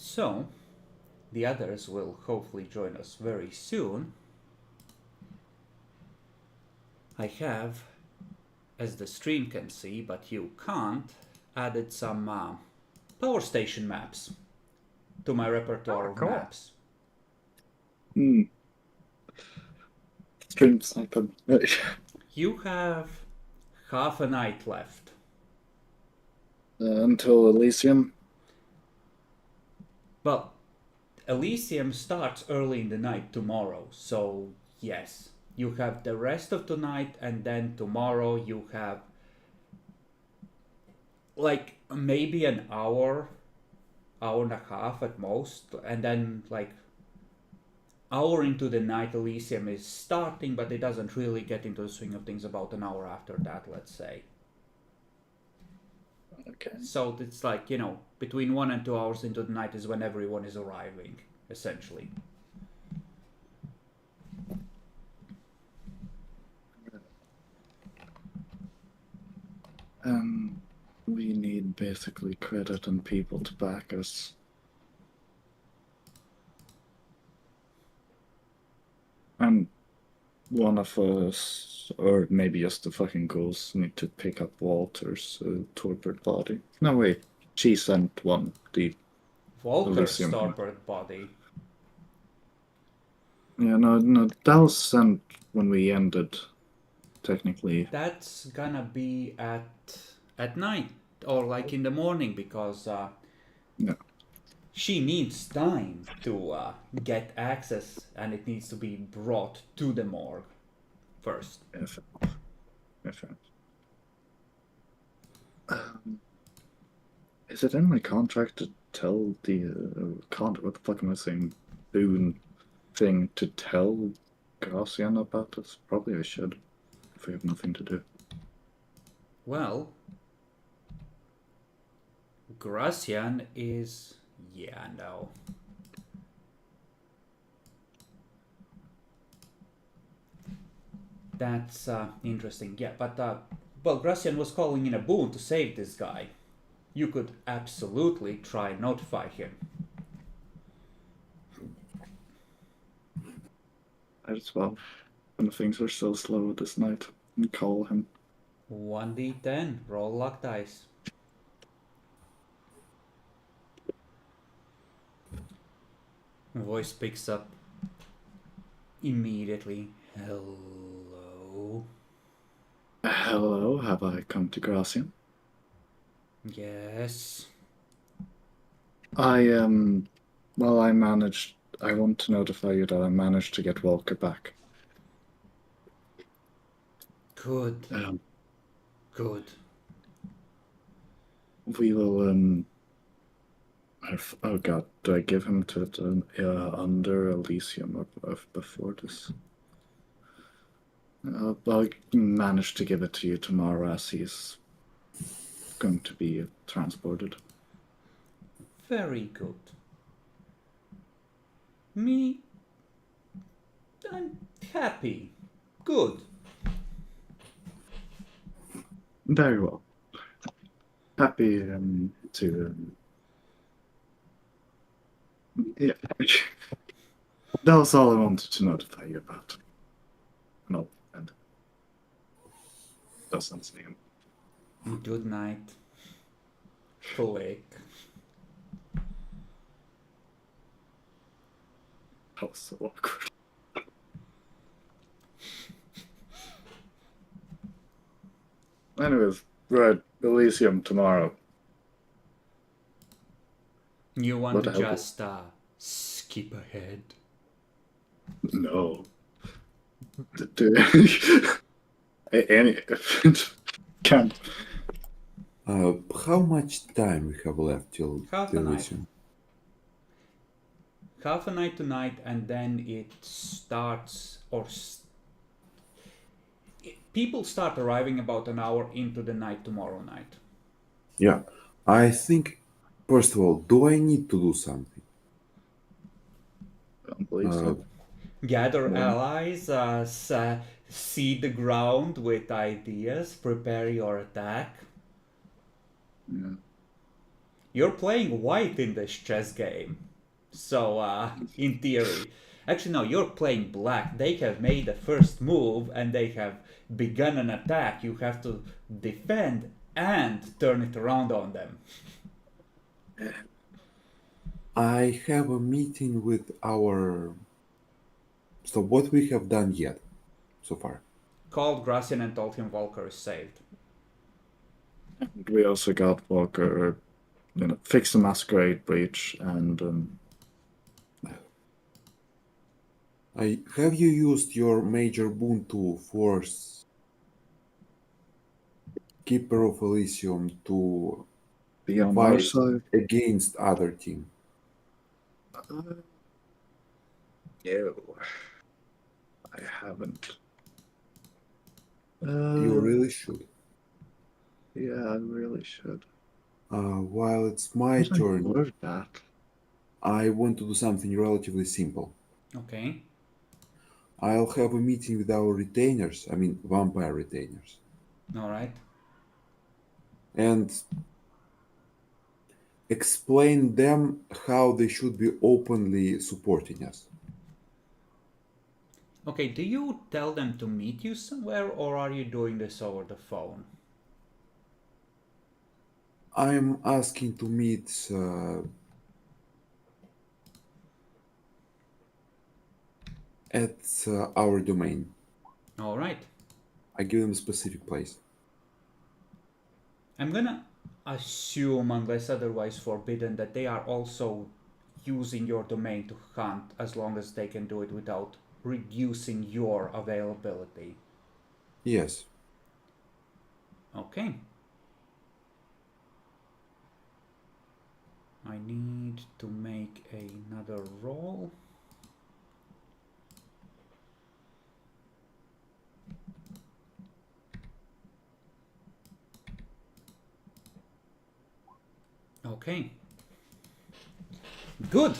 So, the others will hopefully join us very soon. I have, as the stream can see, but you can't, added some power station maps to my repertoire of cool. maps. Stream sniper. You have half a night left. Until Elysium. Well, Elysium starts early in the night tomorrow, so yes. You have the rest of tonight, and then tomorrow you have like maybe an hour and a half at most, and then like hour into the night Elysium is starting, but it doesn't really get into the swing of things about an hour after that, let's say. Okay. So it's like, between 1 and 2 hours into the night is when everyone is arriving, essentially. We need basically credit and people to back us. And one of us, or maybe just the fucking ghouls, need to pick up Walter's torpid body. No, wait. She sent one. The Walker's Elysium. torpid body. Yeah, no, that was sent when we ended, technically. That's gonna be at night, or like in the morning, because No. she needs time to get access, and it needs to be brought to the morgue first. Yes. Is it in my contract to tell the what the fuck am I saying? Boone thing to tell Gracian about this? Probably I should, if we have nothing to do. Well, Gracian is... yeah, no. That's interesting. Yeah, but well, Gracian was calling in a boon to save this guy. You could absolutely try notify him. Might as well, when things are so slow this night, and call him. 1d10, roll luck dice. Voice picks up immediately. Hello. Hello, have I come to Gracian? Yes. I want to notify you that I managed to get Walker back. Good. Good. We will, oh god, do I give him to the under Elysium or before this? I'll manage to give it to you tomorrow as he's going to be transported. Very good. Me, I'm happy. Good. Very well. Happy to... yeah. That was all I wanted to notify you about. No, and doesn't see him. Good night. Click. That was so awkward. Anyways, right, Elysium tomorrow. You want What to the hell? just skip ahead? No. Any can't. How much time we have left till Half a night. Elysium? Half a night tonight, and then it starts, people start arriving about an hour into the night tomorrow night. Yeah, I think, first of all, do I need to do something? I don't believe so. Gather allies, seed the ground with ideas, prepare your attack. Yeah. you're playing white in this chess game. So, in theory, actually, no, you're playing black. They have made the first move and they have begun an attack. You have to defend and turn it around on them. I have a meeting with our. So, what we have done yet so far? Called Gracian and told him Volker is saved. We also got Walker, fix the Masquerade breach, and Have you used your major boon to force Keeper of Elysium to be on our fight side. against other team? No, I haven't. You really should. Yeah, I really should. While it's my I turn, word that. I want to do something relatively simple. Okay. I'll have a meeting with our retainers, I mean vampire retainers, Alright. and explain them how they should be openly supporting us. Okay, do you tell them to meet you somewhere or are you doing this over the phone? I'm asking to meet at our domain. Alright. I give them a specific place. I'm gonna assume, unless otherwise forbidden, that they are also using your domain to hunt as long as they can do it without reducing your availability. Yes. Okay. I need to make another roll. Okay. Good.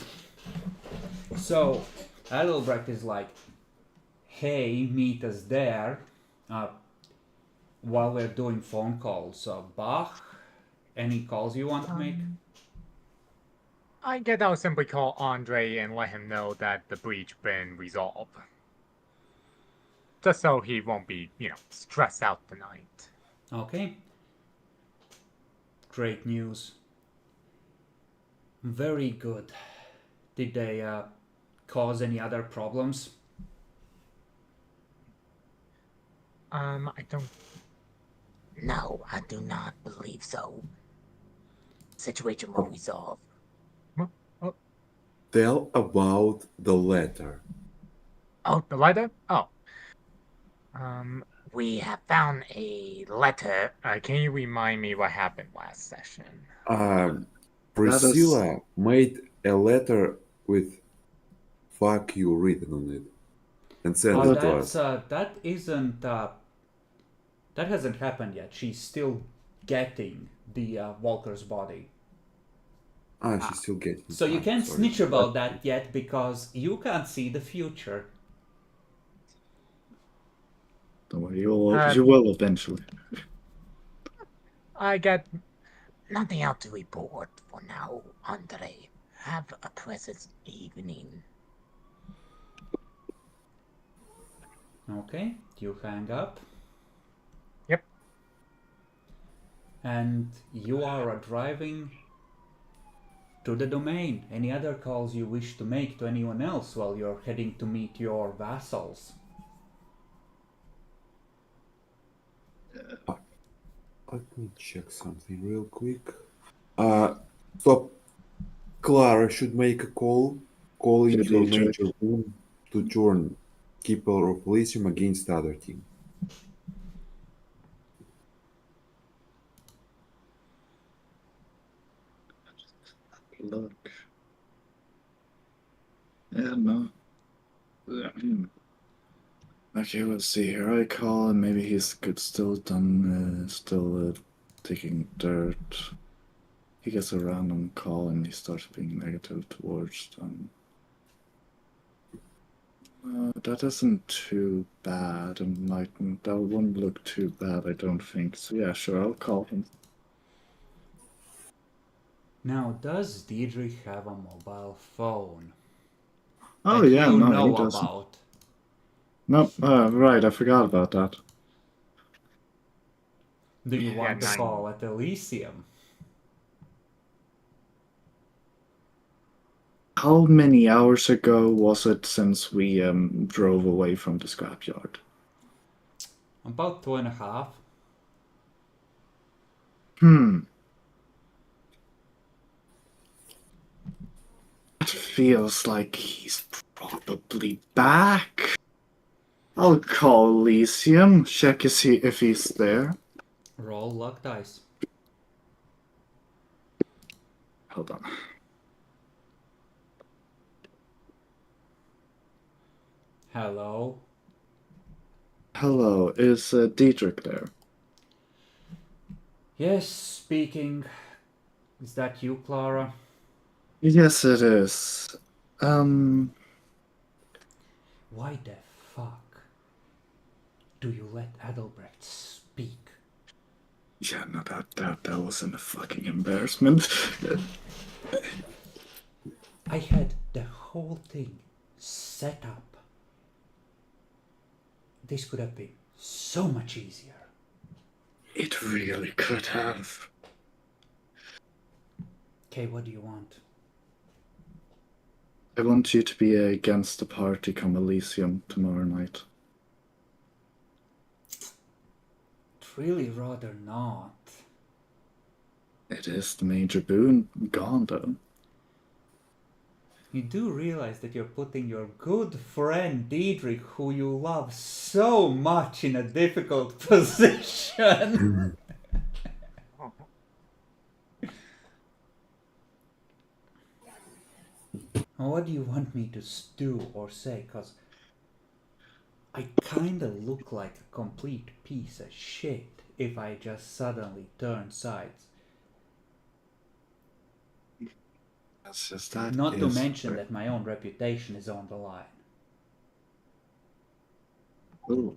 So, Adelbrecht is like, hey, meet us there while we're doing phone calls. Bach, any calls you want to make? I guess I'll simply call Andre and let him know that the breach been resolved. Just so he won't be, stressed out tonight. Okay. Great news. Very good. Did they cause any other problems? I don't. No, I do not believe so. Situation will resolve. Tell about the letter. Oh, the letter? Oh. We have found a letter. Can you remind me what happened last session? Priscilla made a letter with "fuck you" written on it and sent it to us. That isn't. That hasn't happened yet. She's still getting the Walker's body. She's still getting. So you can't sorry. snitch about that yet because you can't see the future. Don't worry, you will eventually. I get. Nothing else to report for now, Andre. Have a pleasant evening. Okay, you hang up. Yep. And you are driving to the domain. Any other calls you wish to make to anyone else while you're heading to meet your vassals? Let me check something real quick. So Clara should make a call, calling Should her he check? major boon to turn Keeper of Elysium against the other team. Look. Yeah, no. Okay, let's see here. I call and maybe he's still taking dirt. He gets a random call and he starts being negative towards them. That isn't too bad. That wouldn't look too bad, I don't think. So yeah, sure, I'll call him. Now, does Diedrich have a mobile phone Oh that yeah, you no, he know doesn't. about? No, right, I forgot about that. Do you Yeah, want to nine. call at Elysium? How many hours ago was it since we drove away from the scrapyard? About 2.5. It feels like he's probably back. I'll call Elysium, check if he's there. Roll luck dice. Hold on. Hello? Hello, is Dietrich there? Yes, speaking. Is that you, Clara? Yes, it is. Why the fuck do you let Adelbrecht speak? Yeah, no, that wasn't a fucking embarrassment. I had the whole thing set up. This could have been so much easier. It really could have. Okay, what do you want? I want you to be against the party come Elysium tomorrow night. I'd really rather not. It is the major boon gone, though. You do realize that you're putting your good friend Diedrich, who you love so much, in a difficult position. What do you want me to do or say? Because I kinda look like a complete piece of shit if I just suddenly turn sides. That's just that. Not to mention that my own reputation is on the line. Ooh.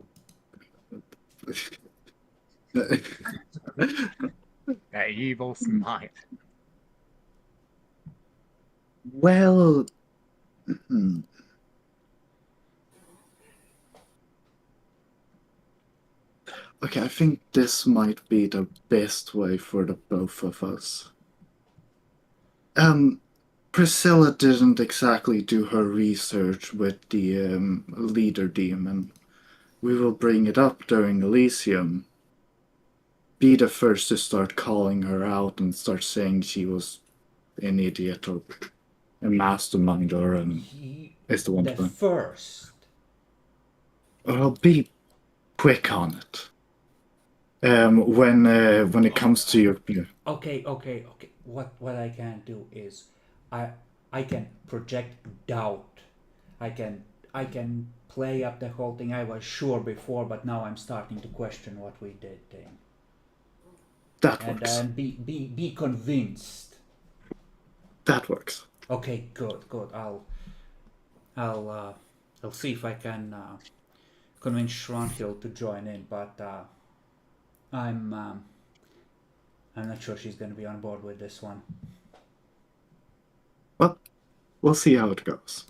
That evil smile. Well, okay, I think this might be the best way for the both of us. Priscilla didn't exactly do her research with the leader demon. We will bring it up during Elysium. Be the first to start calling her out and start saying she was an idiot or a masterminder and is the one The to blame. first. I'll be quick on it. When it comes to your Okay. What I can do is, I can project doubt. I can play up the whole thing. I was sure before, but now I'm starting to question what we did thing. that And works. then be convinced. That works. Okay, good. I'll see if I can convince Shranhill to join in, but I'm not sure she's going to be on board with this one. Well, we'll see how it goes.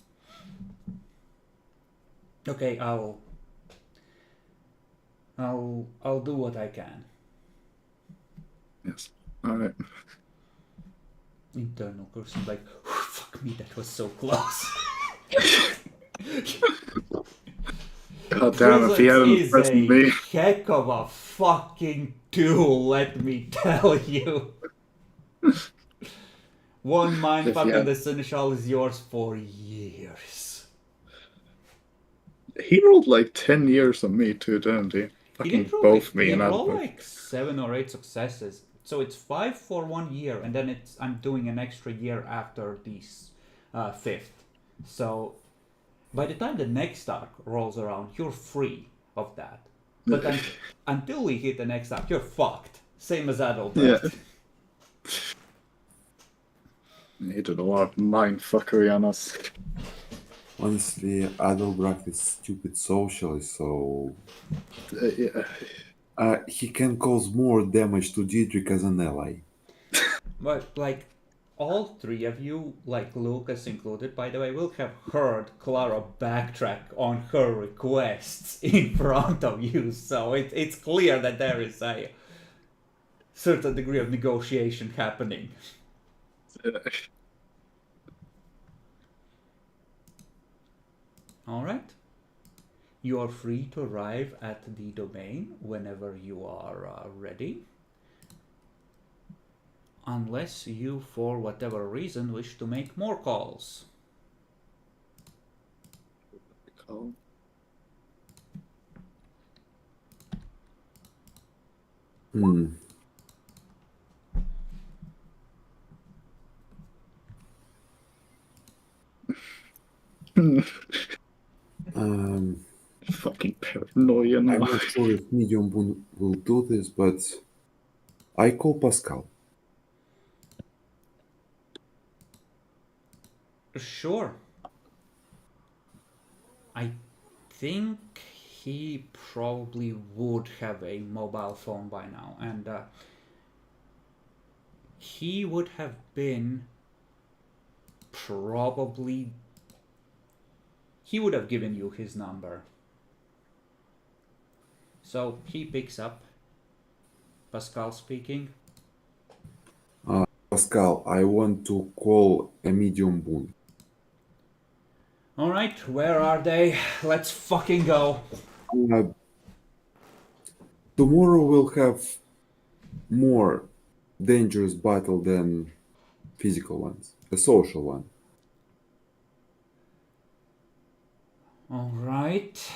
Okay, I'll do what I can. Yes. All right. Internal person like, fuck me, that was so close. God damn, if he hadn't Presence pressed is me. a heck of a fucking tool, let me tell you. One mindfuck and the Seneschal is yours for years. He rolled like 10 years on me too, didn't he? He Fucking did roll both like, me he and rolled Albert. like 7 or 8 successes. So it's 5 for 1 year, and then I'm doing an extra year after this 5th. So by the time the next arc rolls around, you're free of that. But then, until we hit the next arc, you're fucked. Same as Adalbert. Yeah. He did a lot of mindfuckery on us. Honestly, Adelbrecht is stupid socialist, so Yeah. he can cause more damage to Diedrich as an ally. But like, all three of you, like Lucas included, by the way, will have heard Clara backtrack on her requests in front of you, so it's clear that there is a certain degree of negotiation happening. Alright. You are free to arrive at the domain whenever you are ready. Unless you, for whatever reason, wish to make more calls. Call. Hmm. Fucking paranoia now. I'm not sure if Medium will do this, but I call Pascal. Sure. I think he probably would have a mobile phone by now, and he would have been probably. He would have given you his number. So he picks up. Pascal speaking. Pascal, I want to call a medium boon. Alright, where are they? Let's fucking go. Tomorrow we'll have more dangerous battle than physical ones, a social one. Alright.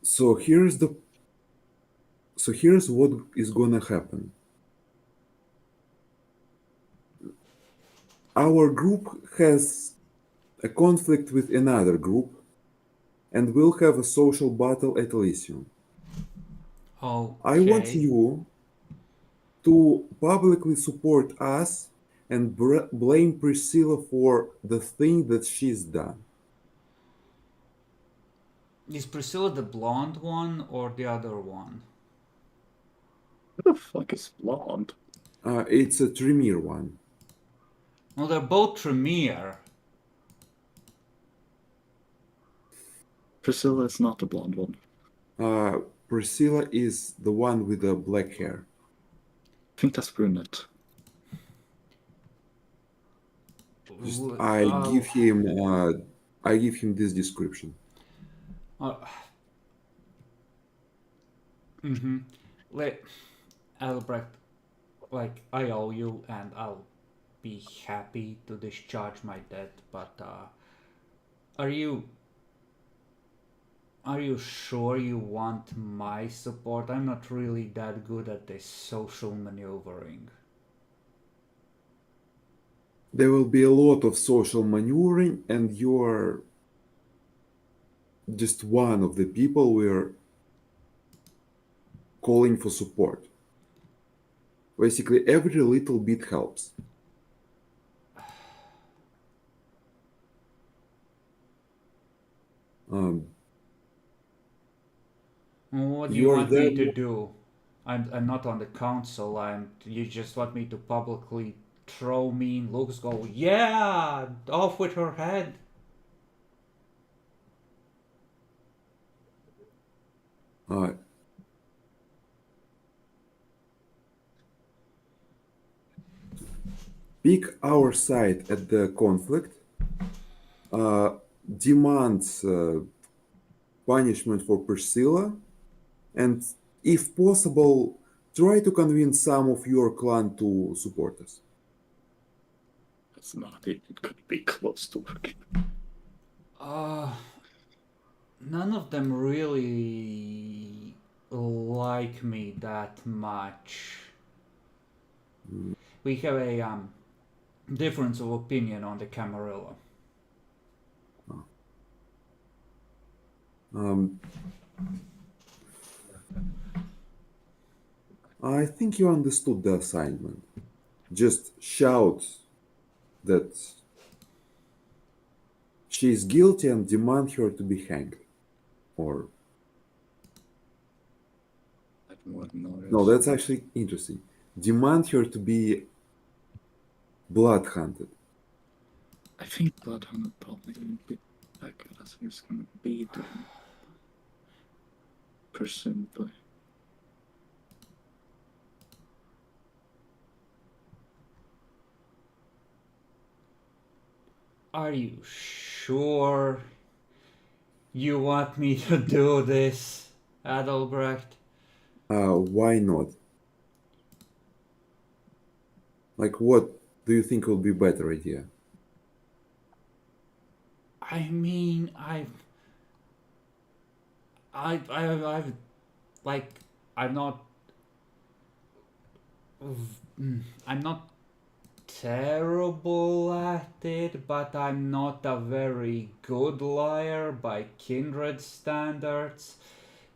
So here's what is gonna happen. Our group has a conflict with another group, and we'll have a social battle at Elysium. Okay. I want you to publicly support us and blame Priscilla for the thing that she's done. Is Priscilla the blonde one or the other one? Who the fuck is blonde? It's a Tremere one. Well, they're both Tremere. Priscilla is not the blonde one. Priscilla is the one with the black hair. I think that's brunette. Just, Would- I oh, give him this description. Albrecht, like, I owe you and I'll be happy to discharge my debt, but are you sure you want my support? I'm not really that good at this social maneuvering. There will be a lot of social maneuvering, and you're just one of the people we're calling for support. Basically, every little bit helps. What do you want me to do? I'm not on the council. You just want me to publicly throw mean looks, go, yeah, off with her head. Pick our side at the conflict, demands punishment for Priscilla, and if possible, try to convince some of your clan to support us. That's not it. It could be close to working. None of them really like me that much. We have a difference of opinion on the Camarilla. I think you understood the assignment. Just shout that she is guilty and demand her to be hanged. Or What noise? No, that's actually interesting. Demand her to be blood hunted. I think Bloodhound probably would be that good as he's gonna be doing. Presumably. Are you sure you want me to do this, Adalbrecht? Why not? Like, what do you think would be better idea? I mean, like, I'm not, I'm not terrible at it, but I'm not a very good liar by kindred standards.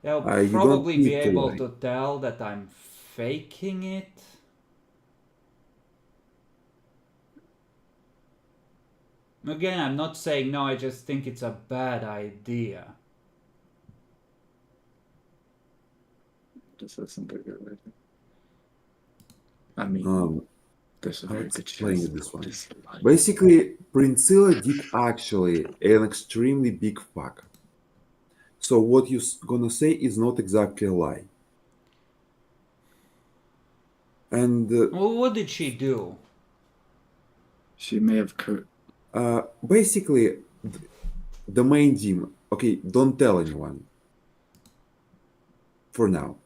They'll You don't probably be need to able lie. to tell that I'm faking it. Again, I'm not saying no, I just think it's a bad idea. This isn't a good idea. I mean, there's a I'll very good explain chance you this one. this lie. Basically, Princilla did actually an extremely big fuck. So what you're gonna say is not exactly a lie. And Well, what did she do? She may have basically, the main demon. Okay, don't tell anyone. For now,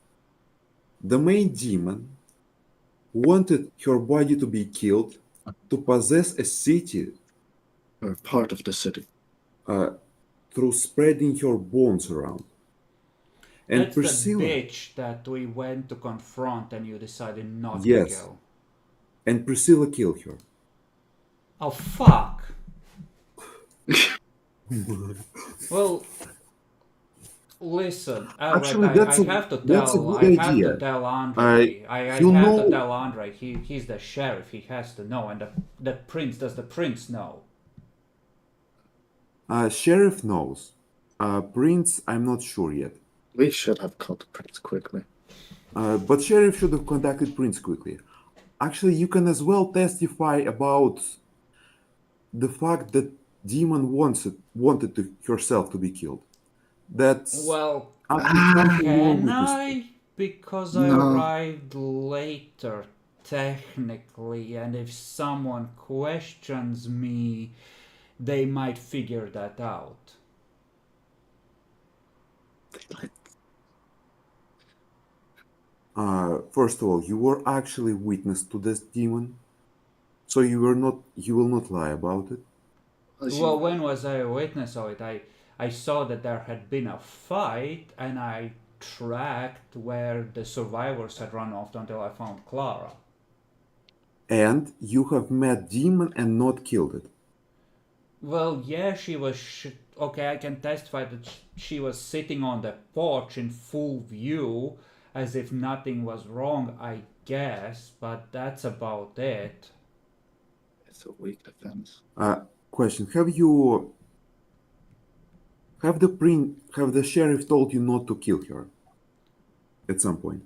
the main demon wanted her body to be killed to possess a city or part of the city. through spreading her bones around. And That's Priscilla, the bitch that we went to confront and you decided not to yes, kill. and Priscilla killed her. Oh, fuck. Well, listen, Actually, I have to that's a tell, good idea. have to tell Andre. I You have know- to tell Andre. He's the sheriff. He has to know. And the prince. Does the prince know? Sheriff knows. Prince, I'm not sure yet. We should have caught the prince quickly. But Sheriff should have contacted Prince quickly. Actually, you can as well testify about the fact that Demon wanted herself to be killed. That's Well, actually something you can witnessed. I? Because I No. arrived later, technically, and if someone questions me, they might figure that out. First of all, you were actually witness to this demon, so you will not lie about it. Well, when was I a witness of it? I saw that there had been a fight, and I tracked where the survivors had run off until I found Clara. And you have met demon and not killed it. Well, yeah, she was. Okay, I can testify that she was sitting on the porch in full view, as if nothing was wrong, I guess, but that's about it. It's a weak defense. Question: Have the sheriff told you not to kill her at some point?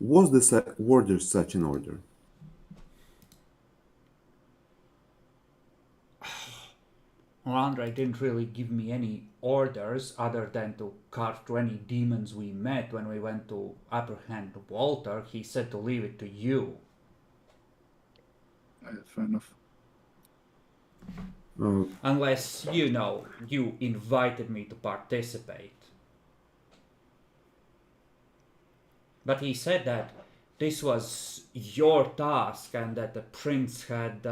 Was this order such an order? Well, Andre didn't really give me any orders other than to carve 20 demons we met when we went to apprehend Walter. He said to leave it to you. Fair enough. Unless, you invited me to participate. But he said that this was your task and that the prince had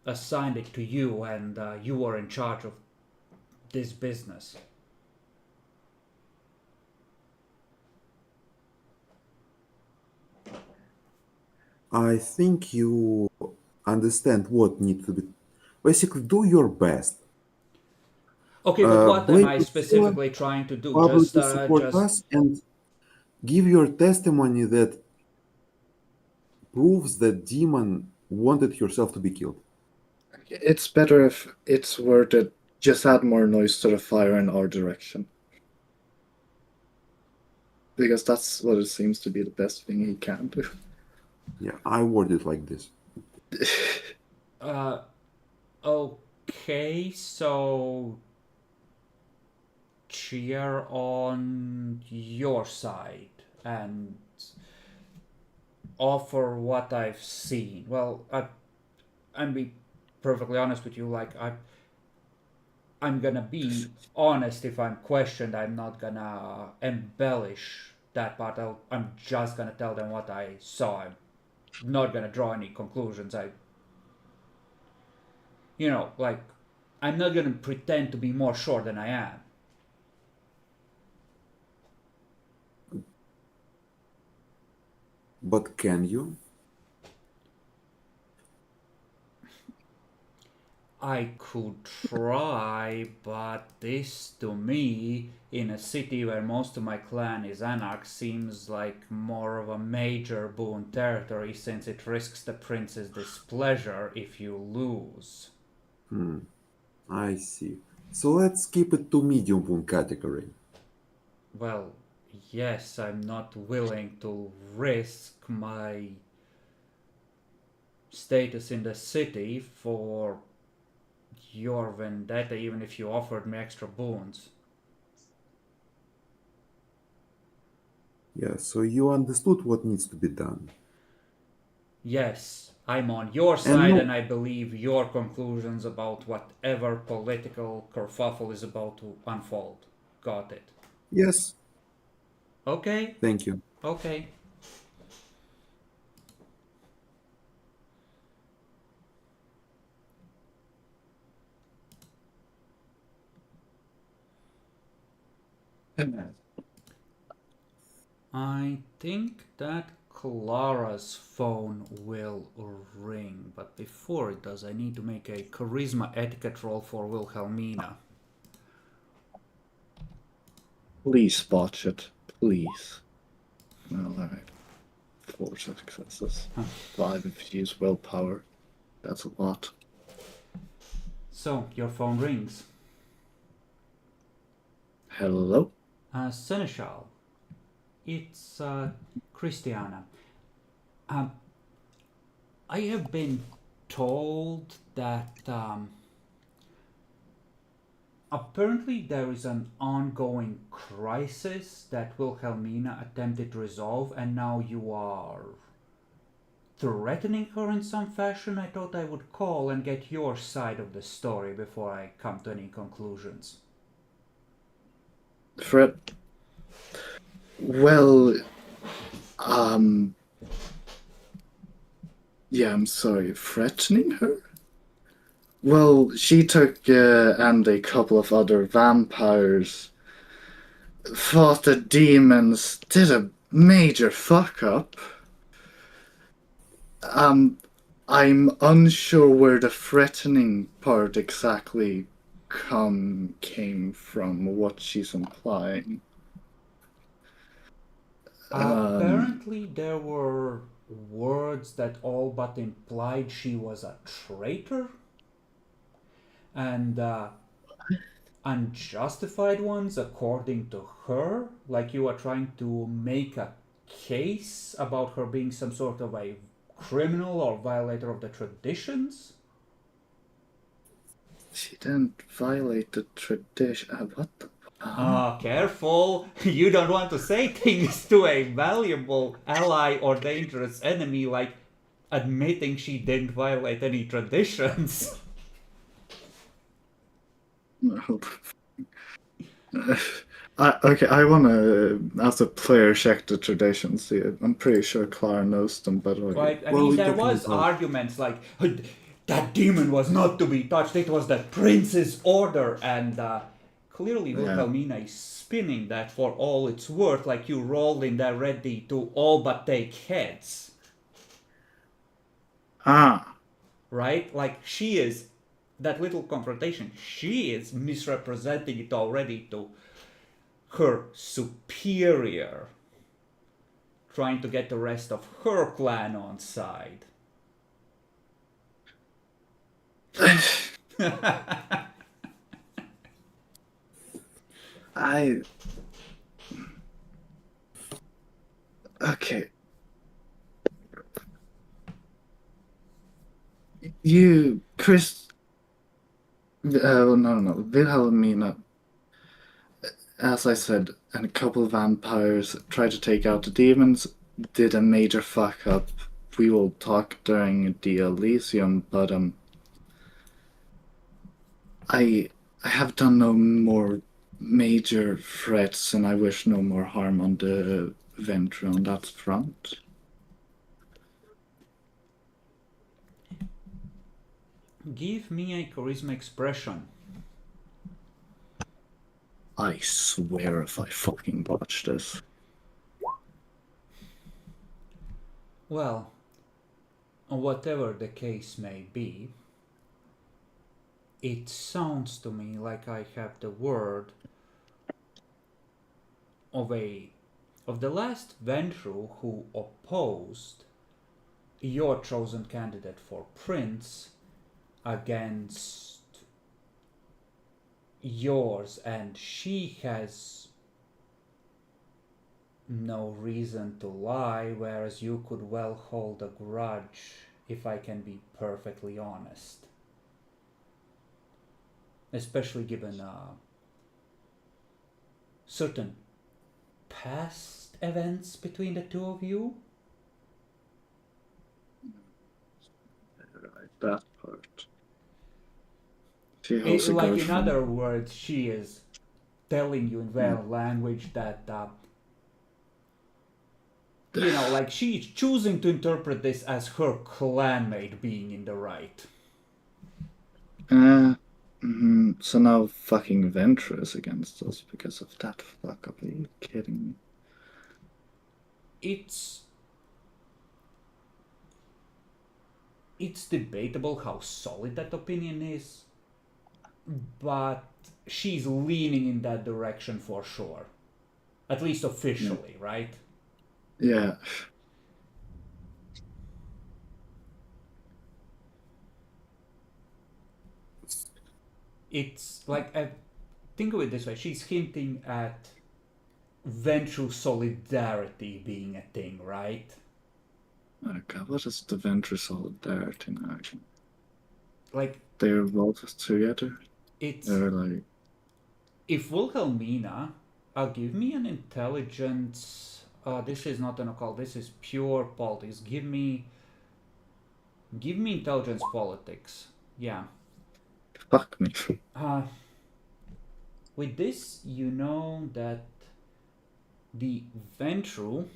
assigned it to you and you were in charge of this business. I think you understand what needs to be. Basically, do your best. Okay, but what am blame I Priscilla, specifically trying to do? Publicly support us and give your testimony that proves that demon wanted herself to be killed. It's better if it's worded, just add more noise to the fire in our direction. Because that's what it seems to be the best thing he can do. Yeah, I word it like this. Okay, so cheer on your side and offer what I've seen. Well, I'm be perfectly honest with you. Like I'm gonna be honest. If I'm questioned, I'm not gonna embellish that part. I'm just gonna tell them what I saw. I'm not gonna draw any conclusions. Like I'm not gonna pretend to be more sure than I am. But can you? I could try, but this to me, in a city where most of my clan is Anarch, seems like more of a major boon territory since it risks the prince's displeasure if you lose. I see. So let's keep it to medium boon category. Well, yes, I'm not willing to risk my status in the city for your vendetta, even if you offered me extra boons. Yeah, so you understood what needs to be done. Yes, I'm on your And side no, and I believe your conclusions about whatever political kerfuffle is about to unfold. Got it. yes, Okay, thank you. okay. I think that Clara's phone will ring, but before it does, I need to make a charisma etiquette roll for Wilhelmina. Please botch it. Please. Well, alright. 4 successes. 5 if you use willpower. That's a lot. So, your phone rings. Hello? Seneschal, it's Christiana. Um, I have been told that apparently there is an ongoing crisis that Wilhelmina attempted to resolve, and now you are threatening her in some fashion. I thought I would call and get your side of the story before I come to any conclusions. Fred. Well, yeah, I'm sorry. Threatening her? Well, she took and a couple of other vampires fought the demons, did a major fuck up. I'm unsure where the threatening part exactly came from, what she's implying. Apparently, there were words that all but implied she was a traitor, and unjustified ones, according to her. Like you are trying to make a case about her being some sort of a criminal or violator of the traditions. She didn't violate the tradition. What the? Careful! You don't want to say things to a valuable ally or dangerous enemy like admitting she didn't violate any traditions. Okay, I want to, as a player, check the traditions. See, I'm pretty sure Clara knows them, but okay. Right? I What are mean, we there talking was about? arguments like that demon was not to be touched. It was the prince's order, and clearly Wilhelmina is spinning that for all it's worth. Like you rolled in there ready to all but take heads, Ah, right? Like she is that little confrontation. She is misrepresenting it already to her superior, trying to get the rest of her clan on side. I Okay. You, Chris. No. Wilhelmina. As I said, and a couple of vampires tried to take out the demons, did a major fuck up. We will talk during the Elysium, but I have done no more major threats, and I wish no more harm on the venture on that front. Give me a charisma expression. I swear if I fucking botch this. Well, whatever the case may be, it sounds to me like I have the word of the last Ventru who opposed your chosen candidate for prince against yours, and she has no reason to lie, whereas you could well hold a grudge, if I can be perfectly honest. Especially given certain past events between the two of you. Right, that part. She holds a Like grudge in from- other words, she is telling you in their language that you know, like she's choosing to interpret this as her clanmate being in the right. So now fucking Venture is against us because of that fuck up. Are you kidding me? It's debatable how solid that opinion is, but she's leaning in that direction for sure. At least officially, right? Yeah. It's like, think of it this way, she's hinting at ventral solidarity being a thing, right? Oh god, what is the Venture solidarity now? Like, They're both together? it's... They're like... If Wilhelmina, give me an intelligence... this is not an occult, this is pure politics. Give me intelligence politics. Yeah. Fuck me. With this, you know that the Ventru...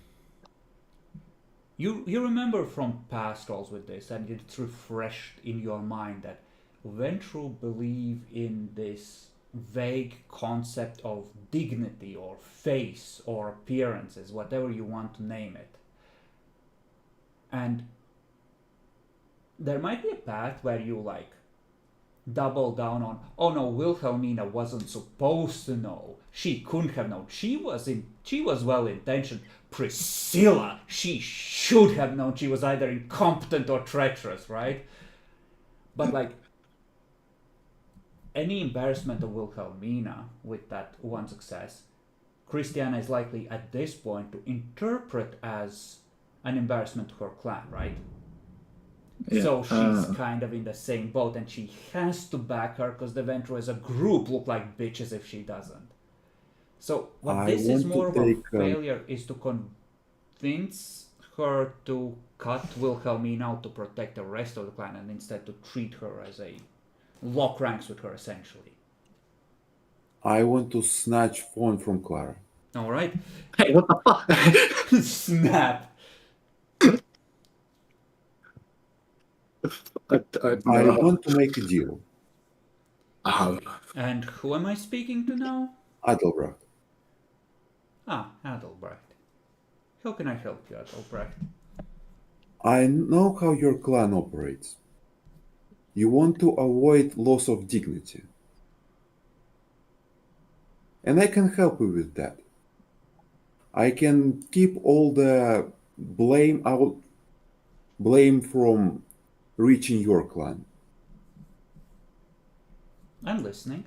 You remember from past rolls with this, and it's refreshed in your mind that Ventru believe in this vague concept of dignity or face or appearances, whatever you want to name it. And there might be a path where you like double down on, oh no, Wilhelmina wasn't supposed to know. She couldn't have known. She was well intentioned. Priscilla, she should have known. She was either incompetent or treacherous, right? But like any embarrassment of Wilhelmina with that one success, Christiana is likely at this point to interpret as an embarrassment to her clan, right? Yeah, so she's kind of in the same boat, and she has to back her because the Ventru as a group look like bitches if she doesn't. So what this is more of a failure is to convince her to cut Wilhelmina out to protect the rest of the clan, and instead to treat her as a lock ranks with her essentially. I want to snatch phone from Clara. All right. Hey, what the fuck? Snap. I want to make a deal. And who am I speaking to now? Adelbrecht. Adelbrecht. How can I help you, Adelbrecht? I know how your clan operates. You want to avoid loss of dignity. And I can help you with that. I can keep all the blame from reaching your clan. I'm listening.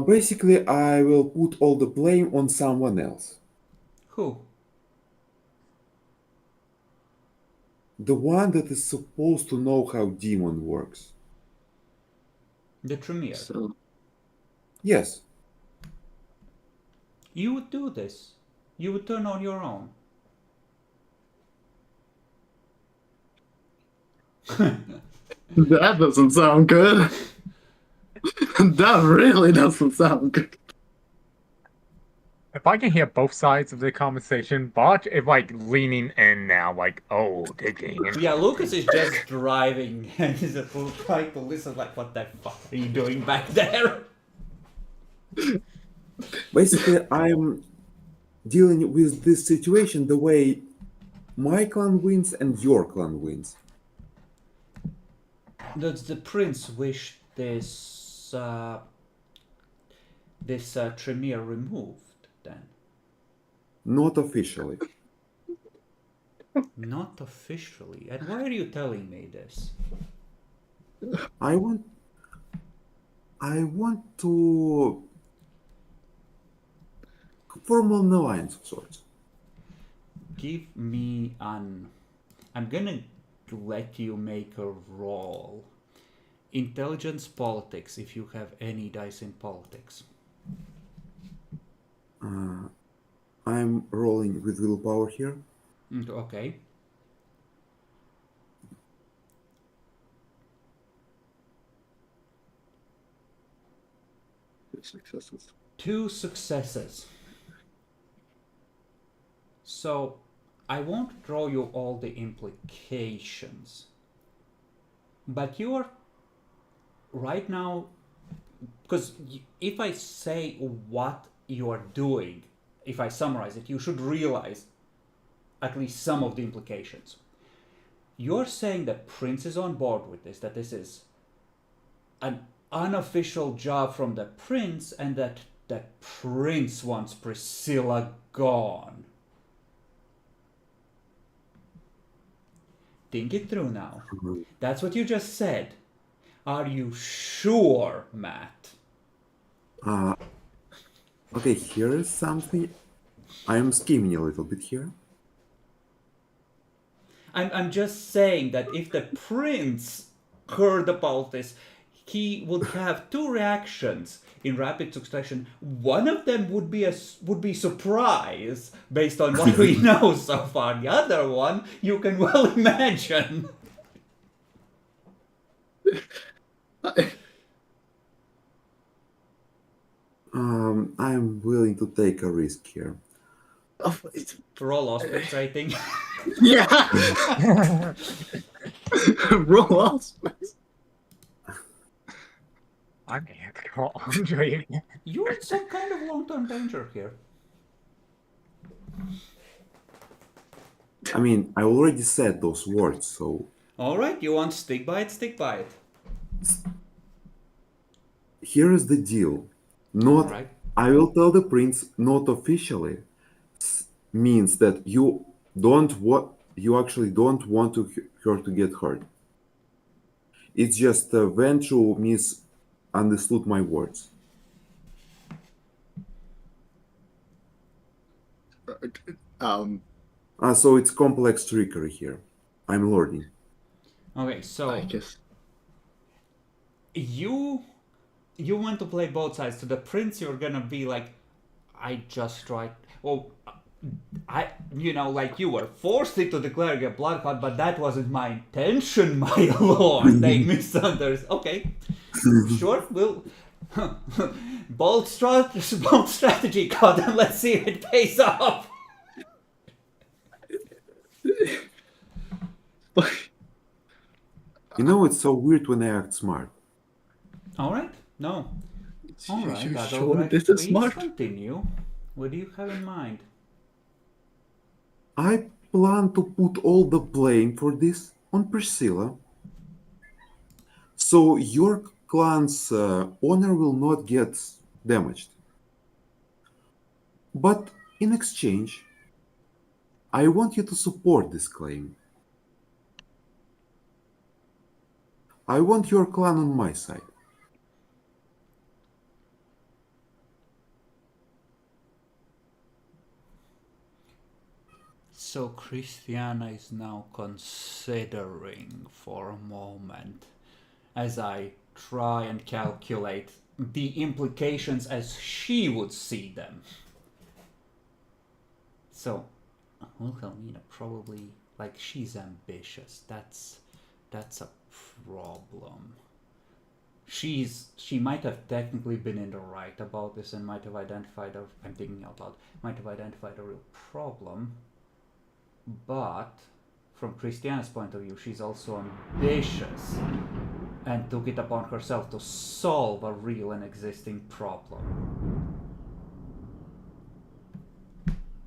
Basically, I will put all the blame on someone else. Who? The one that is supposed to know how demon works. The Tremere. So, Yes. You would do this. You would turn on your own. that doesn't sound good. That really doesn't sound good. If I can hear both sides of the conversation, Bart is like leaning in now, like, oh, they're getting in. Yeah, Lucas is just driving and he's trying to listen like, what the fuck are you doing back there? Basically, I'm dealing with this situation the way my clan wins and your clan wins. Does the prince wish this Tremere removed then? Not officially. Not officially. And why are you telling me this? I want to form an alliance of sorts. Give me an... I'm gonna let you make a roll. Intelligence politics, if you have any dice in politics. I'm rolling with willpower here. Okay. Successes. 2 successes. So, I won't draw you all the implications. But you are right now, because if I say what you are doing, if I summarize it, you should realize at least some of the implications. You're saying that Prince is on board with this, that this is an unofficial job from the Prince, and that Prince wants Priscilla gone. Think it through now. That's what you just said. Are you sure, Matt? Okay, here is something. I'm scheming a little bit here. I'm just saying that if the Prince heard about this, he would have 2 reactions in rapid succession. One of them would be surprise based on what we know so far. The other one you can well imagine. I'm willing to take a risk here. Oh, Roll aspect rating. yeah. Roll off. I may have to call Andre again. You're in some kind of long-term danger here. I mean, I already said those words, so Alright, you want to stick by it, stick by it. here is the deal. Not, Alright. I will tell the prince not officially means that you actually don't want her to get hurt. It's just Ventrue misunderstood my words. So it's complex trickery here. I'm learning. Okay, so I guess. you want to play both sides. To the prince, you're gonna be like, I just tried. Well, like you were forced to declare your blood clot, but that wasn't my intention, my lord. They misunderstood. Okay, sure, we'll bold strategy, God, and let's see if it pays off. You know, it's so weird when I act smart. All right, no. All right, You Adolf, sure this is please smart? continue. What do you have in mind? I plan to put all the blame for this on Priscilla. So your clan's honor will not get damaged. But in exchange, I want you to support this claim. I want your clan on my side. So Christiana is now considering for a moment as I try and calculate the implications as she would see them. So, Wilhelmina probably, like, she's ambitious. That's a problem. She might have technically been in the right about this and might have identified I'm thinking out loud, might have identified a real problem. But from Christiana's point of view, she's also ambitious and took it upon herself to solve a real and existing problem.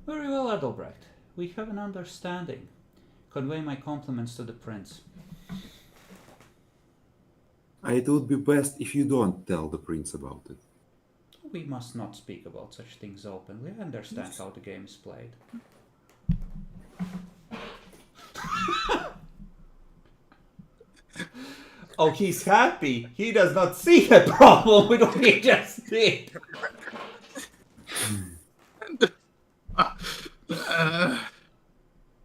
Very well, Adelbrecht. We have an understanding. Convey my compliments to the prince. It would be best if you don't tell the prince about it. We must not speak about such things openly. I understand how the game is played. Oh, he's happy. He does not see the problem with what he just did. I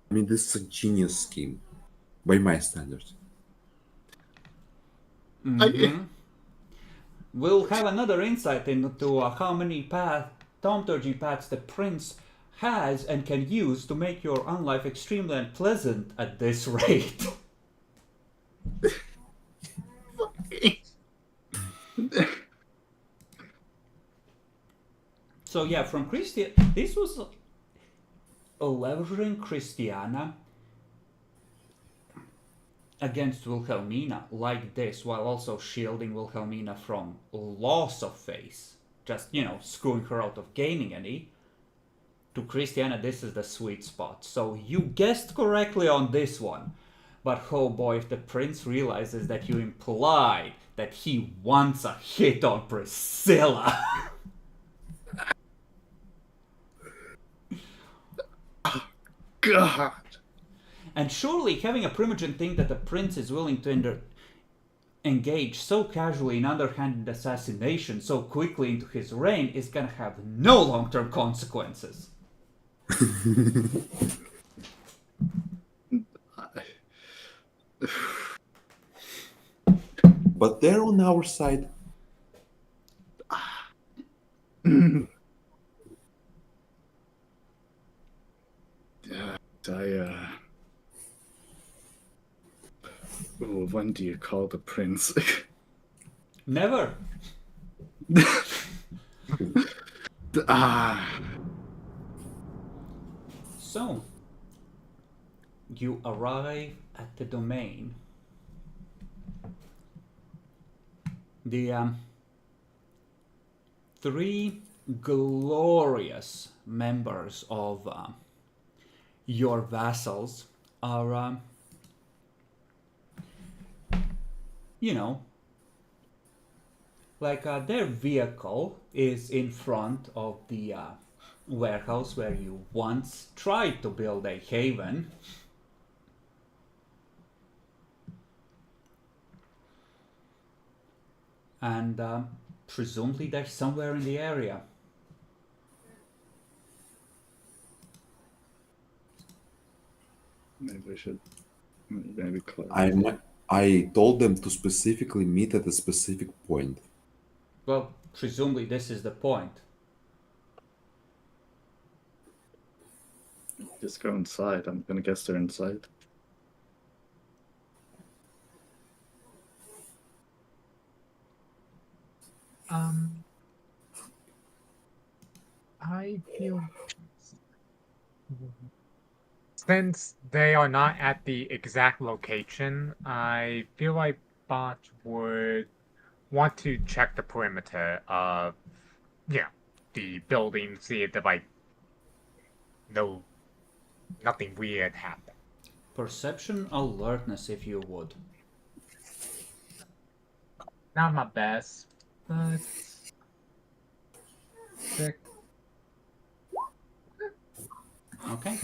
mean, this is a genius scheme, by my standards. We'll have another insight into how many thaumaturgy paths the prince has and can use to make your unlife extremely unpleasant at this rate. So yeah, from this was leveraging Christiana against Wilhelmina like this, while also shielding Wilhelmina from loss of face, just, screwing her out of gaining any. To Christiana, this is the sweet spot. So you guessed correctly on this one. But oh boy, if the prince realizes that you implied that he wants a hit on Priscilla. God. And surely having a Primogen think that the prince is willing to engage so casually in underhanded assassination so quickly into his reign is gonna have no long-term consequences. But they're on our side. When do you call the prince? Never. So, you arrive at the domain. The three glorious members of your vassals are, their vehicle is in front of the warehouse where you once tried to build a haven. And presumably they're somewhere in the area. Maybe we should maybe close. I told them to specifically meet at a specific point. Well, presumably this is the point. Just go inside. I'm gonna guess they're inside. I feel since they are not at the exact location, I feel like Bot would want to check the perimeter of, the building, see if nothing weird happened. Perception alertness, if you would. Not my best, but Okay.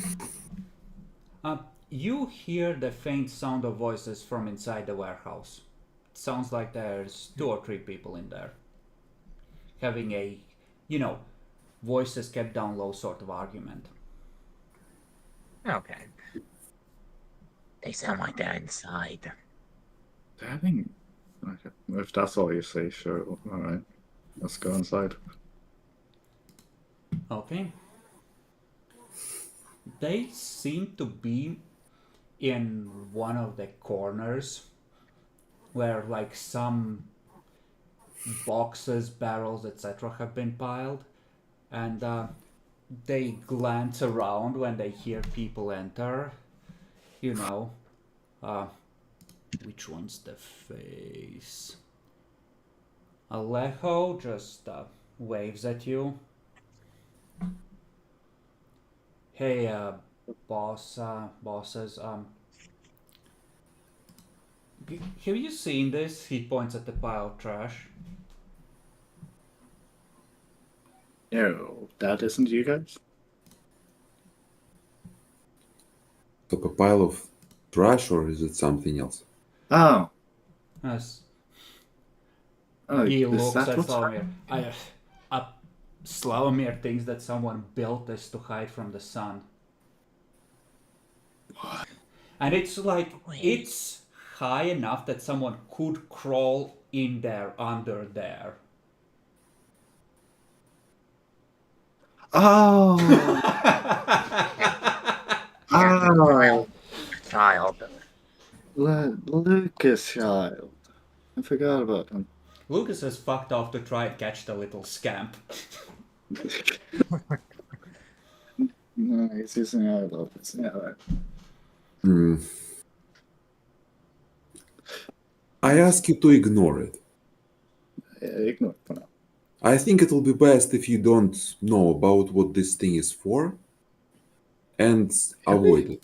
You hear the faint sound of voices from inside the warehouse. It sounds like there's 2 or 3 people in there. Having a, voices kept down low sort of argument. Okay. They sound like they're inside. Having. Okay. If that's all you say, sure. Alright. Let's go inside. Okay. They seem to be in one of the corners where like some boxes, barrels, etc. have been piled, and they glance around when they hear people enter. You know, which one's the face? Alejo just waves at you. Hey, bosses. Have you seen this? He points at the pile of trash. No, that isn't you guys? Top a pile of trash, or is it something else? Oh. Yes. Oh, He is looks that at what's Slawomir. Slawomir thinks that someone built this to hide from the sun. What? And it's like, Wait. it's high enough that someone could crawl in there, under there. Oh! Oh! Child. Lucas Child. I forgot about him. Lucas has fucked off to try and catch the little scamp. No, he's using our Lucas. Yeah, right. Hmm. I ask you to ignore it. Ignore it for now. I think it'll be best if you don't know about what this thing is for and avoid it.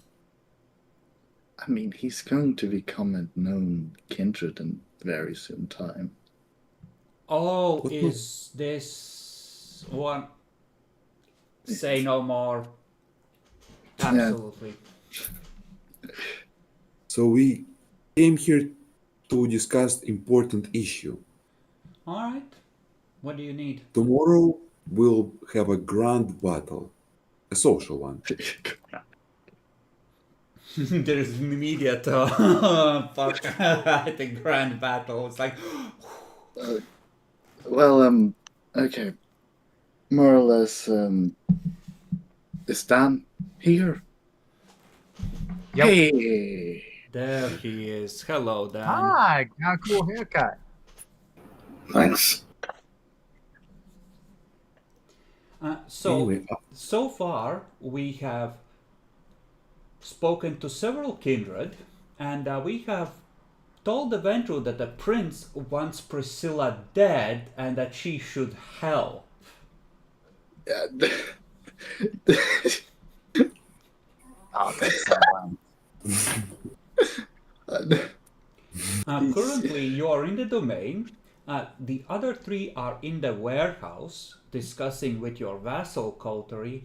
I mean, he's going to become a known kindred in very soon time. Oh, What is this one? Say no more. Absolutely. So we came here to discuss important issue. Alright. What do you need? Tomorrow we'll have a grand battle, a social one. There's immediate fuck at the grand battle. It's like Well, okay. More or less, is Dan here? Yep. Hey! there he is. Hello, Dan. Ah, got a cool haircut. Thanks. So Anyway, so far we have spoken to several kindred, and we have told the Ventru that the prince wants Priscilla dead and that she should help. Oh, that's someone. Currently, you are in the domain. The other three are in the warehouse discussing with your vassal coterie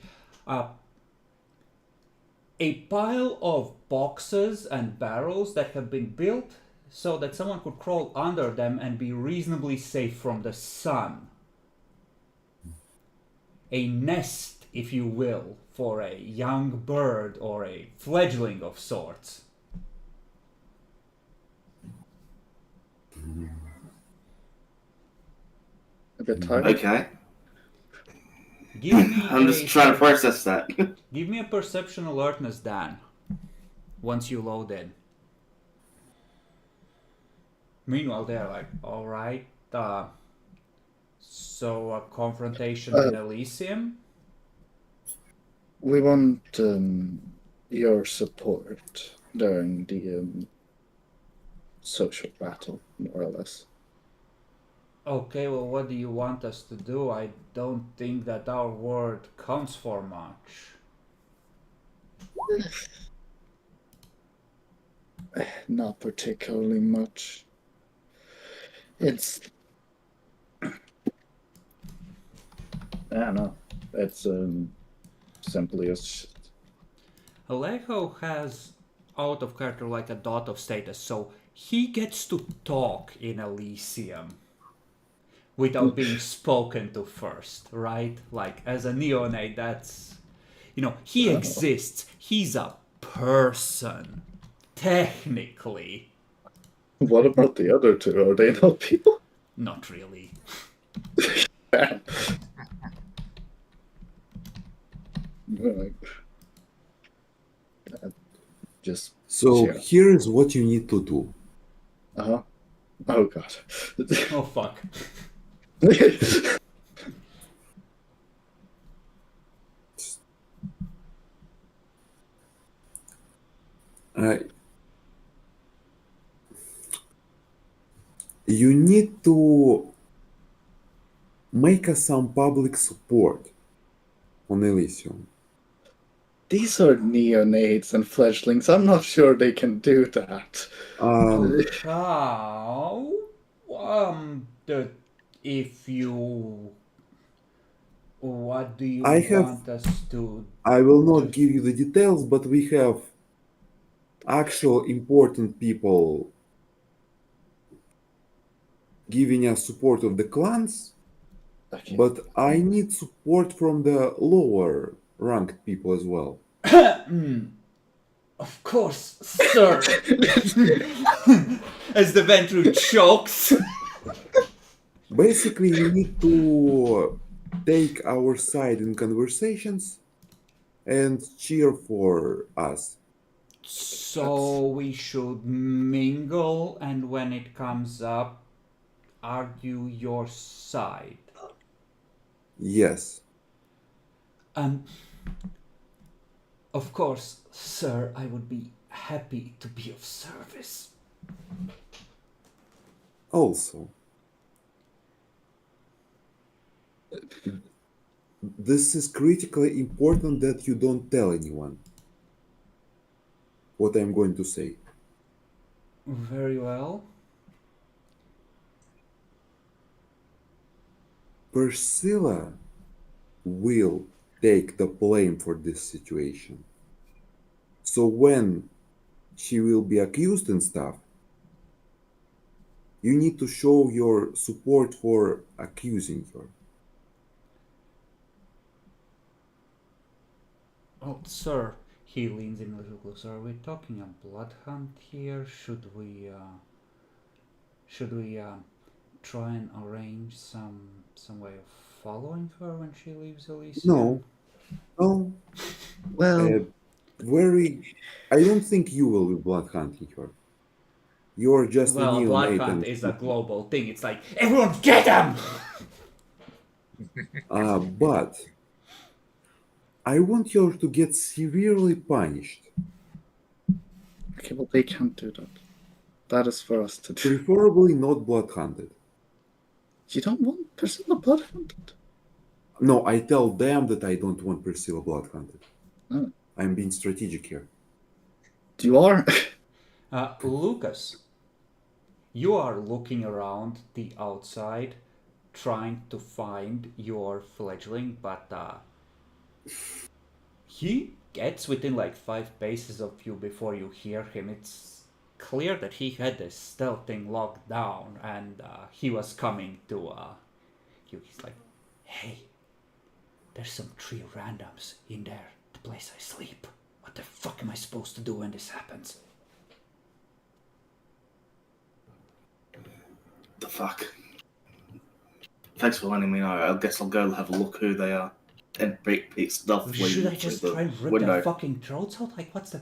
a pile of boxes and barrels that have been built so that someone could crawl under them and be reasonably safe from the sun. A nest, if you will, for a young bird or a fledgling of sorts. A bit tired? Okay. Give me I'm just trying to process that. Give me a perception alertness, Dan, once you load in. Meanwhile, they're like, alright, so a confrontation in Elysium? We want your support during the social battle, more or less. Okay, well, what do you want us to do? I don't think that our word counts for much. Not particularly much. It's. I don't know. It's simply a. Alejo has out of character like a dot of status, so he gets to talk in Elysium without being spoken to first, right? Like as a neonate, that's You know, he exists. He's a person. Technically. What about the other two? Are they not people? Not really. Just So Sure. here is what you need to do. uh-huh. Oh god. Oh, fuck. Uh, you need to make us some public support on Elysium. These are neonates and fledglings. I'm not sure they can do that. How? If you... What do you I have- want us to... I will not give you the details, but we have actual important people giving us support of the clans, Okay. but I need support from the lower ranked people as well. Of course, sir. As the Ventru chokes. Basically, you need to take our side in conversations and cheer for us. So we should mingle, and when it comes up, argue your side. Yes. Of course, sir, I would be happy to be of service. Also, this is critically important that you don't tell anyone what I'm going to say. Very well. Priscilla will take the blame for this situation. So when she will be accused and stuff, you need to show your support for accusing her. Oh, sir, he leans in a little closer. Are we talking a blood hunt here? Should we try and arrange some way of following her when she leaves Elysium? No. Well, I don't think you will be blood hunting her. You're just Well, a a blood neonate hunt and is a global thing. It's like, everyone get him! but I want her to get severely punished. okay, well, they can't do that. That is for us to do. Preferably not blood hunted. You don't want Priscilla blood hunted? No, I tell them that I don't want Priscilla blood hunted. Oh. I'm being strategic here. You are? Lucas, you are looking around the outside, trying to find your fledgling, but he gets within like 5 paces of you before you hear him. It's clear that he had this stealth thing locked down, and he was coming to you. He's like, hey, there's some 3 randoms in there, the place I sleep. What the fuck am I supposed to do when this happens? The fuck? Thanks for letting me know. I guess I'll go have a look who they are. And peek stealthily Should I just through try and the rip window. their fucking throats out? Like, what's the...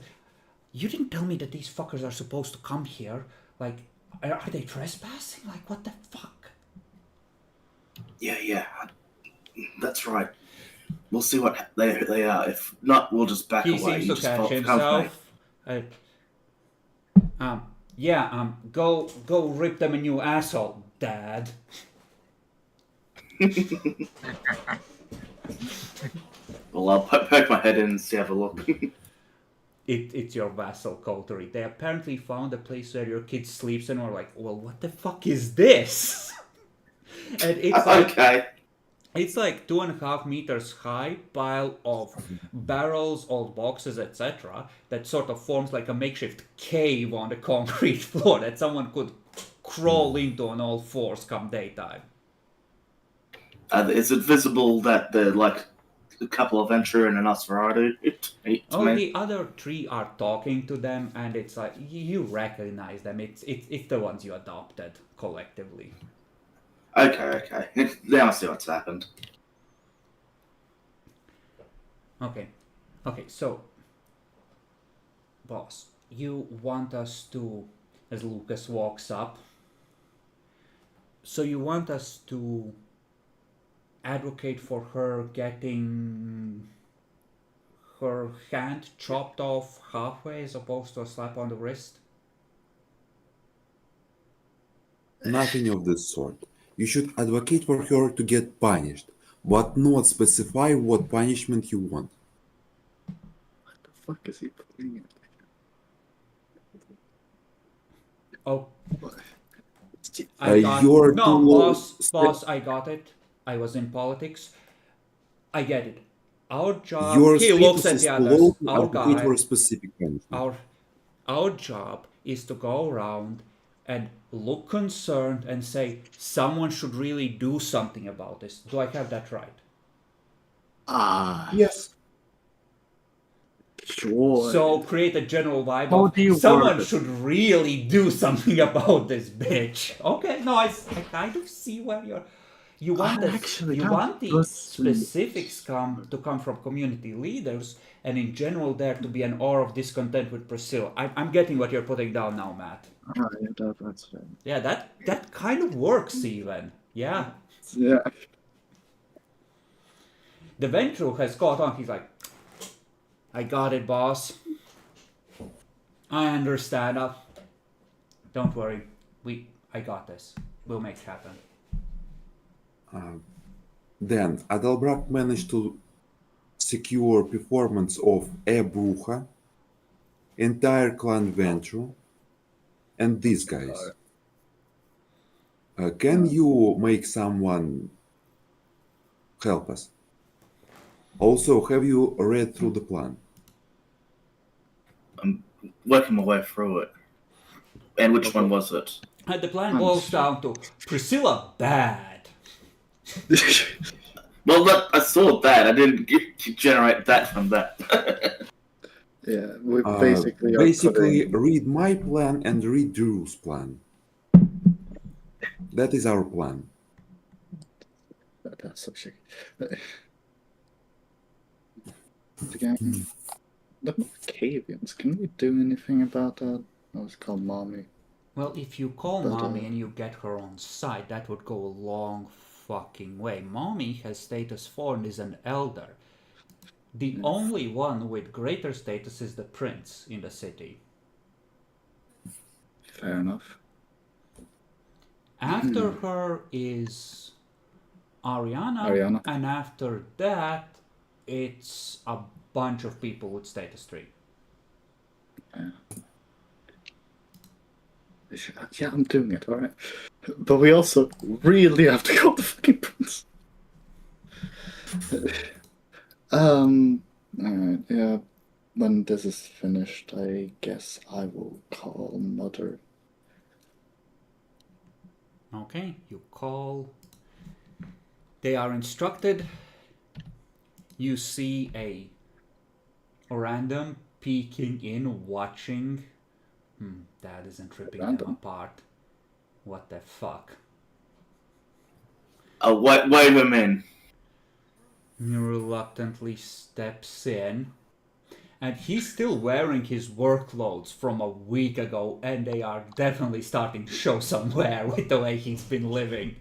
You didn't tell me that these fuckers are supposed to come here. Like, are they trespassing? Like, what the fuck? Yeah. That's right. We'll see what they are. If not, we'll just back He away. seems You to just catch himself. Go rip them a new asshole, Dad. Well, I'll poke my head in and see, have a look. It's your vassal coterie. They apparently found a place where your kid sleeps and are like, well, what the fuck is this? And it's like... Okay. It's like 2.5 meters high pile of barrels, old boxes, etc. that sort of forms like a makeshift cave on the concrete floor that someone could crawl into on all fours come daytime. Is it visible that the a couple of Ventura and a Nosferatu. To Oh, me. the other three are talking to them, and it's like you recognize them. It's the ones you adopted collectively. Okay. Now I see what's happened. Okay, so, boss, you want us to, as Lucas walks up, so you want us to advocate for her getting her hand chopped off halfway as opposed to a slap on the wrist? Nothing of the sort. You should advocate for her to get punished, but not specify what punishment you want. What the fuck is he playing it? Oh, What? You're no, too low. boss, I got it. I was in politics. I get it. Our job. Your He looks status at is the too others. low to Our advocate guy. for a specific punishment. Our job is to go around and look concerned and say someone should really do something about this. Do I have that right? Yes. Sure. So create a general vibe How of do you someone word it? should really do something about this bitch. Okay, no, I kind of see where you want this. Actually, You that want the does seem- specifics to come from community leaders, and in general there to be an aura of discontent with Priscilla. I'm getting what you're putting down now, Matt. Yeah, that's fair. Yeah, that kind of works even. Yeah. Yeah. The Ventru has caught on. He's like, I got it, boss. I understand. Don't worry. I got this. We'll make it happen. Then Adalbrak managed to secure performance of E Bruja, entire clan Ventru, and these guys. Can you make someone help us? Also, have you read through the plan? I'm working my way through it. And which one was it? And the plan boils down to Priscilla bad. Well, look, I saw that. I didn't generate that from that. Yeah, we basically are Basically, putting- read my plan and read Drew's plan. That is our plan. That's so shit. Again, the Malkavians, can we do anything about that? I was called Mommy. Well, if you call But, Mommy and you get her on side, that would go a long fucking way. Mommy has status 4 and is an elder. The only one with greater status is the prince in the city. Fair enough. After her is Ariana, Ariana. and after that, it's a bunch of people with status 3. Yeah, I'm doing it, alright. But we also really have to call the fucking prince. Alright, yeah. When this is finished, I guess I will call Mother. Okay, you call. They are instructed. You see a random peeking in, watching. Dad isn't ripping them Random? apart. What the fuck? Wave him in. He reluctantly steps in. And he's still wearing his work clothes from a week ago, and they are definitely starting to show some wear with the way he's been living.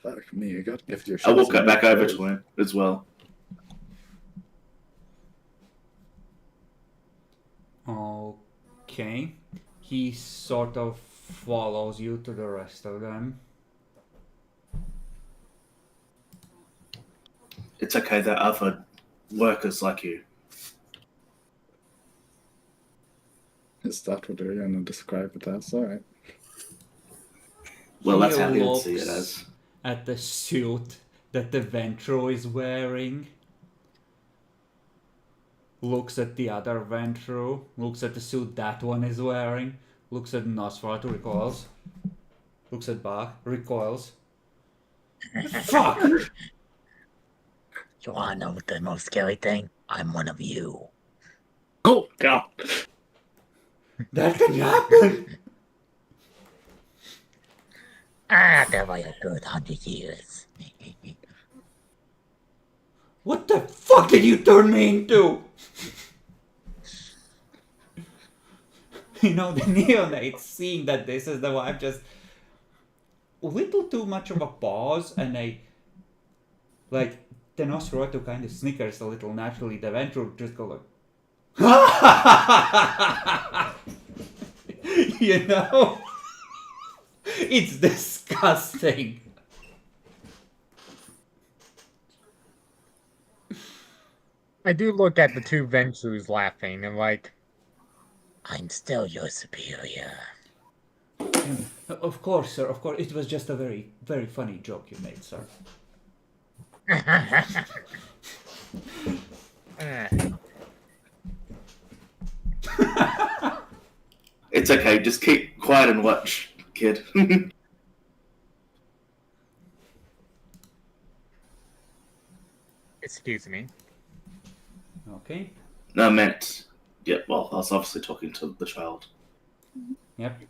Fuck me, you gotta give your I will shots cut in back there over first. to him as well. Okay. He sort of follows you to the rest of them. It's okay, they're other workers like you. Is that what they're gonna describe it as? Alright. Well, that's He how he'd looks see it as. at the suit that the Ventro is wearing. Looks at the other Ventro. Looks at the suit that one is wearing. Looks at Nosferatu, recoils. Looks at Bach, recoils. Fuck! You wanna know what the most scary thing? I'm one of you. Oh God! That can happen! After like a good 100 years. What the fuck did you turn me into? You know, the neonates seeing that this is the wife just a little too much of a pause, and like the Nosferatu kind of snickers a little naturally. The Ventru just go like, you know, it's disgusting. I do look at the two Ventrus laughing and like, I'm still your superior. Of course, sir. Of course, it was just a very, very funny joke you made, sir. It's okay. Just keep quiet and watch, kid. excuse me. Okay. No, I meant. Yeah, well, I was obviously talking to the child. Yep.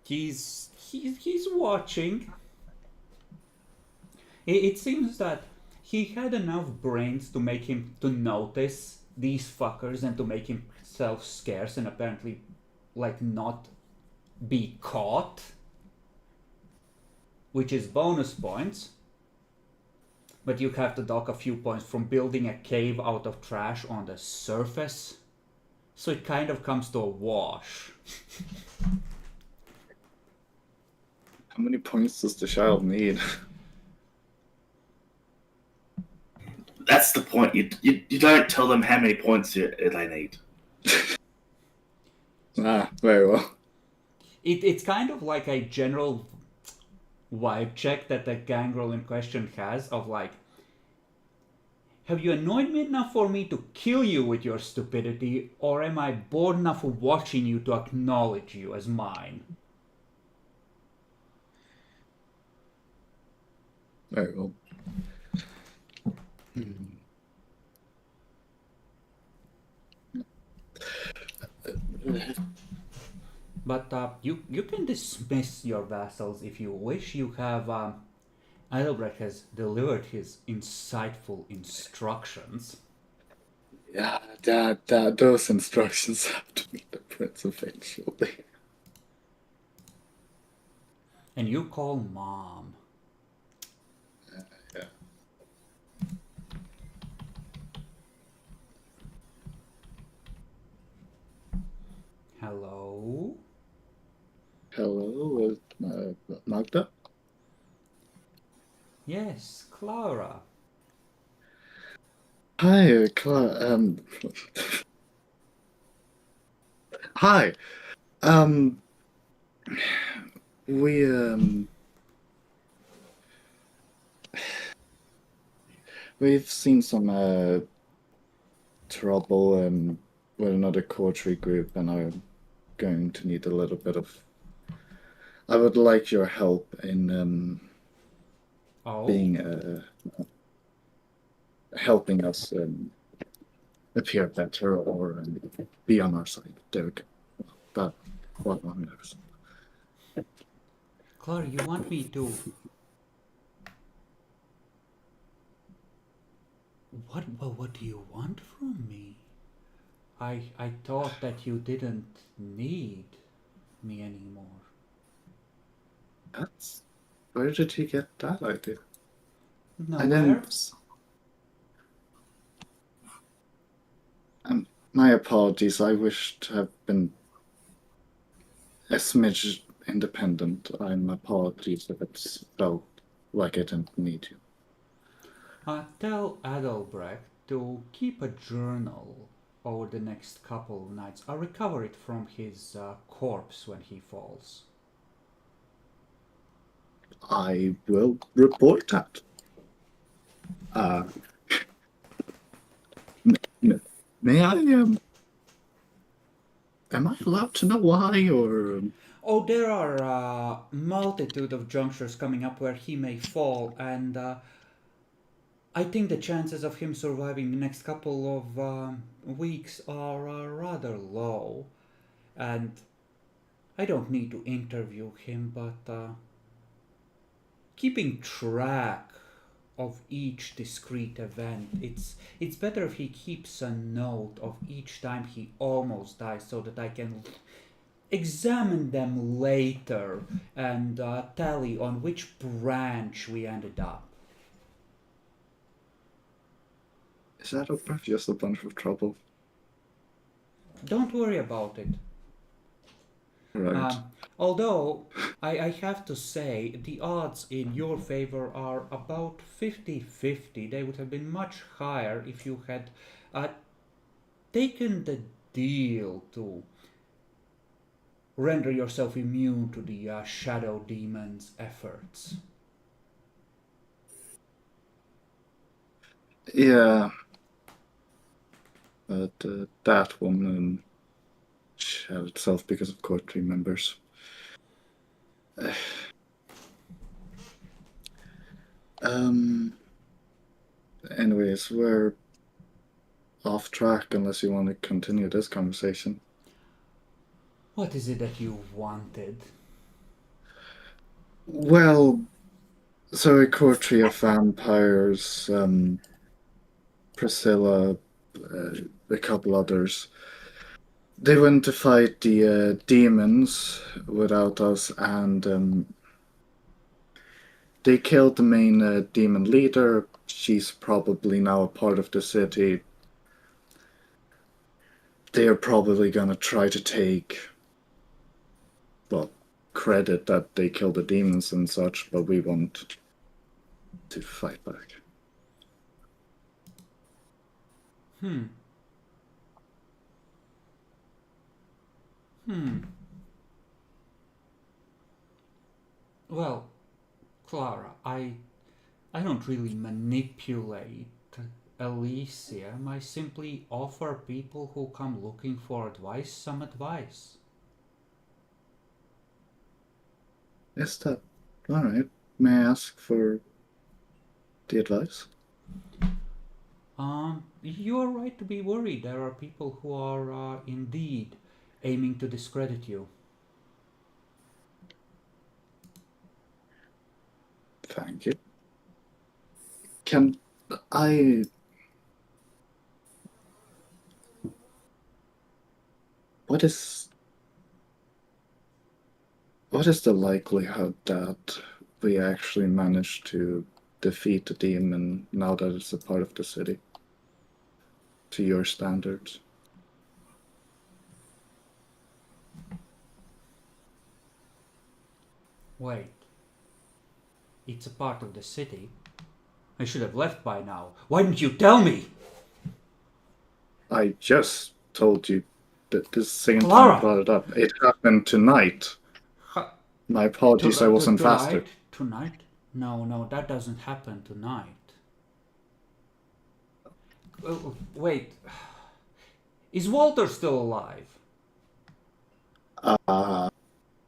He's watching. It seems that he had enough brains to make him to notice these fuckers and to make himself scarce and apparently like not be caught, which is bonus points. But you have to dock a few points from building a cave out of trash on the surface. So it kind of comes to a wash. How many points does the child need? That's the point. You don't tell them how many points they need. Ah, very well. It's kind of like a general vibe check that the gangrel in question has of like, have you annoyed me enough for me to kill you with your stupidity, or am I bored enough of watching you to acknowledge you as mine? Very well. But you can dismiss your vassals if you wish. You have Adelbrecht has delivered his insightful instructions. Yeah, those instructions have to meet the prince eventually. And you call mom. Yeah. Hello? Hello, Magda? Yes, Clara. Hi, Hi. We we've seen some trouble with another courtry group, and I'm going to need a little bit of. I would like your help in Oh, being helping us appear better or be on our side. There we go. That what one knows. Clara, you want me to? What do you want from me? I thought that you didn't need me anymore. That's where did he get that idea? I Nowhere. didn't. My apologies. I wish to have been a smidge independent. I'm apologies if it's felt like I didn't need you. Tell Adelbrecht to keep a journal over the next couple of nights. I'll recover it from his corpse when he falls. I will report that. May I am I allowed to know why or Oh, there are a multitude of junctures coming up where he may fall, and I think the chances of him surviving the next couple of weeks are rather low, and I don't need to interview him, but keeping track of each discrete event, it's better if he keeps a note of each time he almost dies, so that I can examine them later and tally on which branch we ended up. Is that just a bunch of trouble? Don't worry about it. Right. Although, I have to say, the odds in your favor are about 50-50. They would have been much higher if you had taken the deal to render yourself immune to the shadow demon's efforts. Yeah. But that woman shot itself because of court team members. Anyways, we're off track unless you want to continue this conversation. What is it that you wanted? Well, so a coterie of vampires, Priscilla, a couple others, they went to fight the demons without us, and they killed the main demon leader. She's probably now a part of the city. They're probably gonna try to take, well, credit that they killed the demons and such, but we want to fight back. Well, Clara, I don't really manipulate elysium. I simply offer people who come looking for advice some advice. Is that alright? May I ask for the advice? You are right to be worried. There are people who are indeed aiming to discredit you. Thank you. Can I... What is the likelihood that we actually manage to defeat the demon now that it's a part of the city? To your standards? Wait. It's a part of the city. I should have left by now. Why didn't you tell me? I just told you that this second Clara! time I brought it up. It happened tonight. My apologies, I wasn't faster. Tonight? No, that doesn't happen tonight. Wait. Is Walter still alive?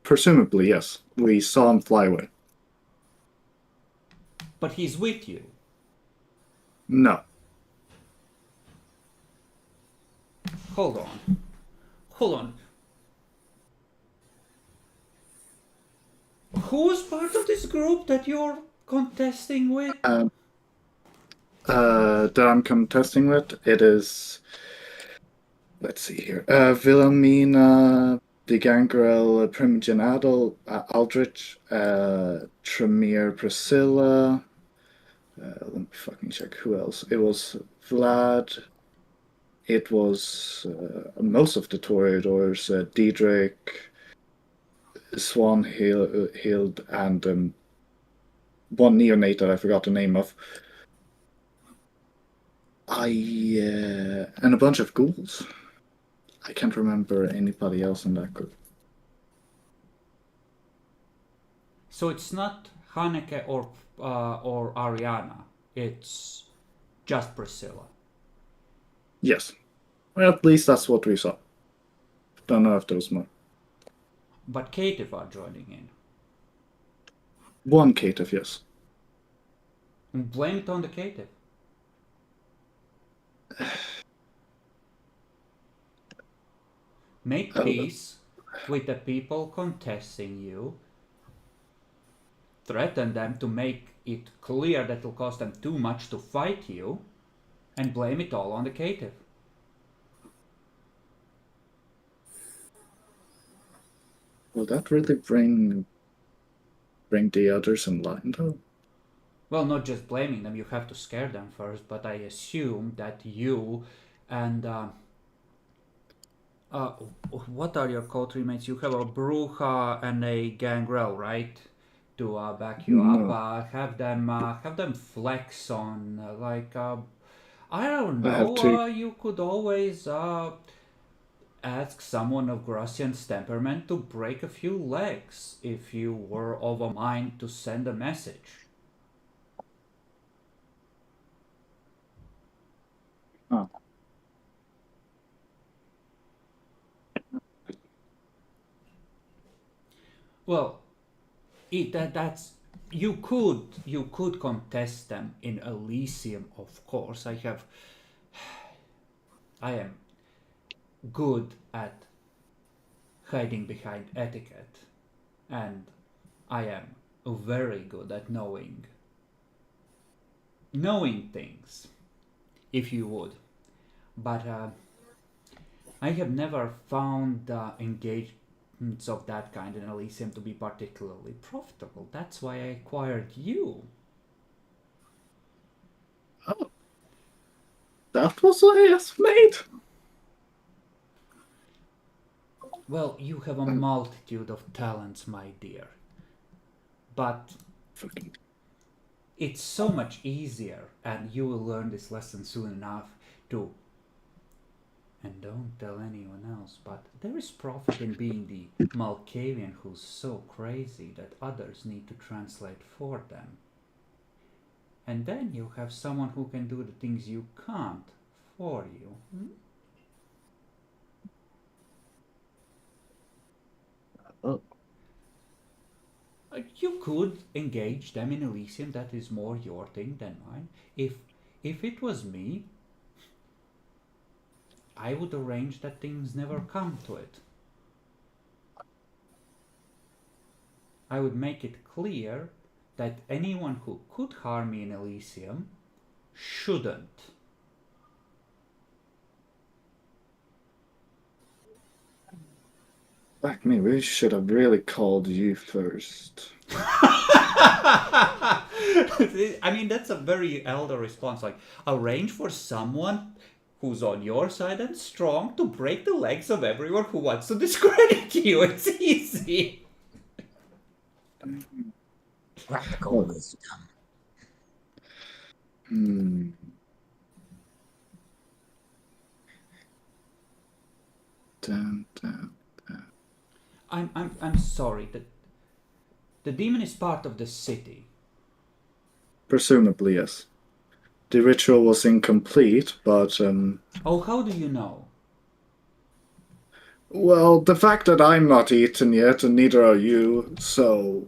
Presumably, yes. We saw him fly away. But he's with you. No. Hold on. Who's part of this group that you're contesting with? That I'm contesting with, it is... Let's see here. Wilhelmina, the Gangrel, Primogen Adel, Aldrich, Tremere, Priscilla. Let me fucking check who else. It was Vlad. It was most of the Toreadors, Diedrich, Swanhild, and one neonate that I forgot the name of. And a bunch of ghouls. I can't remember anybody else in that group. So it's not Hanneke or Ariana. It's just Priscilla. Yes. Well, at least that's what we saw. Don't know if there was more. But Caitiff are joining in. One caitiff, yes. Blame it on the Caitiff. Make peace with the people contesting you. Threaten them to make it clear that it'll cost them too much to fight you, and blame it all on the caitiff. Will that really bring the others in line, though? Well, not just blaming them, you have to scare them first, but I assume that you and what are your co-teammates? You have a Bruja and a Gangrel, right? To back you No. up. Have them flex on I don't I have know. two. You could always ask someone of Gracian's temperament to break a few legs if you were of a mind to send a message. Oh. Well, that's you could contest them in Elysium, of course. I am good at hiding behind etiquette, and I am very good at knowing things, if you would. But I have never found engagements of that kind in Elysium to be particularly profitable. That's why I acquired you. Oh. That was what I estimate. Well, you have a multitude of talents, my dear. But Fucking. it's so much easier, and you will learn this lesson soon enough, to, and don't tell anyone else, but there is profit in being the Malkavian who's so crazy that others need to translate for them. And then you have someone who can do the things you can't for you. Oh. You could engage them in Elysium. That is more your thing than mine. If it was me, I would arrange that things never come to it. I would make it clear that anyone who could harm me in Elysium shouldn't. Fuck me, we should have really called you first. I mean, that's a very elder response. Like, arrange for someone who's on your side and strong to break the legs of everyone who wants to discredit you. It's easy. Practical wisdom. Damn. I'm sorry. The demon is part of the city. Presumably, yes. The ritual was incomplete, but Oh, how do you know? well, the fact that I'm not eaten yet, and neither are you, so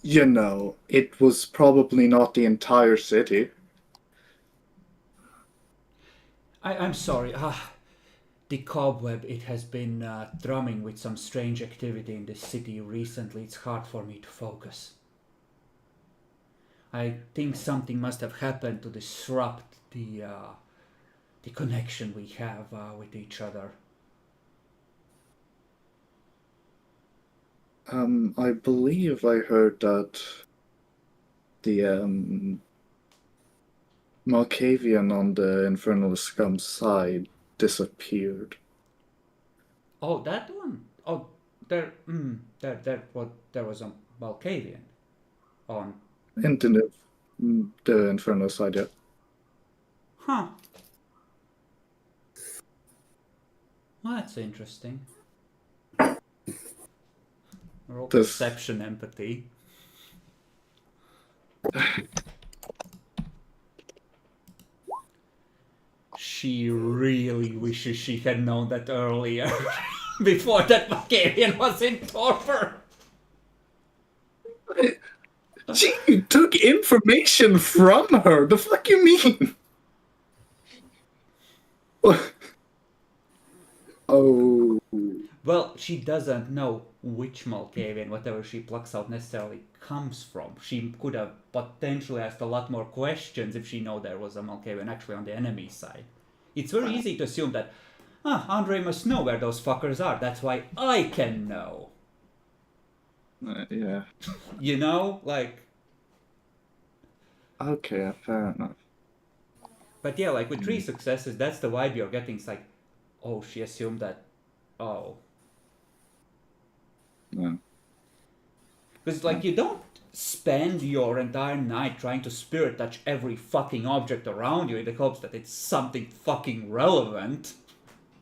you know, it was probably not the entire city. I'm sorry. The cobweb, it has been drumming with some strange activity in this city recently. It's hard for me to focus. I think something must have happened to disrupt the connection we have with each other. I believe I heard that the Malkavian on the Infernal Scum side disappeared. Oh, that one. Oh, there was a Malkavian on. Into the Infernal side, yeah. Huh. Well, that's interesting. Roll perception, empathy. She really wishes she had known that earlier, before that Bulgarian was in torpor. She took information from her. The fuck you mean? Oh. Well, she doesn't know which Malkavian, whatever she plucks out, necessarily comes from. She could have potentially asked a lot more questions if she know there was a Malkavian actually on the enemy side. It's very easy to assume that, Andre must know where those fuckers are. That's why I can know. Yeah. You know, like. Okay, fair enough. But yeah, like with 3 successes, that's the vibe you're getting. It's like, oh, she assumed that. Oh. Yeah. Because, like, you don't spend your entire night trying to spirit touch every fucking object around you in the hopes that it's something fucking relevant,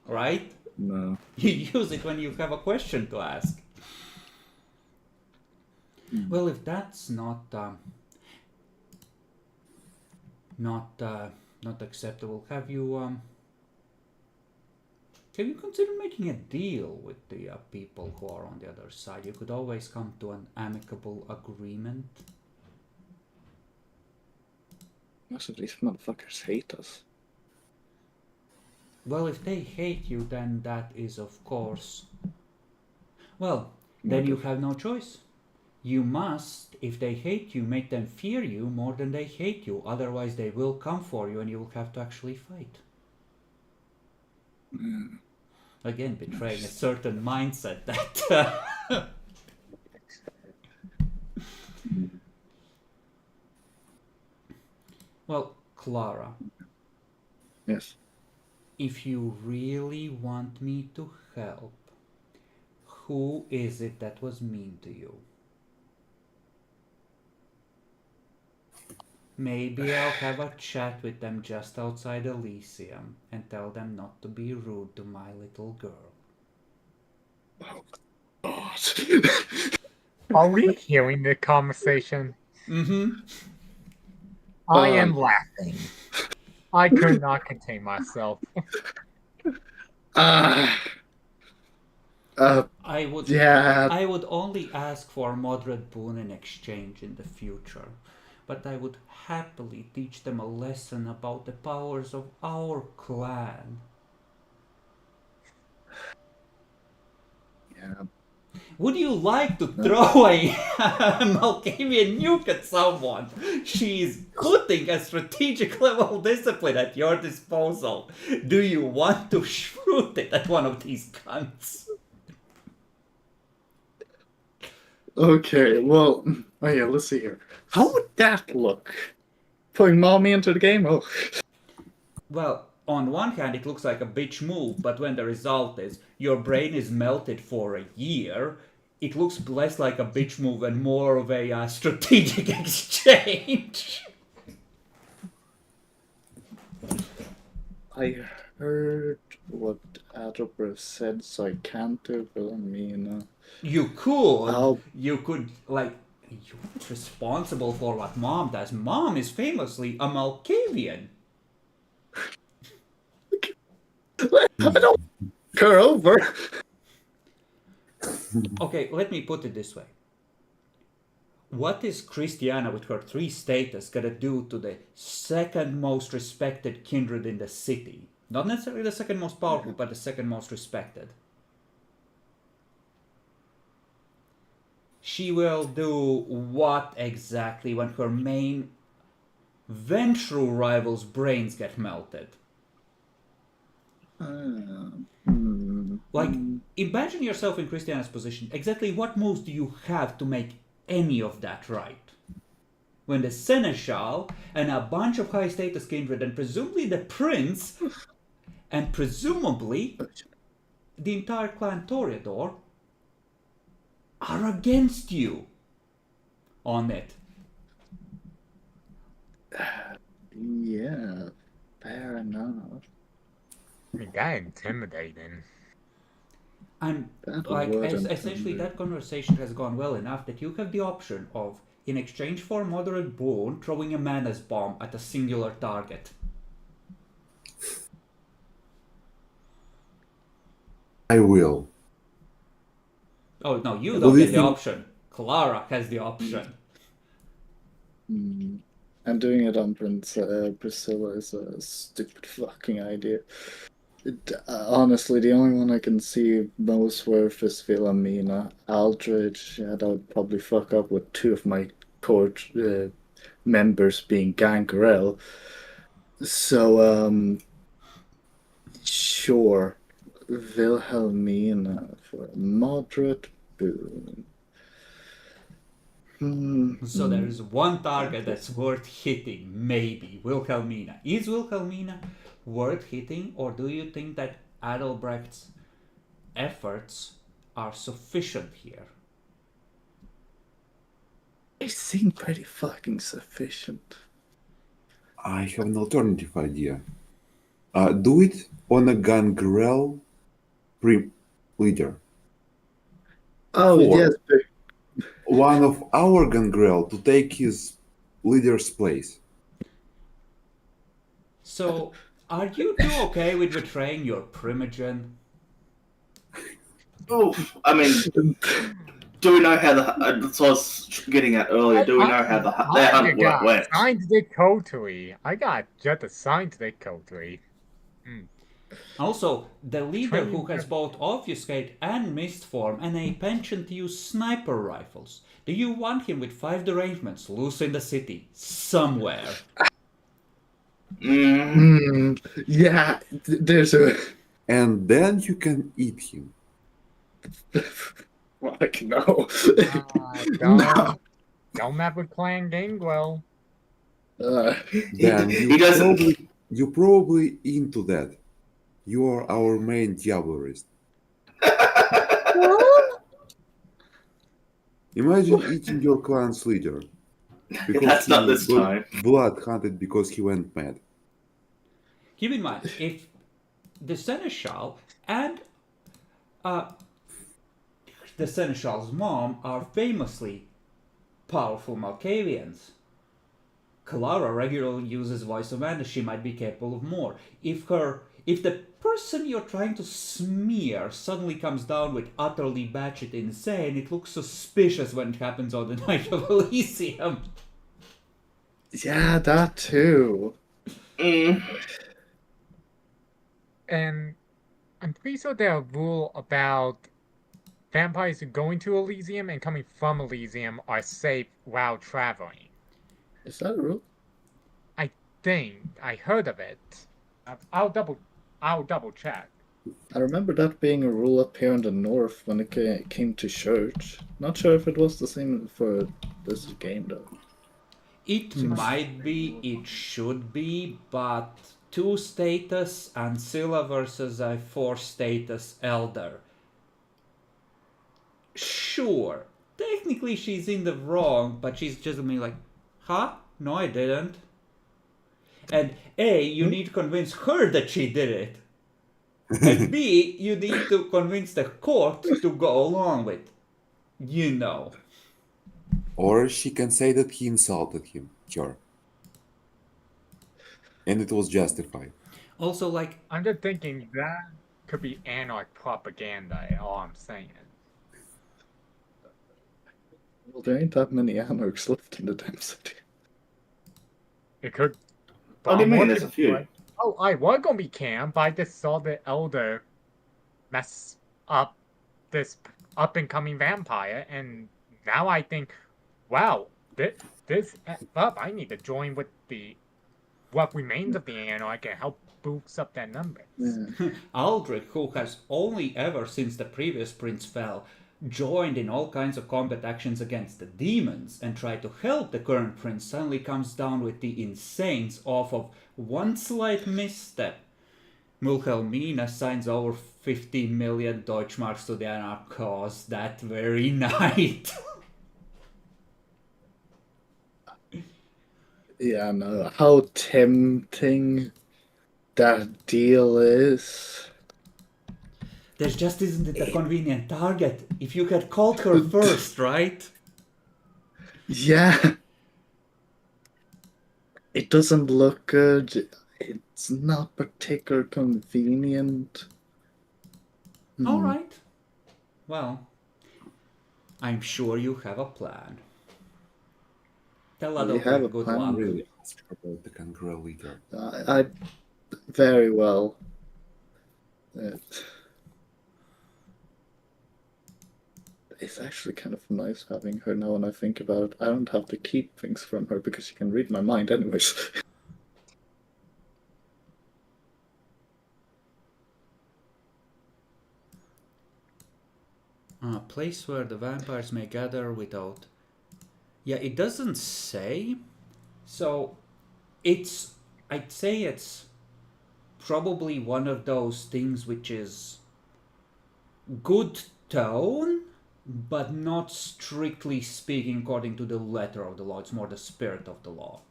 right? No. You use it when you have a question to ask. Well, if that's not acceptable, have you considered making a deal with the people who are on the other side? You could always come to an amicable agreement. Most of these motherfuckers hate us. Well, if they hate you, then that is, of course... Well, then you have no choice. You must, if they hate you, make them fear you more than they hate you. Otherwise, they will come for you and you will have to actually fight. Again, betraying a certain mindset that... Well, Clara. Yes. If you really want me to help, who is it that was mean to you? Maybe I'll have a chat with them just outside Elysium and tell them not to be rude to my little girl. Oh, God. Are we hearing the conversation? Mm-hmm. I am laughing. I could not contain myself. I would Yeah. I would only ask for a moderate boon in exchange in the future, but I would happily teach them a lesson about the powers of our clan. Yeah. Would you like to throw a Malkavian nuke at someone? She's putting a strategic level discipline at your disposal. Do you want to shoot it at one of these cunts? Okay, well, oh yeah, let's see here. How would that look? Putting mommy into the game? Oh. Well, on one hand, it looks like a bitch move, but when the result is your brain is melted for a year, it looks less like a bitch move and more of a strategic exchange. I heard what Adalbert said, so I can't do it, but I mean... You could. I'll- You could, like, you're not responsible for what Mom does. Mom is famously a Malkavian. I don't her over. Okay, let me put it this way. What is Christiana with her 3 status gonna do to the second most respected kindred in the city? Not necessarily the second most powerful, but the second most respected. She will do what exactly when her main ventral rival's brains get melted? Like, imagine yourself in Christiana's position. Exactly what moves do you have to make any of that right? When the Seneschal and a bunch of high status kindred and presumably the prince and presumably the entire clan Toreador are against you on it. Yeah, fair enough. I mean, that intimidating. And That like wouldn't essentially be- that conversation has gone well enough that you have the option of, in exchange for a moderate boon, throwing a menace bomb at a singular target. I will. Oh no, you What don't do you get the think- option. Clara has the option. And doing it on Priscilla is a stupid fucking idea. Honestly, the only one I can see most worth is Philomena. Aldrich, yeah, that would probably fuck up with two of my court members being Gangrel. So, sure. Wilhelmina for a moderate boon. So there is one target that's worth hitting, maybe. Wilhelmina. Is Wilhelmina worth hitting, or do you think that Adelbrecht's efforts are sufficient here? They seem pretty fucking sufficient. I have an alternative idea. Do it on a Gangrel leader. Oh, Four. yes, but One of our Gangrel to take his leader's place. So, are you two okay with betraying your primogen? Oof. I mean, do we know how that's what I was getting at earlier. Do we know how their hunt went? Signed the coterie. I got just assigned the coterie. Also, the leader who has both Obfuscate and Mistform and a penchant to use sniper rifles. Do you want him with 5 derangements loose in the city? Somewhere. Yeah, there's a. And then you can eat him. Like, no. Don't mess with Clan Gangrel. Then you probably into that. You are our main Diablerist. Imagine eating your clan's leader. Because That's not this got time. blood hunted because he went mad. Keep in mind, if the Seneschal and the Seneschal's mom are famously powerful Malkavians, Clara regularly uses voice of Amanda. She might be capable of more. If the person you're trying to smear suddenly comes down with utterly batshit insane, it looks suspicious when it happens on the night of Elysium. Yeah, that too. And I'm pretty sure there's a rule about vampires going to Elysium and coming from Elysium are safe while traveling. Is that a rule? I think I heard of it. I'll double check. I remember that being a rule up here in the north when it came to church. Not sure if it was the same for this game though. It might be, it should be, but 2 status Ancilla versus a 4 status Elder. Sure, technically she's in the wrong, but she's just gonna be like, huh? No, I didn't. And A, you need to convince her that she did it. And B, you need to convince the court to go along with, you know. Or she can say that he insulted her. And it was justified. Also, like, I'm just thinking that could be anarch propaganda, all I'm saying. Well, there ain't that many anarchs left in the damn city. It could. What do you mean? There's a few. Oh, I was gonna be camp, but I just saw the elder mess up this up and coming vampire, and now I think, wow, this up. I need to join with the what remains of the anarch and help boost up that number. Yeah. Aldrich, who has only ever since the previous prince fell joined in all kinds of combat actions against the demons and tried to help the current prince, suddenly comes down with the insanes off of one slight misstep. Wilhelmina signs over 15 million Deutschmarks to the Anarch cause that very night. Yeah, no. How tempting that deal is. There just isn't it a convenient target. If you had called her first, right? Yeah. It doesn't look good. It's not particularly convenient. Alright. Well, I'm sure you have a plan. Tell Adolfo good luck. Really ask about the Gangrel leader. I very well. It's actually kind of nice having her now when I think about it. I don't have to keep things from her because she can read my mind anyways. A place where the vampires may gather without... Yeah, it doesn't say. So, it's... I'd say it's probably one of those things which is good tone, but not strictly speaking according to the letter of the law. It's more the spirit of the law.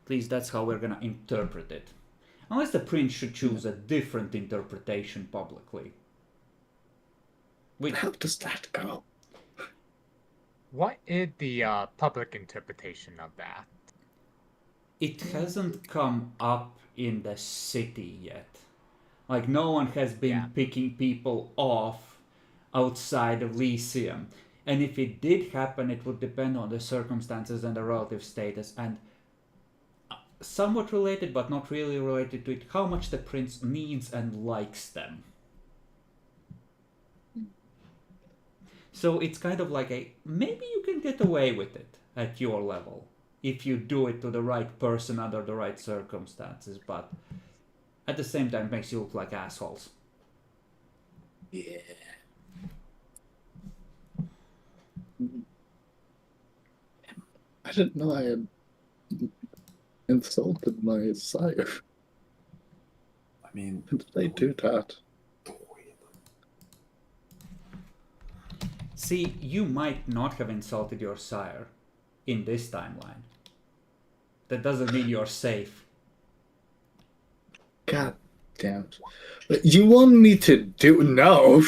At least that's how we're gonna interpret it. Unless the prince should choose a different interpretation publicly. How does that go? What is the public interpretation of that? It hasn't come up in the city yet. Like, no one has been picking people off outside of Elysium. And if it did happen, it would depend on the circumstances and the relative status. And somewhat related, but not really related to it, how much the prince needs and likes them. So it's kind of like a, maybe you can get away with it at your level if you do it to the right person under the right circumstances, but at the same time it makes you look like assholes. Yeah. I didn't know I had insulted my sire. I mean, Did they do that? See, you might not have insulted your sire in this timeline. That doesn't mean you're safe. God damn it. You want me to do... No!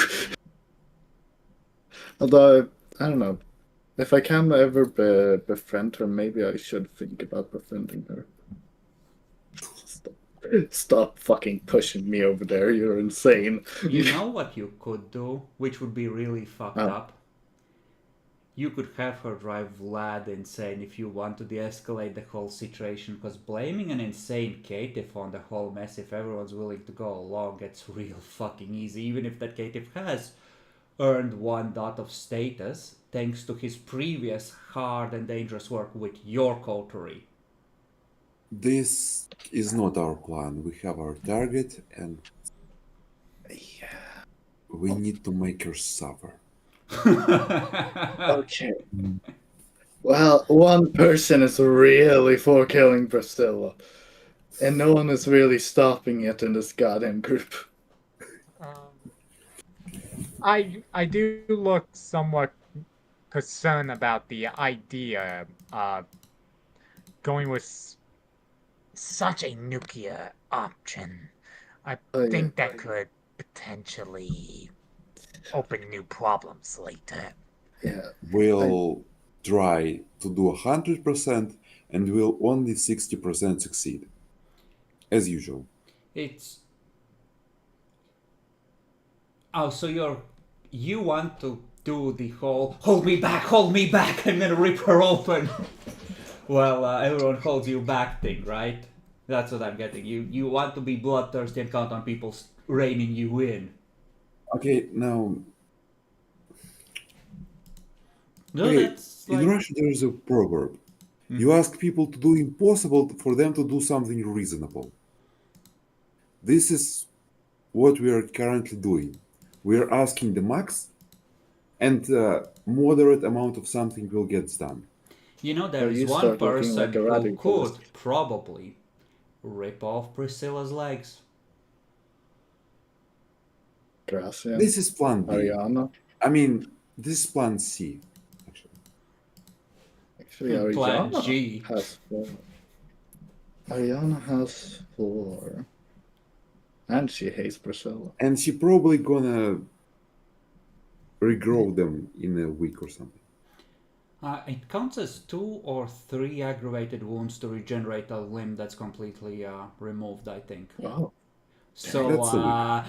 Although, I don't know. If I can ever befriend her, maybe I should think about befriending her. Stop fucking pushing me over there, you're insane. You know what you could do, which would be really fucked up? You could have her drive Vlad insane if you want to de-escalate the whole situation, because blaming an insane caitiff on the whole mess, if everyone's willing to go along, gets real fucking easy, even if that caitiff has earned 1 dot of status, thanks to his previous hard and dangerous work with your coterie. this is not our plan. We have our target, and we need to make her suffer. Okay. Well, one person is really for killing Priscilla, and no one is really stopping it in this goddamn group. I do look somewhat concerned about the idea of going with Such a nuclear option. I think that could potentially open new problems later. Yeah. We'll try to do 100% and we'll only 60% succeed. As usual. It's... Oh, so you want to do the whole hold me back, I'm gonna rip her open. Well, everyone holds you back thing, right? That's what I'm getting. You want to be bloodthirsty and count on people reining you in. Okay, now... No, okay, that's in like... Russia there is a proverb. You ask people to do impossible for them to do something reasonable. This is what we are currently doing. We are asking the max, and a moderate amount of something will get done. You know, there is you one start looking person like a who radicalist. could probably rip off Priscilla's legs. Gracia. This is plan B. Ariana. I mean, this is plan C, actually. Actually, Plan Ariana G. has 4. Ariana has 4. And she hates Priscilla. And she probably gonna regrow them in a week or something. It counts as 2 or 3 aggravated wounds to regenerate a limb that's completely removed, I think. Wow. So, That's a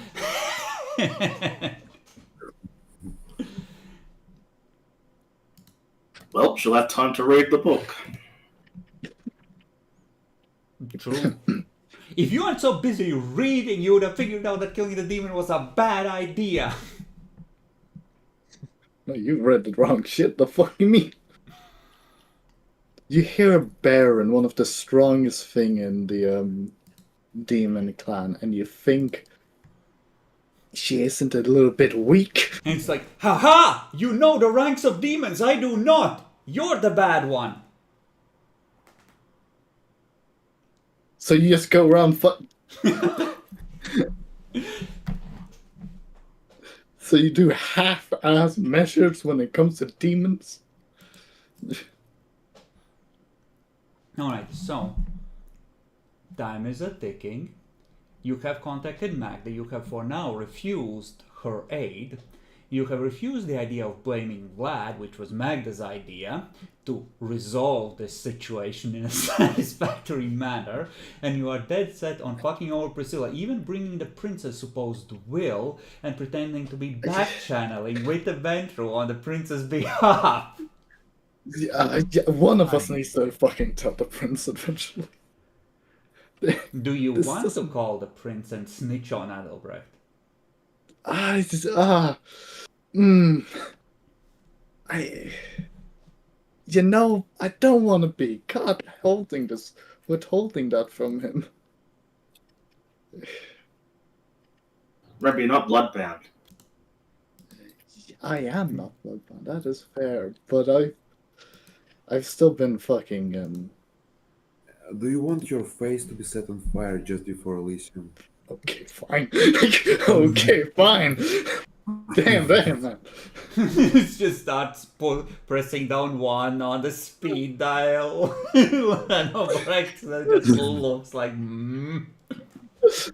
Well, she'll have time to read the book. True. If you weren't so busy reading, you would have figured out that killing the demon was a bad idea. No, you read the wrong shit. The fuck you mean? You hear a Baron, one of the strongest thing in the demon clan, and you think she isn't a little bit weak. And it's like, haha! You know the ranks of demons, I do not! You're the bad one! So you just go around So you do half-ass measures when it comes to demons? Alright, so time is a ticking. You have contacted Magda, you have for now refused her aid. You have refused the idea of blaming Vlad, which was Magda's idea, to resolve this situation in a satisfactory manner, and you are dead set on fucking over Priscilla, even bringing the prince's supposed will and pretending to be back-channeling with the Ventru on the prince's behalf. Yeah, one of us needs to fucking tell the prince eventually. Do you This want to doesn't- call the prince and snitch on Adalbrecht? I don't want to be caught withholding that from him. Remember, you're not bloodbound. I am not bloodbound, that is fair, but I've still been fucking, Do you want your face to be set on fire just before Elysium? okay, fine. Okay, fine. Damn, man. It just starts pressing down 1 on the speed dial. And Adalbrecht just looks like,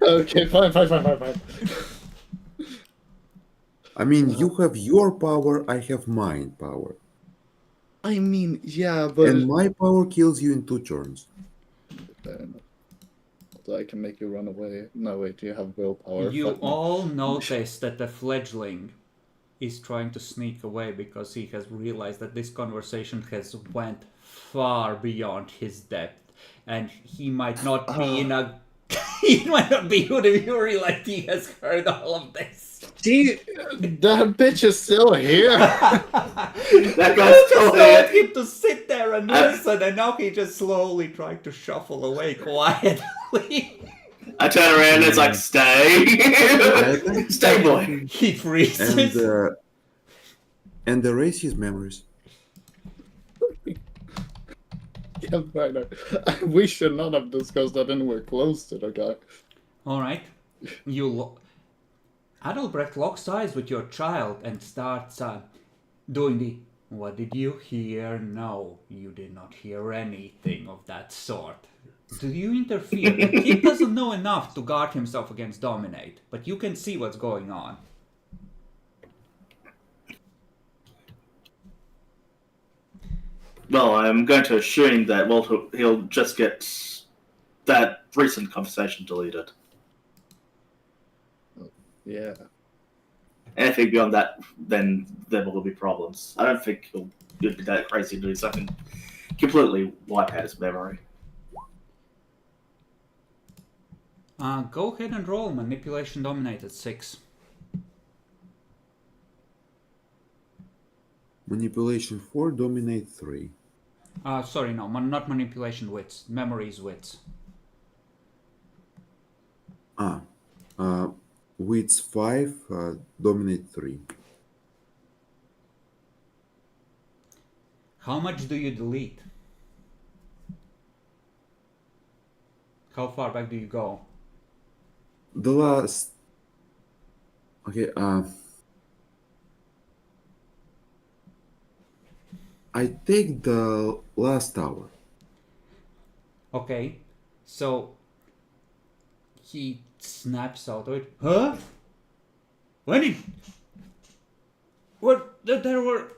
Okay, fine. I mean, you have your power, I have mine power. I mean, yeah, but... And my power kills you in 2 turns. Fair enough. So I can make you run away. No, wait, you have willpower. You Fuck me. all notice that the fledgling is trying to sneak away because he has realized that this conversation has went far beyond his depth, and he might not be in a he might not be good if you realize he has heard all of this. Gee, that bitch is still here. That guy's still Told here. him to sit there and listen, and now he just slowly trying to shuffle away quietly. I turn around and it's like, stay. Stay, boy. He freezes. And erase his memories. Yeah, right. We should not have discussed that anywhere close to the guy. Alright. Adalbrecht locks eyes with your child and starts doing the, what did you hear? No, you did not hear anything of that sort. Do you interfere? The kid doesn't know enough to guard himself against Dominate, but you can see what's going on. Well, I'm going to assume that he'll just get that recent conversation deleted. Yeah. Anything beyond that, then there will be problems. I don't think he'll be that crazy to do something completely wipe out his memory. Go ahead and roll Manipulation Dominate at 6. Manipulation 4, Dominate 3. Sorry, no, not Manipulation Wits. Memories Wits. Wits 5, Dominate 3. How much do you delete? How far back do you go? The last... Okay, I take the last hour. Okay, so he snaps out of it. Huh? When did... What? There were...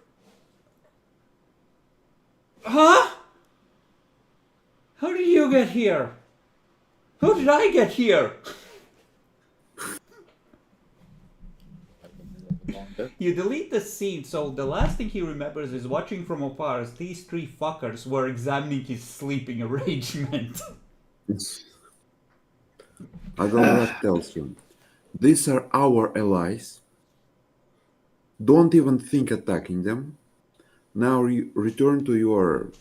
Huh? How did you get here? How did I get here? You delete the scene, so the last thing he remembers is watching from afar as these 3 fuckers were examining his sleeping arrangement. Adalbert tells him, "These are our allies. Don't even think attacking them. Now return to your,"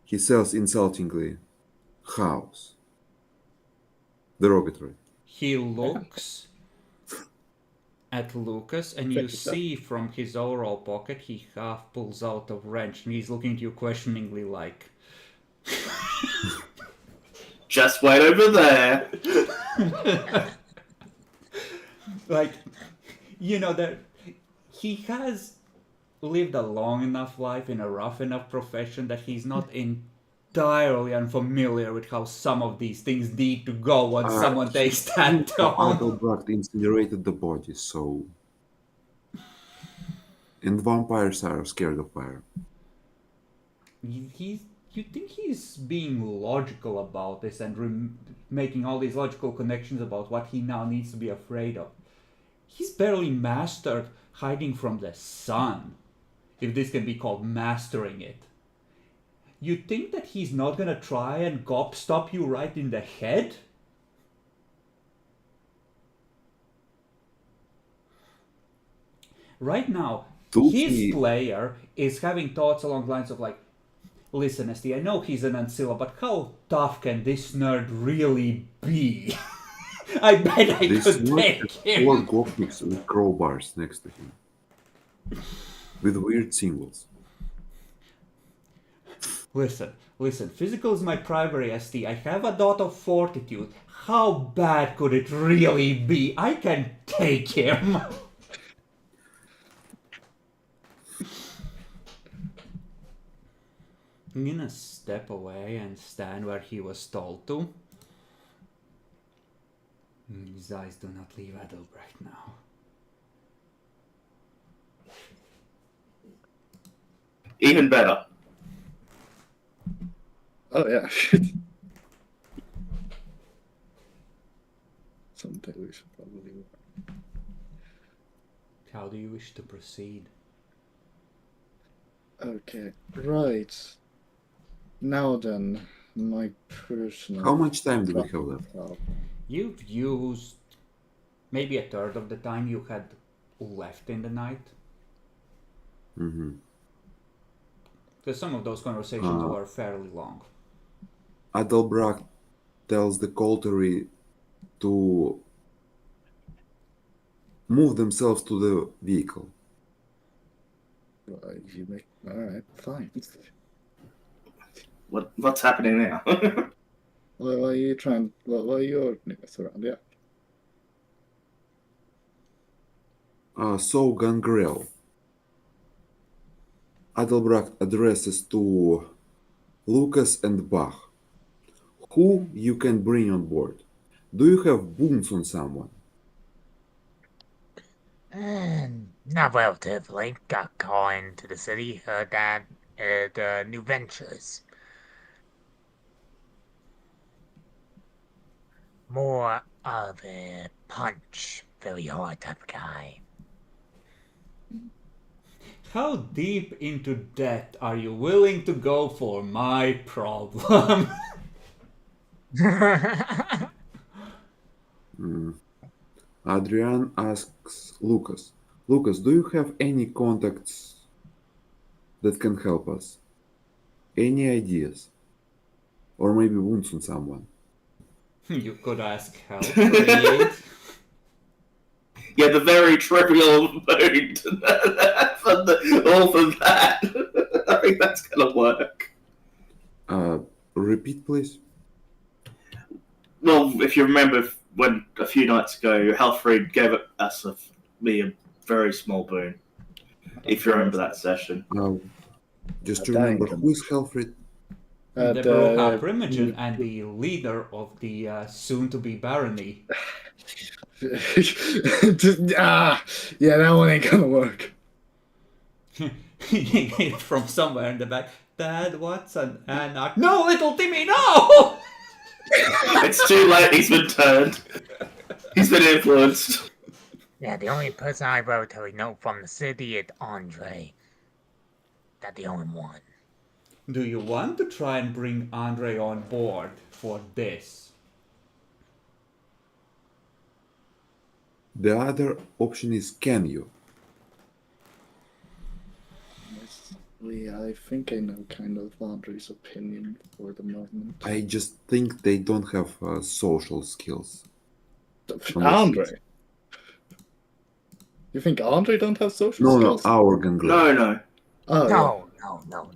he says insultingly, "house." Derogatory. He looks at Lucas, and you see from his overall pocket he half pulls out a wrench, and he's looking at you questioningly, like, Just wait over there. like, you know, that he has lived a long enough life in a rough enough profession that he's not entirely unfamiliar with how some of these things need to go once someone takes that on. Adalbert incinerated the body, so. And vampires are scared of fire. You think he's being logical about this and making all these logical connections about what he now needs to be afraid of. He's barely mastered hiding from the sun, if this can be called mastering it. You think that he's not gonna try and gobstop you right in the head? Right now, his player is having thoughts along the lines of like, listen, Esty, I know he's an Ancilla, but how tough can this nerd really be? I bet I could take him. 4 gothics with crowbars next to him. With weird symbols. Listen, physical is my primary ST. I have a dot of fortitude. How bad could it really be? I can take him. I'm gonna step away and stand where he was told to. His eyes do not leave Adalbrecht now. Even better. Oh yeah. Someday we should probably work. How do you wish to proceed? Okay, right. Now then, my personal. How much time do we have left? You've used maybe a third of the time you had left in the night. Mm-hmm. Because some of those conversations were fairly long. Adalbrecht tells the coterie to move themselves to the vehicle. You make alright, fine. What's happening now? What are you trying? What are you ordering us around? Yeah. So Gangrel. Adalbrecht addresses to Lucas and Bach. Who you can bring on board? Do you have boons on someone? Not relatively. Got called into the city, heard that at New Ventures. More of a punch, very hard type of guy. How deep into debt are you willing to go for my problem? Adrian asks Lucas. Lucas, do you have any contacts that can help us? Any ideas? Or maybe wounds on someone? You could ask help for aid. Yeah, the very trivial mood. All for that. I think that's gonna work. Repeat, please. Well, if you remember when a few nights ago, Halfred gave me a very small boon. If you remember that session. Just to remember, who is Halfred? The Baroka Primogen and the leader of the soon-to-be barony. Yeah, that one ain't gonna work. From somewhere in the back. Dad, what's an anarch? No, little Timmy, no! It's too late, he's been turned. He's been influenced. Yeah, the only person I relatively know from the city is Andre. That's the only one. Do you want to try and bring Andre on board for this? The other option is can you? Honestly, I think I know kind of Andre's opinion for the moment. I just think they don't have social skills. Andre? You think Andre don't have social No, skills? our gangrel. No. Oh, No.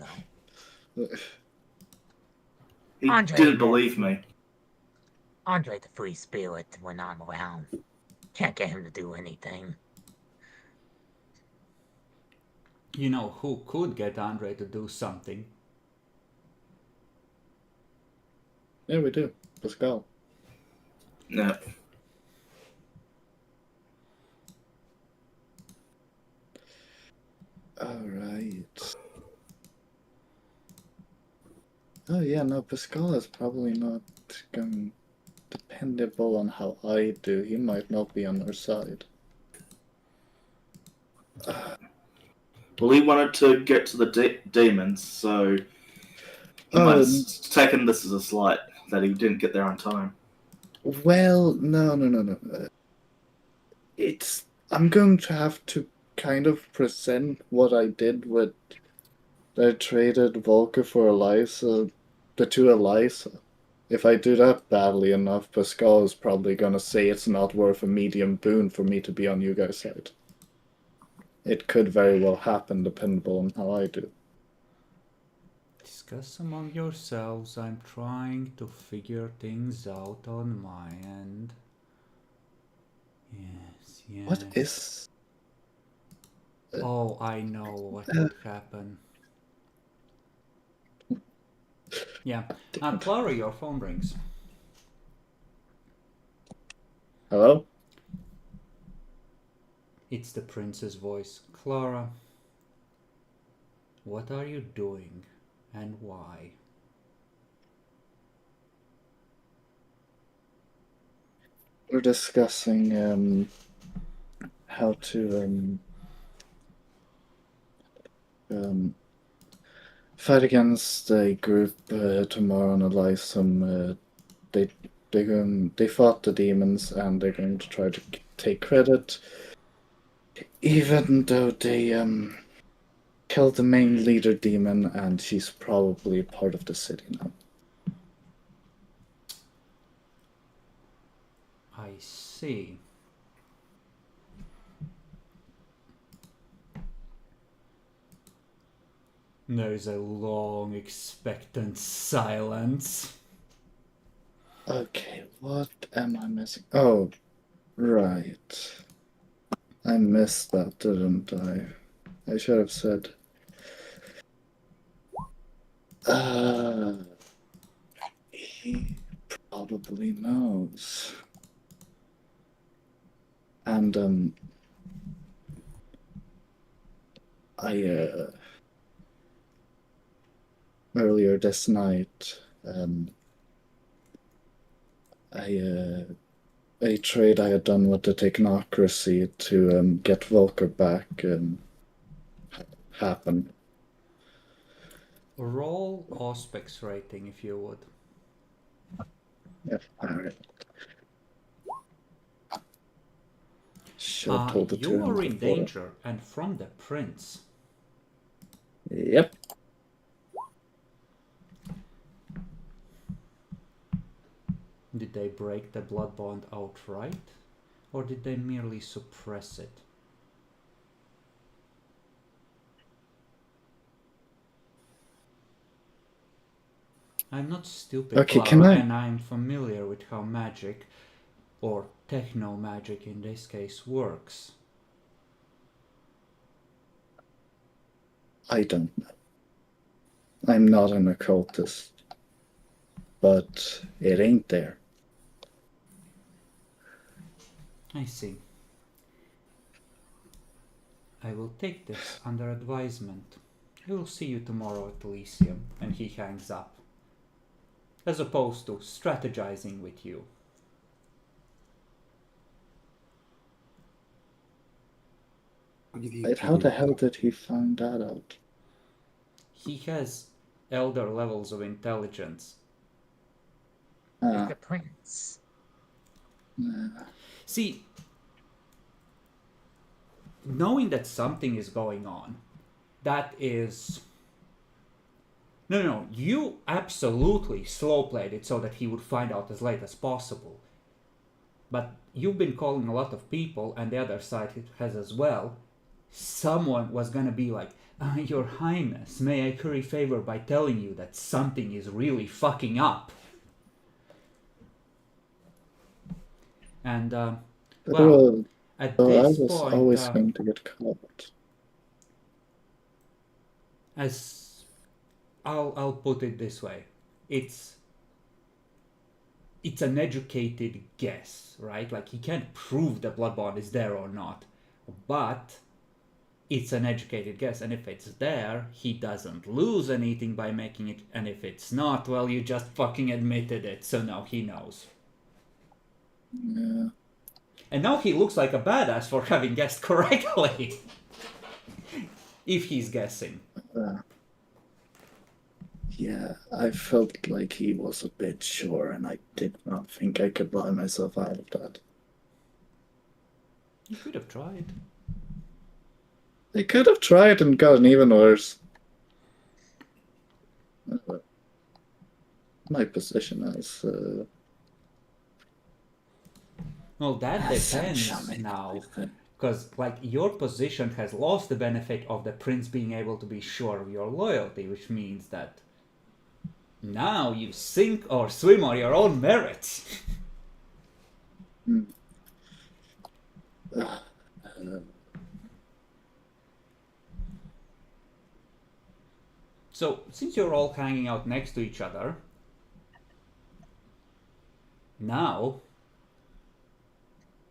He Andre didn't more- believe me. Andre the free spirit when I'm around. Can't get him to do anything. You know who could get Andre to do something? yeah, we do. Pascal. No. Alright. Oh yeah, no, Pascal is probably not going dependable on how I do. He might not be on our side. Well, he wanted to get to the demons, so he might have taken this as a slight that he didn't get there on time. Well, no. I'm going to have to kind of present what I did with. I traded Volker for Eliza, the two Eliza. If I do that badly enough, Pascal is probably gonna say it's not worth a medium boon for me to be on you guys' side. It could very well happen, dependable on how I do. Discuss among yourselves. I'm trying to figure things out on my end. Yes. What is... Oh, I know what would happen. Yeah. Clara, your phone rings. Hello? It's the prince's voice. Clara, what are you doing and why? We're discussing how to fight against a group tomorrow on Elysium. They fought the demons and they're going to try to take credit, even though they killed the main leader demon and she's probably part of the city now. I see. There's a long, expectant silence. Okay, what am I missing? Oh, right. I missed that, didn't I? I should have said. He probably knows. And, earlier this night, a trade I had done with the technocracy to get Volker back happened. Roll Auspex rating if you would. Yeah, alright. Should have told the You are in before. danger and from the prince. Yep. Did they break the blood bond outright, or did they merely suppress it? I'm not stupid, Okay, Clara, and I'm familiar with how magic, or techno-magic in this case, works. I don't know. I'm not an occultist. But it ain't there. I see. I will take this under advisement. I will see you tomorrow at Elysium, and he hangs up. As opposed to strategizing with you. How the hell did he find that out? He has elder levels of intelligence. It's the prince. See, knowing that something is going on, that is... No, you absolutely slow played it so that he would find out as late as possible. But you've been calling a lot of people, and the other side has as well. Someone was gonna be like, Your Highness, may I curry favor by telling you that something is really fucking up? And, well, at I this was point, always going to get caught. as I'll put it this way, it's an educated guess, right? Like, he can't prove the blood bond is there or not, but it's an educated guess, and if it's there, he doesn't lose anything by making it, and if it's not, well, you just fucking admitted it, so now he knows. Yeah. And now he looks like a badass for having guessed correctly. If he's guessing. Yeah, I felt like he was a bit sure, and I did not think I could buy myself out of that. You could have tried. They could have tried and gotten even worse. My position as Well, that depends now. Because, like, your position has lost the benefit of the prince being able to be sure of your loyalty, which means that now you sink or swim on your own merits. So, since you're all hanging out next to each other, now,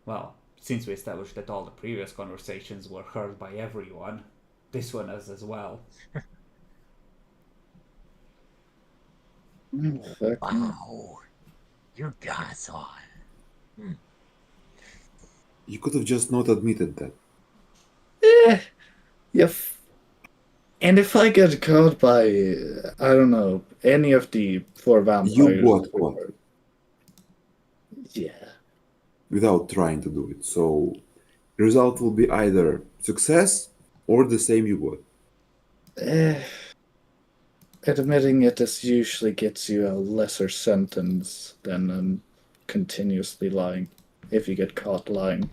well, since we established that all the previous conversations were heard by everyone, this one is as well. Wow. You guys are. You could have just not admitted that. And if I get caught by, I don't know, any of the 4 vampires... You got caught. Yeah. Without trying to do it. So, the result will be either success or the same you got. Admitting it usually gets you a lesser sentence than continuously lying, if you get caught lying.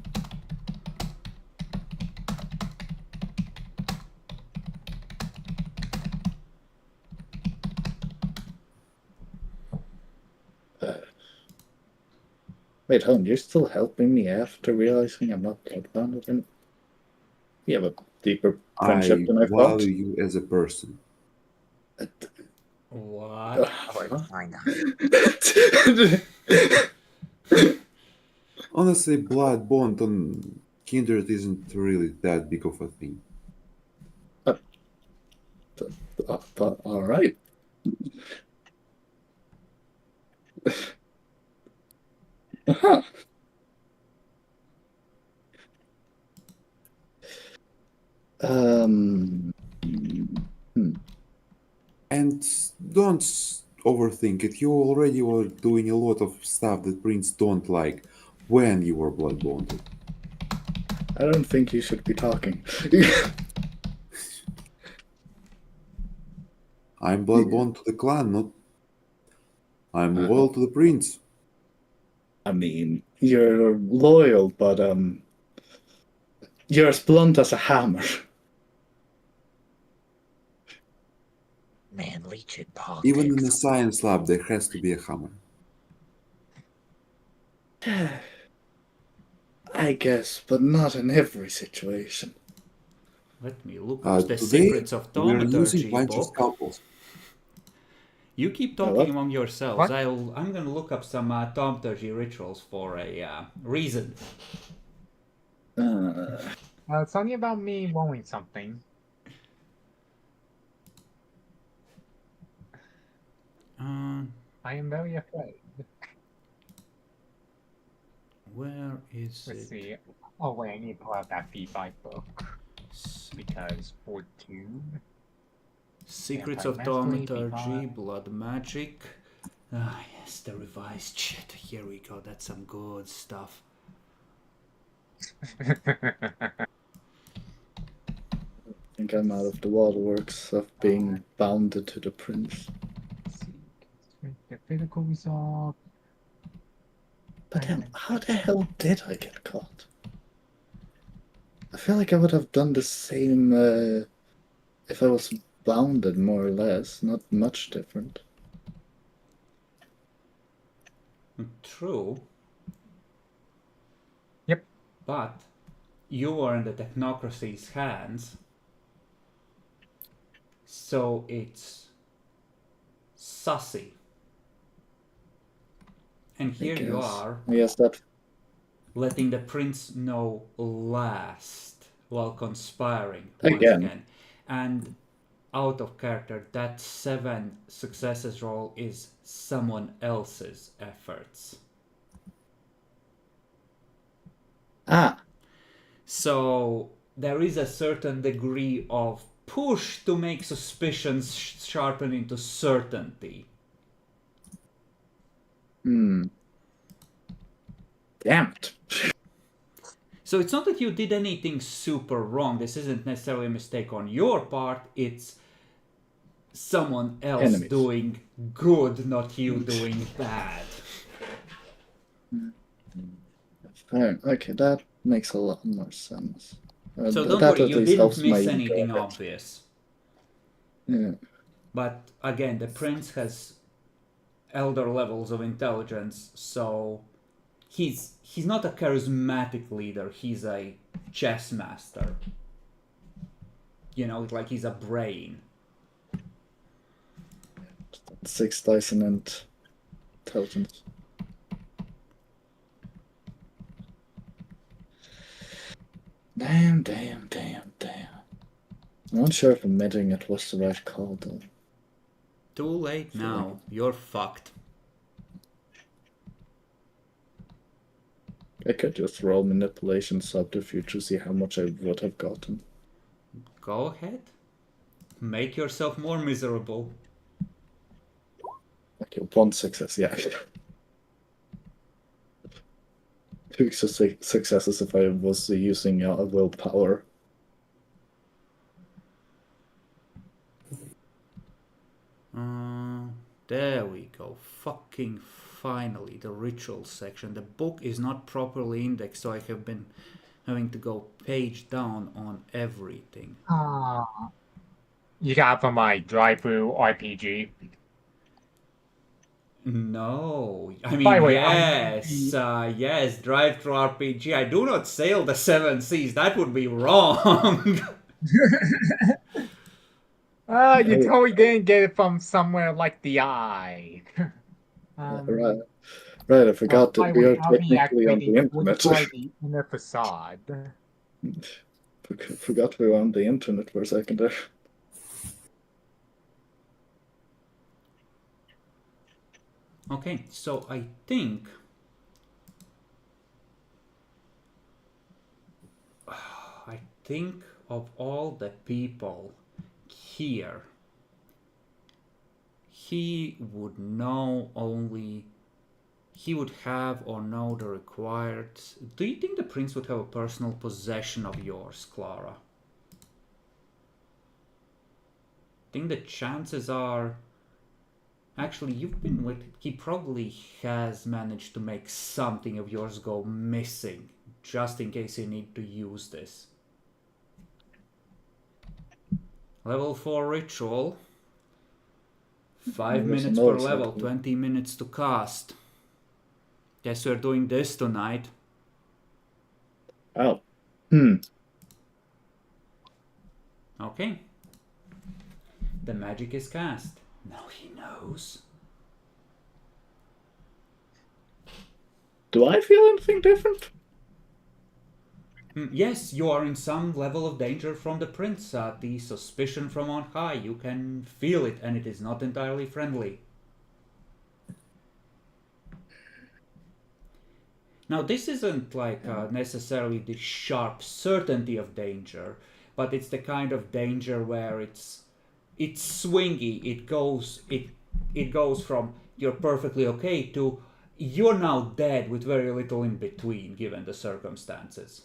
Wait, hold on, you're still helping me after realizing I'm not bloodbound? And you have a deeper friendship than I thought. value you as a person. What? Fine. Honestly, blood bond on kindred isn't really that big of a thing. All right. Uh-huh. And don't overthink it. You already were doing a lot of stuff that Prince don't like when you were blood bonded. I don't think you should be talking. I'm blood bond to the clan, not. I'm loyal to the prince. I mean, you're loyal, but you're as blunt as a hammer. Man, leech it politics. Even in the science lab, there has to be a hammer. I guess, but not in every situation. Let me look up the Today, secrets of we're using thaumaturgy bunch of book. scalpels. You keep talking what? among yourselves. What? I'm gonna look up some thaumaturgy rituals for a reason. It's only about me rolling something. I am very afraid. Where is Let's it? see. Oh wait, I need to pull out that B5 book. Because 14. Secrets Vampire of Mastery, Thaumaturgy, Blood Magic. Ah, yes, the revised shit. Here we go. That's some good stuff. B5. I think I'm out of the waterworks of being bounded to the prince. The physical resolve. But then, how the hell did I get caught? I feel like I would have done the same if I was bounded, more or less. Not much different. True. Yep. But you were in the technocracy's hands, so it's sussy. And here you are, Yes, that. letting the prince know last while conspiring once Again. again. And out of character, that 7 successes roll is someone else's efforts. Ah, So there is a certain degree of push to make suspicions sharpen into certainty. Damn it. So it's not that you did anything super wrong. This isn't necessarily a mistake on your part. It's someone else Enemies. doing good, not you doing bad. Okay, that makes a lot more sense. So don't that worry, at you least didn't helps my miss ego a anything bit. obvious. Yeah. But again, the prince has elder levels of intelligence, so he's not a charismatic leader, he's a chess master. You know, like he's a brain. 6 dice and intelligence. Damn. I'm not sure if admitting it was the right call, though. Too late now, you're fucked. I could just roll manipulation subterfuge to see how much I would have gotten. Go ahead. Make yourself more miserable. Okay, 1 success, yeah. 2 successes if I was using willpower. There we go. Fucking finally, the ritual section. The book is not properly indexed, so I have been having to go page down on everything. You got from my drive-through RPG. No, I mean, By the way, yes, drive-thru RPG. I do not sail the 7 seas. That would be wrong. You totally didn't get it from somewhere like the Eye. Right, I forgot that we are technically on the internet. The inner facade. Forgot we were on the internet for a second there. Okay, so I think of all the people here, he would have or know the required. Do you think the prince would have a personal possession of yours, Clara? I think the chances are, actually, you've been with, he probably has managed to make something of yours go missing, just in case you need to use this. Level 4 ritual. 5 minutes per level, 20 minutes to cast. Guess we're doing this tonight. Oh. Okay. The magic is cast. Now he knows. Do I feel anything different? Yes, you are in some level of danger from the prince. The suspicion from on high. You can feel it, and it is not entirely friendly. Now, this isn't like necessarily the sharp certainty of danger, but it's the kind of danger where it's it's swingy. It goes from you're perfectly okay to you're now dead with very little in between, given the circumstances.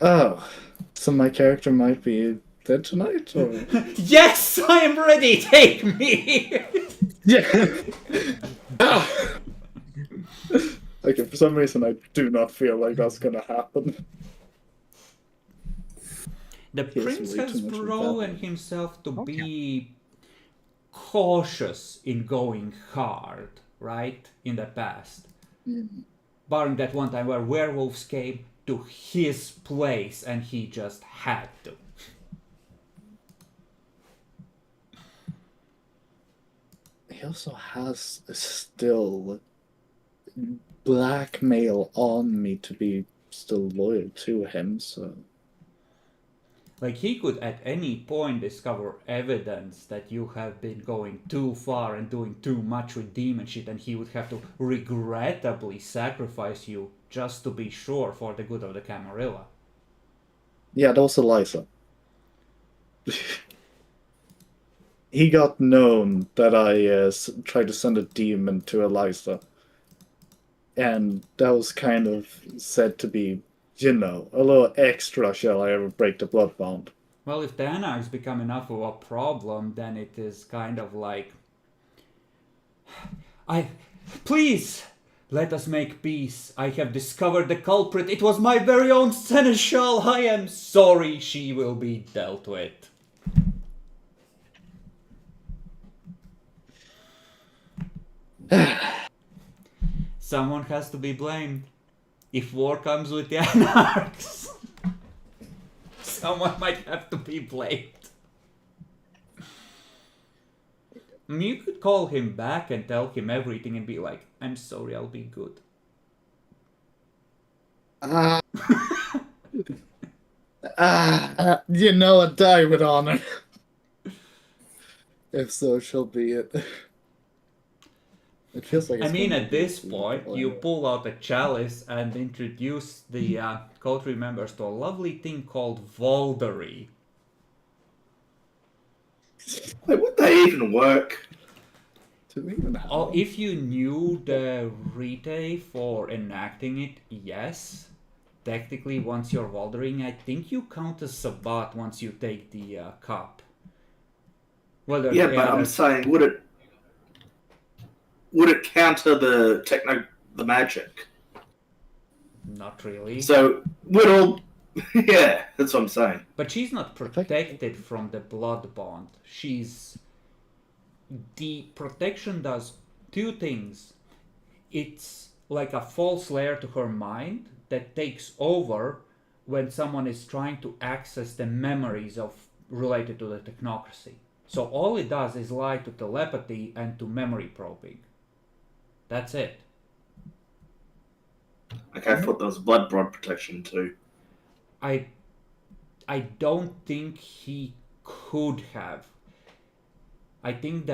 Oh, so my character might be dead tonight, or Yes, I am ready. Take me. yeah. Ah! Okay, for some reason I do not feel like that's gonna happen. The He has prince way has too much of proven that. himself to Okay. be cautious in going hard, right? In the past. Barring that one time where werewolves came to his place and he just had to. He also has still blackmail on me to be still loyal to him, so Like, he could at any point discover evidence that you have been going too far and doing too much with demon shit, and he would have to regrettably sacrifice you just to be sure for the good of the Camarilla. yeah, that was Eliza. He got known that I tried to send a demon to Eliza, and that was kind of said to be, a little extra shall I ever break the blood bond. Well, if the anarchs become enough of a problem, then it is kind of like, please, let us make peace. I have discovered the culprit. It was my very own seneschal. I am sorry. She will be dealt with. Someone has to be blamed. If war comes with the anarchs, someone might have to be blamed. You could call him back and tell him everything and be like, I'm sorry, I'll be good. I die with honor. If so, shall be it. It feels like I it's mean, gonna at be this point, you pull out a chalice and introduce the coterie members to a lovely thing called Voldery. Wait, would they even work? Do we even have Oh, one? if you knew the rite for enacting it, yes. Technically, once you're Voldering, I think you count as Sabbat once you take the cup. Whether Yeah, but I'm saying, would it counter the magic? Not really. So would all? Yeah, that's what I'm saying. But she's not protected from the blood bond. The protection does two things. It's like a false layer to her mind that takes over when someone is trying to access the memories of related to the technocracy. So all it does is lie to telepathy and to memory probing. That's it. Okay, I thought there was blood protection too. I don't think he could have. I think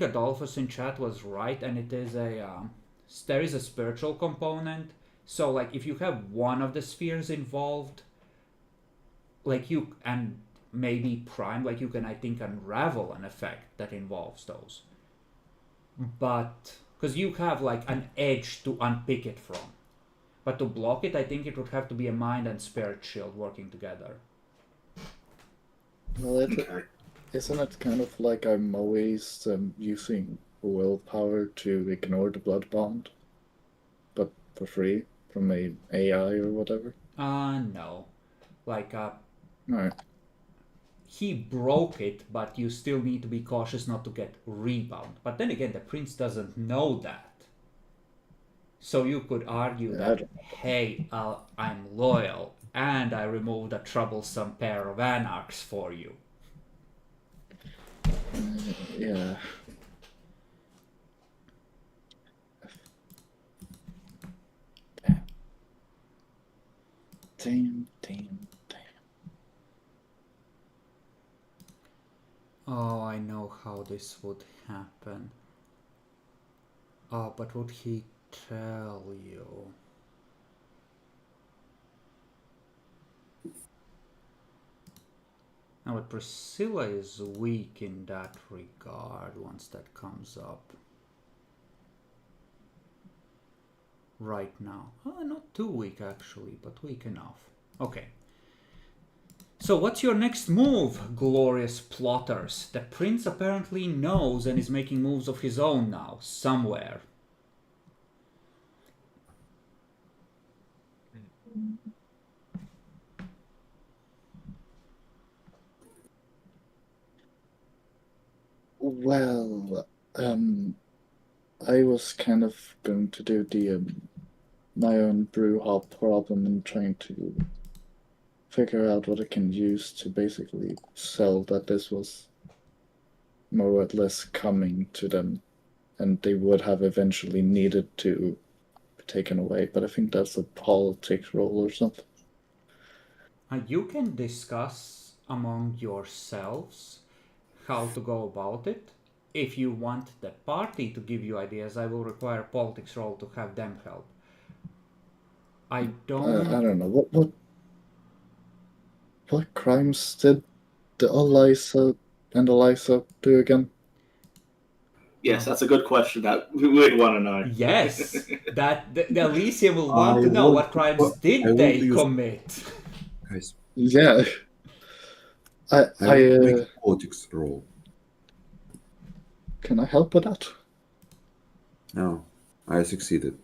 Adolphus in chat was right, and it is there is a spiritual component. So like if you have one of the spheres involved, like you and maybe prime, like you can I think unravel an effect that involves those. But because you have like an edge to unpick it from. But to block it, I think it would have to be a mind and spirit shield working together. Well, Okay. isn't it kind of like I'm always using willpower to ignore the blood bond, but for free from a AI or whatever? No. Like, Alright. he broke it, but you still need to be cautious not to get rebound. But then again, the prince doesn't know that. So you could argue that, hey, I'm loyal, and I removed a troublesome pair of anarchs for you. Yeah. Damn. Oh, I know how this would happen. Oh, but would he tell you? Now, but Priscilla is weak in that regard once that comes up. Right now. Not too weak actually, but weak enough. Okay. So what's your next move, glorious plotters? The prince apparently knows and is making moves of his own now, somewhere. Well, I was kind of going to do the my own brew hop problem and trying to figure out what I can use to basically sell that this was more or less coming to them, and they would have eventually needed to be taken away. But I think that's a politics role or something. You can discuss among yourselves how to go about it. If you want the party to give you ideas, I will require politics roll to have them help. I don't. I don't know what crimes did the Eliza and Eliza do again? Yes, that's a good question that we'd want to know. Yes, that the Elysium will want I to know want- what crimes I did want they to use- commit. Guys, Yeah. I want to make I a politics roll. can I help with that? No, I succeeded.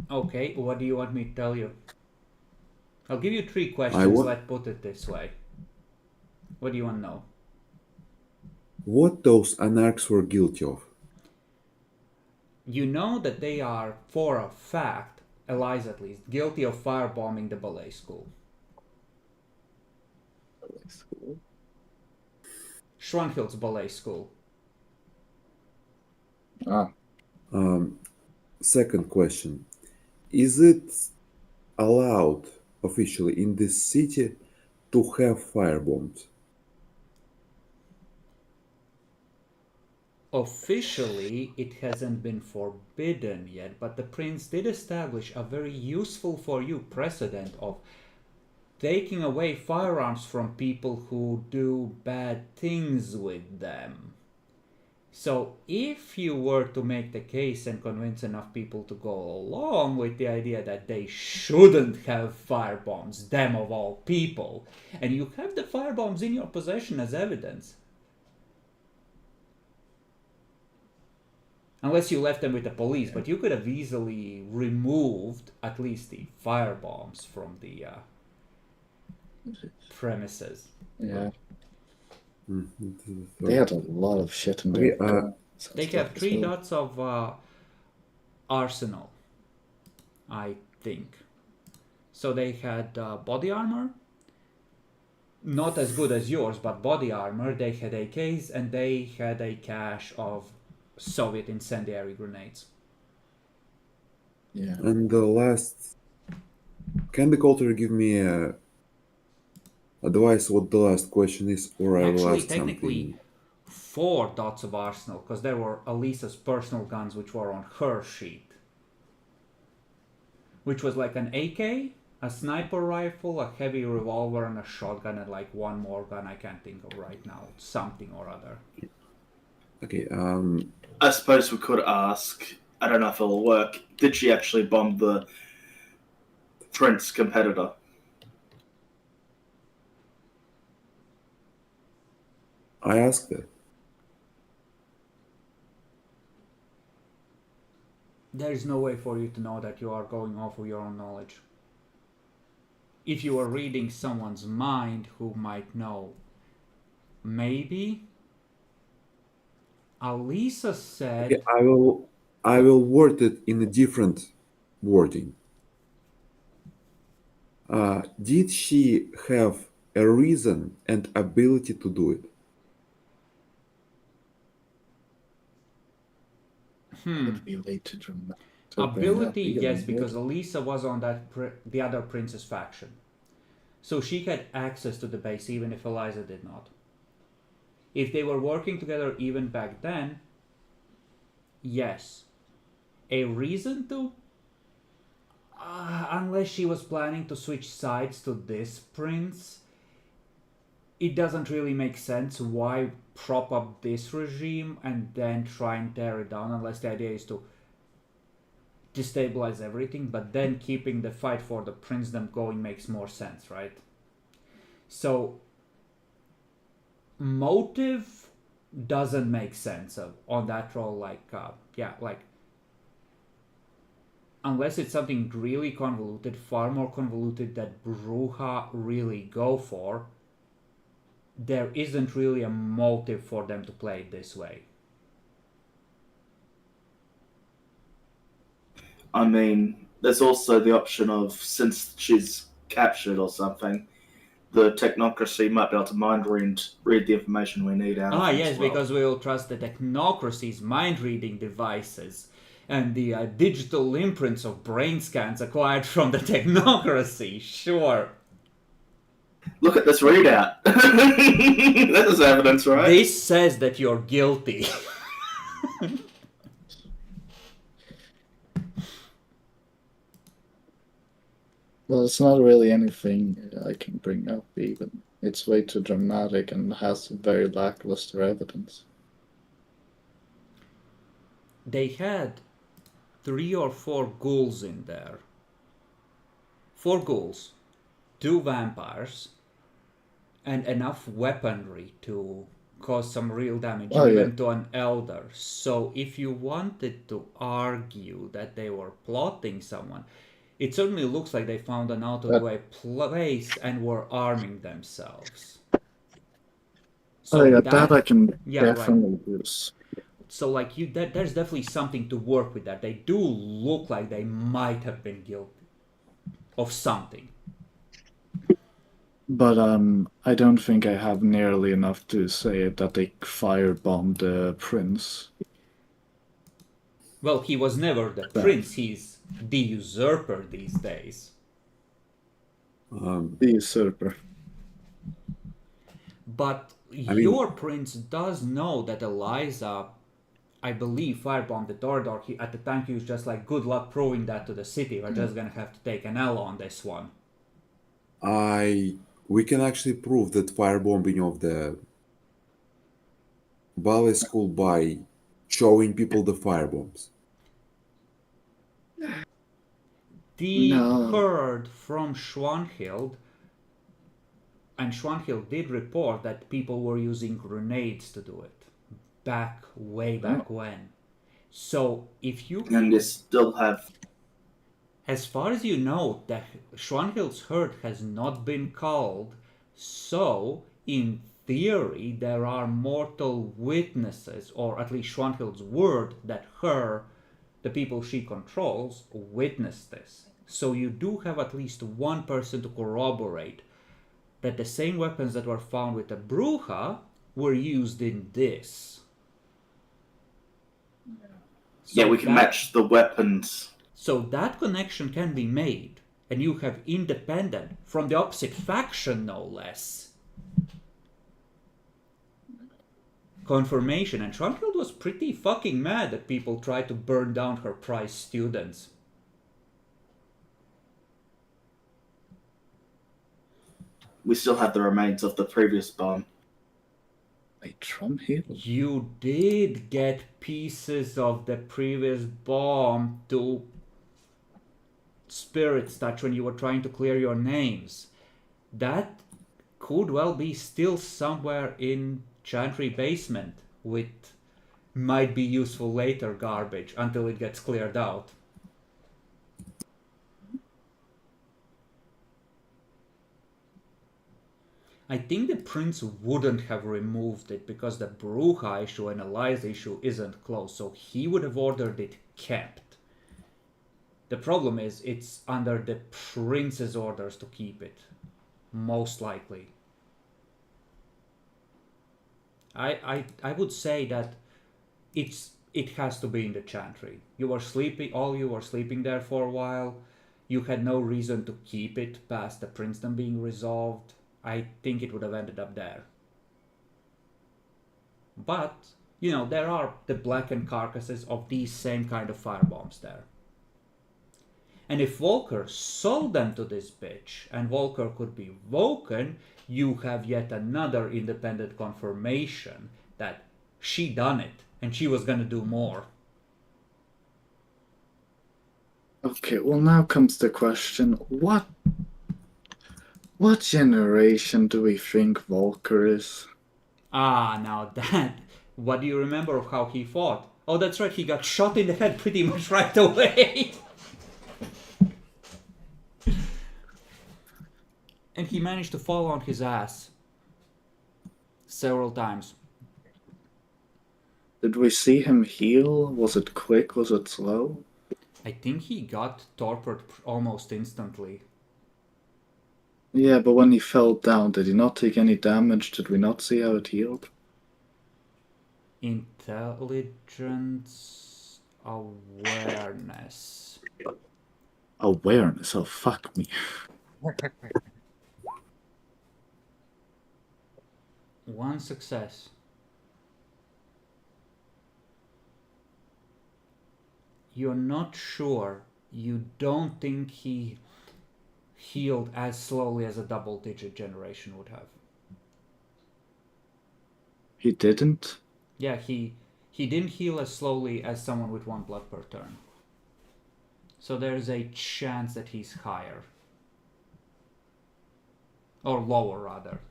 Okay, what do you want me to tell you? I'll give you 3 questions, let's put it this way. What do you want to know? What those anarchs were guilty of? You know that they are, for a fact, Eliza at least, guilty of firebombing the ballet school. Schwanhild's ballet school. Second question. Is it allowed officially in this city to have firebombs? Officially, it hasn't been forbidden yet, but the prince did establish a very useful for you precedent of taking away firearms from people who do bad things with them. So if you were to make the case and convince enough people to go along with the idea that they shouldn't have firebombs, them of all people, and you have the firebombs in your possession as evidence, unless you left them with the police, but you could have easily removed at least the firebombs from the premises. Yeah. Mhm. They had a lot of shit in Okay, their guns and They stuff have as 3 well. dots of arsenal, I think. So they had body armor, not as good as yours, but body armor. They had AKs, and they had a cache of Soviet incendiary grenades. Yeah. And the last, can the Coulter give me advice what the last question is, or I will Actually, ask technically, something? 4 dots of arsenal, because there were Elisa's personal guns, which were on her sheet, which was like an AK, a sniper rifle, a heavy revolver, and a shotgun, and like one more gun I can't think of right now, something or other. Okay, I suppose we could ask, I don't know if it'll work, did she actually bomb the Prince competitor? I asked that. There is no way for you to know that. You are going off of your own knowledge. If you are reading someone's mind who might know, maybe. Alisa said... Okay, I will word it in a different wording. Did she have a reason and ability to do it? Could be late to bring Ability, that yes, together. because Alisa was on that the other prince's faction. So she had access to the base even if Eliza did not. If they were working together even back then, yes. A reason to? Unless she was planning to switch sides to this prince, it doesn't really make sense why prop up this regime and then try and tear it down, unless the idea is to destabilize everything, but then keeping the fight for the princedom going makes more sense, right? So motive doesn't make sense on that role, like unless it's something really convoluted, far more convoluted that Bruja really go for, there isn't really a motive for them to play it this way. I mean, there's also the option of, since she's captured or something, the technocracy might be able to mind read the information we need out of them Yes, as well. because we will trust the technocracy's mind-reading devices and the digital imprints of brain scans acquired from the technocracy, sure. Look at this readout. That is evidence, right? This says that you're guilty. Well, it's not really anything I can bring up, even. It's way too dramatic and has very lackluster evidence. They had 3 or 4 ghouls in there. 4 ghouls, 2 vampires, and enough weaponry to cause some real damage, even to an elder. So if you wanted to argue that they were plotting someone, it certainly looks like they found an out-of-the-way place and were arming themselves. So that I can definitely right. use. So like there's definitely something to work with that. They do look like they might have been guilty of something. But I don't think I have nearly enough to say that they firebombed the prince. Well, he was never the prince. He's the usurper these days. The usurper. But your prince does know that Eliza, I believe, firebombed the Torador. At the time, he was just like, good luck proving that to the city. We're just going to have to take an L on this one. We can actually prove that firebombing of the ballet school by showing people the firebombs. The herd from Schwanhild, and Schwanhild did report that people were using grenades to do it. Way back when. So if you can... And they still have... As far as you know, the Schwanhild's herd has not been culled, so in theory there are mortal witnesses, or at least Schwanhild's word that the people she controls, witnessed this. So you do have at least one person to corroborate that the same weapons that were found with the Bruja were used in this. So we can match the weapons. So that connection can be made, and you have independent, from the opposite faction no less, confirmation. And Schwanhild was pretty fucking mad that people tried to burn down her prize students. We still have the remains of the previous bomb. Wait, Tremere? You did get pieces of the previous bomb to Spirit's Touch when you were trying to clear your names. That could well be still somewhere in Chantry basement with might be useful later garbage until it gets cleared out. I think the prince wouldn't have removed it because the Bruja issue and Eliza issue isn't close, so he would have ordered it kept. The problem is it's under the prince's orders to keep it, most likely. I would say that it has to be in the Chantry. You were sleeping there for a while. You had no reason to keep it past the princedom being resolved. I think it would have ended up there. But, there are the blackened carcasses of these same kind of firebombs there. And if Volker sold them to this bitch, and Volker could be woken, you have yet another independent confirmation that she done it and she was gonna do more. Okay, well now comes the question, what generation do we think Volker is? Ah, now that. What do you remember of how he fought? Oh, that's right, he got shot in the head pretty much right away. And he managed to fall on his ass several times. Did we see him heal? Was it quick? Was it slow? I think he got torpid almost instantly. Yeah, but when he fell down, did he not take any damage? Did we not see how it healed? Intelligence, awareness. Awareness, oh fuck me. One success. You're not sure. You don't think he healed as slowly as a double-digit generation would have. He didn't? Yeah, he didn't heal as slowly as someone with 1 blood per turn. So there's a chance that he's higher. Or lower, rather.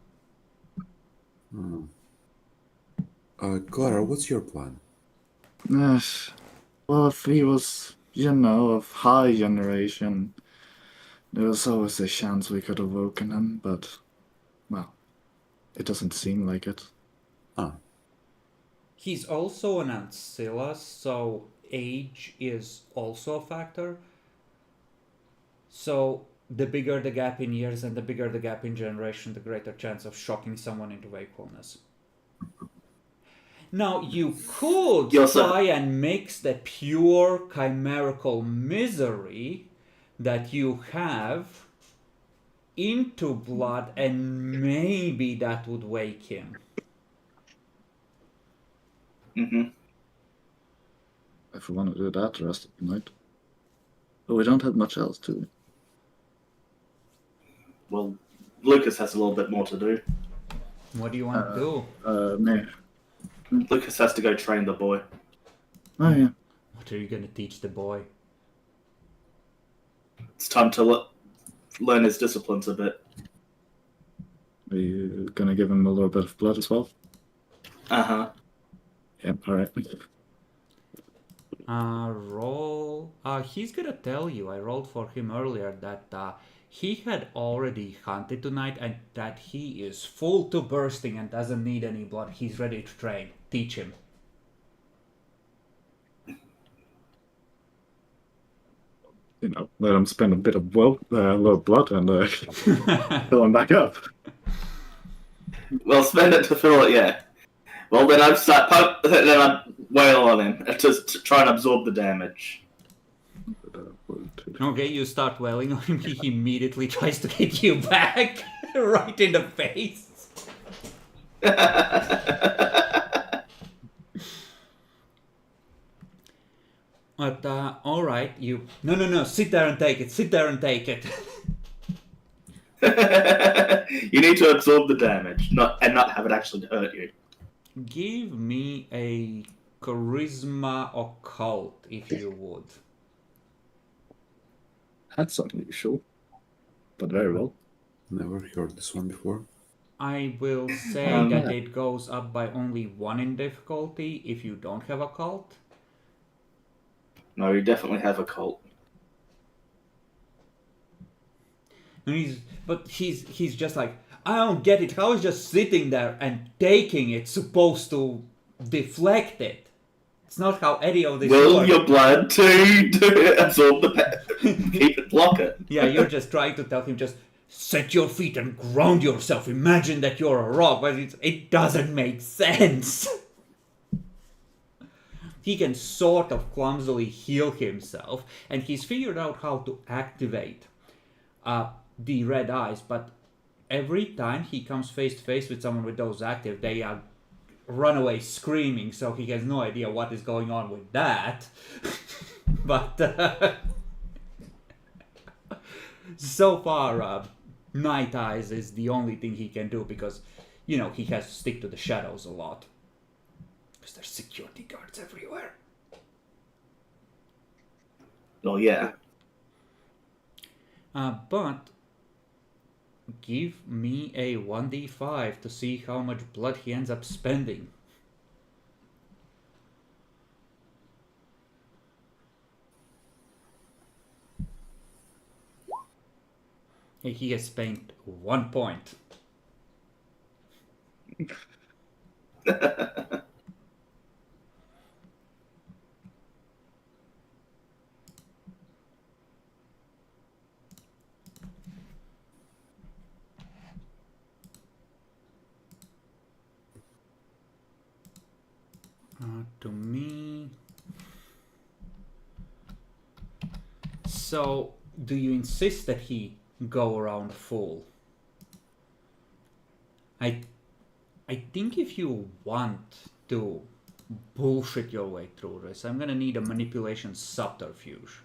Clara, what's your plan? Yes. Well, if he was, of high generation, there was always a chance we could have woken him, but, well, it doesn't seem like it. Ah, He's also an ancilla, so age is also a factor. So the bigger the gap in years and the bigger the gap in generation, the greater chance of shocking someone into wakefulness. Now, you could try and mix the pure chimerical misery that you have into blood, and maybe that would wake him. If we want to do that the rest of the night. But we don't have much else, do we? Well, Lucas has a little bit more to do. What do you want to do? Me. Lucas has to go train the boy. Oh, yeah. What are you going to teach the boy? It's time to learn his disciplines a bit. Are you gonna give him a little bit of blood as well? Uh-huh. Yep, alright. Roll. He's gonna tell you. I rolled for him earlier that he had already hunted tonight and that he is full to bursting and doesn't need any blood. He's ready to train. Teach him. Let him spend a bit of low blood and fill him back up. Well, spend it to fill it, yeah. Well, then I'd wail on him to try and absorb the damage. Okay, you start wailing on him. He immediately tries to hit you back right in the face. But, alright, you... No, sit there and take it, You need to absorb the damage, not have it actually hurt you. Give me a charisma occult, if you would. That's unusual, but very well. never heard this one before. I will say that it goes up by only 1 in difficulty if you don't have occult. No, you definitely have a cult. And he's just like, I don't get it. How is just sitting there and taking it supposed to deflect it? It's not how any of this Will works. your blood to absorb the keep it, block it. Yeah, you're just trying to tell him just set your feet and ground yourself. Imagine that you're a rock, but it doesn't make sense. He can sort of clumsily heal himself, and he's figured out how to activate the red eyes, but every time he comes face to face with someone with those active, they run away screaming, so he has no idea what is going on with that. But so far, Night Eyes is the only thing he can do because, you know, he has to stick to the shadows a lot. Because there's security guards everywhere. Oh yeah. But give me a 1d5 to see how much blood he ends up spending. He has spent 1 point. To me. So, do you insist that he go around full? I think if you want to bullshit your way through this, I'm gonna need a manipulation subterfuge.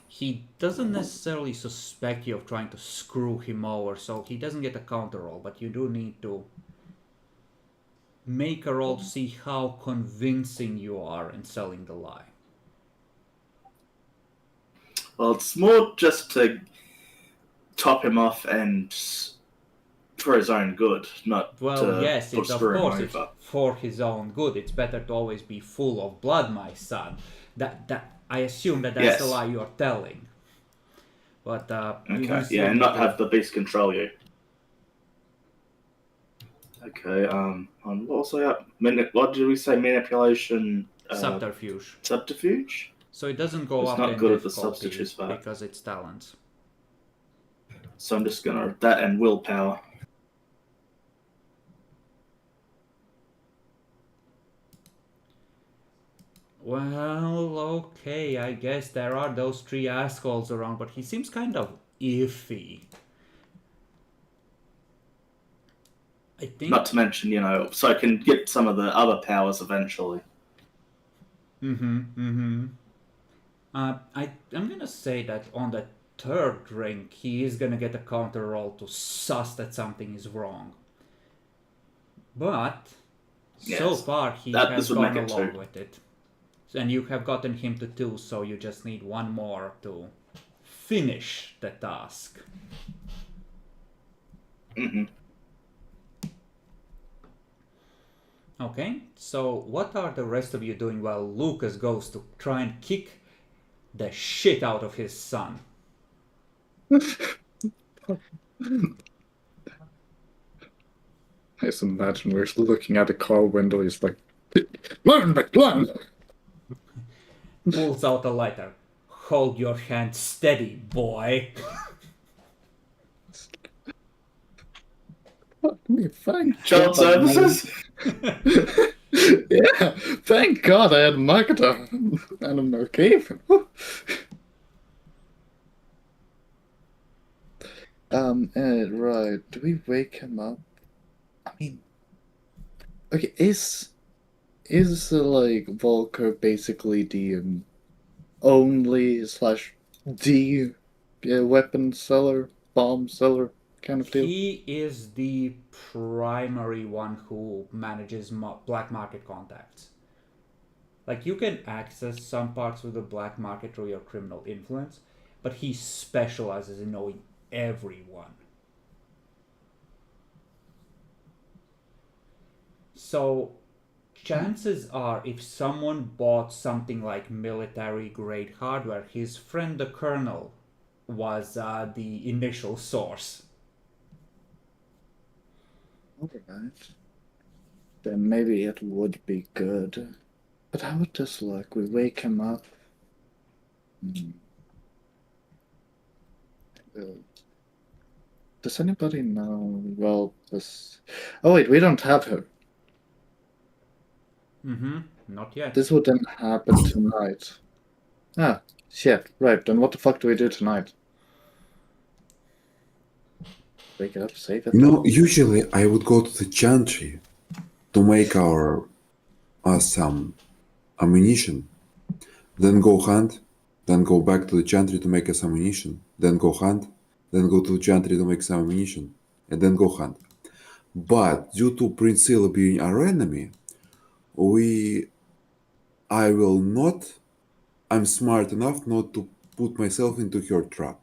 He doesn't necessarily suspect you of trying to screw him over, so he doesn't get a counter roll, but you do need to make a roll to see how convincing you are in selling the lie. Well, it's more just to top him off and for his own good, not Well, to yes, it's of screw him course it's over. for his own good. It's better to always be full of blood, my son. That I assume that's Yes. the lie you're telling. But you Okay, still yeah, and need not to- have the beast control you. Okay, on what was that? What did we say? Manipulation. subterfuge. Subterfuge. So it doesn't go It's up not in good at the difficulty substitutes for that. because it's talents. So I'm just gonna that and willpower. Well, okay, I guess there are those 3 assholes around, but he seems kind of iffy. I think. Not to mention, so I can get some of the other powers eventually. I'm gonna say that on the 3rd drink, he is gonna get a counter roll to suss that something is wrong. But so Yes, far he this has would gone make it along 2. with it. And you have gotten him to 2, so you just need 1 more to finish the task. Mm-hmm. Okay, so what are the rest of you doing while Lucas goes to try and kick the shit out of his son? I just imagine we're looking at a car window. He's like, "Learn, learn." Pulls out a lighter. Hold your hand steady, boy. Fuck me, thank Child God, man. services. Yeah, thank God I had a marketer and I'm okay. Right. Do we wake him up? I mean, okay, is like Volker basically the only / the weapon seller, bomb seller kind of deal? He is the primary one who manages black market contacts. Like, you can access some parts of the black market through your criminal influence, but he specializes in knowing everyone. So, chances are, if someone bought something like military-grade hardware, his friend the Colonel was the initial source. Alright. Then maybe it would be good. But how would this look? We wake him up. Does anybody know? Well, this. Oh wait, we don't have her. Not yet. This would then happen tonight. Ah, shit. Right. Then what the fuck do we do tonight? Wake it up, save it. Usually I would go to the chantry to make us some ammunition, then go hunt, then go back to the chantry to make us ammunition, then go hunt, then go to Chantry to make some ammunition, and then go hunt. But due to Priscilla being our enemy, I will not. I'm smart enough not to put myself into her trap.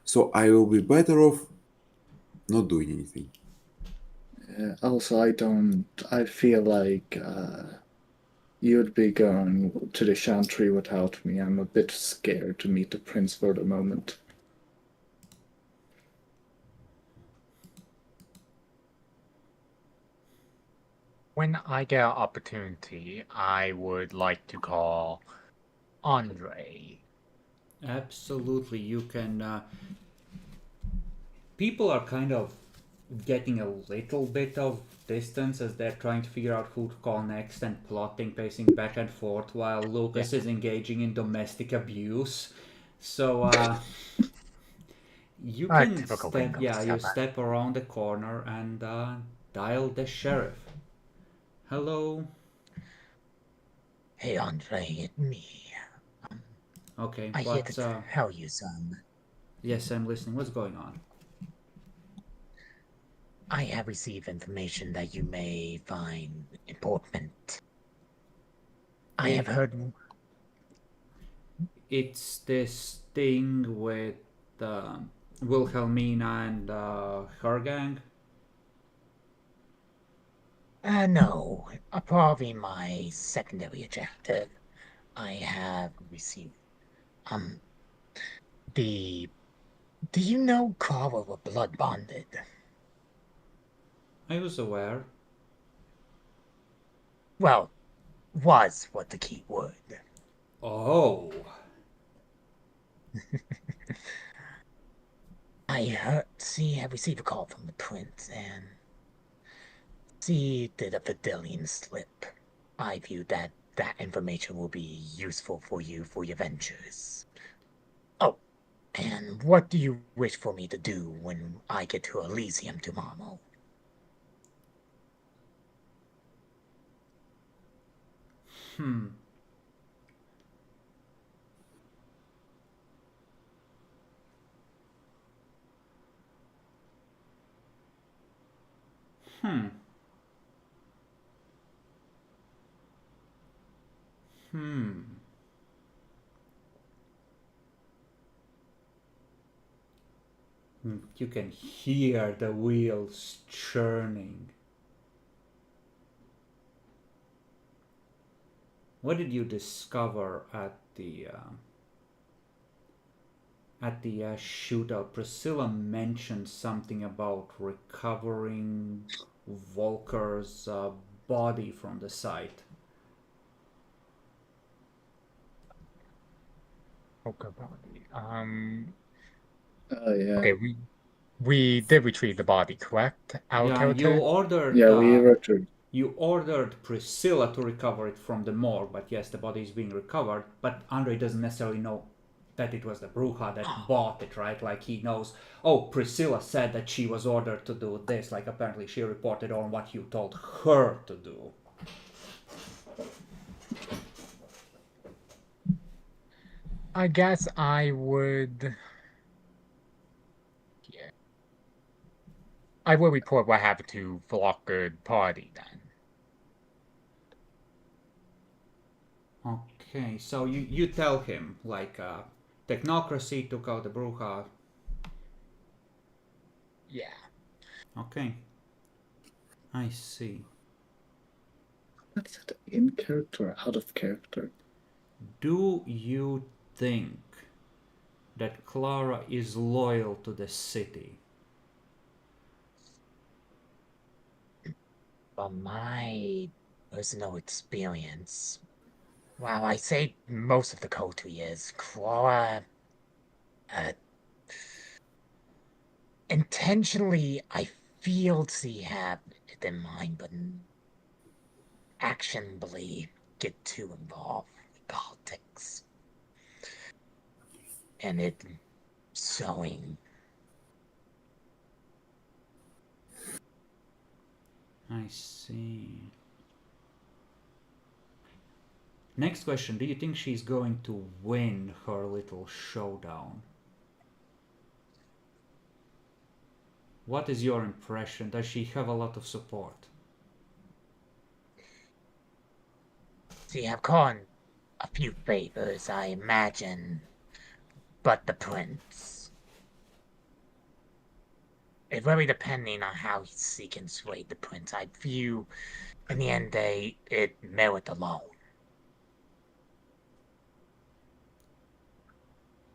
So I will be better off not doing anything. Also, I feel like you'd be going to the Chantry without me. I'm a bit scared to meet the prince for the moment. When I get an opportunity, I would like to call Andre. Absolutely, you can. People are kind of getting a little bit of distance as they're trying to figure out who to call next and plotting, pacing back and forth while Lucas is engaging in domestic abuse. So you A can typical step, bingo yeah, you stepper. step around the corner and dial the sheriff. Hello. Hey, Andre, it's me. Okay, I here to what's tell you some. Yes, I'm listening. What's going on? I have received information that you may find important. I have heard. It's this thing with Wilhelmina and her gang. No, probably my secondary objective. I have received. Um, the. Do you know Carver were blood bonded? I was aware. Well, was what the key word. Oh, I received a call from the prince, and she did a Vidalian slip. I view that information will be useful for you for your ventures. Oh, and what do you wish for me to do when I get to Elysium tomorrow? hmm. Hmm. Hmm. You can hear the wheels churning. What did you discover at the shootout? Priscilla mentioned something about recovering Volker's body from the site. Okay, body. Yeah. Okay, we did retrieve the body, correct? Our Yeah, you character? ordered Yeah, we returned. you ordered Priscilla to recover it from the morgue, but yes, the body is being recovered. But Andre doesn't necessarily know that it was the Bruja that bought it, right? Like he knows, oh, Priscilla said that she was ordered to do this. Like apparently she reported on what you told her to do. I guess I would. Yeah. I will report what happened to Flockered Party then. Okay, so you tell him like technocracy took out the Bruja. Yeah. Okay, I see. That's it. In character or out of character? Do you think that Clara is loyal to the city? From my personal experience, while I say most of the culture is, Cora, uh, intentionally, I feel she have it in mind, but actionably get too involved with politics. And it showing. I see. Next question. Do you think she's going to win her little showdown? What is your impression? Does she have a lot of support? See, I've gone a few favors, I imagine, but the prince. It very depending on how he can sway the prince. I view, in the end day, it merit alone.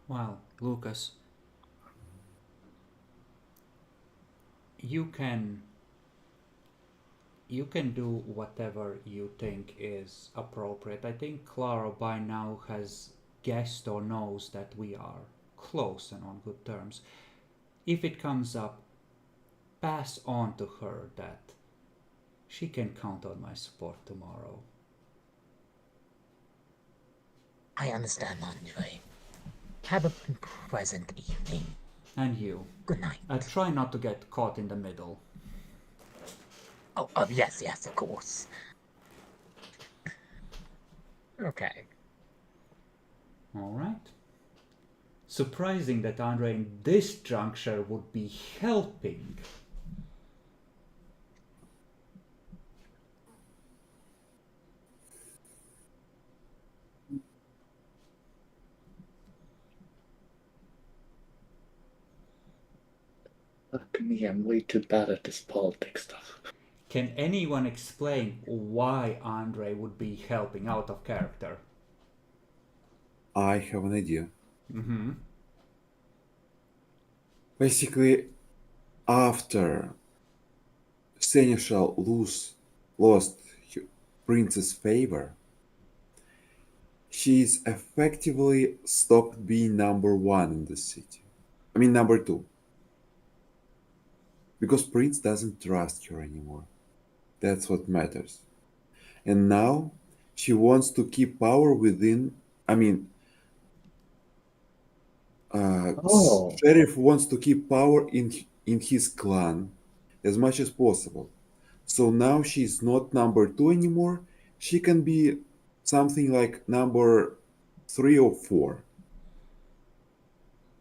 Well, Lucas, you can do whatever you think is appropriate. I think Clara by now has guessed or knows that we are close and on good terms. If it comes up, pass on to her that she can count on my support tomorrow. I understand, Andre. Have a pleasant evening. And you. Good night. Try not to get caught in the middle. Oh, yes, of course. Okay. Alright. Surprising that Andre in this juncture would be helping. Fuck me, I'm way too bad at this politics stuff. Can anyone explain why Andre would be helping out of character? I have an idea. Mm-hmm. Basically, after Seneschal lost Prince's favor, she's effectively stopped being number one in the city. I mean, number two. Because Prince doesn't trust her anymore. That's what matters. And now she wants to keep power within. I mean, Sheriff wants to keep power in his clan as much as possible. So now she's not number two anymore. She can be something like number 3 or 4.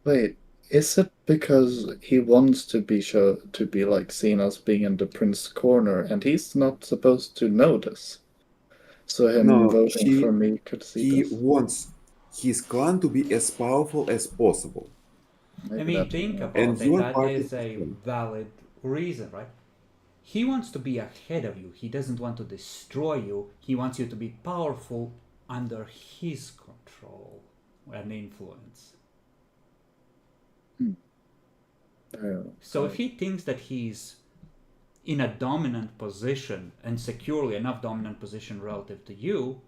Wait, is it because he wants to be like seen as being in the prince's corner, and he's not supposed to know this? So him No, voting for me could see he this. wants his clan to be as powerful as possible. Maybe I mean, that's think why. about And it. your That party is a valid reason, right? He wants to be ahead of you. He doesn't want to destroy you. He wants you to be powerful under his control and influence. So if he thinks that he's in a dominant position and securely enough dominant position relative to you,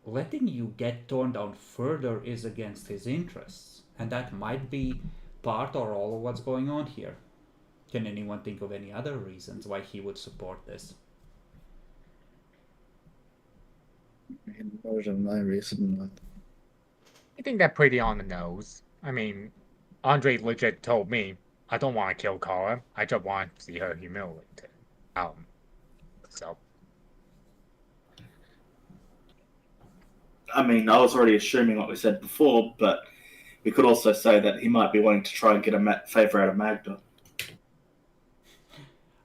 letting you get torn down further is against his interests. And that might be part or all of what's going on here. Can anyone think of any other reasons why he would support this? More than my reason. I think they're pretty on the nose. I mean, Andre legit told me, I don't want to kill Kara. I just want to see her humiliated. So. I mean, I was already assuming what we said before, but we could also say that he might be wanting to try and get a favor out of Magda.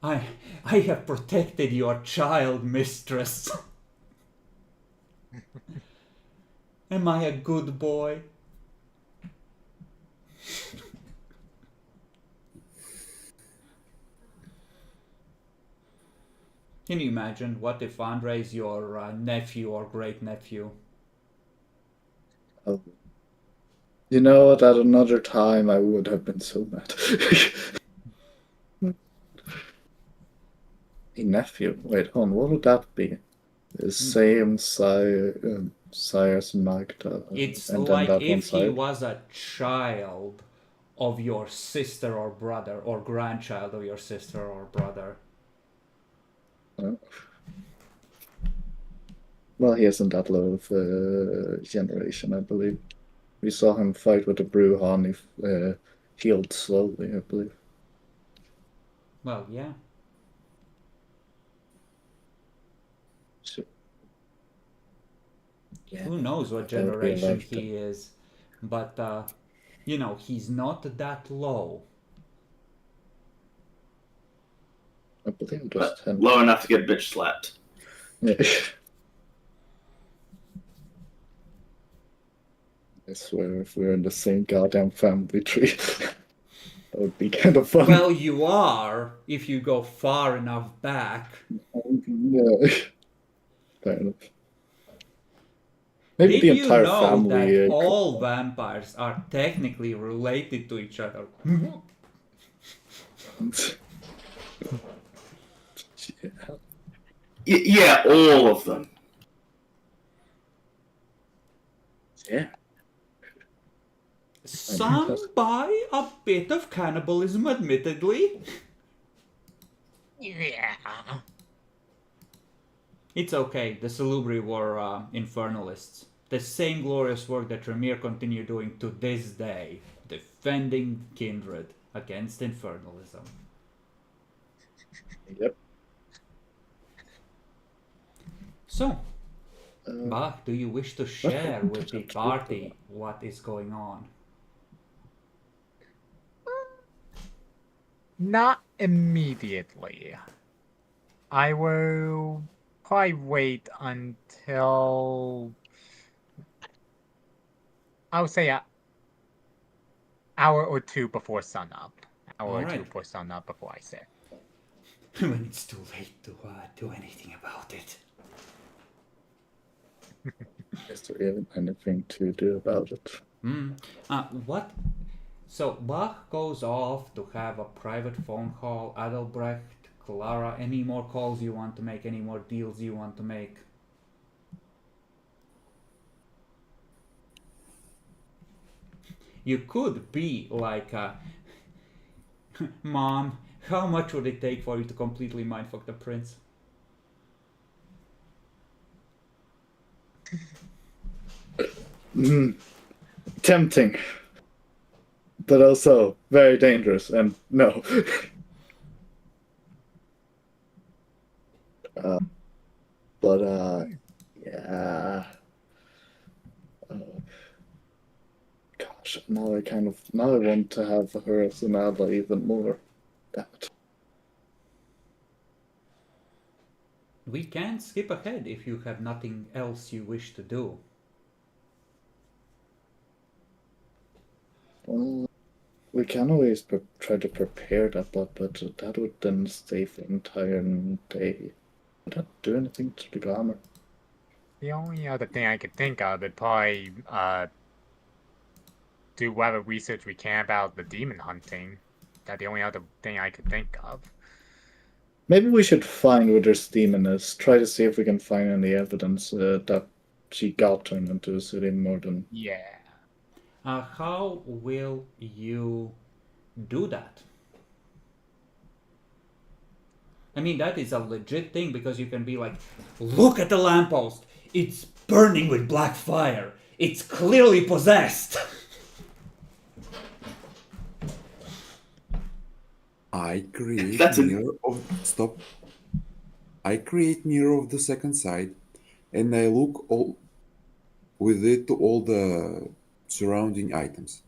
I have protected your child, mistress. Am I a good boy? Can you imagine what if Andre is your nephew or great nephew? Oh. You know what? At another time, I would have been so mad. A nephew? Wait, hold on. What would that be? The same size Magda. It's and like then that if one he side. was a child of your sister or brother, or grandchild of your sister or brother. Well, he isn't that low of generation, I believe. We saw him fight with the Bruhan. He healed slowly, I believe. Well, yeah. So, Yeah. Who knows what That would be a generation lifetime. he is. But, you know, he's not that low. believe it was But 10. low enough to get bitch slapped. Yeah. I swear, if we're in the same goddamn family tree, that would be kind of fun. Well, you are if you go far enough back. Yeah. Fair enough. Maybe Did the you entire know family. that all vampires are technically related to each other? Yeah. Yeah, all of them. Yeah. Some by a bit of cannibalism, admittedly. Yeah. It's okay, the Salubri were infernalists. The same glorious work that Tremere continue doing to this day, defending kindred against infernalism. Yep. So, Bach, do you wish to share happened to with the that party what is going on? Not immediately. I will probably wait until, I would say, an hour or two before sunup. Hour or two Alright. before sunup before I say. When it's too late to do anything about it. Is there even anything to do about it? What? So Bach goes off to have a private phone call. Adelbrecht, Clara, any more calls you want to make? Any more deals you want to make? You could be like, Mom, how much would it take for you to completely mindfuck the prince? Tempting, but also very dangerous, and no. Yeah. Gosh, now I want to have her as an ally even more. Damn it. We can skip ahead if you have nothing else you wish to do. Well, we can always try to prepare that, but that would then stay the entire day. Would that do anything to the glamour? The only other thing I could think of would probably do whatever research we can about the demon hunting. That's the only other thing I could think of. Maybe we should find where this demon is. Try to see if we can find any evidence that she got turned into a city more than. Yeah. How will you do that? I mean, that is a legit thing because you can be like, look at the lamppost. It's burning with black fire. It's clearly possessed. I create That's a- mirror of stop. I create mirror of the second side, and I look all with it to all the surrounding items.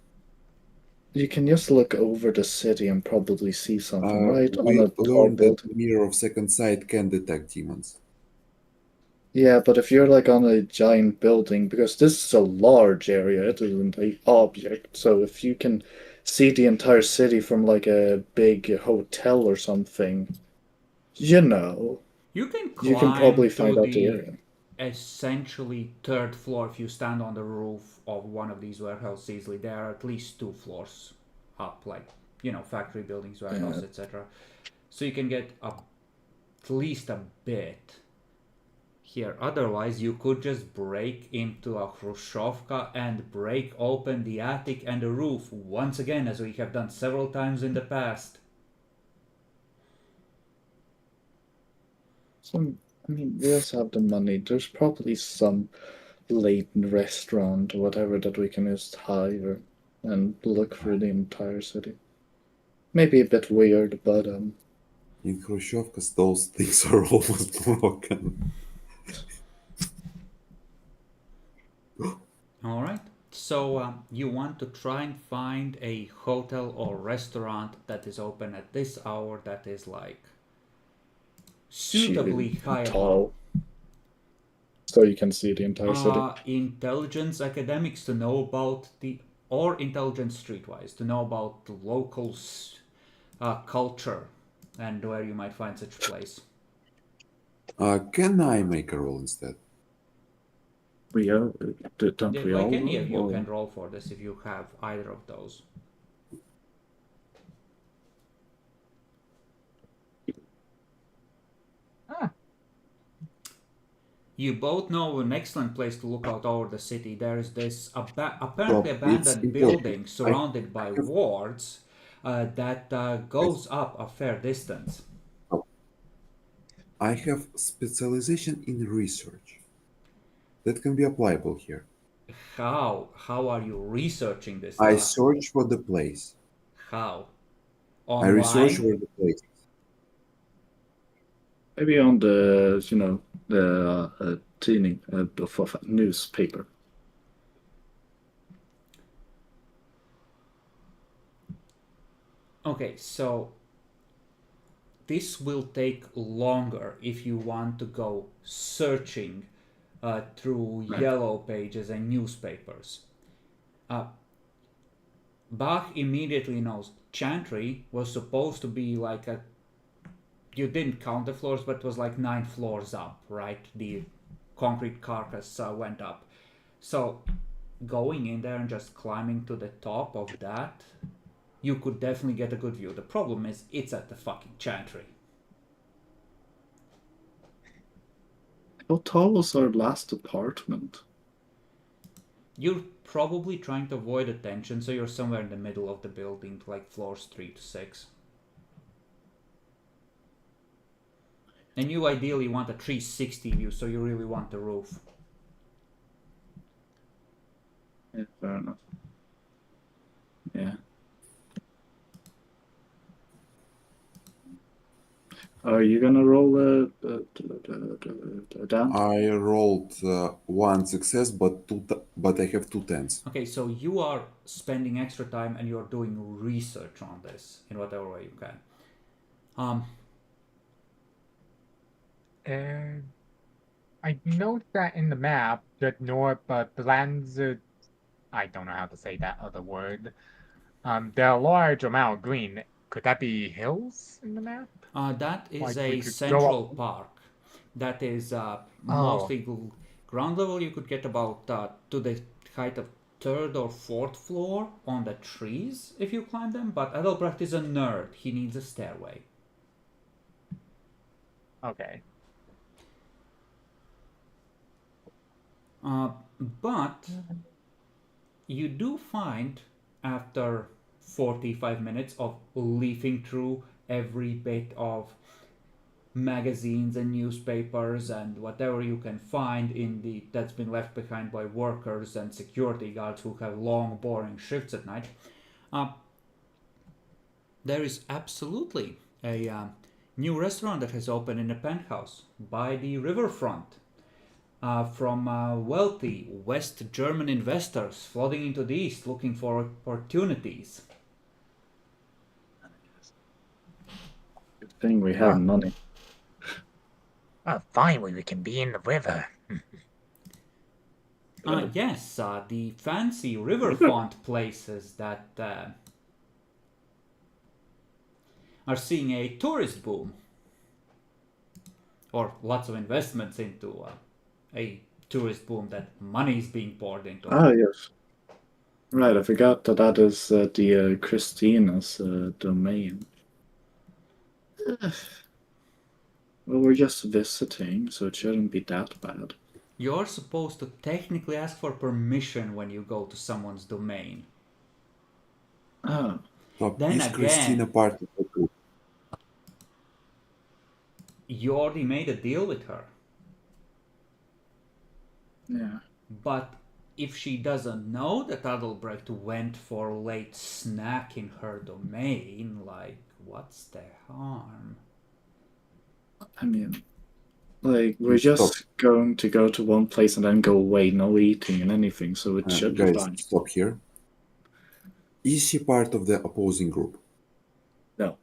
You can just look over the city and probably see something, right? On We a tall learned that building. mirror of second sight can detect demons. Yeah, but if you're like on a giant building, because this is a large area, it isn't an object. So if you can see the entire city from like a big hotel or something, you know, You can you climb can probably to find out the the area. essentially third floor if you stand on the roof of one of these warehouses easily. There are at least 2 floors up, like, factory buildings, warehouse, etc. So you can get at least a bit here. Otherwise, you could just break into a Khrushchevka and break open the attic and the roof once again, as we have done several times in the past. I mean, we also have the money. There's probably some latent restaurant or whatever that we can just hire and look through the entire city. Maybe a bit weird, but In Khrushchevkas, those things are almost broken. Alright, so you want to try and find a hotel or restaurant that is open at this hour that is like suitably high above. Tall. So you can see the entire city. Intelligence academics to know about or intelligence streetwise to know about the locals' culture and where you might find such a place. Can I make a roll instead? We don't we all? Like any of you or- can roll for this if you have either of those. You both know an excellent place to look out over the city. There is this apparently Well, abandoned it's important. building surrounded by wards that goes up a fair distance. I have specialization in research. That can be applicable here. How? How are you researching this I stuff? search for the place. How? I Online? research for the place. Maybe on the the teeny of a newspaper. Okay, so this will take longer if you want to go searching through yellow pages and newspapers. Bach immediately knows Chantry was supposed to be like you didn't count the floors, but it was like 9 floors up, right? The concrete carcass went up. So going in there and just climbing to the top of that, you could definitely get a good view. The problem is it's at the fucking Chantry. How tall was our last apartment? You're probably trying to avoid attention, so you're somewhere in the middle of the building, like floors 3 to 6. And you ideally want a 360 view, so you really want the roof. Yeah, fair enough. Yeah. Are you gonna roll down? I rolled 1 success, but I have 2 tens. Okay, so you are spending extra time and you're doing research on this in whatever way you can. I note that in the map that North Blands, I don't know how to say that other word. There are a large amount of green. Could that be hills in the map? That is Like we a could go central up- park. That is mostly ground level. You could get about to the height of 3rd or 4th floor on the trees if you climb them. But Adelbrecht is a nerd. He needs a stairway. Okay. But you do find, after 45 minutes of leafing through every bit of magazines and newspapers and whatever you can find that's been left behind by workers and security guards who have long, boring shifts at night, there is absolutely a new restaurant that has opened in a penthouse by the riverfront. From wealthy West German investors flooding into the East looking for opportunities. Good thing we have money. Oh, finally, we can be in the river. Yes, the fancy riverfront places that are seeing a tourist boom. Or lots of investments into a tourist boom that money is being poured into. Ah, yes. Right, I forgot that is the Christina's domain. Well, we're just visiting, so it shouldn't be that bad. You're supposed to technically ask for permission when you go to someone's domain. Ah, So Then is again- Christina part of the group? You already made a deal with her. yeah. But if she doesn't know that Adelbrecht went for a late snack in her domain, like, what's the harm? I mean, like, we're Stop. just going to go to one place and then go away, no eating and anything, so it should be Guys, fine. stop here. Is she part of the opposing group? No.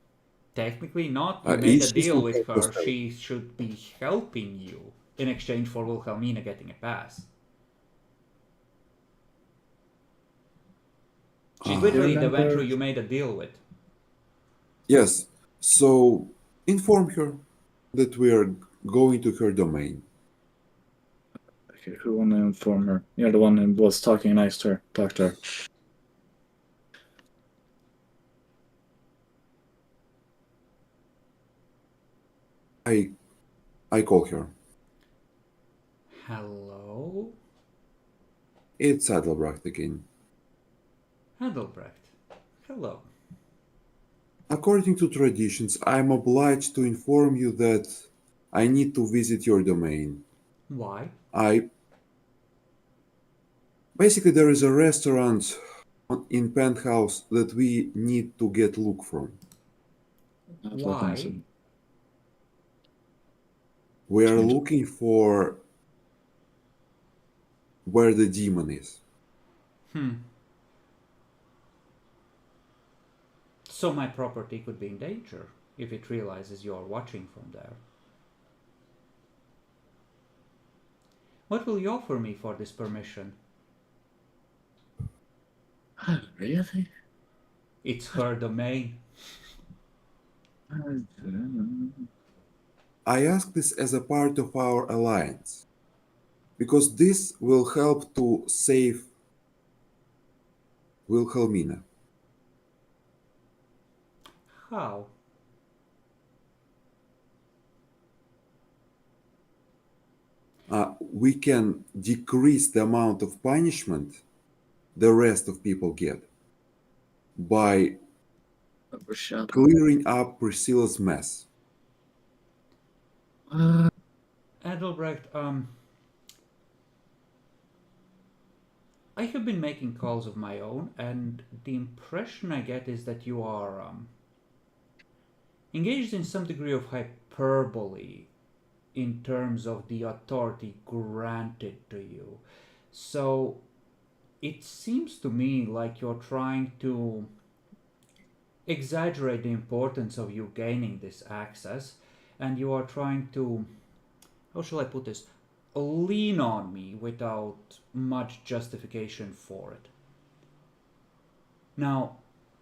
Technically not. You made a It's deal not with her. necessary. She should be helping you in exchange for Wilhelmina getting a pass. She's Ah, literally the remember- venture you made a deal with. yes. So inform her that we are going to her domain. Okay, who wanna inform her? You're the one who was talking nice to her. Talk to her. I call her. Hello? It's Adelbracht again. Adelbrecht. Hello. According to traditions, I am obliged to inform you that I need to visit your domain. Why? Basically, there is a restaurant in Penthouse that we need to get look from. Why? We are Change it. looking for where the demon is. So my property could be in danger if it realizes you're watching from there. What will you offer me for this permission? Really? It's her domain. I ask this as a part of our alliance, because this will help to save Wilhelmina. How? We can decrease the amount of punishment the rest of people get by Overshadow. clearing up Priscilla's mess. Adelbrecht, I have been making calls of my own, and the impression I get is that you are engaged in some degree of hyperbole in terms of the authority granted to you. So it seems to me like you're trying to exaggerate the importance of you gaining this access, and you are trying to, how shall I put this, lean on me without much justification for it. Now,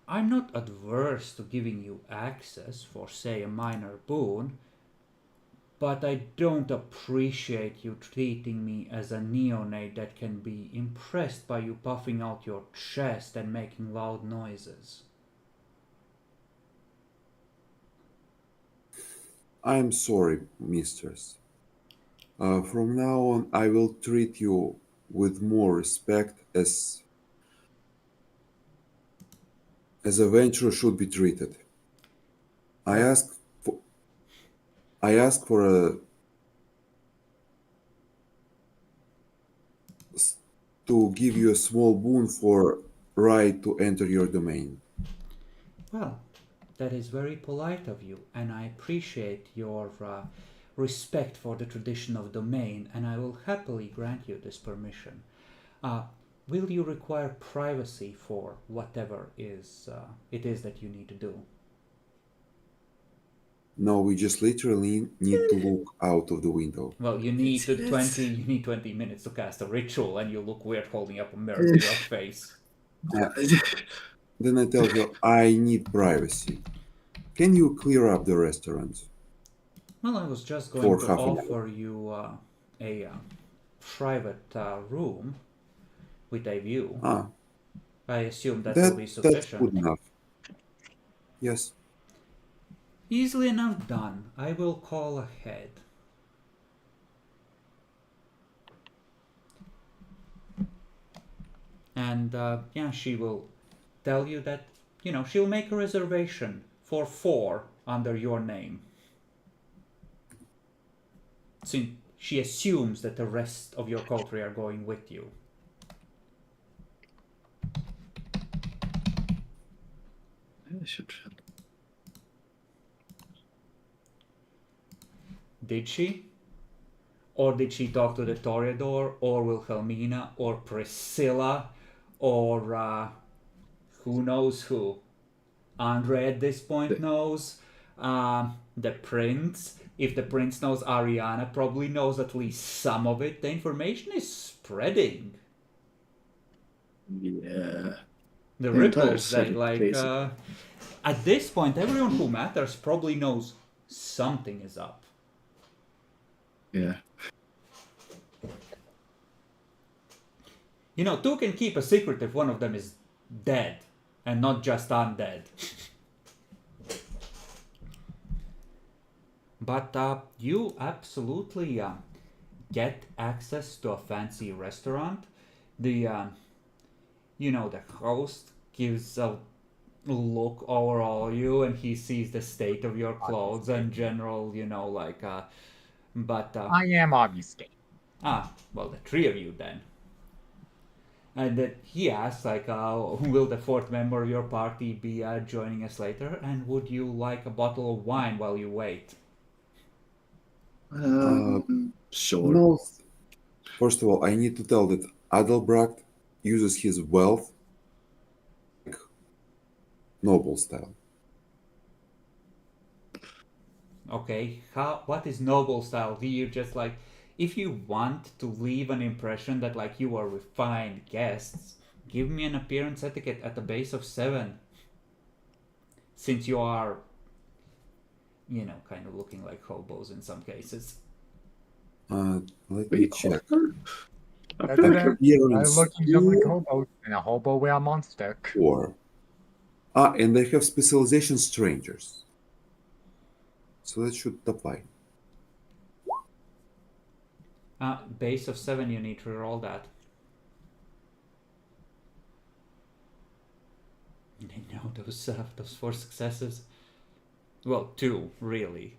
I'm not adverse to giving you access for, say, a minor boon, but I don't appreciate you treating me as a neonate that can be impressed by you puffing out your chest and making loud noises. I'm sorry, mistress. From now on, I will treat you with more respect as a venture should be treated. I ask for to give you a small boon for right to enter your domain. Well, that is very polite of you, and I appreciate your respect for the tradition of domain, and I will happily grant you this permission. Will you require privacy for whatever it is that you need to do? No, we just literally need to look out of the window. Well, you need 20 minutes to cast a ritual, and you look weird holding up a mirror to your face. Then I tell her I need privacy. Can you clear up the restaurant? Well, I was just going For to half an hour. offer you a private room with a view. I assume that will be That's sufficient. good enough. Yes. Easily enough done. I will call ahead. And yeah, she will tell you that, she'll make a reservation for 4 under your name. Since she assumes that the rest of your coterie are going with you. I should. Did she? Or did she talk to the Toreador, or Wilhelmina, or Priscilla, or who knows who? Andre at this point knows. The prince, if the prince knows Ariana, probably knows at least some of it. The information is spreading. Yeah. The The entire ripples that, city, like, basically. at this point, everyone who matters probably knows something is up. Yeah. You know, two can keep a secret if one of them is dead, and not just undead. But you absolutely get access to a fancy restaurant. The the host gives a look over all you, and he sees the state of your clothes and general, but I am obfuscated. well, the three of you then. And then he asks, like, will the fourth member of your party be joining us later? And would you like a bottle of wine while you wait? Sure. No. First of all, I need to tell that Adelbracht uses his wealth like noble style. Okay, what is noble style? Do you just, like, if you want to leave an impression that, like, you are refined guests, give me an appearance etiquette at the base of 7. Since you are, kind of looking like hobos in some cases. Let me check. I feel like I'm Appearance looking just like hobo, and a hobo wear a monster. 4. And they have specialization strangers. So that should apply. Base of 7, you need to roll that. No, those 4 successes. Well, 2, really.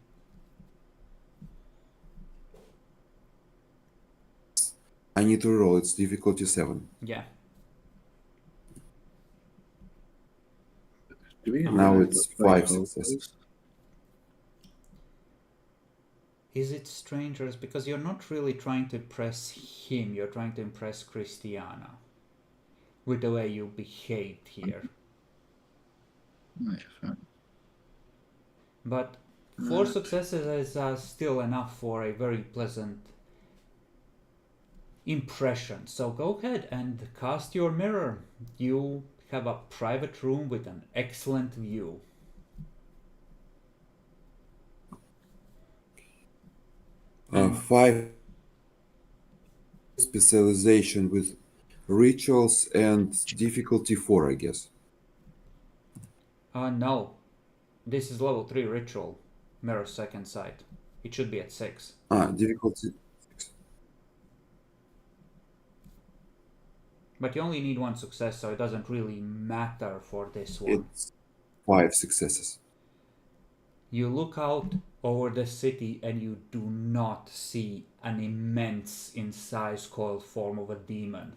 I need to roll. It's difficulty 7. Yeah. Do we Now really it's look like 5 successes. hobos? Is it strangers? Because you're not really trying to impress him, you're trying to impress Christiana. With the way you behaved here. Yeah, fine. But 4 successes is still enough for a very pleasant impression. So go ahead and cast your mirror. You have a private room with an excellent view. Mm. 5 specialization with rituals and difficulty 4, I guess. No. This is level 3 ritual. Mirror second sight. It should be at 6. Difficulty 6. But you only need 1 success, so it doesn't really matter for this one. It's 5 successes. You look out over the city and you do not see an immense in size coiled form of a demon.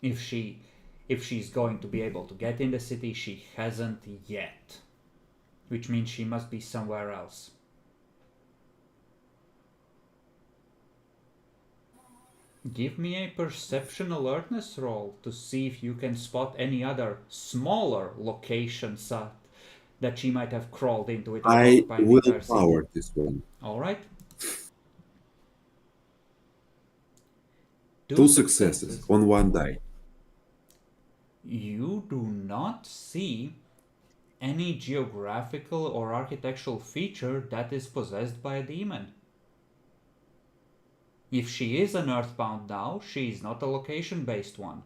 If she's going to be able to get in the city, she hasn't yet. Which means she must be somewhere else. Give me a perception alertness roll to see if you can spot any other smaller locations that she might have crawled into without I occupying the will entire city. power this one. Alright. 2 successes on 1 die. You do not see any geographical or architectural feature that is possessed by a demon. If she is an earthbound now, she is not a location-based one.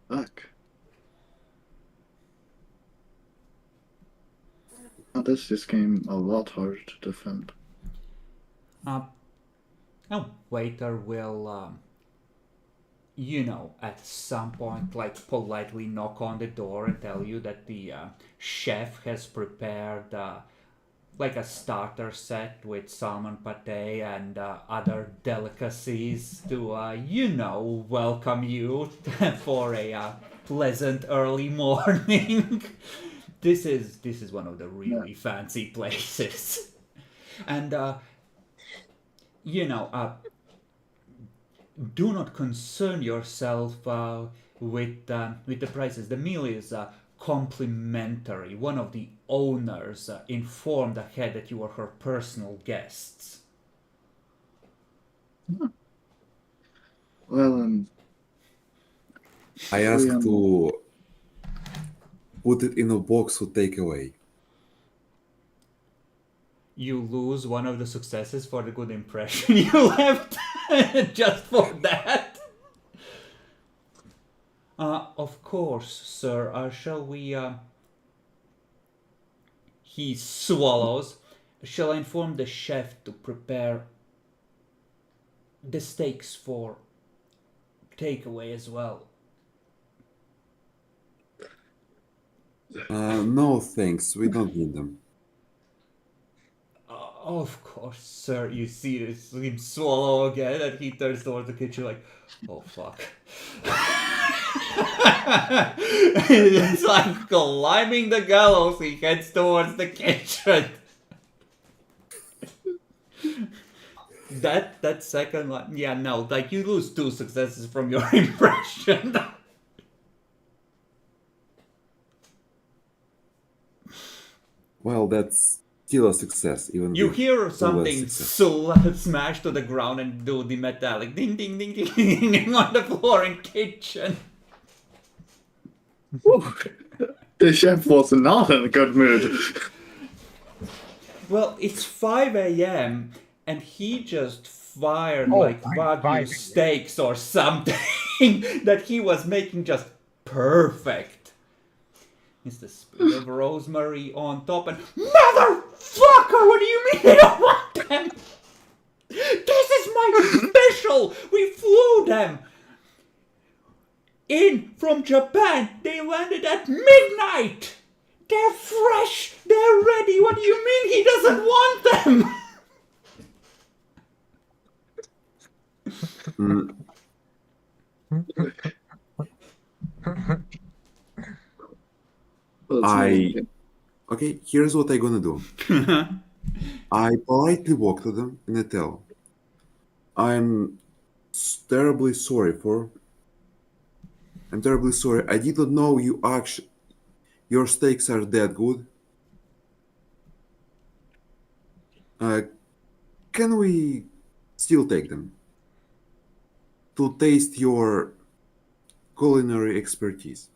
Fuck. Oh, this just came a lot harder to defend. A waiter will, at some point, like, politely knock on the door and tell you that the chef has prepared like a starter set with salmon pate and other delicacies to, welcome you for a pleasant early morning. This is one of the really fancy places, and do not concern yourself with the prices. The meal is complimentary. One of the owners informed ahead that you are her personal guests. Well, I ask to put it in a box for takeaway. You lose one of the successes for the good impression you left just for that. Of course, sir. Shall we... He swallows. Shall I inform the chef to prepare the steaks for takeaway as well? No, thanks. We don't need them. Of course, sir. You see him swallow again, and he turns towards the kitchen like, oh fuck. It's like climbing the gallows, he heads towards the kitchen. That second one, yeah, no, like you lose 2 successes from your impression. Well, that's still a success, even You with hear less something success. smash to the ground and do the metallic ding ding ding ding ding ding on the floor in kitchen. the chef was not in a good mood. Well, it's 5 a.m. and he just fired like Wagyu steaks or something that he was making just perfect. It's the spit of rosemary on top and motherfucker, what do you mean you don't want them? This is my special! We flew them in from Japan. They landed at midnight. They're fresh. They're ready. What do you mean he doesn't want them? Okay, here's what I'm gonna do. I politely walk to them and I tell, I'm terribly sorry. I did not know your steaks are that good. Can we still take them to taste your culinary expertise?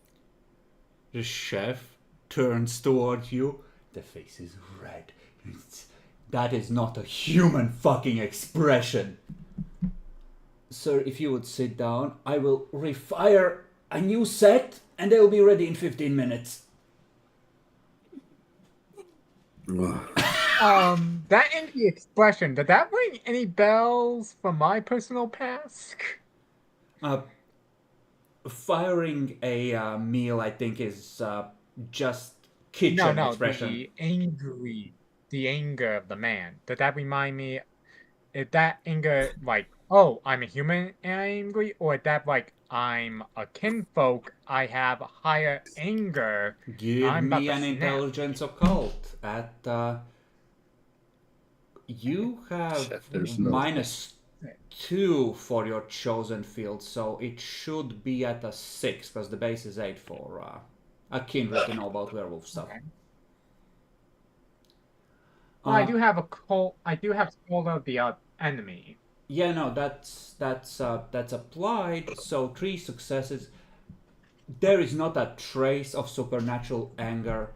The chef turns toward you. The face is red. That is not a human fucking expression. Sir, if you would sit down, I will refire a new set and they will be ready in 15 minutes. That angry expression, did that ring any bells from my personal past? Firing a meal, I think, is just kitchen expression. The anger of the man. Did that remind me? Is that anger like, oh, I'm a human and I'm angry, or is that like I'm a kinfolk, I have higher anger? Give me an intelligence occult at. You have -2 for your chosen field, so it should be at a 6 because the base is 8 for a kindred to know about werewolf stuff. Okay. I do have a call. I do have Soul of the Enemy. Yeah, no, that's applied. So 3 successes. There is not a trace of supernatural anger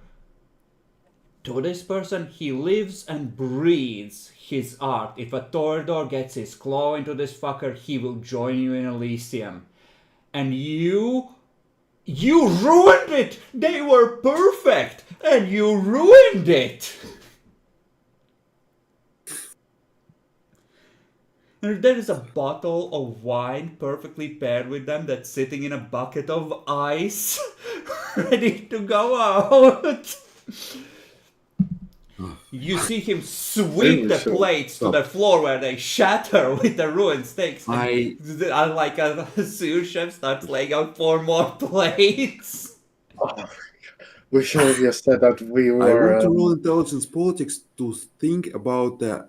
to this person. He lives and breathes his art. If a Toreador gets his claw into this fucker, he will join you in Elysium. And you ruined it! They were perfect! And you ruined it! And there is a bottle of wine perfectly paired with them that's sitting in a bucket of ice, ready to go out. You see him sweep Really the should plates to stop. the floor where they shatter with the ruined steaks. I Like a sous chef starts laying out 4 more plates. We should have just said that we I were. want to roll intelligence politics to think about the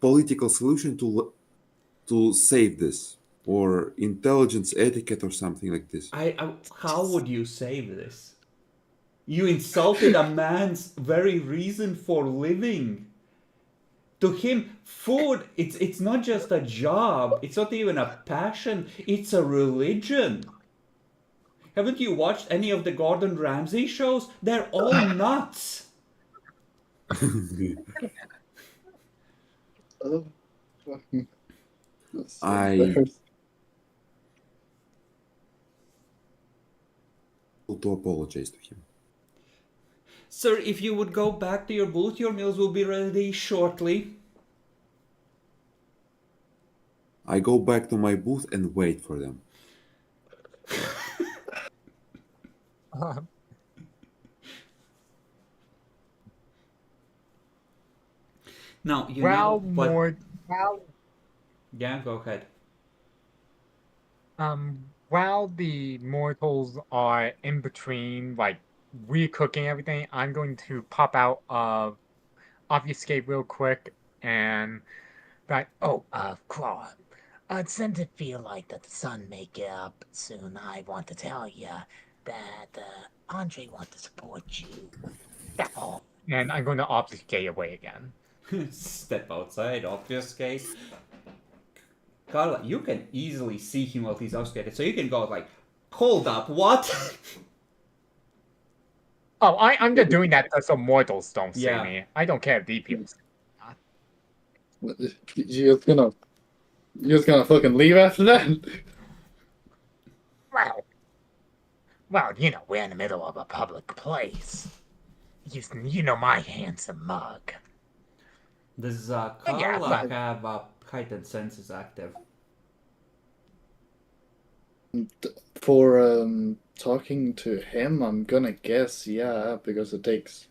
political solution to save this, or intelligence etiquette or something like this. How would you save this? You insulted a man's very reason for living. To him, food, it's not just a job, it's not even a passion, it's a religion. Haven't you watched any of the Gordon Ramsay shows? They're all nuts. Oh, fucking- that's so I- embarrassing. To apologize to him. Sir, if you would go back to your booth, your meals will be ready shortly. I go back to my booth and wait for them. Now, you Well, know what... more. Well, Yeah, go ahead. while the mortals are in between, like recooking everything, I'm going to pop out of obfuscate real quick and like, Oh, Claw. Since it feel like that the sun may get up soon, I want to tell you that Andre wants to support you. Oh, and I'm going to obfuscate away again. Step outside, obfuscate. Carla, you can easily see him while he's obfuscated, so you can go like, hold up, what? Oh, I'm just doing that so mortals don't see Yeah. me. I don't care if the people see You're just gonna fucking leave after that? well, you know, we're in the middle of a public place. You know my handsome mug. Does Yeah, Carla but- have heightened senses active? For talking to him, I'm gonna guess yeah, because it takes.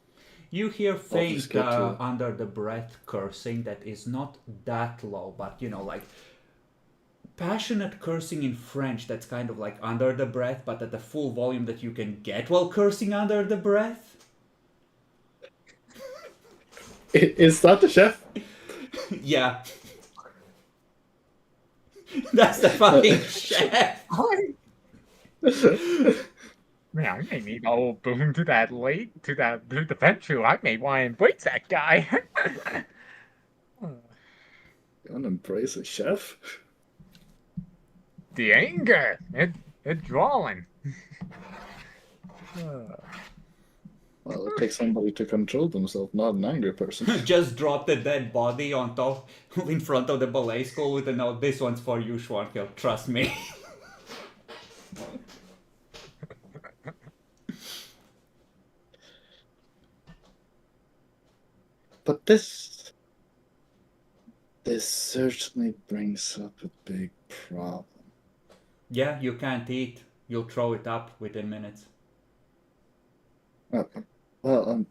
You hear faint Obfuscate too. under the breath cursing that is not that low, but you know, like passionate cursing in French that's kind of like under the breath, but at the full volume that you can get while cursing under the breath. Is that the chef? Yeah. That's the fucking chef. Man, I may need a whole boom to that venture. I may want to embrace that guy. Gonna embrace a chef? The anger, it's drawing. Well, it takes somebody to control themselves, not an angry person. Just drop the dead body on top in front of the ballet school with a note, this one's for you, Schwankill, trust me. But this certainly brings up a big problem. Yeah, you can't eat. You'll throw it up within minutes. Well,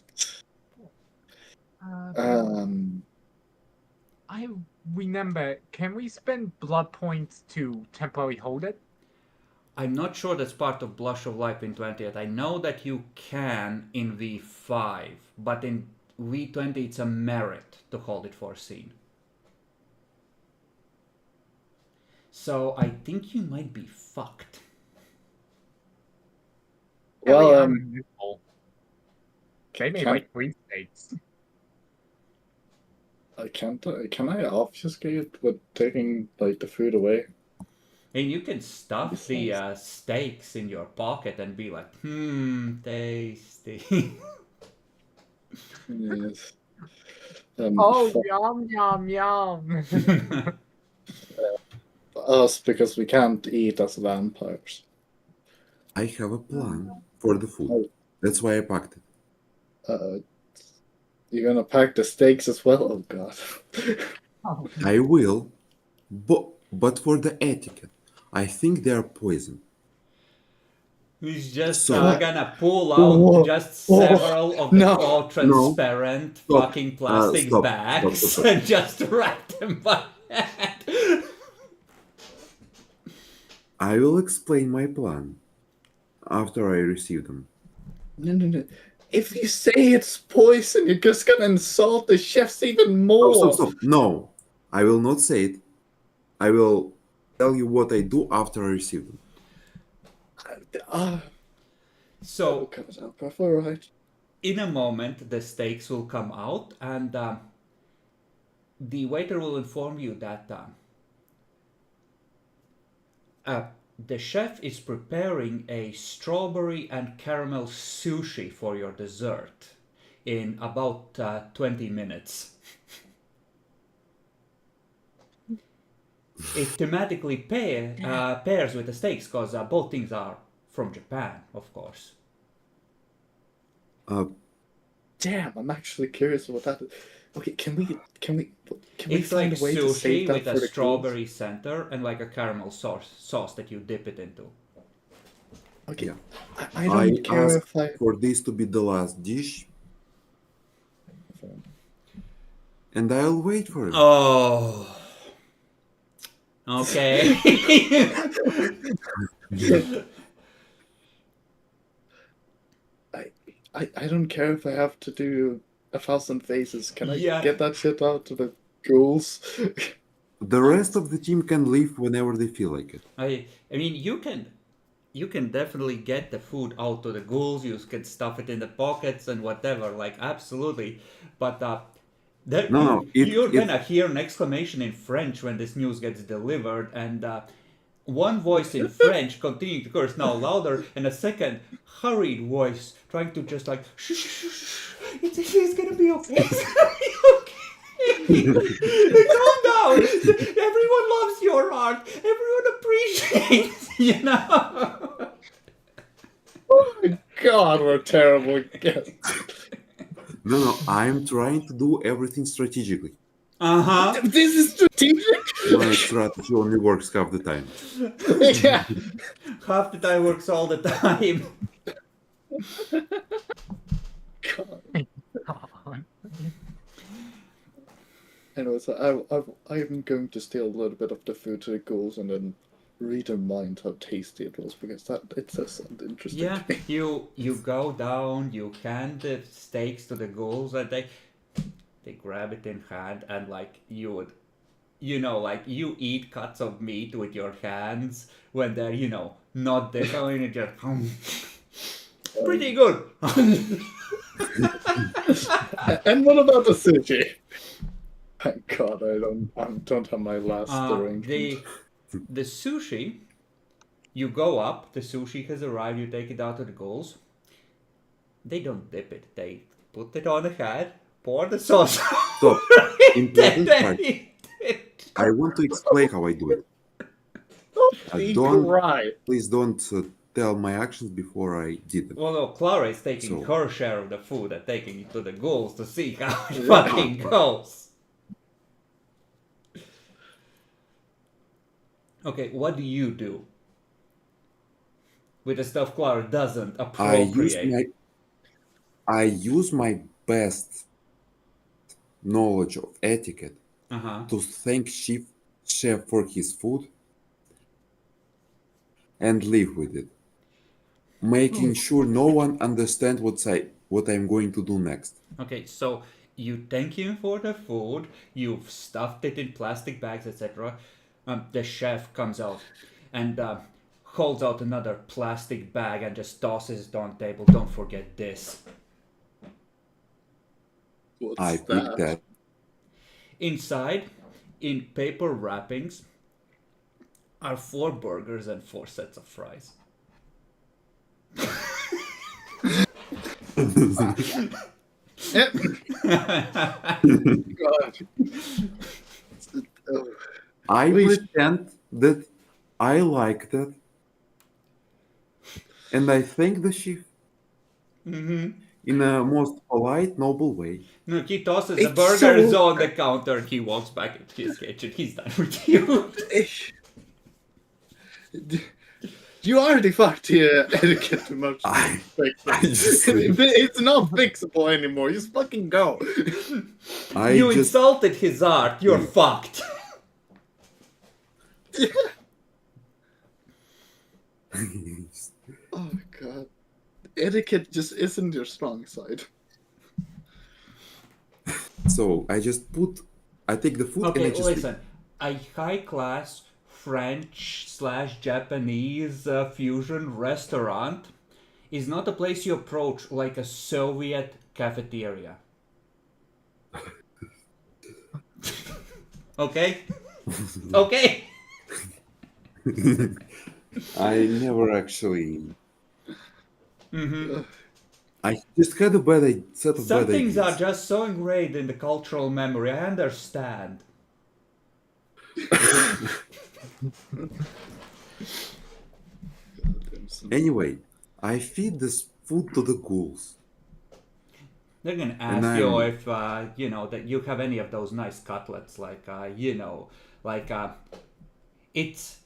I remember, can we spend blood points to temporarily hold it? I'm not sure that's part of Blush of Life in 20th. I know that you can in V5, but in V20 it's a merit to hold it for a scene. So I think you might be fucked. well, They made can- like 3 states. can I obfuscate with taking like the food away? And you can stuff the steaks in your pocket and be like, tasty. Yes. Oh, Fuck yum, yum, yum. us because we can't eat as vampires. I have a plan for the food. That's why I packed it. You're gonna pack the steaks as well? Oh god. I will, but for the etiquette, I think they are poison. He's just So- gonna pull out Oh, just oh, several of the no, all transparent Stop. fucking plastic Stop. bags Stop. and just wrap them by hand. I will explain my plan after I receive them. No. If you say it's poison, you're just gonna insult the chefs even more. Stop. No, I will not say it. I will tell you what I do after I receive them. So Alright. in a moment, the steaks will come out, and the waiter will inform you that the chef is preparing a strawberry and caramel sushi for your dessert in about 20 minutes. It thematically pairs with the steaks because both things are from Japan, of course. Damn, I'm actually curious about that. Okay, can we It's find like a way to sushi save that with for a the girls? strawberry center and like a caramel sauce that you dip it into. Okay, Yeah. I don't care asked if I. for this to be the last dish, and I'll wait for it. Oh. Okay. I don't care if I have to do 1,000 faces. Can I Yeah. get that shit out to the ghouls? The rest of the team can leave whenever they feel like it. I mean, you can definitely get the food out to the ghouls. You can stuff it in the pockets and whatever. Like absolutely, but you're gonna hear an exclamation in French when this news gets delivered, and one voice in French continuing to curse now louder, and a second hurried voice trying to just like shh, shh, shh, shh. It's gonna be okay. It's gonna be okay. Calm down. Everyone loves your art. Everyone appreciates. You know. Oh my god, we're terrible guests. No, I'm trying to do everything strategically. This is strategic. My strategy only works half the time. Yeah. Half the time works all the time. God. Anyway, so I'm going to steal a little bit of the food to the ghouls and then read their mind how tasty it was because it does sound interesting. Yeah, to me. you go down, you hand the steaks to the ghouls, and they grab it in hand, and like you would, like you eat cuts of meat with your hands when they're not there, and you're just pretty good. And what about the sushi? Thank God, I don't have my last arrangement. The sushi, you go up, the sushi has arrived, you take it out to the ghouls. They don't dip it, they put it on the head, pour the sauce. So, important then part. eat it. I want to explain how I do it. Please don't tell my actions before I did them. Well, no, Clara is taking So- her share of the food and taking it to the ghouls to see how it fucking goes. Okay, what do you do with the stuff Clara doesn't appropriate? I use my best knowledge of etiquette to thank chef for his food and leave with it, making sure no one understands what I'm going to do next. Okay, so you thank him for the food, you've stuffed it in plastic bags, etc. The chef comes out and holds out another plastic bag and just tosses it on the table. Don't forget this. What's I picked that. Inside, in paper wrappings, are 4 burgers and 4 sets of fries. God. I pretend that I like that, and I thank the chef in a most polite, noble way. No, he tosses the It's burgers so- on the counter. He walks back into his kitchen. He's done with you. You already fucked the etiquette emotion. I just- It's not fixable anymore. Just fucking go. You insulted his art. You're fucked. Oh god. Etiquette just isn't your strong side. So I take the food and I Okay, just listen. A high-class French/Japanese fusion restaurant is not a place you approach like a Soviet cafeteria. Okay? Okay? I never actually. Mm-hmm. I just had a set of Some bad things ideas. are just so ingrained in the cultural memory. I understand. Anyway, I feed this food to the ghouls. They're gonna And ask you I'm- if that you have any of those nice cutlets, it's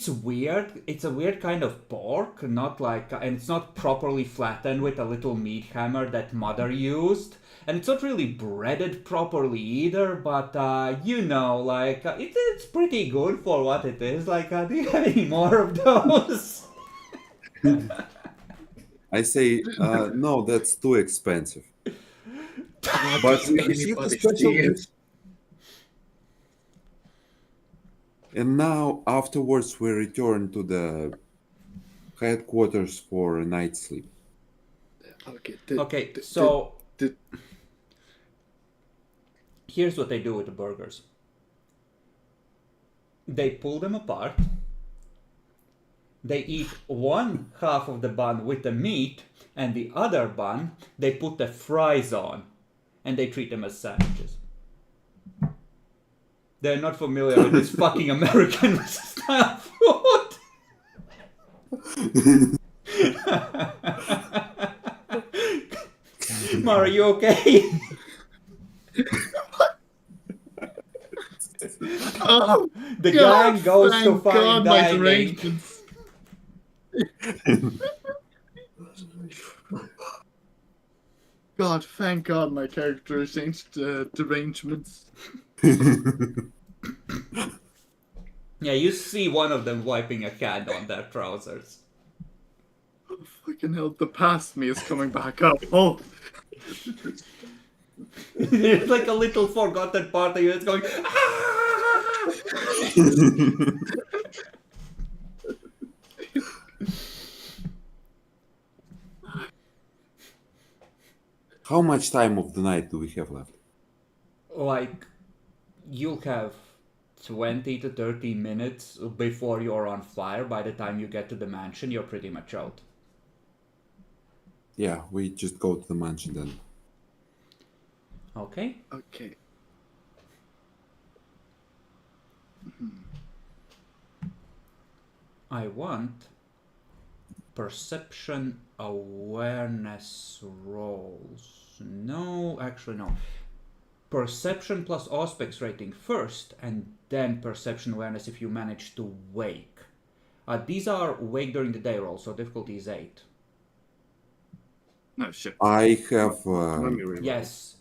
weird. It's a weird kind of pork, not like, and it's not properly flattened with a little meat hammer that mother used, and it's not really breaded properly either. But it's pretty good for what it is. Do you have any more of those? I say, no, that's too expensive. But we received a special gift. And now, afterwards, we return to the headquarters for a night's sleep. Okay, so here's what they do with the burgers. They pull them apart. They eat one half of the bun with the meat, and the other bun they put the fries on, and they treat them as sandwiches. They're not familiar with this fucking American style food. Mar, are you okay? Oh, The God, gang goes to thank fine God, my dining. derangements. God, thank God my character changed derangements. Yeah, you see one of them wiping a hand on their trousers. Oh, fucking hell, the past me is coming back up. Oh, It's like a little forgotten part of you that's going. "Ah!" How much time of the night do we have left? Like, you'll have 20 to 30 minutes before you're on fire. By the time you get to the mansion, you're pretty much out. Yeah, we just go to the mansion then. Okay? okay. I want perception awareness rolls. No, actually, no. Perception plus aspects rating first, and then perception awareness if you manage to wake. These are wake during the day rolls, so difficulty is 8. No shit. I have Let me reroll. Yes.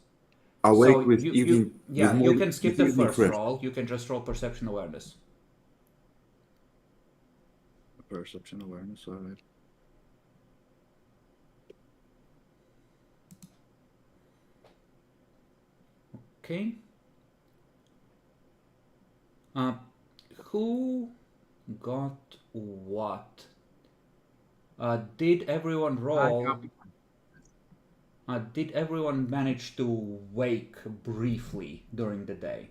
awake So with evening. you with can skip with the evening first fresh. roll. You can just roll perception awareness. Perception awareness, alright. Okay. Who got what? Did everyone roll? Did everyone manage to wake briefly during the day?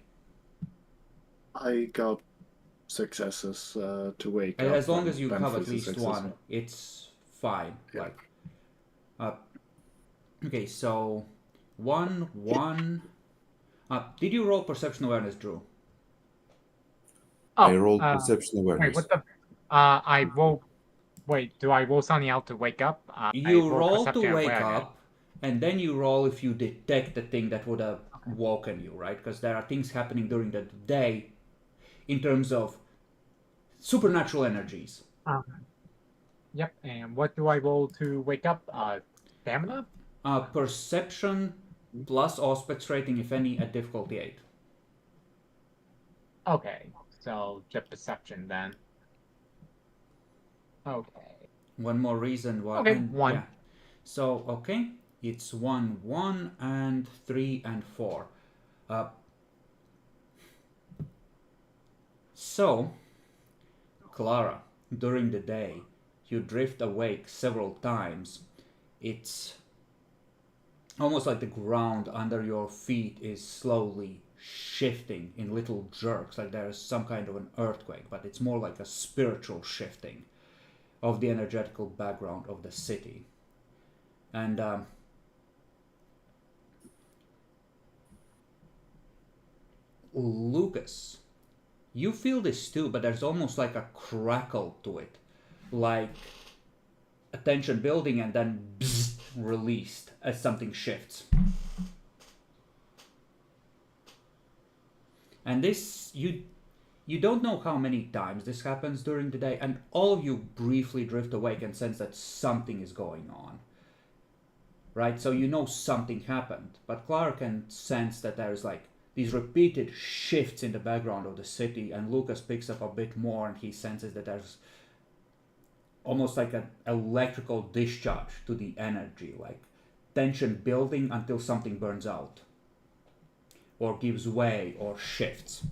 I got successes to wake up. As long and as you Ben have at faces least success. one, it's fine. Yeah. Okay, so 1. Did you roll perception awareness, Drew? Oh, I rolled perception awareness. wait, what the? I roll. Wait, do I roll something out to wake up? You I roll to perception wake awareness. up, and then you roll if you detect the thing that would have woken you, right? Because there are things happening during the day in terms of supernatural energies. Yep, and what do I roll to wake up? Stamina? Perception plus aspect rating, if any, at difficulty 8. Okay, so just perception then. Okay. One more reason why. Okay, And 1. yeah. So, okay. It's 1, 1, and 3, and 4. So, Clara, during the day, you drift awake several times. It's almost like the ground under your feet is slowly shifting in little jerks, like there is some kind of an earthquake, but it's more like a spiritual shifting of the energetical background of the city. And Lucas, you feel this too, but there's almost like a crackle to it, like attention building and then bzzz, released as something shifts. And this, you don't know how many times this happens during the day, and all of you briefly drift awake and sense that something is going on. Right? So you know something happened, but Clara can sense that there's like these repeated shifts in the background of the city, and Lucas picks up a bit more and he senses that there's almost like an electrical discharge to the energy, like tension building until something burns out or gives way or shifts.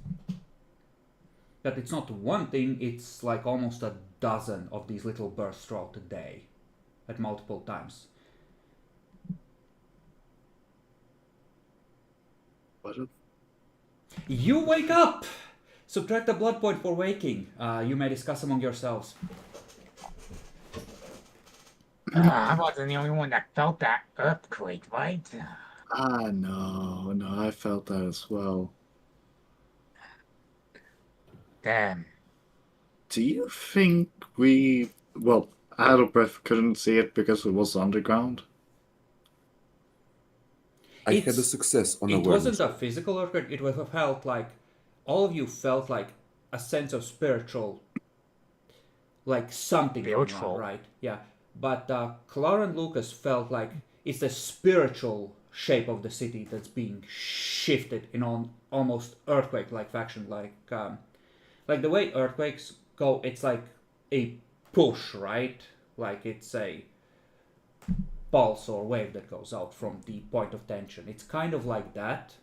But it's not one thing, it's like almost a dozen of these little bursts throughout the day at multiple times. What? You wake up! Subtract a blood point for waking. You may discuss among yourselves. I wasn't the only one that felt that earthquake, right? No, I felt that as well. Damn. Do you think we... Well, out of breath couldn't see it because it was underground? I had a success on It awareness. wasn't a physical earthquake, it would have felt like, all of you felt like a sense of spiritual, like something going on, Spiritual. right? Yeah. But Clara and Lucas felt like it's the spiritual shape of the city that's being shifted in almost earthquake-like fashion, like the way earthquakes go. It's like a push, right? Like it's a pulse or wave that goes out from the point of tension. It's kind of like that,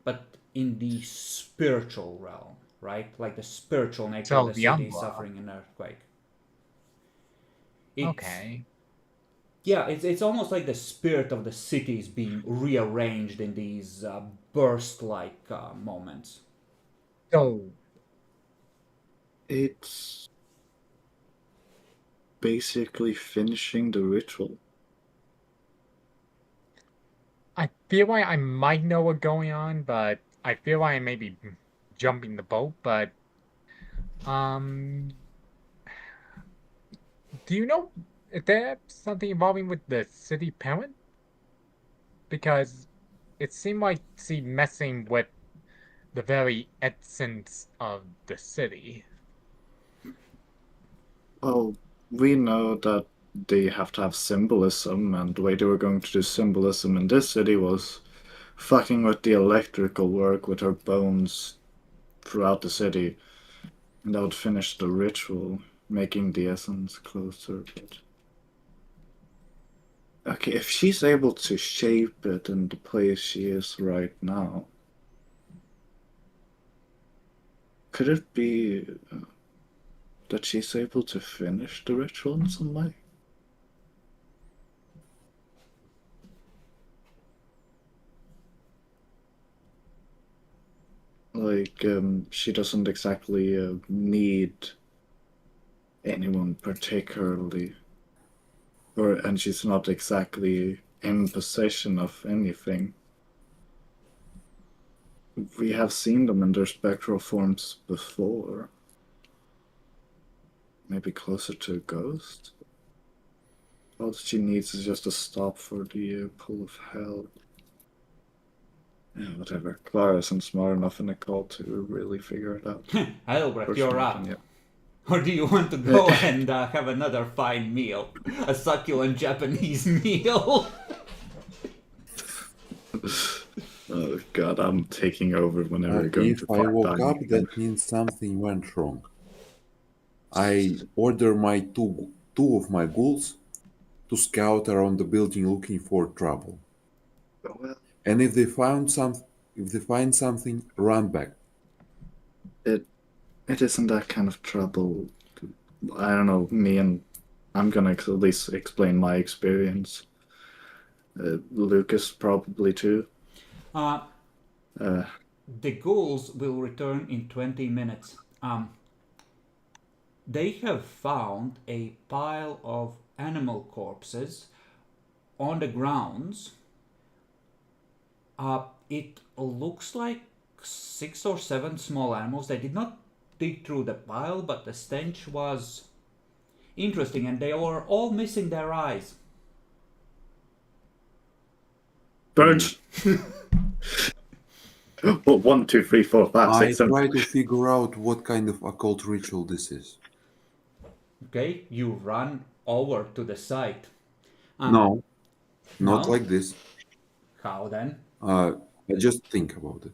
but in the spiritual realm, right? Like the spiritual nature So of the the city Umbra. suffering an earthquake. Okay. Yeah, it's almost like the spirit of the city is being rearranged in these burst-like moments. So, It's basically finishing the ritual. I feel like I might know what's going on, but I feel like I may be jumping the boat, but do you know if there's something involving with the city parent? Because it seemed like she messing with the very essence of the city. Well, we know that they have to have symbolism, and the way they were going to do symbolism in this city was fucking with the electrical work with her bones throughout the city. And that would finish the ritual, making the essence closer. But... okay, if she's able to shape it in the place she is right now, could it be that she's able to finish the ritual in some way? Like, she doesn't exactly need anyone particularly, and she's not exactly in possession of anything. We have seen them in their spectral forms before. Maybe closer to a ghost? All that she needs is just a stop for the pull of hell. Yeah, whatever. Clara isn't smart enough in the call to really figure it out. Albrecht, Or you're smart up. enough. Or do you want to go and have another fine meal? A succulent Japanese meal? Oh god, I'm taking over whenever you're going If to I find woke dining up, again. that means something went wrong. I order my two of my ghouls to scout around the building looking for trouble. Well, And if they find something, run back. it isn't that kind of trouble. I don't know, I'm gonna at least explain my experience. Lucas probably too. Uh, Uh, the ghouls will return in 20 minutes. They have found a pile of animal corpses on the grounds. It looks like 6 or 7 small animals. They did not dig through the pile, but the stench was interesting, and they were all missing their eyes. birds. Well, 1, 2, 3, 4, 5, I 6, 7. try to figure out what kind of occult ritual this is. Okay, you run over to the site. No, not No? like this. How then? I just think about it.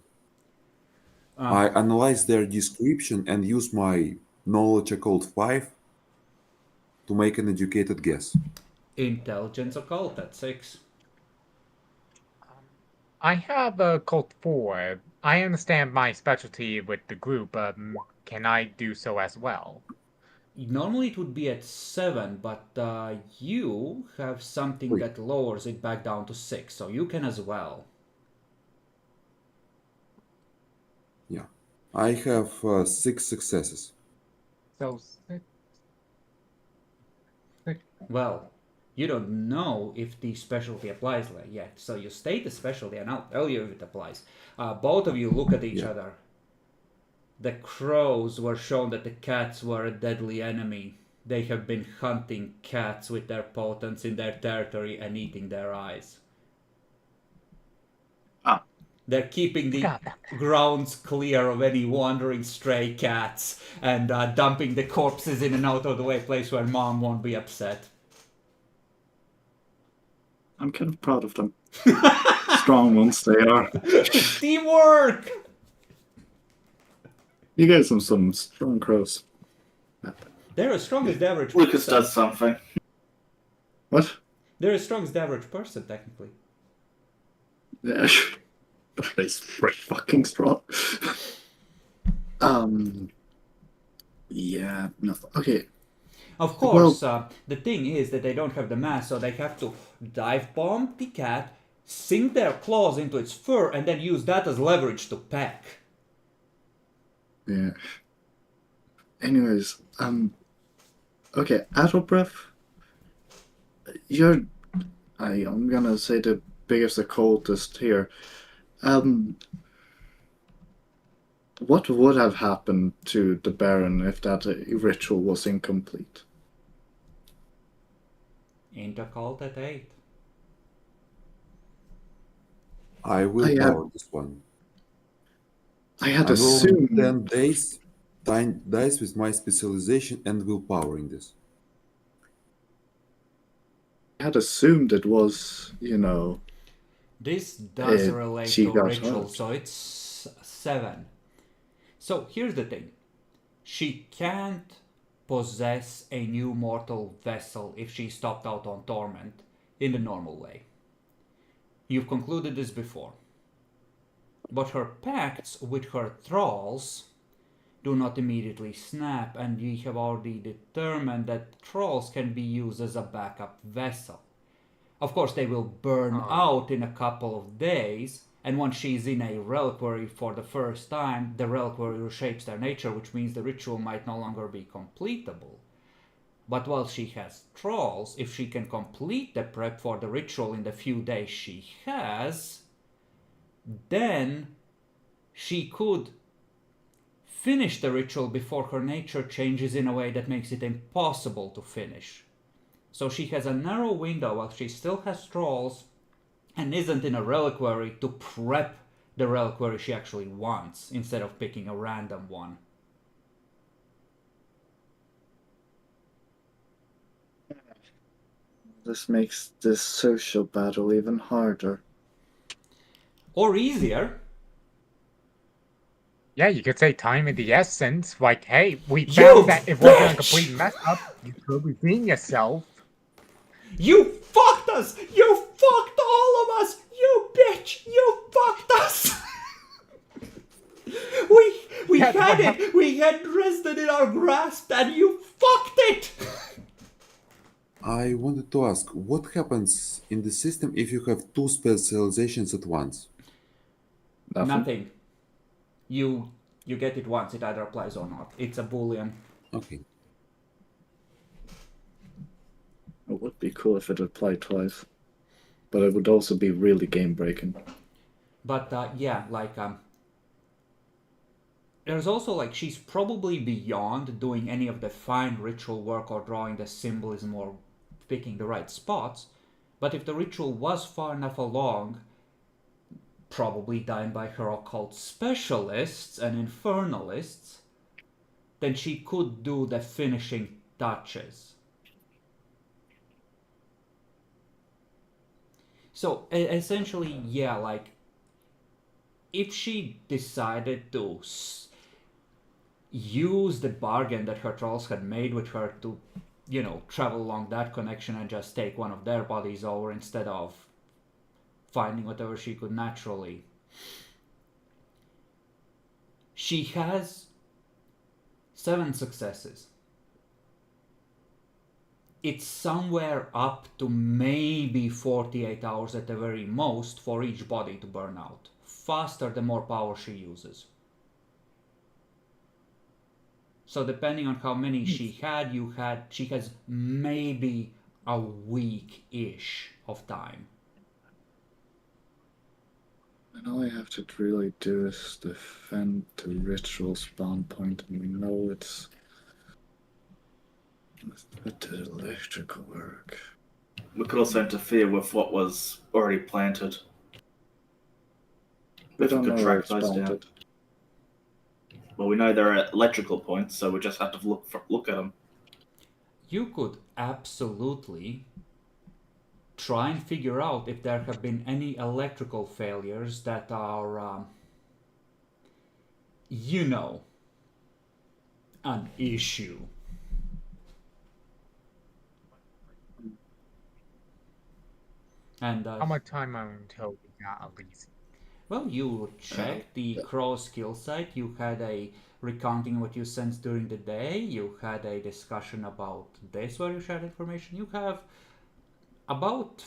I analyze their description and use my knowledge occult 5 to make an educated guess. Intelligence occult at 6. I have a Colt 4. I understand my specialty with the group. Can I do so as well? Normally it would be at 7, but you have something Wait. that lowers it back down to 6, so you can as well. Yeah. I have 6 successes. So, Well, you don't know if the specialty applies yet, so you state the specialty and I'll tell you if it applies. Both of you look at each Yeah. other. The crows were shown that the cats were a deadly enemy. They have been hunting cats with their potents in their territory and eating their eyes. Ah. They're keeping the Forgot about that. grounds clear of any wandering stray cats and dumping the corpses in an out-of-the-way place where Mom won't be upset. I'm kind of proud of them. Strong ones they are. Teamwork! You guys have some strong crows. They're as strong as the average Lucas person. does something. What? They're as strong as the average person, technically. Yeah. That's pretty fucking strong. Yeah, no. Okay. Of course, the thing is that they don't have the mass, so they have to dive bomb the cat, sink their claws into its fur, and then use that as leverage to peck. Yeah. Anyways, okay, Adelbreath, I'm gonna say the biggest occultist here. What would have happened to the Baron if that ritual was incomplete? Intercult at 8. I will power this one. I had I roll assumed 10 dice with my specialization and willpower in this. it was, This does relate she to got ritual, hurt. so it's 7. So here's the thing. She can't possess a new mortal vessel if she stopped out on torment in the normal way. You've concluded this before. But her pacts with her thralls do not immediately snap, and we have already determined that thralls can be used as a backup vessel. Of course, they will burn out in a couple of days, and once she's in a reliquary for the first time, the reliquary reshapes their nature, which means the ritual might no longer be completable. But while she has thralls, if she can complete the prep for the ritual in the few days she has, then she could finish the ritual before her nature changes in a way that makes it impossible to finish. So she has a narrow window while she still has thralls and isn't in a reliquary to prep the reliquary she actually wants instead of picking a random one. This makes this social battle even harder. Or easier. Yeah, you could say time of the essence. Like, hey, we You found that it wasn't a bitch! complete mess up. You could redeem yourself. You fucked us! You fucked all of us! You bitch! You fucked us! we Yeah, had what it! We had Dresden in our grasp and you fucked it! I wanted to ask, what happens in the system if you have two specializations at once? Nothing. You get it once, it either applies or not. It's a boolean. Okay. It would be cool if it applied twice. But it would also be really game breaking. But yeah, like there's also like she's probably beyond doing any of the fine ritual work or drawing the symbolism or picking the right spots. But if the ritual was far enough along, probably done by her occult specialists and infernalists, then she could do the finishing touches. So essentially, yeah, like if she decided to use the bargain that her trolls had made with her to, you know, travel along that connection and just take one of their bodies over instead of finding whatever she could naturally. She has 7 successes. It's somewhere up to maybe 48 hours at the very most for each body to burn out. Faster the more power she uses. So depending on how many she has maybe a week-ish of time. And all I have to really do is defend the ritual spawn point, and we know it's with the electrical work. We could also interfere with what was already planted. We If we don't could know where track it's those down. planted. Well, we know they're at electrical points, so we just have to look at them. You could absolutely try and figure out if there have been any electrical failures that are, you know, an issue. And How much time until we got Elysium? well, you checked the Crow skill site. You had a recounting what you sensed during the day. You had a discussion about this where you shared information. You have about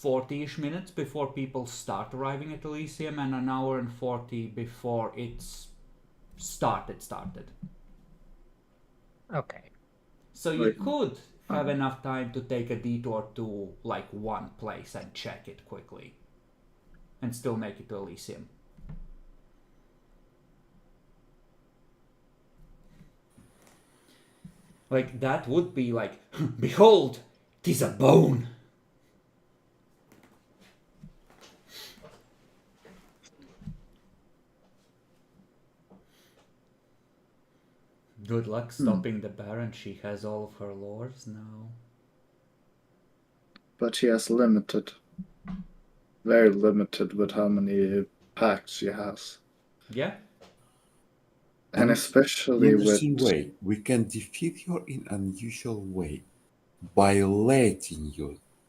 40-ish minutes before people start arriving at Elysium and an hour and 40 before it's started. Okay. So you Right. could have enough time to take a detour to like one place and check it quickly and still make it to Elysium. Like that would be like, behold, 'tis a bone. Good luck stopping the Baron. She has all of her lores now. But she has limited. Very limited with how many packs she has. Yeah. And especially Interesting with way. We can defeat her in unusual way by letting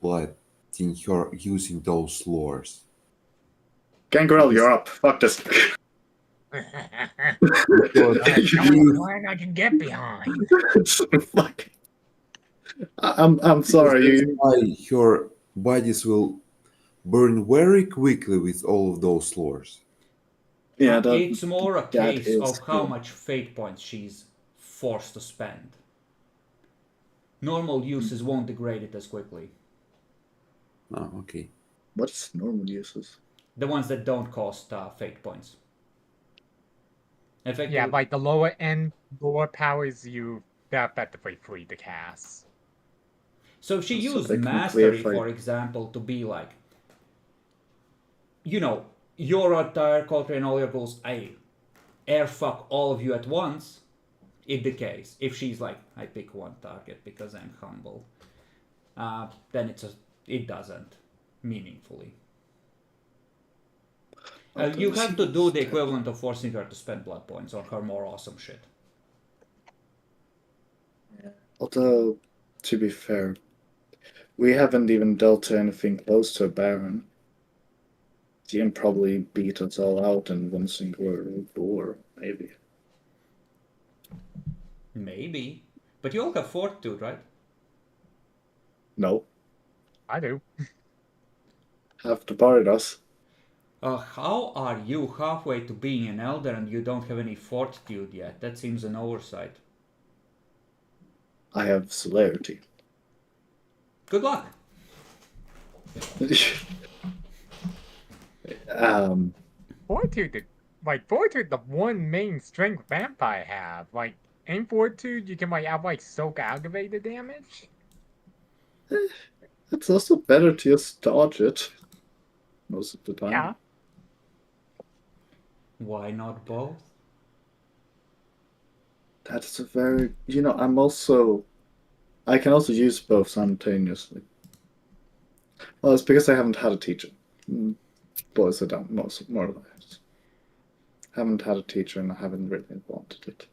her using those lures. Gangrel, you're up. Fuck this. Because That's not a plan I can get behind. Fuck. I'm sorry. that's why her bodies will burn very quickly with all of those lures. Yeah, It's more a that case is of how true. much fate points she's forced to spend. Normal uses won't degrade it as quickly. Oh, okay. What's normal uses? The ones that don't cost fate points. Effectively, Yeah, like the lower end lore powers they're effectively free to cast. so if she So used they can mastery, clarify- for example, to be like, you know, your entire culture and all your goals, I air fuck all of you at once, it'd the case. If she's like, I pick one target because I'm humble. then it doesn't meaningfully. You have to do the equivalent of forcing her to spend blood points on her more awesome shit. Although, to be fair, we haven't even dealt to anything close to a Baron. Jim probably beat us all out in one single war, maybe. Maybe. But you all have fortitude, right? No, I do. have to bar us. How are you halfway to being an elder and you don't have any fortitude yet? That seems an oversight. I have celerity. Good luck. Fortitude, fortitude, the one main strength vampire have. Like, in fortitude, you can have soak aggravated damage. It's also better to just dodge it most of the time. Yeah. Why not both? That's a very, I can also use both simultaneously. Well, it's because I haven't had a teacher. Boils it down, more or less. Haven't had a teacher and I haven't really wanted it.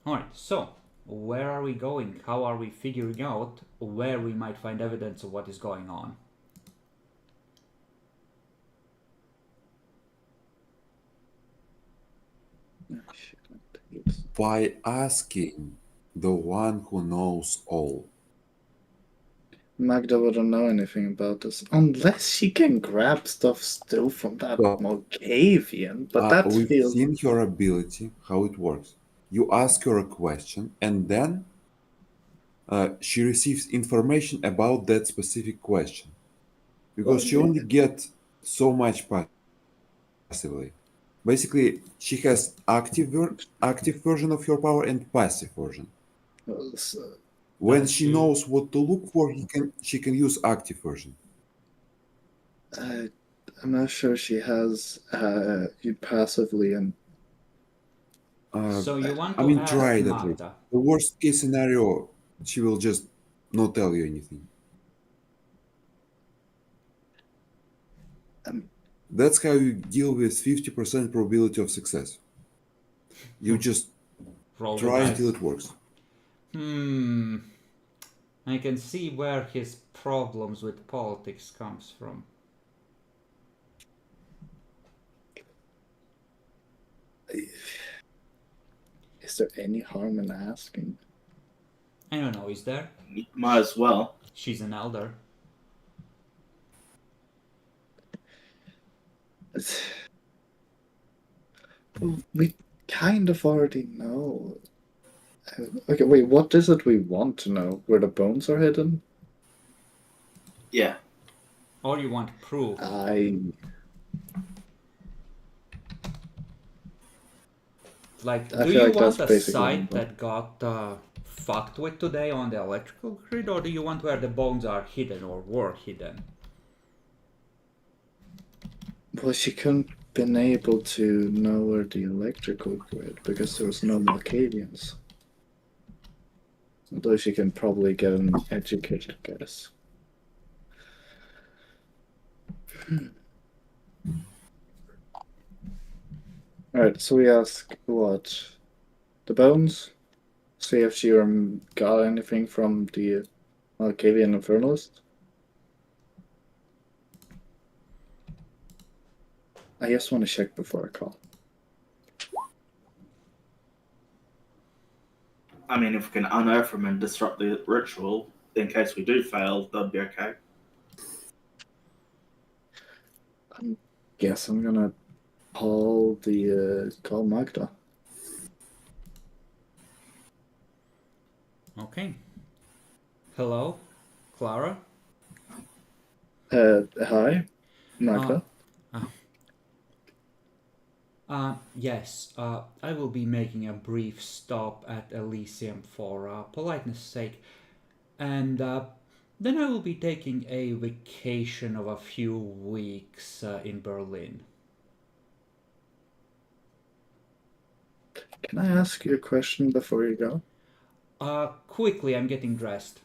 Alright, so where are we going? How are we figuring out where we might find evidence of what is going on? By asking the one who knows all. Magda wouldn't know anything about this unless she can grab stuff still from that Moldavian. But that We've feels. seen her ability, how it works. You ask her a question, and then she receives information about that specific question, because she only gets so much passively. Basically, she has active version of your power and passive version. When she knows what to look for, she can use active version. I'm not sure she has you passively and. So you want to ask try it at Magda. least. The worst case scenario, she will just not tell you anything. That's how you deal with 50% probability of success. You just try until it works. I can see where his problems with politics comes from. Is there any harm in asking? I don't know, is there? Might as well. She's an elder. We kind of already know. Okay, wait, what is it we want to know? Where the bones are hidden? Yeah. Or you want proof? Do you want a site that got fucked with today on the electrical grid, or do you want where the bones are hidden or were hidden? Well, she couldn't been able to know where the electrical grid because there was no Malkavians. Although she can probably get an educated guess. Alright, so we ask what? The bones? See if she got anything from the Malkavian Infernalist? I just want to check before I call. I mean, if we can unearth them and disrupt the ritual, in case we do fail, that'd be okay. I guess I'm gonna call Magda. Okay. Hello, Clara? Hi, Magda. Yes, I will be making a brief stop at Elysium for politeness' sake, and then I will be taking a vacation of a few weeks in Berlin. Can I ask you a question before you go? Quickly, I'm getting dressed.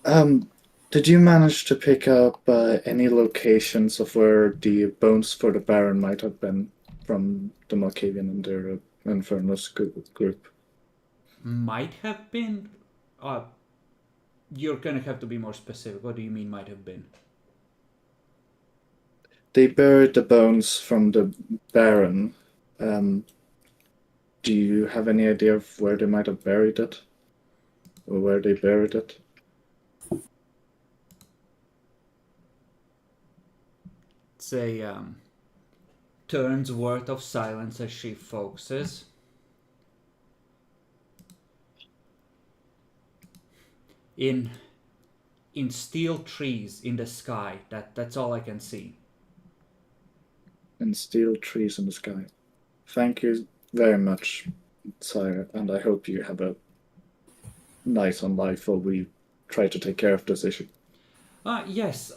Did you manage to pick up any locations of where the bones for the Baron might have been from the Malkavian and their Infernus group? Might have been? You're gonna have to be more specific. What do you mean might have been? They buried the bones from the Baron. Do you have any idea of where they might have buried it? Or where they buried it? It's a turn's worth of silence as she focuses. In steel trees in the sky. That's all I can see. And steel trees in the sky. Thank you very much, sire, and I hope you have a nice on life while we try to take care of this issue. Yes,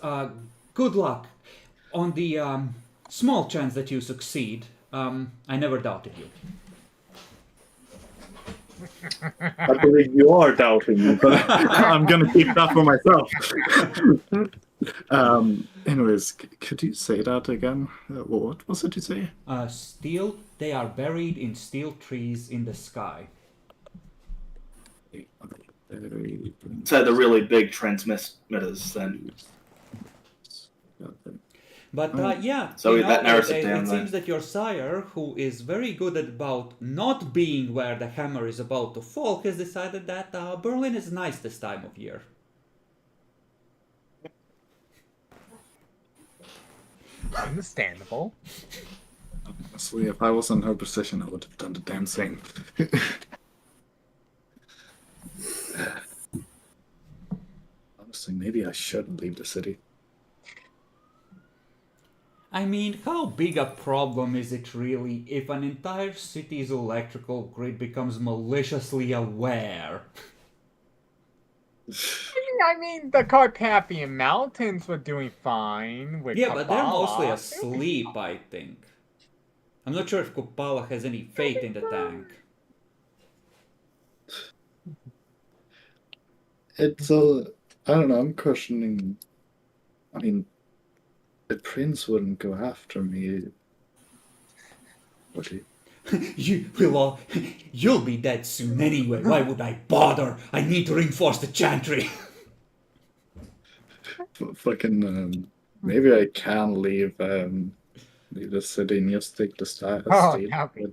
good luck. On the small chance that you succeed, I never doubted you. I believe you are doubting me, but I'm gonna keep that for myself. Anyways, could you say that again? What was it you say? They are buried in steel trees in the sky. So the really big transmitters then. But yeah, So that narrows it down it then. seems that your sire, who is very good about not being where the hammer is about to fall, has decided that Berlin is nice this time of year. Understandable. Honestly, if I was in her position, I would have done the damn same. Honestly, maybe I should leave the city. I mean, how big a problem is it really if an entire city's electrical grid becomes maliciously aware? I mean, the Carpathian Mountains were doing fine with Yeah, but they're mostly Kabbalah. asleep, I think. I'm not sure if Kupala has any faith in the tank. It's a... I don't know, I'm questioning... I mean, the prince wouldn't go after me, would he? You'll be dead soon anyway. Why would I bother? I need to reinforce the chantry. Fucking, maybe I can leave the city and just take the state. happy.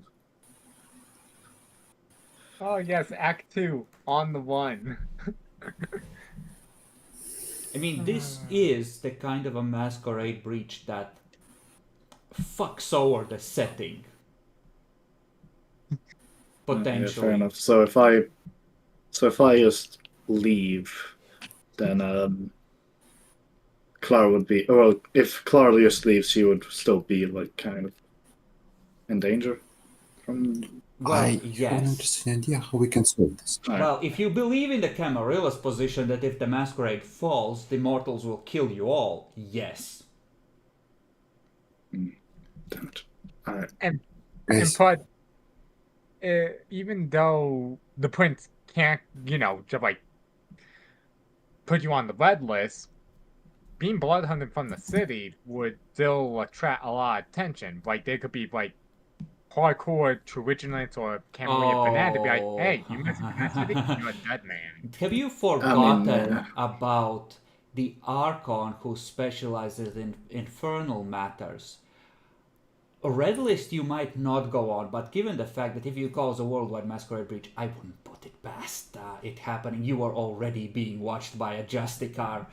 Oh yes, Act 2, on the one. I mean, this is the kind of a masquerade breach that fucks over the setting. Potentially. Yeah, fair enough. So if I just leave, then Clara would be... Well, if Clara just leaves, she would still be, like, kind of in danger from... Well, I don't yes. understand. Yeah, how we can solve this. Well, if you believe in the Camarilla's position that if the masquerade falls, the mortals will kill you all, yes. Damn it. Alright. And Guys, but even though the prince can't, just like put you on the red list, being bloodhunted from the city would still attract a lot of attention. Like there could be like hardcore Trevigilants or Camarilla fanatic be like, hey, you must be that city, you're a dead man. Have you forgotten about the Archon who specializes in infernal matters? A red list you might not go on, but given the fact that if you cause a worldwide masquerade breach, I wouldn't put it past it happening. You are already being watched by a Justicar.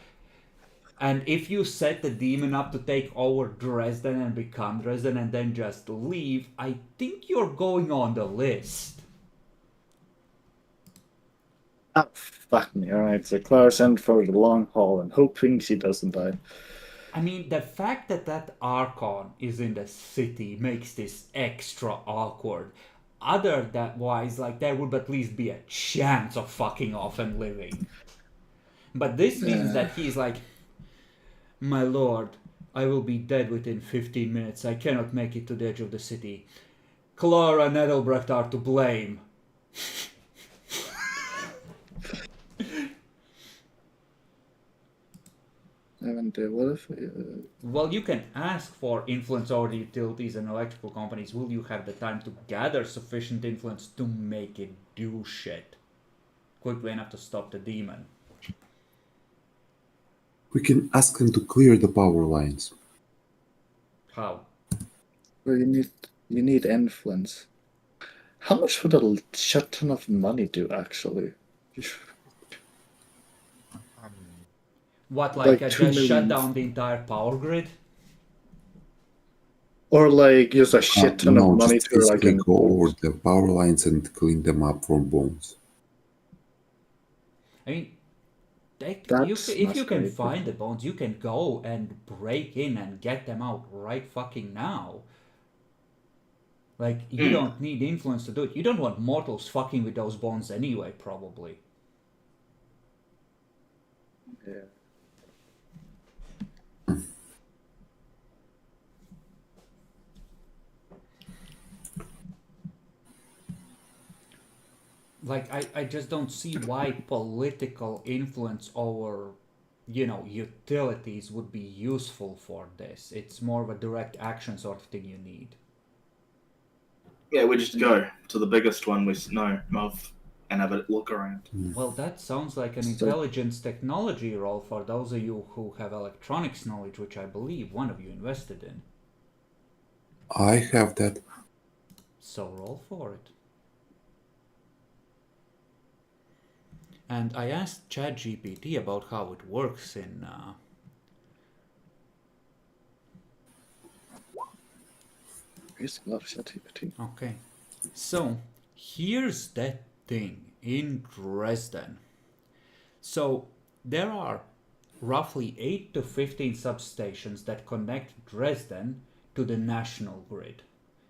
And if you set the demon up to take over Dresden and become Dresden and then just leave, I think you're going on the list. Ah, fuck me. Alright, so Clara's in for the long haul and hoping she doesn't die. I mean, the fact that that Archon is in the city makes this extra awkward. Otherwise, like, there would at least be a chance of fucking off and living. But this means that he's like, my lord, I will be dead within 15 minutes. I cannot make it to the edge of the city. Clara and Edelbrecht are to blame. And what if Well, you can ask for influence over the utilities and electrical companies. Will you have the time to gather sufficient influence to make it do shit quickly enough to stop the demon? We can ask them to clear the power lines. How? well, you need influence? How much would a shit ton of money do actually? What, Like like 2 just shut million. down the entire power grid? Or like use a shit ton No, of money just to like physically go over the power lines and clean them up from bones. I mean, That's if you can Masquerade. find the bones, you can go and break in and get them out right fucking now. Like, you don't need influence to do it. You don't want mortals fucking with those bones anyway, probably. Yeah. Like, I just don't see why political influence over, utilities would be useful for this. It's more of a direct action sort of thing you need. Yeah, we just go to the biggest one we know of and have a look around. Well, that sounds like an So- intelligence technology role for those of you who have electronics knowledge, which I believe one of you invested in. I have that. So roll for it. And I asked ChatGPT about how it works in. Here's a lot of shit here. Okay. So here's that thing in Dresden. So there are roughly 8 to 15 substations that connect Dresden to the national grid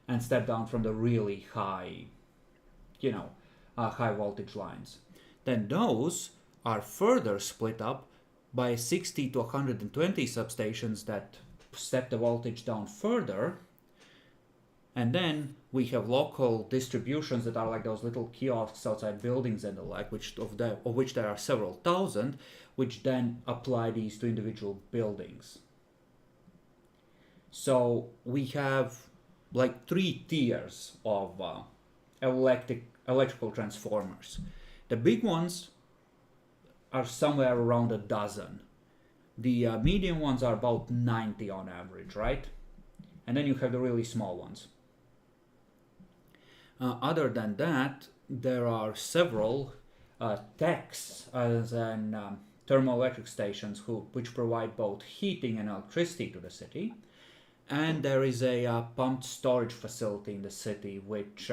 and step down from the really high, high voltage lines. Then those are further split up by 60 to 120 substations that step the voltage down further. And then we have local distributions that are like those little kiosks outside buildings and the like, of which there are several thousand, which then apply these to individual buildings. So we have like 3 tiers of electrical transformers. The big ones are somewhere around a dozen. The medium ones are about 90 on average, right? And then you have the really small ones. Other than that, there are several TECs, as in thermoelectric stations, which provide both heating and electricity to the city. And there is a pumped storage facility in the city, which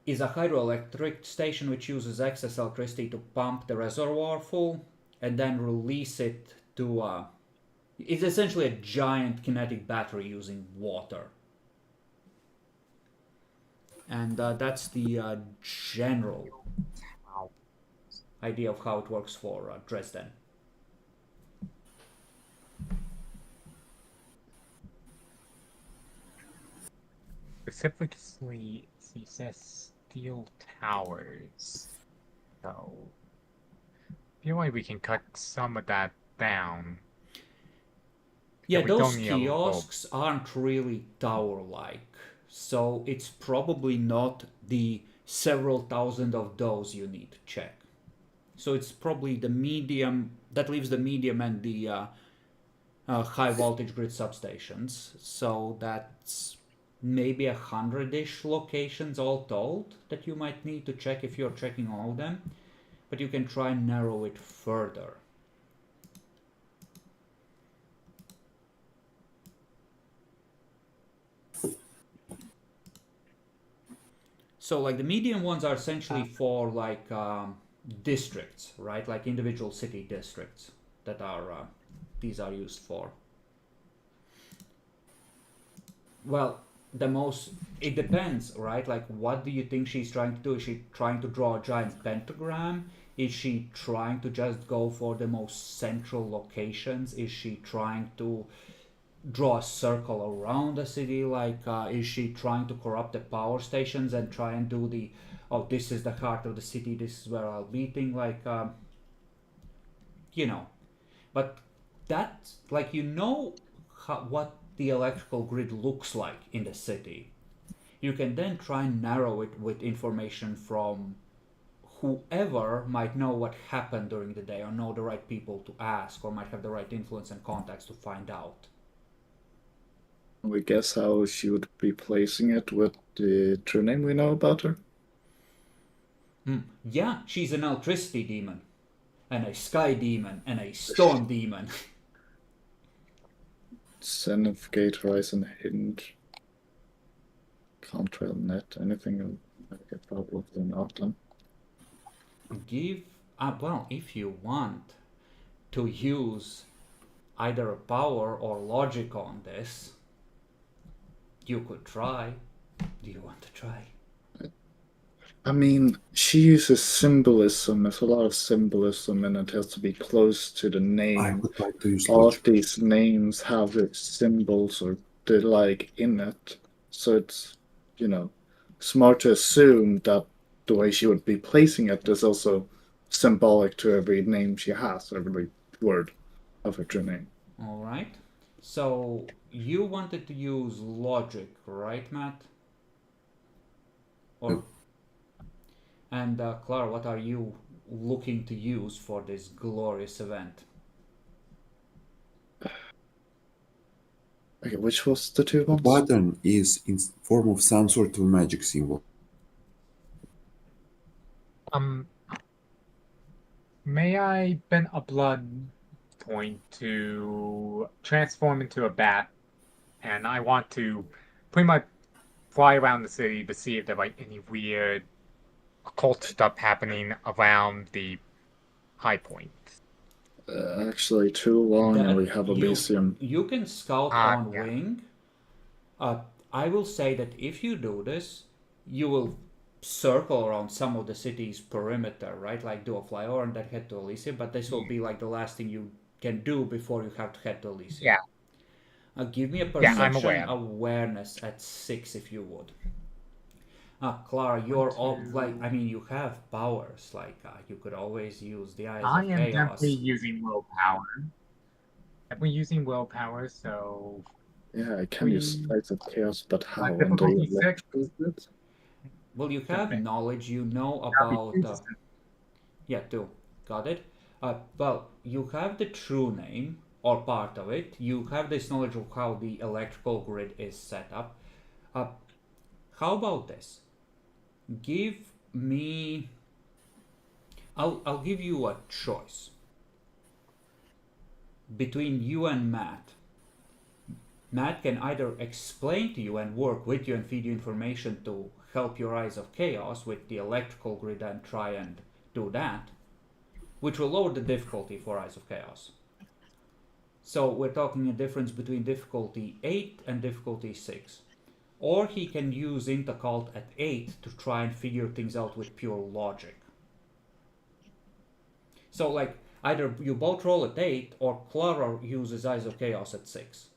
is a hydroelectric station which uses excess electricity to pump the reservoir full and then release it to... it's essentially a giant kinetic battery using water. And that's the general idea of how it works for Dresden. Specifically, he says steel towers. So, I feel like we can cut some of that down. Yeah, we those don't need a kiosks aren't really tower-like. So it's probably not the several thousand of those you need to check. So it's probably the medium, that leaves the medium and the high voltage grid substations. So that's maybe 100-ish locations all told that you might need to check if you're checking all of them. But you can try and narrow it further. So like the medium ones are essentially for like districts, right? Like individual city districts that are these are used for. Well, it depends, right? Like what do you think she's trying to do? Is she trying to draw a giant pentagram? Is she trying to just go for the most central locations? Is she trying to draw a circle around the city? Like, is she trying to corrupt the power stations and try and do the, oh, this is the heart of the city, this is where I'll be thing? Like, you know. But that, like, you know what the electrical grid looks like in the city. You can then try and narrow it with information from whoever might know what happened during the day or know the right people to ask or might have the right influence and contacts to find out. We guess how she would be placing it with the true name we know about her. Yeah, she's an electricity demon, and a sky demon, and a storm demon. Zenith, Gate, Horizon, Hinge, Contrail, Net, anything like probably not them. Give up, well, if you want to use either a power or logic on this, you could try. Do you want to try? I mean, she uses symbolism. There's a lot of symbolism, and it has to be close to the I name. would like to use All logic. of these names have its symbols or they're like in it. So it's, smart to assume that the way she would be placing it is also symbolic to every name she has, every word of her true name. All right. So you wanted to use logic, right, Matt? Or Yep. and Clara, what are you looking to use for this glorious event? Okay, which was the two The ones? pattern is in form of some sort of magic symbol. May I bend a blood point to transform into a bat, and I want to pretty much fly around the city to see if there are any weird occult stuff happening around the high point. Actually, too long, and That we have elysium. you can scout on Yeah. wing. I will say that if you do this, you will circle around some of the city's perimeter, right? Like do a flyover and then head to Elysium. But this will be like the last thing you can do before you have to head to Elysium. Yeah. Give me a Yeah, I'm perception aware. awareness at 6 if you would. Clara, you're all like, I mean, you have powers. Like, you could always use the Eyes I of am Chaos. definitely using willpower. Definitely using willpower, so Yeah, I can use Eyes of Chaos, but how? On the difficulty 6. electrical grid? Well, you have Okay. knowledge. You know That'll be about. Yeah, 2. Got it. Well, you have the true name or part of it. You have this knowledge of how the electrical grid is set up. How about this? Give me. I'll give you a choice between you and Matt. Matt can either explain to you and work with you and feed you information to help your Eyes of Chaos with the electrical grid and try and do that, which will lower the difficulty for Eyes of Chaos. So we're talking a difference between difficulty 8 and difficulty 6. Or he can use Intercult at 8 to try and figure things out with pure logic. So, like, either you both roll at 8, or Clara uses Eyes of Chaos at 6.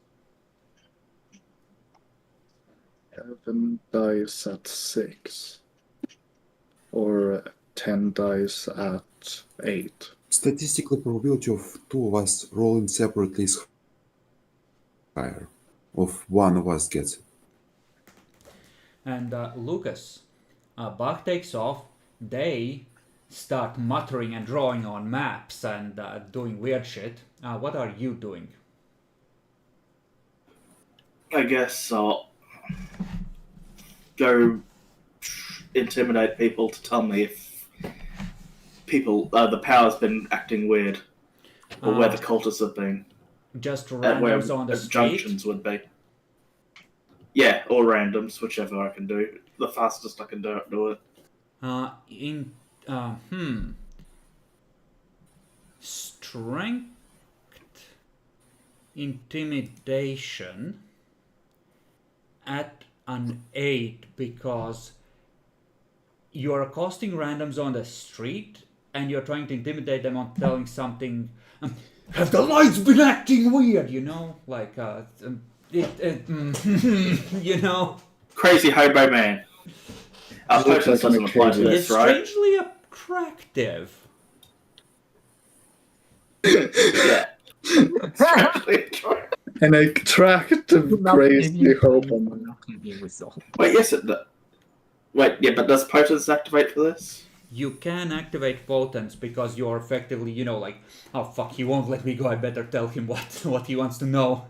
7 dice at 6. Or 10 dice at 8. Statistically, probability of two of us rolling separately is higher. Of one of us gets it. And Lucas, Bach takes off. They start muttering and drawing on maps and doing weird shit. What are you doing? I guess I'll go intimidate people to tell me if the power's been acting weird, or where the cultists have been, Just and where randoms on the the street? junctions would be. Yeah, or randoms, whichever I can do. The fastest I can do it. Strength, intimidation at an 8 because you're accosting randoms on the street and you're trying to intimidate them on telling something. have the lights been acting weird? You know, like you know. Crazy hobo man. Our Looks potions like an doesn't apply to occasion. It's this, right? strangely attractive. Yeah. Strangely attractive. An attractive, Not crazy any hobo will man. not give you results. Wait, yes, it does. Wait, yeah, but does potions activate for this? You can activate potence because you're effectively, you know, like, oh fuck, he won't let me go. I better tell him what he wants to know.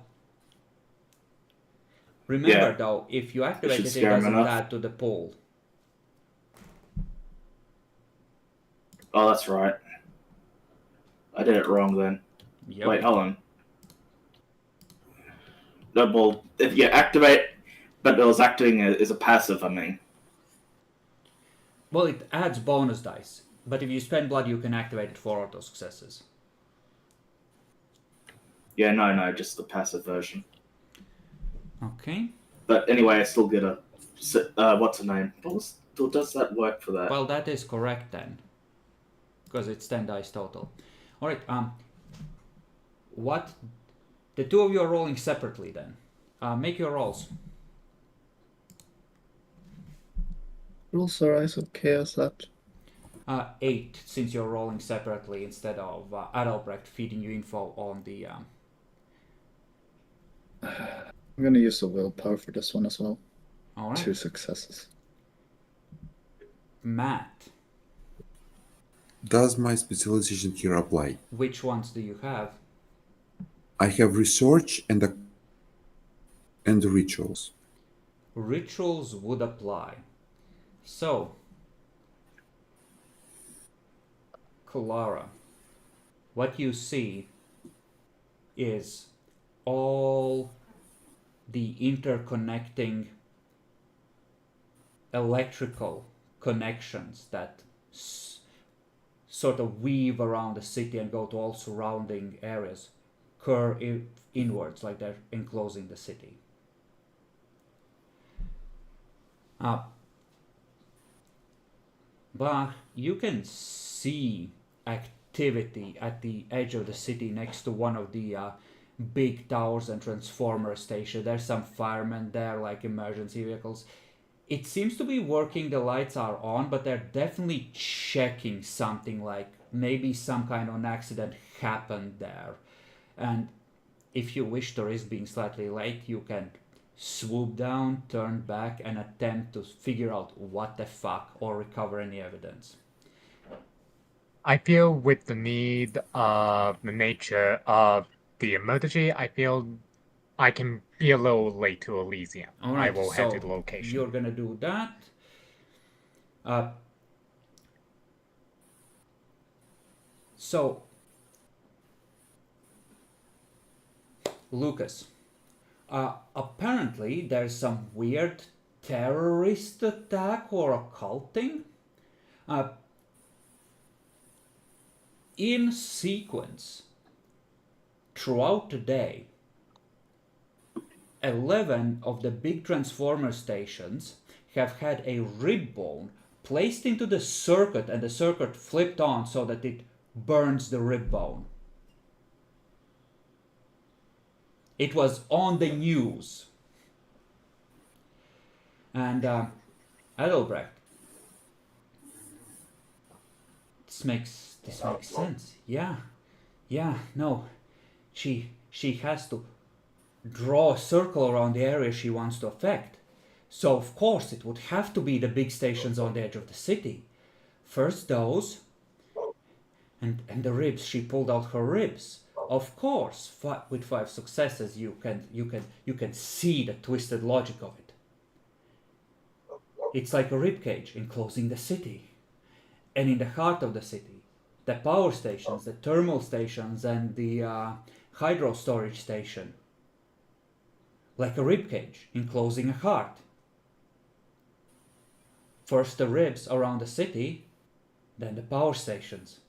Remember Yeah. though, if you activate should it, it scare him doesn't enough. add to the pool. Oh, that's right. I did it wrong then. Yep. Wait, hold on. No, well, if you activate, but it was acting as a passive, I mean. Well, it adds bonus dice, but if you spend blood, you can activate it for auto successes. Yeah, no, just the passive version. Okay. But anyway, I still get a what's her name? Does that work for that? Well, that is correct then, because it's 10 dice total. All right. What? The two of you are rolling separately then. Make your rolls. Rules are eyes of chaos that. 8, since you're rolling separately instead of Adalbrecht feeding you info on the. I'm gonna use the willpower for this one as well. All right. 2 successes. Matt, Does my specialization here apply? which ones do you have? I have research and the rituals. Rituals would apply. So, Clara, what you see is all the interconnecting electrical connections that sort of weave around the city and go to all surrounding areas, curve inwards like they're enclosing the city. But you can see activity at the edge of the city next to one of the big towers and transformer station. There's some firemen there, like emergency vehicles. It seems to be working, the lights are on, but they're definitely checking something, like maybe some kind of an accident happened there. And if you wish to risk being slightly late, you can swoop down, turn back, and attempt to figure out what the fuck or recover any evidence. I feel with the need of the nature of the emergency, I feel I can be a little late to Elysium. All right, I will head to the so location. you're gonna do that. So, Lucas, apparently there's some weird terrorist attack or occulting in sequence throughout the day. 11 of the big transformer stations have had a rib bone placed into the circuit, and the circuit flipped on so that it burns the rib bone. It was on the news. And Adalbrecht, this makes sense. Yeah, no, she has to draw a circle around the area she wants to affect. So of course it would have to be the big stations on the edge of the city. First those, and the ribs. She pulled out her ribs. Of course, with 5 successes, you can see the twisted logic of it. It's like a ribcage enclosing the city, and in the heart of the city, the power stations, the thermal stations, and the hydro storage station. Like a ribcage enclosing a heart. First the ribs around the city, then the power stations.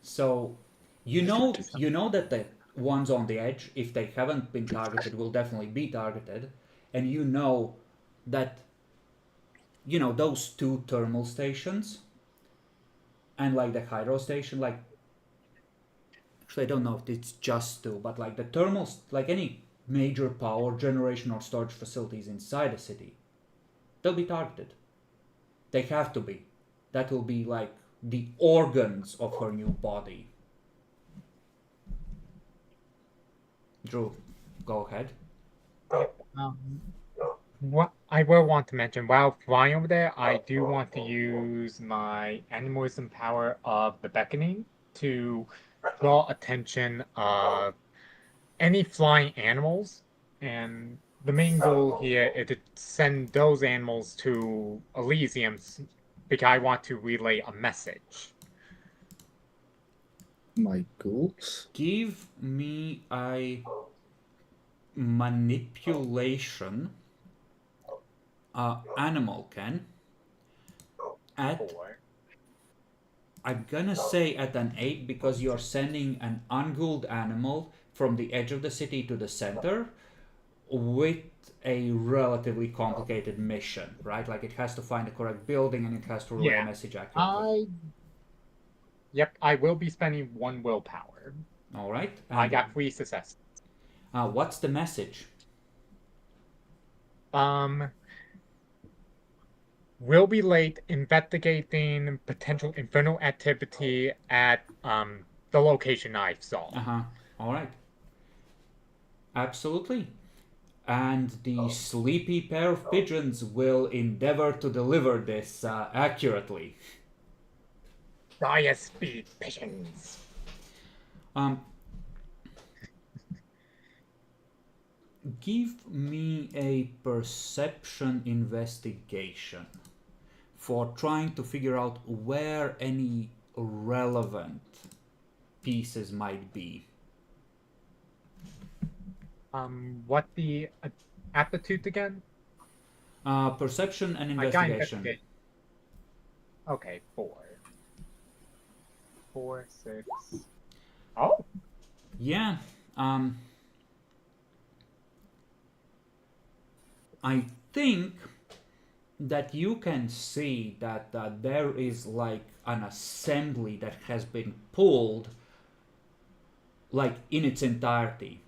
So you know that the ones on the edge, if they haven't been targeted, will definitely be targeted, and you know that those two thermal stations and like the hydro station, like actually I don't know if it's just two, but like the thermals, like any major power generation or storage facilities inside a city, they'll be targeted. They have to be. That will be like the organs of her new body. Drew, go ahead. What I will want to mention, while flying over there, I do want to use my animalism power of the beckoning to draw attention of any flying animals. And the main goal here is to send those animals to Elysiums because I want to relay a message. My goals? Give me a manipulation animal can at I'm gonna say at an 8 because you're sending an unghouled animal from the edge of the city to the center with a relatively complicated mission, right? Like it has to find the correct building and it has to relay a message accurately. Yep, I will be spending 1 willpower. All right. I got 3 successes. What's the message? Will be late investigating potential infernal activity at the location I saw. All right. Absolutely. And the sleepy pair of pigeons will endeavor to deliver this accurately. Fire speed pigeons. Give me a perception investigation for trying to figure out where any relevant pieces might be. What the aptitude again? Perception and investigation. Okay, 4. 4, 6. Oh. Yeah. I think that you can see that there is like an assembly that has been pulled like in its entirety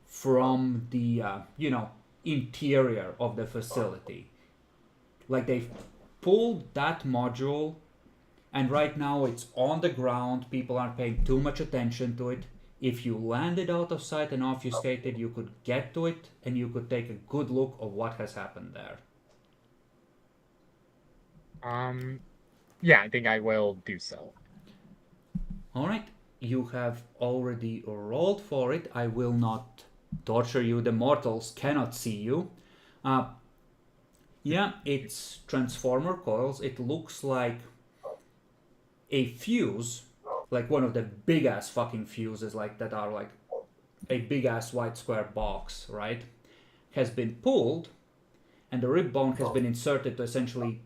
from the interior of the facility. Like they've pulled that module and right now it's on the ground. People aren't paying too much attention to it. If you landed out of sight and obfuscated, you could get to it and you could take a good look of what has happened there. Yeah, I think I will do so. All right, you have already rolled for it. I will not torture you. The mortals cannot see you. Yeah, it's transformer coils. It looks like a fuse, like one of the big ass fucking fuses like that are like a big ass white square box, right? Has been pulled and the rib bone has been inserted to essentially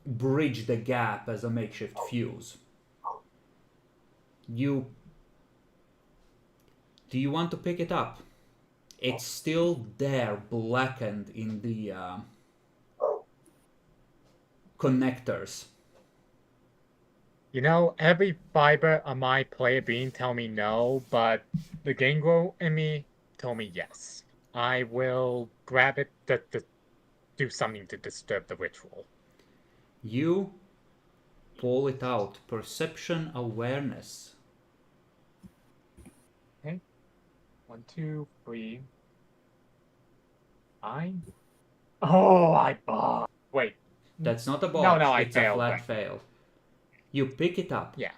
bridge the gap as a makeshift fuse. Do you want to pick it up? It's still there, blackened in the connectors. You know, every fiber of my player being tell me no, but the gangrel in me told me yes. I will grab it to do something to disturb the ritual. You pull it out. Perception awareness. Okay. 1, 2, 3. I bought. Wait. That's not a botch. No, it's failed, a flat fail. You pick it up. Yeah.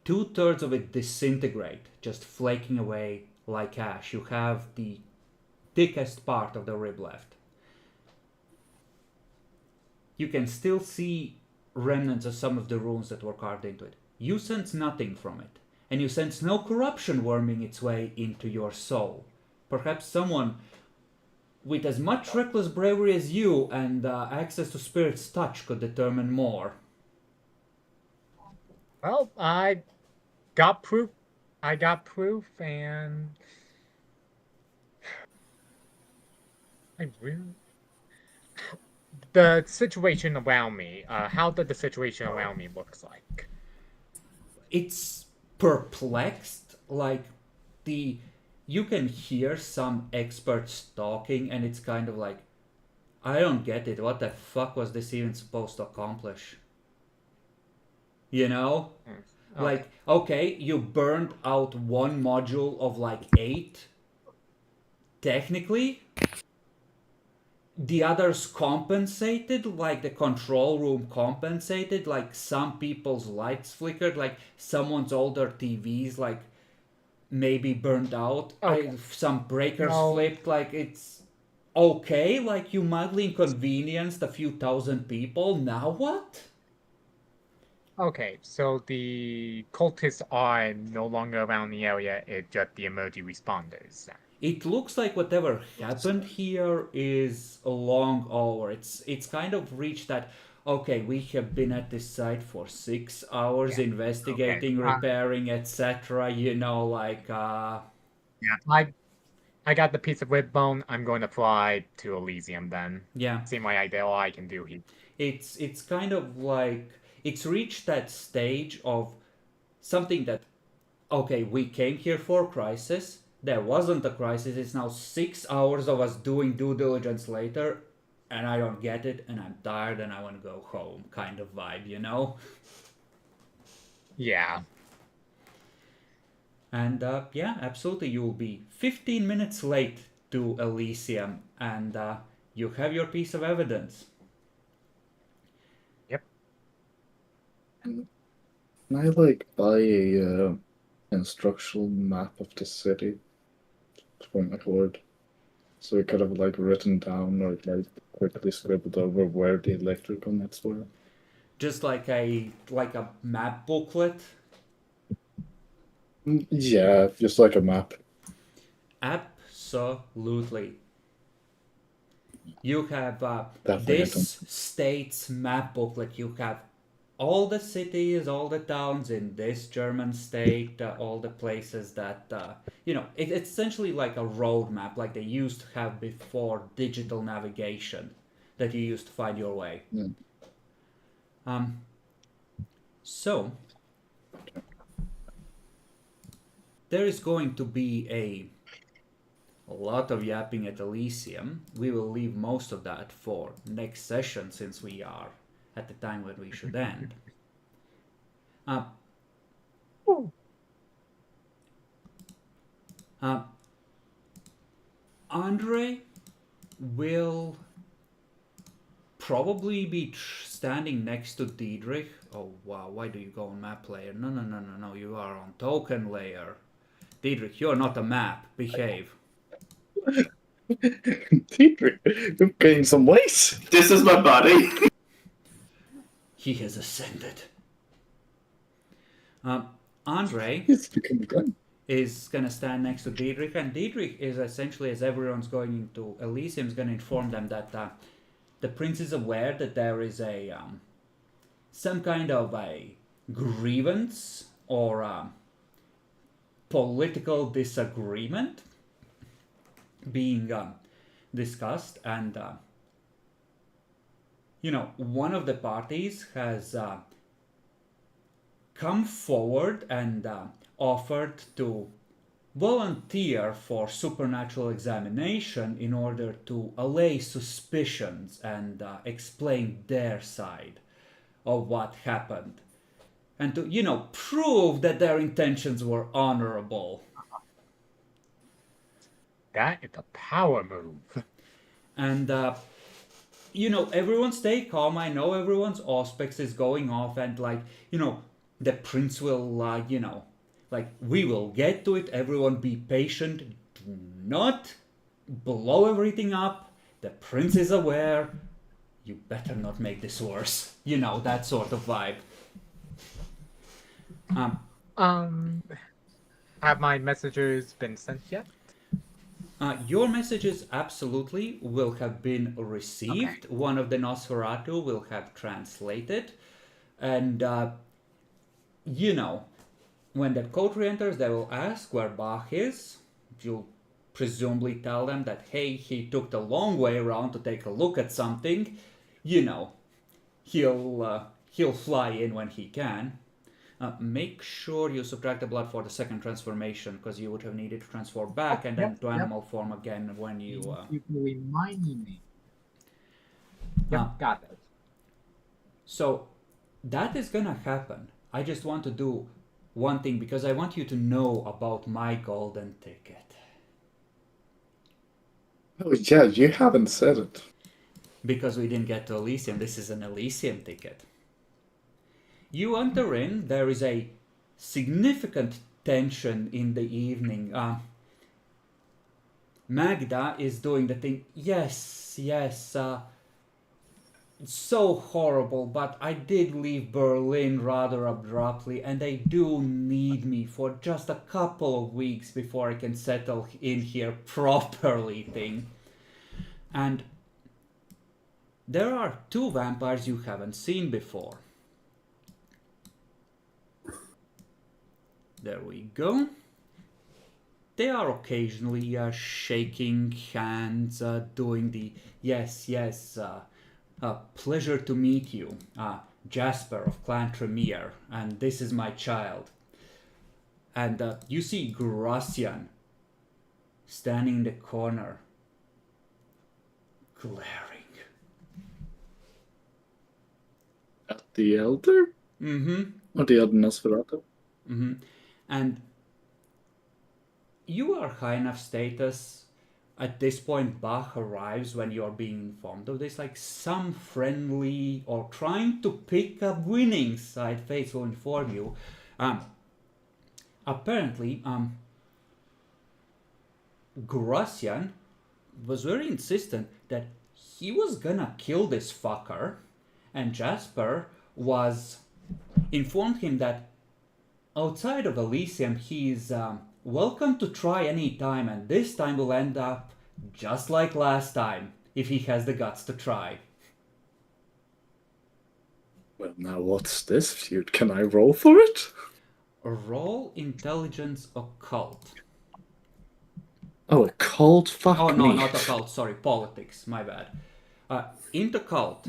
2/3 of it disintegrate, just flaking away like ash. You have the thickest part of the rib left. You can still see remnants of some of the runes that were carved into it. You sense nothing from it, and you sense no corruption worming its way into your soul. Perhaps someone with as much reckless bravery as you and access to Spirit's touch could determine more. Well, I got proof. And I really the situation around me. How did the situation around me looks like? It's perplexed. Like you can hear some experts talking, and it's kind of like, I don't get it. What the fuck was this even supposed to accomplish? You know? Okay. Like, okay, you burned out one module of like 8. Technically, the others compensated, like the control room compensated, like some people's lights flickered, like someone's older TVs, like maybe burned out. Okay. Some breakers No. flipped, like it's okay, like you mildly inconvenienced a few thousand people. Now what? Okay, so the cultists are no longer around the area, it's just the emergency responders. It looks like whatever happened here is long over. It's kind of reached that, okay, we have been at this site for 6 hours Yeah. investigating, Okay. repairing, etc. You know, like Yeah, I got the piece of rib bone. I'm going to fly to Elysium then. yeah. See my idea all I can do here. It's kind of like it's reached that stage of something that, okay, we came here for crisis. There wasn't a crisis. It's now 6 hours of us doing due diligence later, and I don't get it, and I'm tired, and I want to go home, kind of vibe, you know? Yeah. And yeah, absolutely, you'll be 15 minutes late to Elysium, and you have your piece of evidence. Yep. Can I like buy a instructional map of the city for my horde? So we could have like written down or like quickly scribbled over where the electrical nets were. Just like a map booklet. Yeah, just like a map. Absolutely. You have Definitely this state's map booklet. You have all the cities, all the towns in this German state, all the places that, it's essentially like a road map, like they used to have before digital navigation that you used to find your way. Yeah. So, there is going to be a lot of yapping at Elysium. We will leave most of that for next session since we are at the time when we should end. Andre will probably be standing next to Diedrich. Oh wow, why do you go on map layer? No, you are on token layer. Diedrich, you're not a map. Behave. Diedrich, you've gained some weight. This is my buddy. He has ascended. Andre He's become a gun. is gonna stand next to Diedrich, and Diedrich is essentially, as everyone's going into Elysium, is gonna inform them that the prince is aware that there is a some kind of a grievance or political disagreement being discussed, and one of the parties has come forward and offered to volunteer for supernatural examination in order to allay suspicions and explain their side of what happened, and to prove that their intentions were honorable. That is a power move. And everyone stay calm. I know everyone's auspex is going off, and the prince will we will get to it. Everyone be patient. Do not blow everything up. The prince is aware. You better not make this worse. That sort of vibe. Have my messages been sent yet? Your messages absolutely will have been received. Okay. One of the Nosferatu will have translated. And, when that code re-enters, they will ask where Bach is. You'll presumably tell them that, hey, he took the long way around to take a look at something. you know, he'll fly in when he can. Make sure you subtract the blood for the second transformation, because you would have needed to transform back and then to animal form again when you. You reminding me. Yep, got it. So that is gonna happen. I just want to do one thing because I want you to know about my golden ticket. Oh yeah, you haven't said it. Because we didn't get to Elysium, this is an Elysium ticket. You enter in, there is a significant tension in the evening. Magda is doing the thing, yes, it's so horrible, but I did leave Berlin rather abruptly, and they do need me for just a couple of weeks before I can settle in here properly thing. And there are 2 vampires you haven't seen before. There we go. They are occasionally shaking hands, doing the yes, pleasure to meet you, Jasper of Clan Tremere, and this is my child. And you see Gracian standing in the corner, glaring. At the Elder? Mm-hmm. Or the other Nosferatu? Mm-hmm. And you are high enough status. At this point, Bach arrives when you are being informed of this, like some friendly or trying to pick up winning side face will inform you. Apparently, Gracian was very insistent that he was gonna kill this fucker, and Jasper was informed him that outside of Elysium, he's welcome to try any time, and this time will end up just like last time, if he has the guts to try. Well, now what's this feud? Can I roll for it? Roll intelligence occult. Oh, occult? Fuck Oh, no, me. not occult, sorry, politics, my bad. Into cult.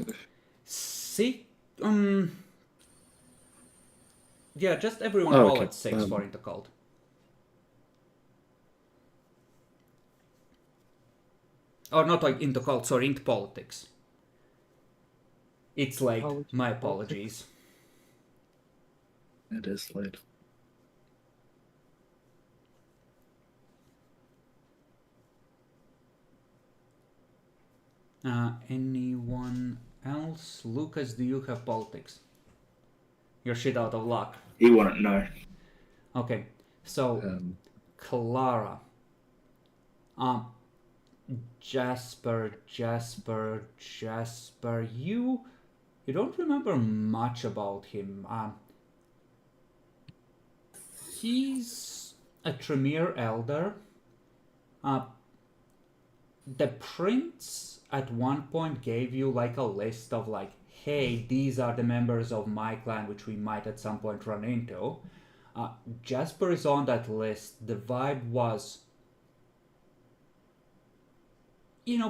Yeah, just everyone roll okay. at 6 for into cult. Or not like into cult, sorry, into politics. It's late. My apologies. It is late. Anyone else? Lucas, do you have politics? You're shit out of luck. He wouldn't know. Okay, so Clara. Jasper. You don't remember much about him. He's a Tremere elder. The prince at one point gave you like a list of like, hey, these are the members of my clan which we might at some point run into. Jasper is on that list. The vibe was,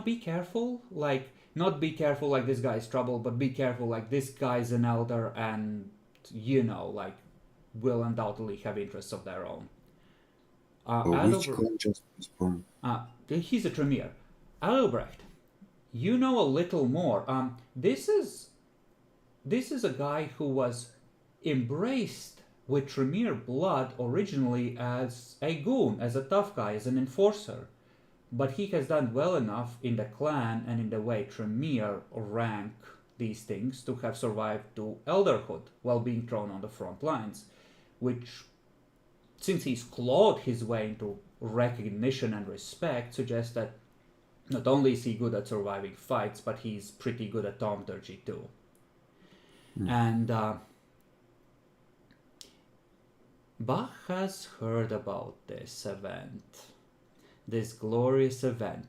be careful. Like, not be careful like this guy's trouble, but be careful like this guy's an elder and, like, will undoubtedly have interests of their own. Which clan just was from? He's a Tremere. Albrecht, you know a little more. This is a guy who was embraced with Tremere blood originally as a goon, as a tough guy, as an enforcer. But he has done well enough in the clan and in the way Tremere rank these things to have survived to elderhood while being thrown on the front lines, which, since he's clawed his way into recognition and respect, suggests that not only is he good at surviving fights, but he's pretty good at thaumaturgy too. And Bach has heard about this event, this glorious event.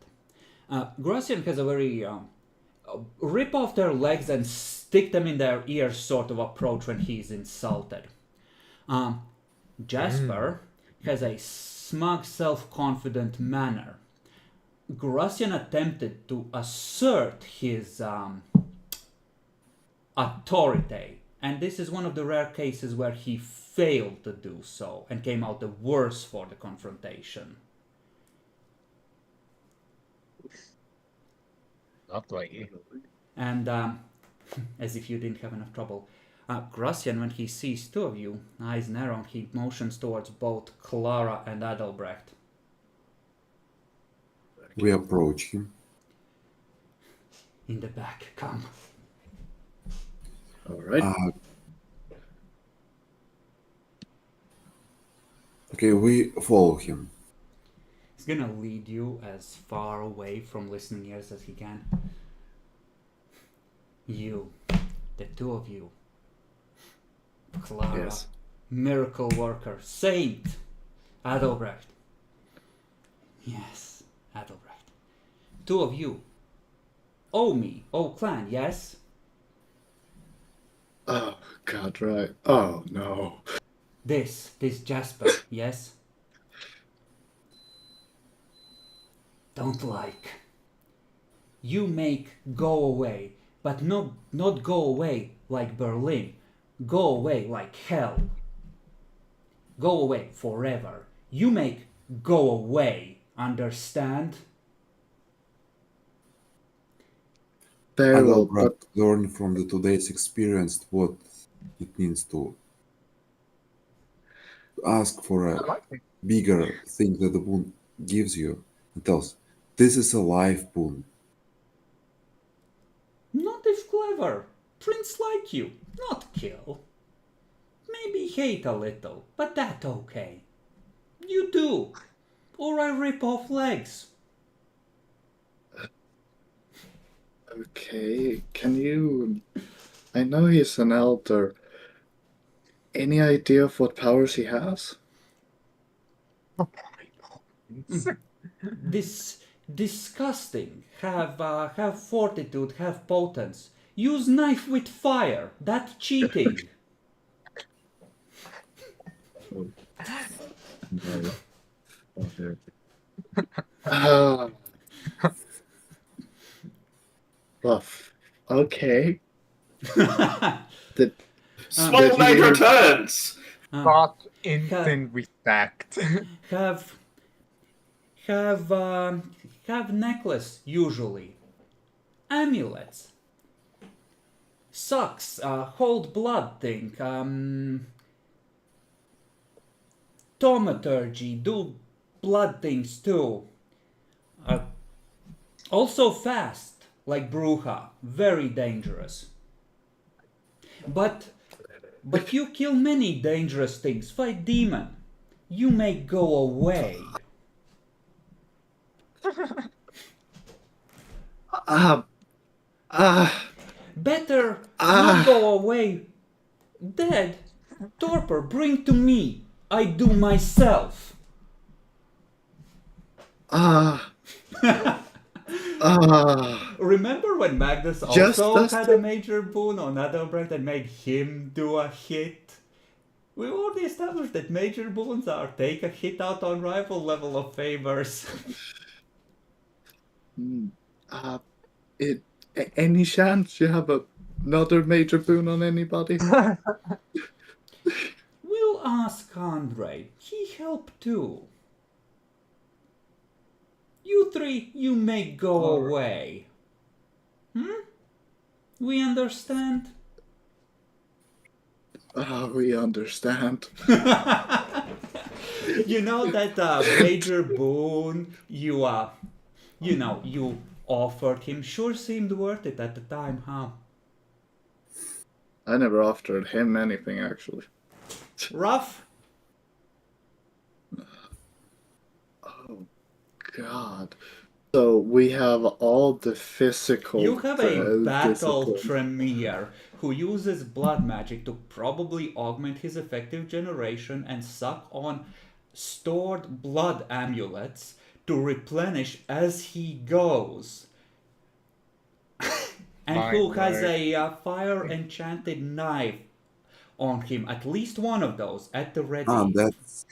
Gracian has a very rip off their legs and stick them in their ears sort of approach when he's insulted. Jasper has a smug, self-confident manner. Gracian attempted to assert his authority. And this is one of the rare cases where he failed to do so and came out the worse for the confrontation. Lovely. And as if you didn't have enough trouble, Gracian, when he sees two of you, eyes narrowed, he motions towards both Clara and Adalbrecht. We approach him. In the back, come. All right. Okay, we follow him. He's gonna lead you as far away from listening ears as he can. You, the two of you, Clara, Yes. miracle worker, saint, Adalbrecht. Yes, Adalbrecht. Two of you. Omi, clan, yes? Oh, God, right. Oh, no. This Jasper, yes? Don't like. You make go away, but not go away like Berlin. Go away like hell. Go away forever. You make go away, understand? Very well, but Adalbrecht learned from the today's experience what it means to ask for a bigger thing that the boon gives you and tells, this is a life boon. Not if clever. Prince like you, not kill. Maybe hate a little, but that okay. You do, or I rip off legs. okay. Can you... I know he's an elder. Any idea of what powers he has? This disgusting. Have fortitude, have potence. Use knife with fire. That cheating. No. Oh, rough. Okay. The, Small major turns! Got instant respect. Have necklace usually. Amulets. Sucks. Hold blood thing. Thaumaturgy. Do blood things too. Also fast, like Bruja. Very dangerous. But you kill many dangerous things. Fight demon. You may go away. Better not go away. Dead. Torpor, bring to me. I do myself. Remember when Magnus also had a major boon on Adalbrecht and made him do a hit? We already established that major boons are take a hit out on rival level of favors. Any chance you have another major boon on anybody? We'll ask Andre. He helped too. You three, you may go away. We understand? We understand. You know that major boon you offered him sure seemed worth it at the time, huh? I never offered him anything, actually. Rough? Oh, God. So we have all the physical... You have a battle discipline. Tremere who uses blood magic to probably augment his effective generation and suck on stored blood amulets to replenish as he goes. And who has a fire enchanted knife on him, at least one of those at the ready. That's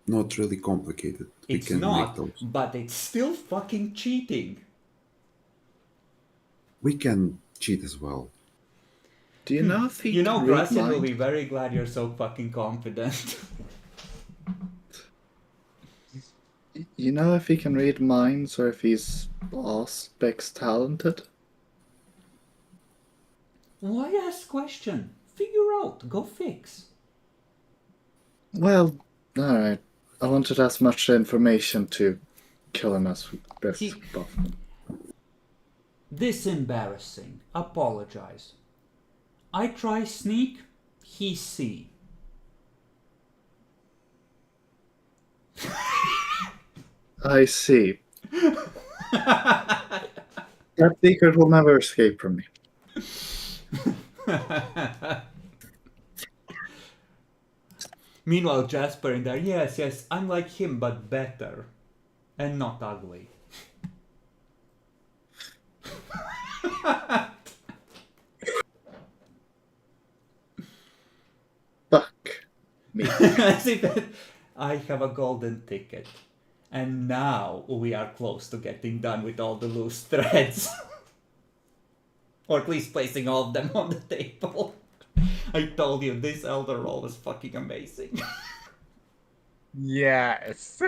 not really complicated. It's not, but it's still fucking cheating. We can cheat as well. Do you know if he You know, can read Gracian will minds? be very glad you're so fucking confident. You know if he can read minds or if he's aspects talented? Why ask question? Figure out. Go fix. Well, alright. I wanted as much information to kill him as best He- possible. This embarrassing. Apologize. I try sneak. He see. I see. That secret will never escape from me. Meanwhile, Jasper in there. Yes, yes. I'm like him, but better, and not ugly. Fuck me. As if I have a golden ticket. And now we are close to getting done with all the loose threads. Or at least placing all of them on the table. I told you, this elder roll was fucking amazing. Yes.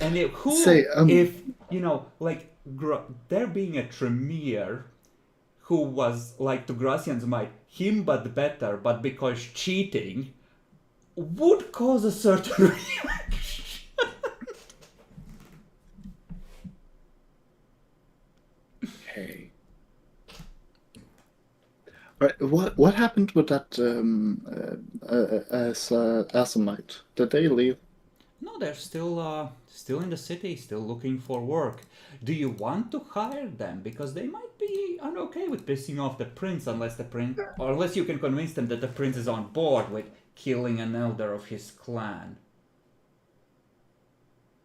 And if, who, Say, if, you know, like, there being a Tremere who was, like, to Gracian's mind, him but better, but because cheating, would cause a certain reaction. Hey. Right, what happened with that Assamite? Did they leave? No, they're still in the city, still looking for work. Do you want to hire them? Because they might be okay with pissing off the prince, unless you can convince them that the prince is on board with killing an elder of his clan.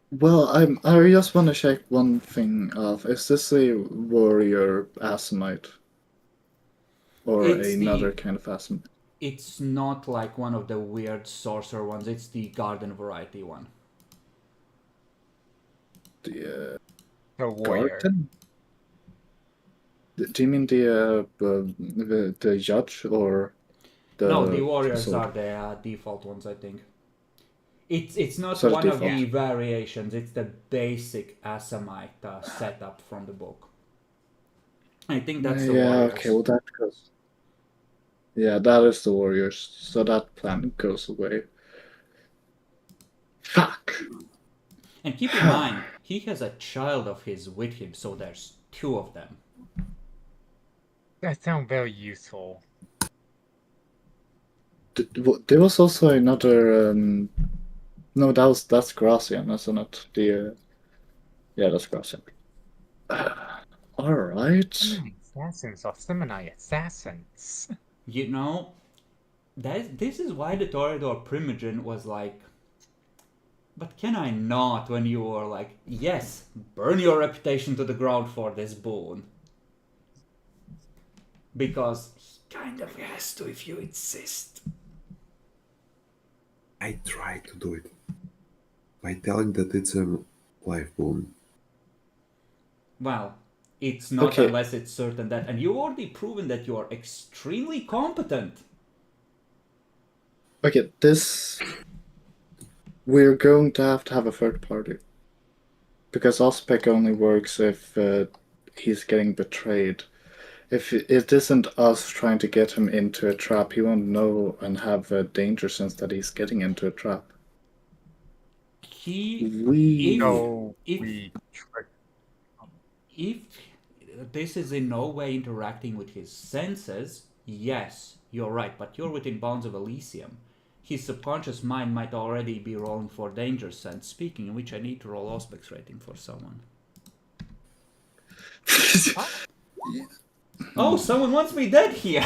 Well, I just want to check one thing off. Is this a warrior Assamite? Or It's another kind of Assamite? It's not like one of the weird sorcerer ones, it's the garden variety one. The The warrior. garden? Do you mean the judge or the No, the warriors sword? are the default ones, I think. It's not So the one of the default. variations, it's the basic Assamite setup from the book. I think that's the Yeah, warriors. okay, well that goes. Yeah, that is the warriors, so that plan goes away. Fuck! And keep in mind, he has a child of his with him, so there's two of them. That sounds very useful. There was also another. No, that's Gracian, isn't it? Yeah, that's Gracian. All right. Assassins are semi assassins. You know, this is why the Toreador Primogen was like, but can I not, when you were like, yes, burn your reputation to the ground for this boon. Because he kind of has to if you insist. I try to do it by telling that it's a life boon. Well, it's not Okay. unless it's certain that, and you've already proven that you are extremely competent. Okay, we're going to have a third party. Because Ospec only works if he's getting betrayed. If it isn't us trying to get him into a trap, he won't know and have a danger sense that he's getting into a trap. No, If- we trick. If this is in no way interacting with his senses, yes, you're right, but you're within bounds of Elysium. His subconscious mind might already be rolling for danger sense, speaking in which I need to roll Auspex rating for someone. Oh, someone wants me dead here!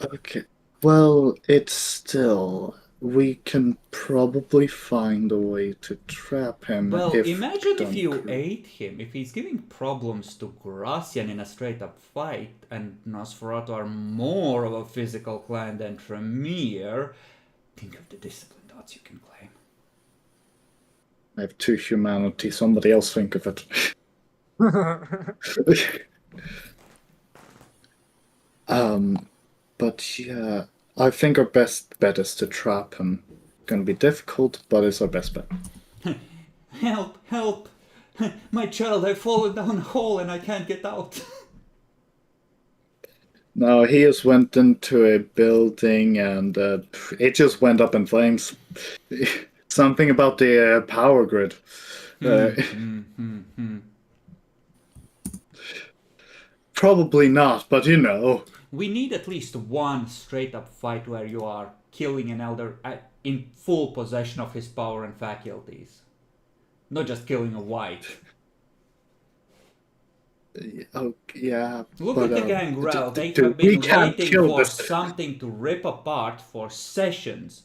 Okay. Well, it's still. We can probably find a way to trap him. Well, imagine if done you correctly. ate him. If he's giving problems to Gracian in a straight-up fight, and Nosferatu are more of a physical clan than Tremere, think of the discipline dots you can claim. I have 2 humanity. Somebody else think of it. But yeah, I think our best bet is to trap him. Gonna be difficult, but it's our best bet. Help! Help! My child, I've fallen down a hole and I can't get out. No, he just went into a building and it just went up in flames. Something about the power grid. Probably not, but you know. We need at least one straight up fight where you are killing an elder in full possession of his power and faculties. Not just killing a wight. Oh, yeah. Look but, at the gangrel. They dude, have been we can't waiting kill for this. something to rip apart for sessions.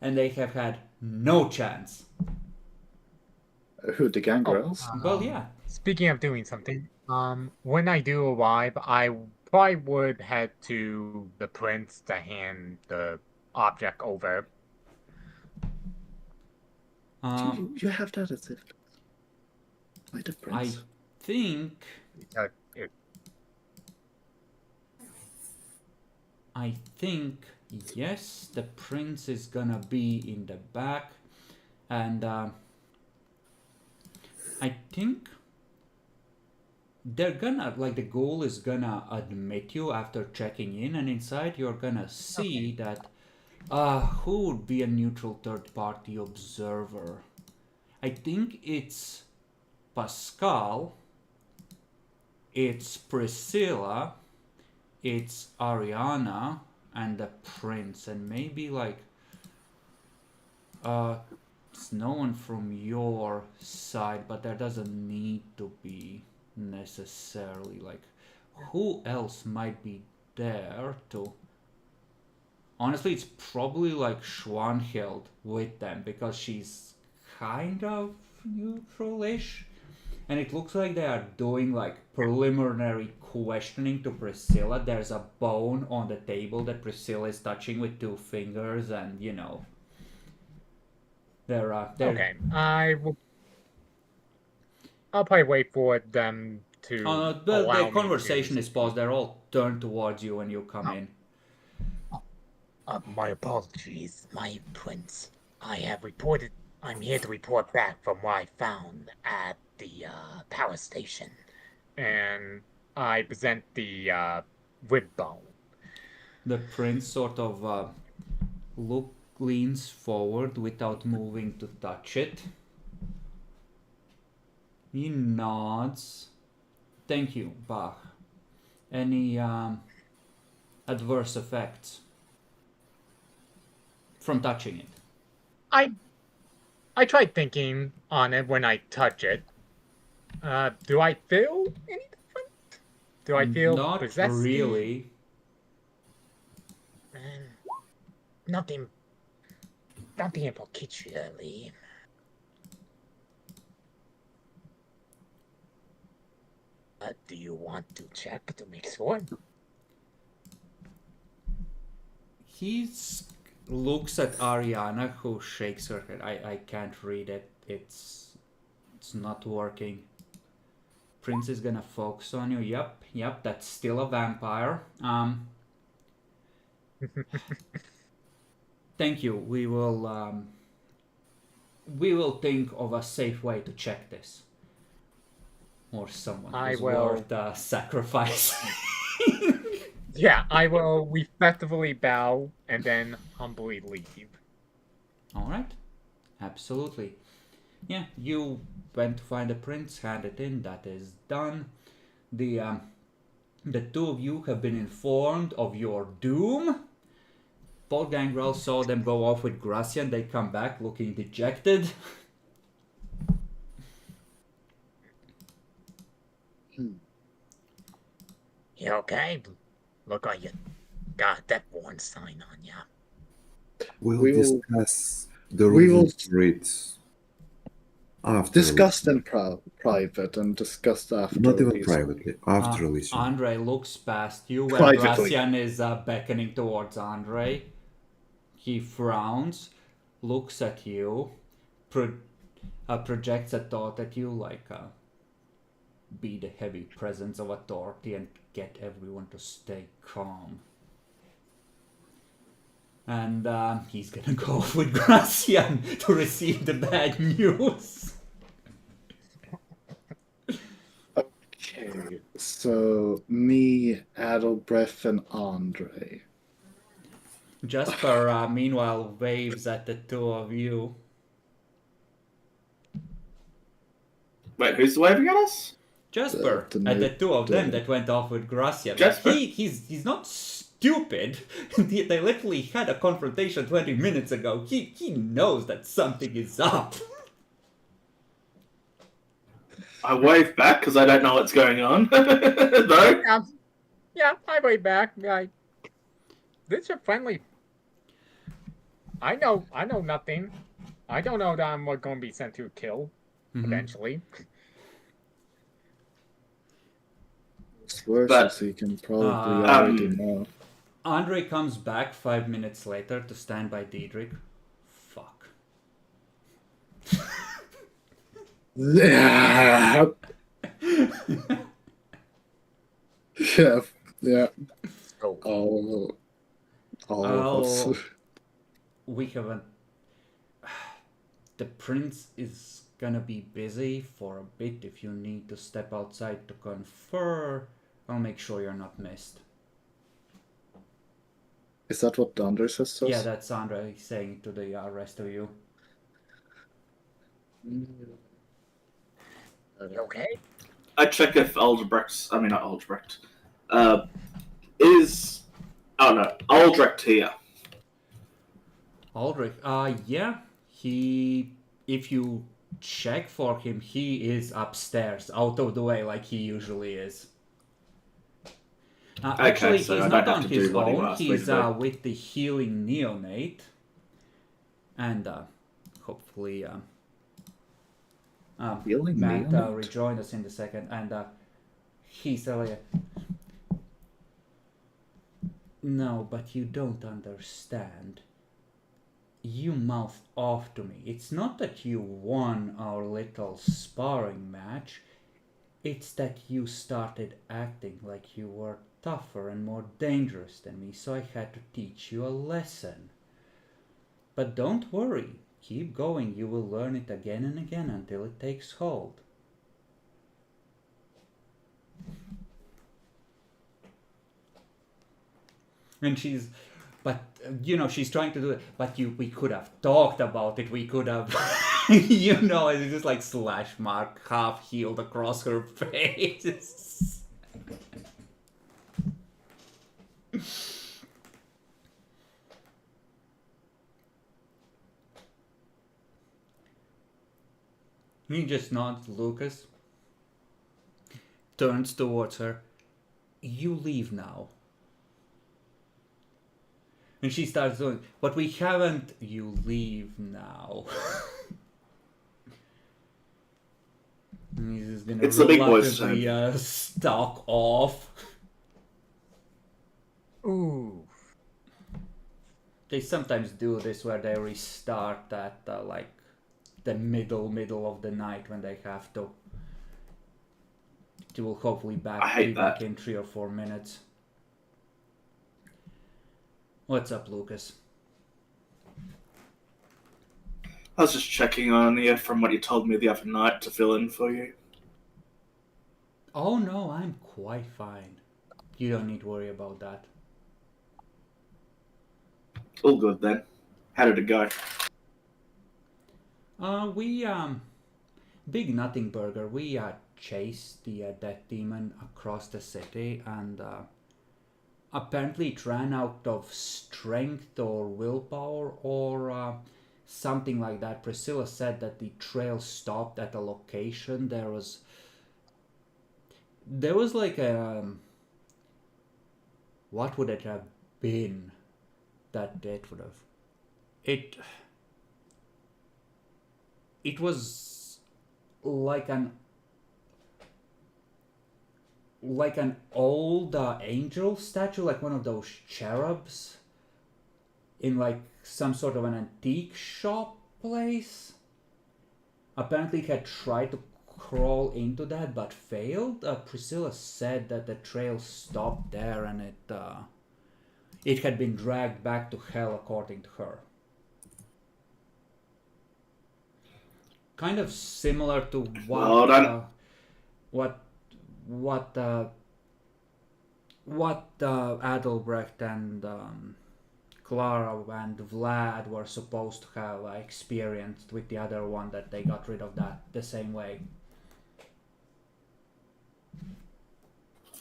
And they have had no chance. Who, the gangrels? Well, yeah. Speaking of doing something, when I do arrive, I probably would head to the prince to hand the object over. You have that as if. Like the prince. I think. I think, yes, the prince is gonna be in the back. And I think they're gonna, like, the goal is gonna admit you after checking in, and inside you're gonna see that who would be a neutral third-party observer? I think it's Pascal, it's Priscilla, it's Ariana, and the prince, and maybe like it's no one from your side, but there doesn't need to be necessarily. Like, who else might be there to... Honestly, it's probably like Schwanhild with them, because she's kind of neutral-ish. And it looks like they are doing like preliminary questioning to Priscilla. There's a bone on the table that Priscilla is touching with 2 fingers, and you know. They're Okay, I'll probably wait for them to. The conversation is paused. They're all turned towards you when you come in. My apologies, my prince. I'm here to report back from what I found at the power station. And I present the rib bone. The prince sort of leans forward without moving to touch it. He nods. Thank you, Bach. Any adverse effects from touching it? I tried thinking on it when I touch it. Do I feel any different? Do I feel not possessed? Really. Nothing particularly. Do you want to check to make sure? He looks at Ariana, who shakes her head. I can't read it. It's not working. Prince is gonna focus on you. Yep, that's still a vampire. Thank you. We will think of a safe way to check this. Or someone who's worth sacrifice. Yeah, I will respectfully bow and then humbly leave. Alright. Absolutely. Yeah, you went to find the prince, hand it in, that is done. The 2 of you have been informed of your doom. Paul Gangrel saw them go off with Gracian. They come back looking dejected. You okay? Look like you got that one sign on ya. We'll We will- discuss the we will- reasons for it after. Discussed in private and discussed after. Not even these- privately. After Elysium. Andre looks past you when Privately. Gracian is beckoning towards Andre. He frowns, looks at you, projects a thought at you like, be the heavy presence of authority and get everyone to stay calm. And he's gonna go with Gracian to receive the bad news. Okay, so me, Adelbreth, and Andre. Jasper, meanwhile, waves at the two of you. Wait, who's waving at us? Jasper, The and the new- two of them the- that went off with Gracian. Jasper? He's not stupid. They literally had a confrontation 20 minutes ago. He knows that something is up. I wave back because I don't know what's going on. Though. Yeah, I wave back. This is friendly. I know nothing. I don't know that I'm going to be sent to kill eventually. It's worse But, as he can probably already know. Andre comes back 5 minutes later to stand by Diedrich. Fuck. Yeah. Yeah. Oh. All of us. We haven't. The prince is gonna be busy for a bit. If you need to step outside to confer, I'll make sure you're not missed. Is that what Andre says to us? Yeah, that's Andre saying to the rest of you. Okay. I check if Aldebrecht, I mean not Aldebrecht, is, oh no, Aldrecht here. Aldrich, yeah, if you check for him, he is upstairs, out of the way, like he usually is. Actually, so he's I not don't have on to his do what he own, asked me he's to do. with the healing neonate. And hopefully Healing Matt neonate? rejoined us in a second, and he's like, no, but you don't understand. You mouthed off to me. It's not that you won our little sparring match. It's that you started acting like you were tougher and more dangerous than me, so I had to teach you a lesson. But don't worry. Keep going. You will learn it again and again until it takes hold. And she's... But, she's trying to do it. But we could have talked about it. We could have, it's just like slash mark half healed across her face. He just nods. Lucas turns towards her. You leave now. And she starts doing, but we haven't. You leave now. He's just gonna It's the big boys' reluctantly stalk off. Ooh. They sometimes do this where they restart at like the middle of the night when they have to. They will hopefully be hate back that. in 3 or 4 minutes. What's up, Lucas? I was just checking on you from what you told me the other night to fill in for you. Oh no, I'm quite fine. You don't need to worry about that. All good then. How did it go? We Big Nothing Burger, we chased the death demon across the city, and apparently it ran out of strength or willpower or something like that. Priscilla said that the trail stopped at a location. There was like a... What would it have been that it would have... It was like an old angel statue, like one of those cherubs in like some sort of an antique shop place. Apparently it had tried to crawl into that but failed. Priscilla said that the trail stopped there and it had been dragged back to hell according to her. Kind of similar to Well done. what Adelbrecht and Clara and Vlad were supposed to have experienced with the other one, that they got rid of that the same way.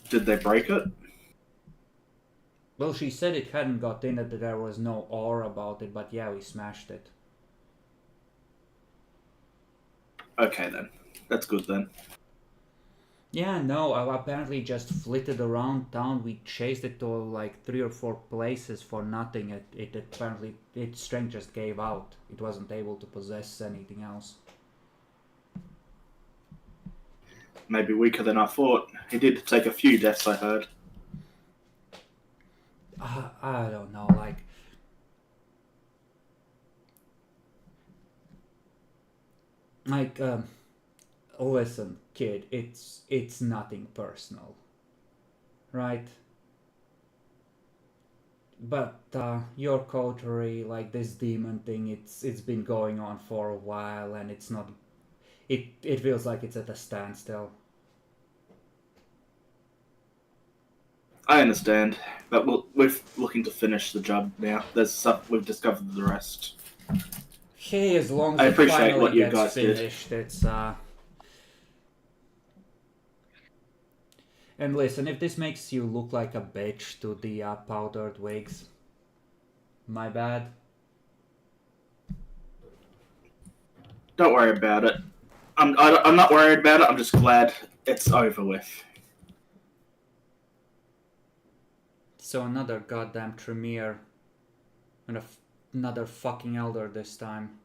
Did they break it? Well, she said it hadn't got in it, that there was no ore about it, but yeah, we smashed it. Okay then. That's good then. Yeah, no, apparently just flitted around town. We chased it to like 3 or 4 places for nothing. It apparently, its strength just gave out. It wasn't able to possess anything else. Maybe weaker than I thought. He did take a few deaths, I heard. I don't know, listen, kid, it's nothing personal, right? But your coterie, like this demon thing, it's been going on for a while, and it's not. It feels like it's at a standstill. I understand, but we're looking to finish the job now. There's stuff we've discovered the rest. Hey, as long as I it appreciate finally what you gets guys did. finished, it's And listen, if this makes you look like a bitch to the powdered wigs, my bad. Don't worry about it. I'm not worried about it. I'm just glad it's over with. So another goddamn Tremere. And another fucking elder this time.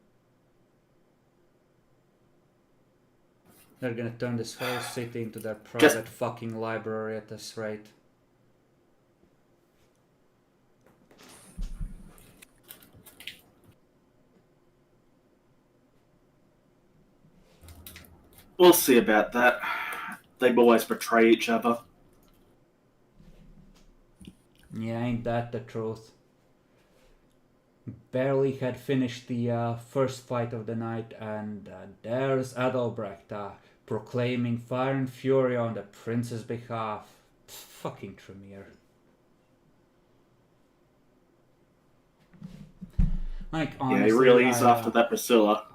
They're gonna turn this whole city into their private fucking library at this rate. We'll see about that. They always betray each other. Yeah, ain't that the truth? Barely had finished the first fight of the night, and there's Adelbrecht proclaiming fire and fury on the prince's behalf. Fucking Tremere. Like, honestly, Yeah, he really is after that Priscilla.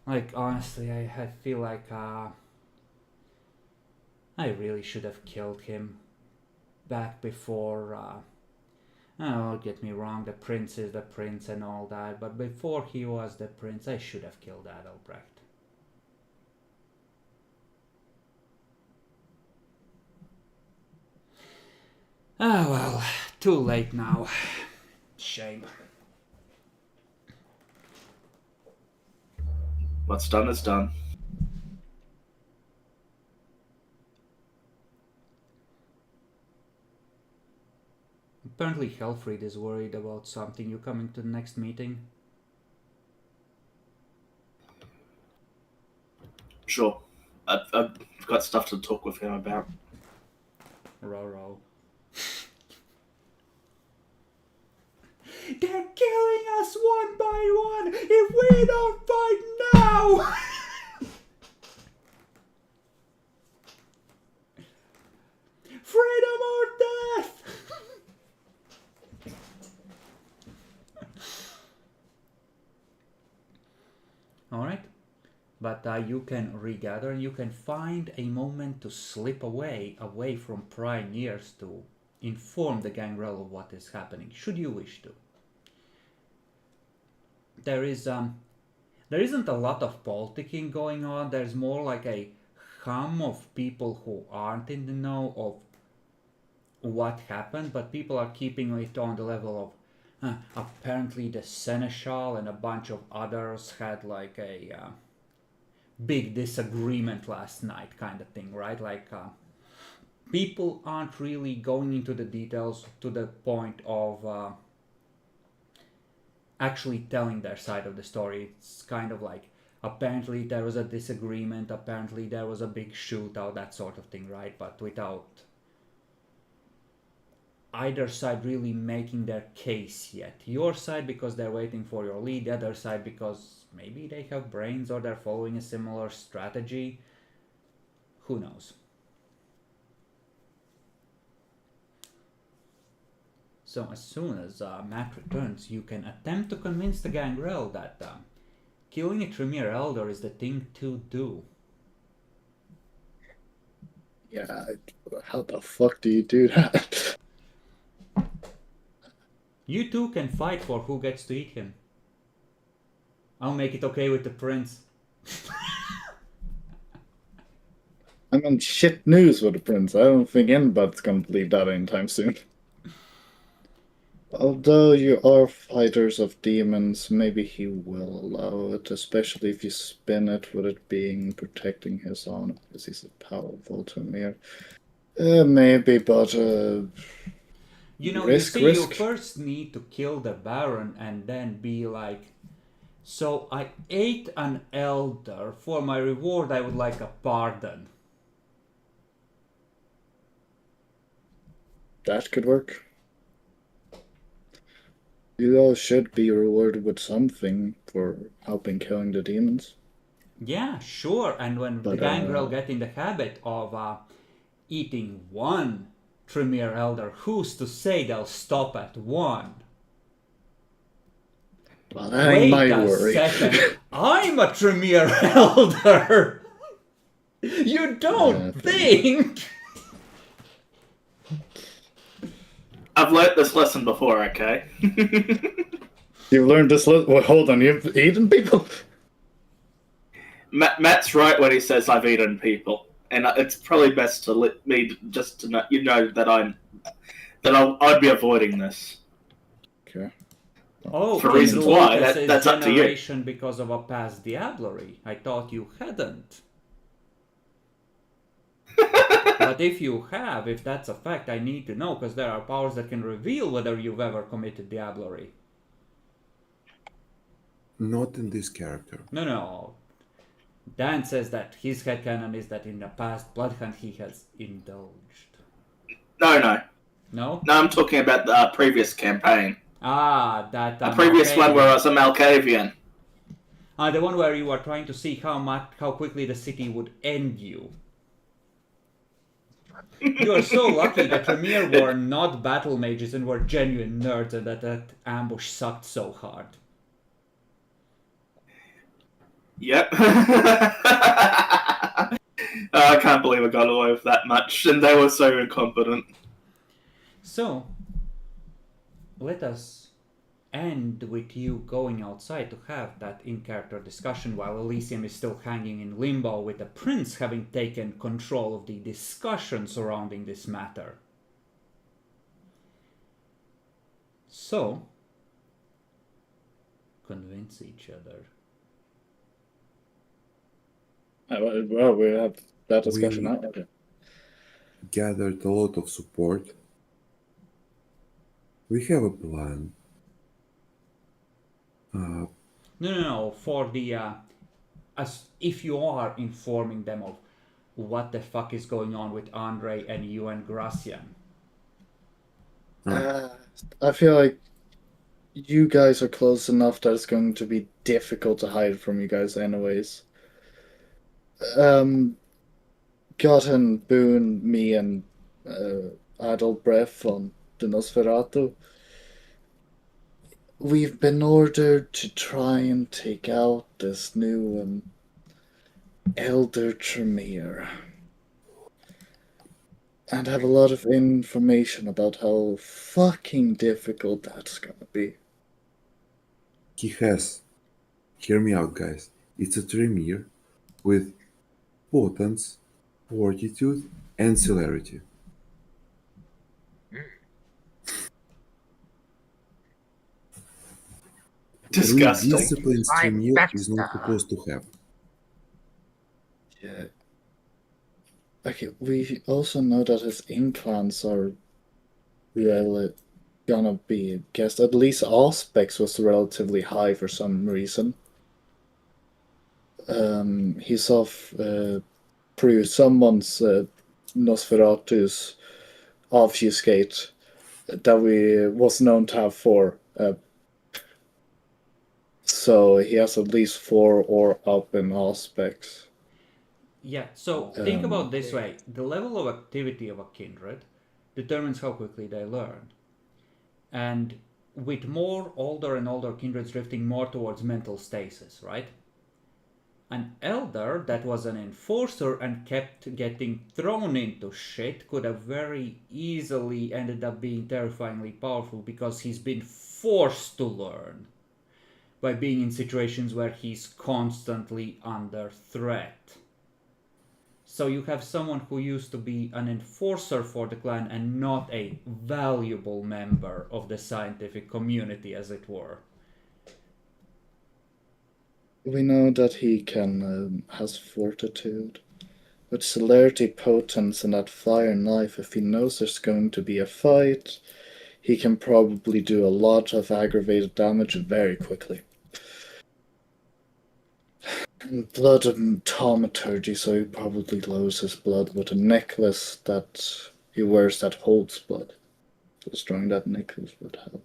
Like, honestly, I feel like I really should have killed him back before. Don't get me wrong, the prince is the prince and all that, but before he was the prince, I should have killed Adelbrecht. Ah, well, too late now. Shame. What's done is done. Apparently Helfried is worried about something. You coming to the next meeting? Sure. I've got stuff to talk with him about. Row. They're killing us one by one if we don't fight now! Freedom or death! Alright, but you can regather and you can find a moment to slip away from prying ears to inform the gangrel of what is happening, should you wish to. There isn't a lot of politicking going on. There's more like a hum of people who aren't in the know of what happened, but people are keeping it on the level of apparently the seneschal and a bunch of others had like a big disagreement last night, kind of thing, right? Like people aren't really going into the details to the point of actually telling their side of the story. It's kind of like apparently there was a disagreement, apparently there was a big shootout, that sort of thing, right? But without either side really making their case yet. Your side because they're waiting for your lead, the other side because maybe they have brains or they're following a similar strategy. Who knows? So as soon as Matt returns, you can attempt to convince the gangrel that killing a Tremere Elder is the thing to do. Yeah, how the fuck do you do that? You two can fight for who gets to eat him. I'll make it okay with the prince. I'm on shit news with the prince. I don't think anybody's gonna believe that anytime soon. Although you are fighters of demons, maybe he will allow it, especially if you spin it with it being protecting his honor, because he's a powerful Tremere. Maybe, but You know, risk. you first need to kill the Baron and then be like, so I ate an elder. For my reward, I would like a pardon. That could work. You all should be rewarded with something for helping killing the demons. Yeah, sure. And when the gangrel get in the habit of eating one Tremere Elder, who's to say they'll stop at one? Well, that ain't my worry. Second. I'm a Tremere Elder. You don't think? I've learnt this lesson before, okay? You've learned this lesson? Well, hold on, you've eaten people? Matt's right when he says I've eaten people. And it's probably best to let me just to know, you know that I'd be avoiding this. Okay. Oh, for reasons why, that's up to you. Generation because of a past diablerie. I thought you hadn't. But if you have, if that's a fact, I need to know, because there are powers that can reveal whether you've ever committed diablerie. Not in this character. No. Dan says that his headcanon is that in the past blood hunt he has indulged. No. No? No, I'm talking about the previous campaign. Ah, that... The previous one where I was a Malkavian. The one where you were trying to see how quickly the city would end you. You are so lucky that Tremere were not battle mages and were genuine nerds, and that ambush sucked so hard. Yep. I can't believe I got away with that much, and they were so incompetent. So, let us end with you going outside to have that in-character discussion while Elysium is still hanging in limbo, with the prince having taken control of the discussion surrounding this matter. So, convince each other. Well, we had that discussion now. Okay. Gathered a lot of support. We have a plan. No. For the as if you are informing them of what the fuck is going on with Andre and you and Gracian. I feel like you guys are close enough that it's going to be difficult to hide from you guys, anyways. Gotten Boone, me, and Adalbref on the Nosferatu. We've been ordered to try and take out this new Elder Tremere. And have a lot of information about how fucking difficult that's gonna be. He has. Hear me out, guys. It's a Tremere with potence, fortitude, and celerity. Disgusting. Three disciplines Tremere is not supposed to have. Yeah. Okay, we also know that his implants are really gonna be guessed. At least Auspex was relatively high for some reason. He's off through someone's Nosferatu's obfuscate that we was known to have 4. So he has at least 4 or up in aspects. Yeah, so think about this way. The level of activity of a kindred determines how quickly they learn. And with more older and older kindreds drifting more towards mental stasis, right? An elder that was an enforcer and kept getting thrown into shit could have very easily ended up being terrifyingly powerful because he's been forced to learn by being in situations where he's constantly under threat. So you have someone who used to be an enforcer for the clan and not a valuable member of the scientific community, as it were. We know that he can has fortitude, with celerity, potence, and that fire knife. If he knows there's going to be a fight, he can probably do a lot of aggravated damage very quickly. Blood and taumaturgy, so he probably lowers his blood with a necklace that he wears that holds blood. Destroying that necklace would help.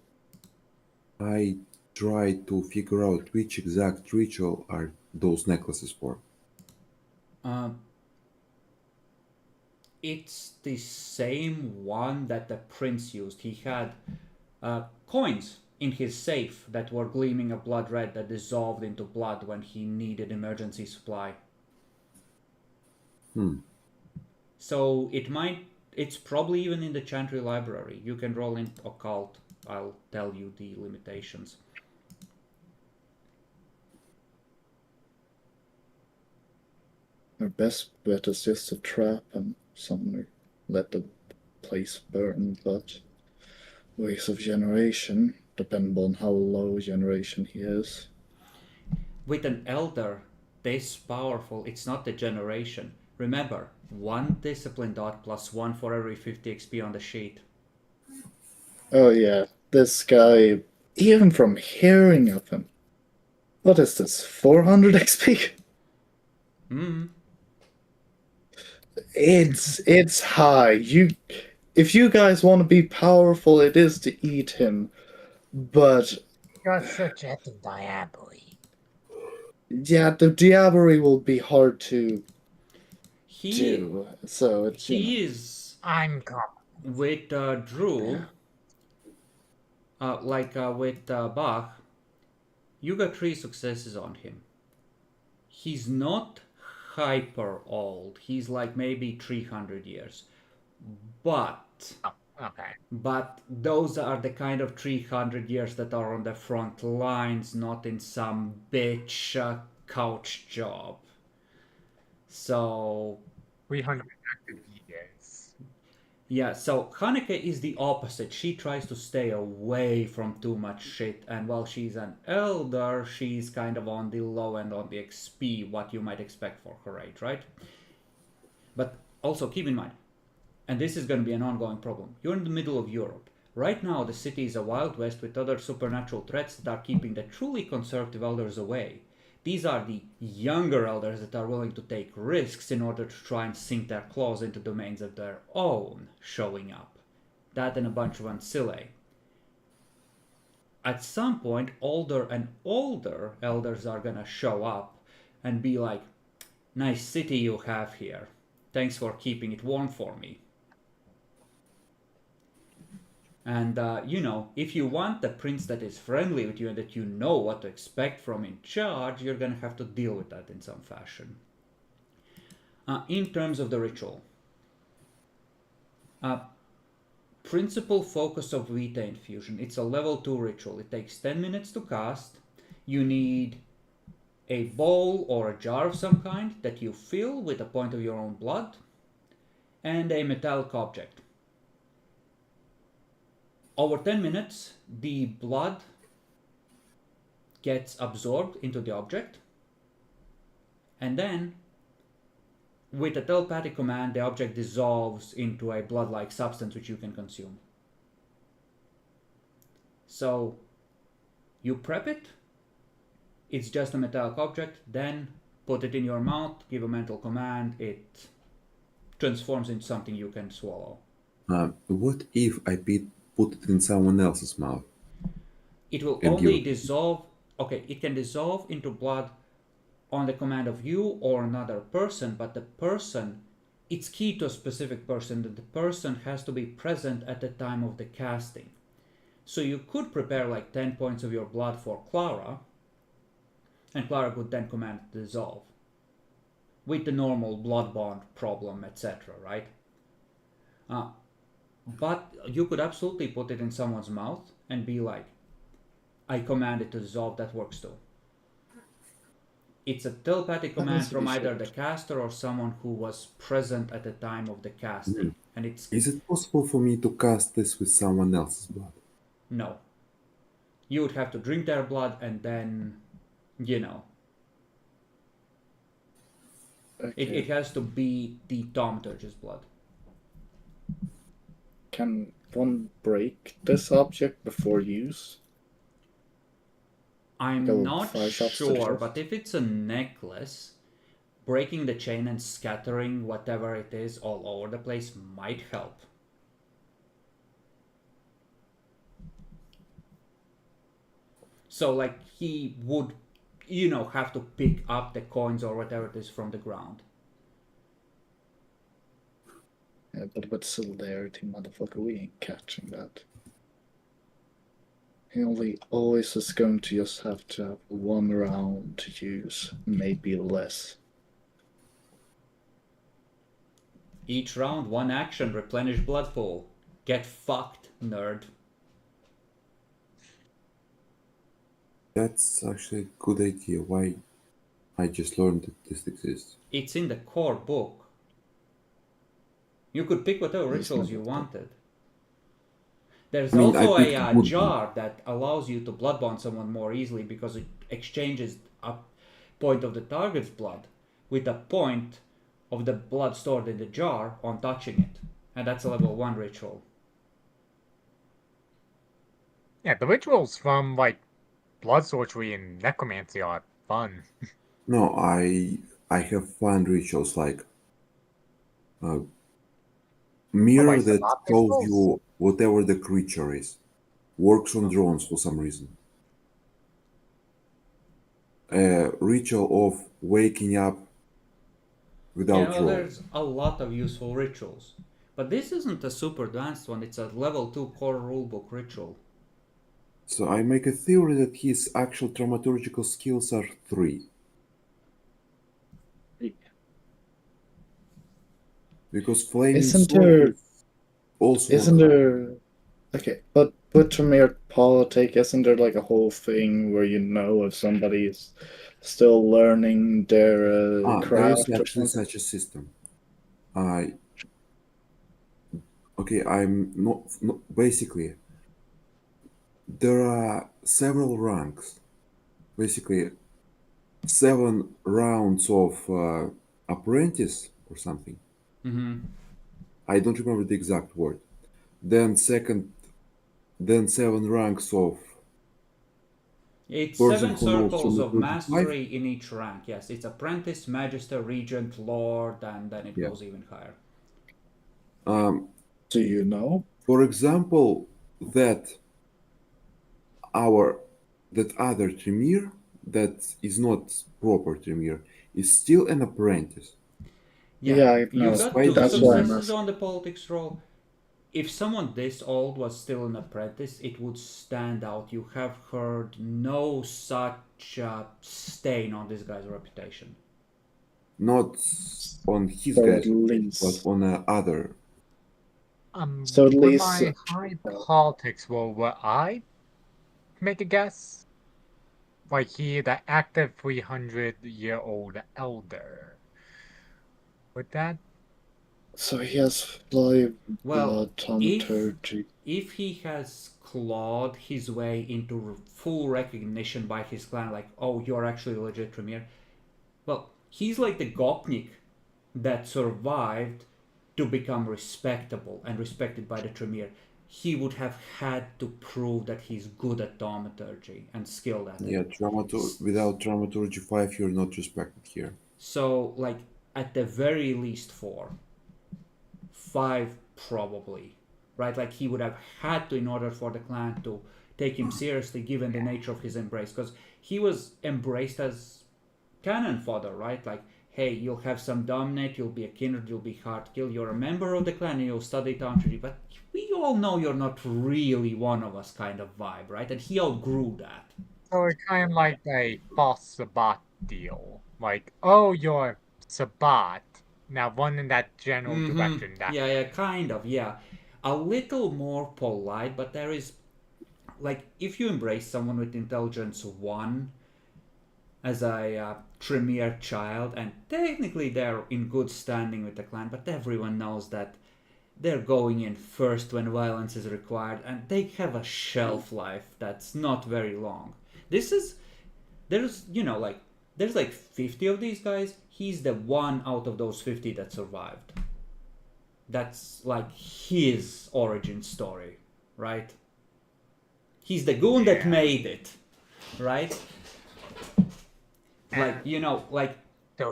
I try to figure out which exact ritual are those necklaces for. It's the same one that the prince used. He had coins in his safe that were gleaming a blood red that dissolved into blood when he needed emergency supply. So it's probably even in the Chantry library. You can roll in occult. I'll tell you the limitations. Our best bet is just to trap and somewhere let the place burn, but ways of generation depend on how low generation he is. With an elder this powerful, it's not the generation. Remember, 1 discipline dot plus 1 for every 50 XP on the sheet. Oh yeah, this guy, even from hearing of him, what is this, 400 XP? It's high. If you guys want to be powerful, it is to eat him. But You're such a diably. yeah, the diablerie will be hard to He do. So it's he is I'm coming. with Drew, with Bach. You got 3 successes on him. He's not hyper old. He's like maybe 300 years. But Okay. But those are the kind of 300 years that are on the front lines, not in some bitch couch job. So 300 active years. yeah, so Haneke is the opposite. She tries to stay away from too much shit, and while she's an elder, she's kind of on the low end on the XP, what you might expect for her age, right? But also keep in mind, and this is going to be an ongoing problem, you're in the middle of Europe. Right now, the city is a Wild West with other supernatural threats that are keeping the truly conservative elders away. These are the younger elders that are willing to take risks in order to try and sink their claws into domains of their own showing up. That and a bunch of ancillae. At some point, older and older elders are gonna show up and be like, nice city you have here. Thanks for keeping it warm for me. And, if you want the prince that is friendly with you and that you know what to expect from in charge, you're going to have to deal with that in some fashion. In terms of the ritual, principal focus of Vita Infusion, it's a level 2 ritual. It takes 10 minutes to cast. You need a bowl or a jar of some kind that you fill with a point of your own blood, and a metallic object. Over 10 minutes, the blood gets absorbed into the object, and then, with a telepathic command, the object dissolves into a blood-like substance which you can consume. So, you prep it, it's just a metallic object, then put it in your mouth, give a mental command, it transforms into something you can swallow. What if I put it in someone else's mouth? It will And only you- dissolve. Okay, it can dissolve into blood on the command of you or another person, but the person, it's key to a specific person that the person has to be present at the time of the casting. So you could prepare like 10 points of your blood for Clara, and Clara could then command it to dissolve with the normal blood bond problem, etc., right? But you could absolutely put it in someone's mouth and be like, I command it to dissolve, that works too. It's a telepathic command from either the caster or someone who was present at the time of the casting. And it's Is it possible for me to cast this with someone else's blood? no. You would have to drink their blood and then, you know, Okay. it has to be the thaumaturge's blood. Can one break this object before use? I'm Go not 5 shots to the sure, chest. but if it's a necklace, breaking the chain and scattering whatever it is all over the place might help. So, like, he would, you know, have to pick up the coins or whatever it is from the ground. Yeah, but with celerity, motherfucker, we ain't catching that. He only always is going to just have to have one round to use, maybe less. Each round, one action, replenish blood pool. Get fucked, nerd. That's actually a good idea. Why? I just learned that this exists. It's in the core book. You could pick whatever rituals you wanted. There's I mean, I also picked a wood. jar that allows you to blood bond someone more easily because it exchanges a point of the target's blood with a point of the blood stored in the jar on touching it. And that's a level 1 ritual. Yeah, the rituals from like blood sorcery and necromancy are fun. No, I have fun rituals like mirror like that Sabbat shows rituals? you whatever the creature is. Works on drones for some reason. A ritual of waking up without Yeah, well, drawing. there's a lot of useful rituals. But this isn't a super advanced one, it's a level 2 core rulebook ritual. So I make a theory that his actual dramaturgical skills are 3. Because flaming Isn't sword there- is also Isn't a- there... Okay, but with Tremere politic, isn't there like a whole thing where you know if somebody is still learning their there craft is or actually something? such a system. Okay, I'm not basically. There are several ranks. Basically, 7 rounds of apprentice or something. I don't remember the exact word. Then 7 ranks of It's person 7 who knows circles of dramaturgic mastery in each rank. Yes, it's apprentice, magister, regent, lord, and then it Yeah. goes even higher. Do you know? For example, that other Tremere that is not proper Tremere is still an apprentice. Yeah, I you know. got Why 2 that's why I'm successes asking. on the politics roll. If someone this old was still an apprentice, it would stand out. You have heard no such stain on this guy's reputation. Not on his So guys, at least. but on other. So at With least- my high politics roll, would I make a guess? Like he, the active 300-year-old elder. Would that? So he has fly Well, thaumaturgy. if he has clawed his way into full recognition by his clan, like, oh, you're actually a legit Tremere, well, he's like the Gopnik that survived to become respectable and respected by the Tremere. he would have had to prove that he's good at thaumaturgy and skilled at it. Yeah, without dramaturgy 5, you're not respected here. So, like, at the very least 4. 5 probably, right? Like, he would have had to in order for the clan to take him seriously given the nature of his embrace, because he was embraced as cannon fodder, right? Like, hey, you'll have some dominate, you'll be a kindred, you'll be hard kill, you're a member of the clan and you'll study thaumaturgy, but we all know you're not really one of us kind of vibe, right? And he outgrew that. So it's kind of like a false Sabbat deal. Like, oh, you're Sabbat. Now run in that general direction. That Yeah, kind of, yeah. A little more polite, but there is, like, if you embrace someone with intelligence 1 as a Tremere child, and technically they're in good standing with the clan, but everyone knows that they're going in first when violence is required, and they have a shelf life that's not very long. There's like 50 of these guys. He's the one out of those 50 that survived. That's like his origin story, right? He's the goon that made it, right? Like,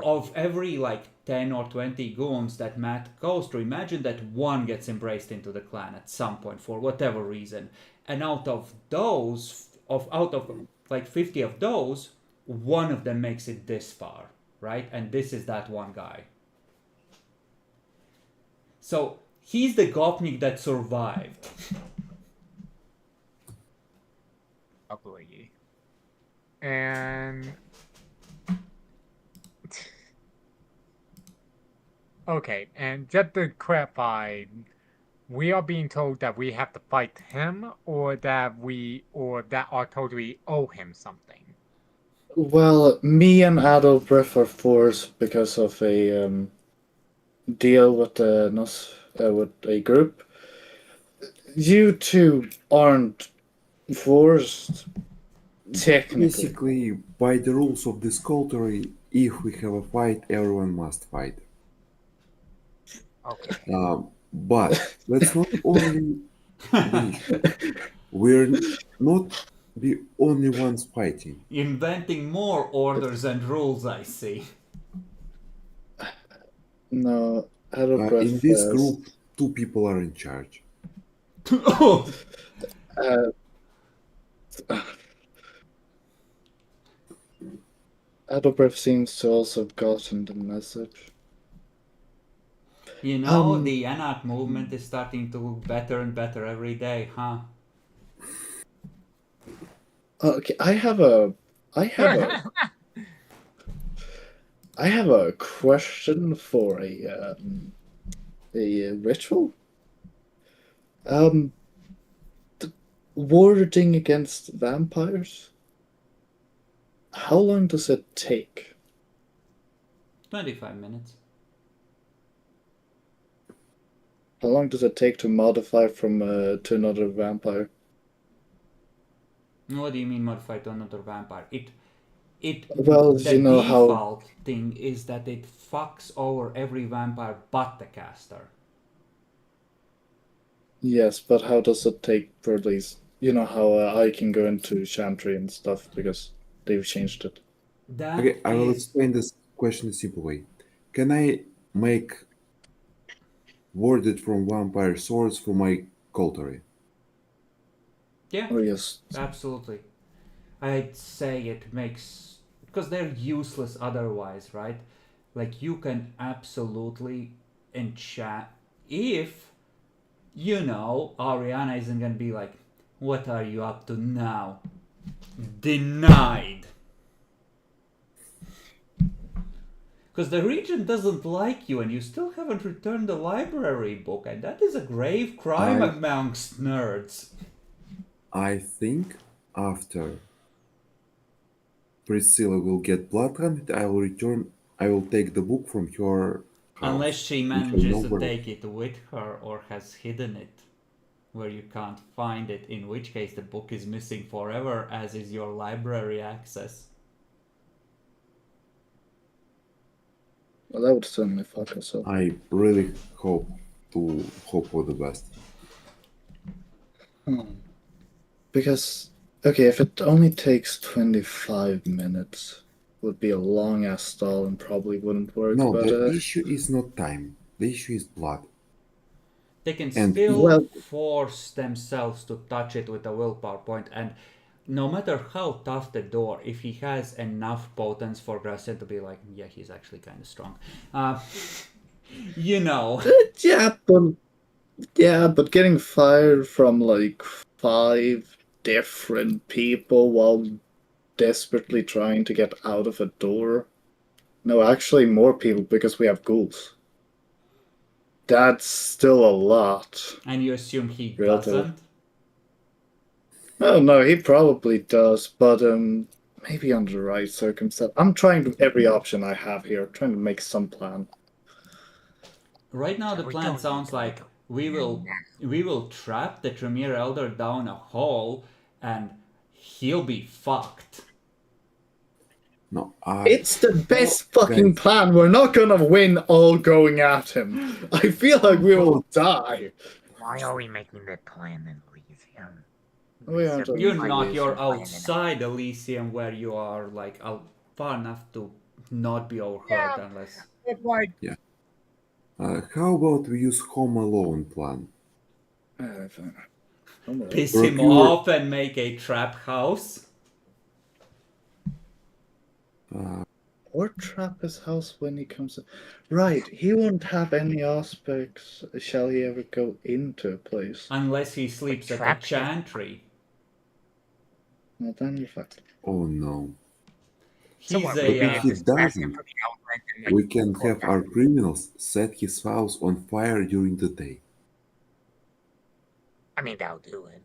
of every like 10 or 20 goons that Matt goes through, imagine that one gets embraced into the clan at some point for whatever reason. And out of like 50 of those, one of them makes it this far, right? And this is that one guy. So he's the Gopnik that survived. Probably. And okay, and just to clarify, we are being told that we have to fight him, or that are told we owe him something. Well, me and Adolf are forced because of a deal with a group. You two aren't forced, technically. Basically, by the rules of this culture, if we have a fight, everyone must fight. Okay. But let's not only we're not the only ones fighting. Inventing more orders and rules, I see. No, Adolf In this group, 2 people are in charge. Oh! Adalbreath seems to also have gotten the message. You know, the Anarch movement is starting to look better and better every day, huh? Okay, I have a question for a ritual. Warding against vampires. How long does it take? 25 minutes. How long does it take to modify from to another vampire? What do you mean modify to another vampire? Well, the you know how. default thing is that it fucks over every vampire but the caster. Yes, but how does it take for these? You know how I can go into Chantry and stuff because they've changed it. Okay, I will explain this question a simple way. Can I make warded from vampire swords for my Coltary? Yeah. Oh yes. Absolutely. I'd say it makes, because they're useless otherwise, right? Like, you can absolutely enchant if, you know, Ariana isn't gonna be like, what are you up to now? Denied. Because the Regent doesn't like you and you still haven't returned the library book, and that is a grave crime amongst nerds. I think after Priscilla will get bloodhunted, I will take the book from her house. Unless she manages to take it with her or has hidden it where you can't find it, in which case the book is missing forever, as is your library access. Well, that would certainly fuck us up. I really hope for the best. Because, okay, if it only takes 25 minutes, would be a long ass stall and probably wouldn't work. No, But the issue is not time. The issue is blood. They can And still well, force themselves to touch it with a willpower point, and no matter how tough the door, if he has enough potence for Gracian to be like, yeah, he's actually kind of strong. You know. yeah, but getting fired from like 5 different people while desperately trying to get out of a door. No, actually, more people because we have ghouls. That's still a lot. And you assume he Relative. doesn't? Oh no, he probably does, but maybe under the right circumstance. I'm trying every option I have here, trying to make some plan. Right now, So the we plan don't need sounds to like make a we will plan we will trap the Tremere Elder down a hole, and he'll be fucked. no, It's the best fucking plan. We're not gonna win all going at him. I feel like we will die. Why are we making that plan in Elysium? We aren't should You're find not. this You're plan in outside Elysium, where you are like far enough to not be overheard unless. But like, how about we use Home Alone plan? Piss him Procure- off and make a trap house. Or trap his house when he comes. Right, he won't have any aspects. Shall he ever go into a place? Unless he sleeps at the trap him. chantry. Well, then you're fucked. Oh no. So He's what, But we a. if he just grab him doesn't, from the outlet and we make can him have go our back? criminals set his house on fire during the day. I mean, that'll do it.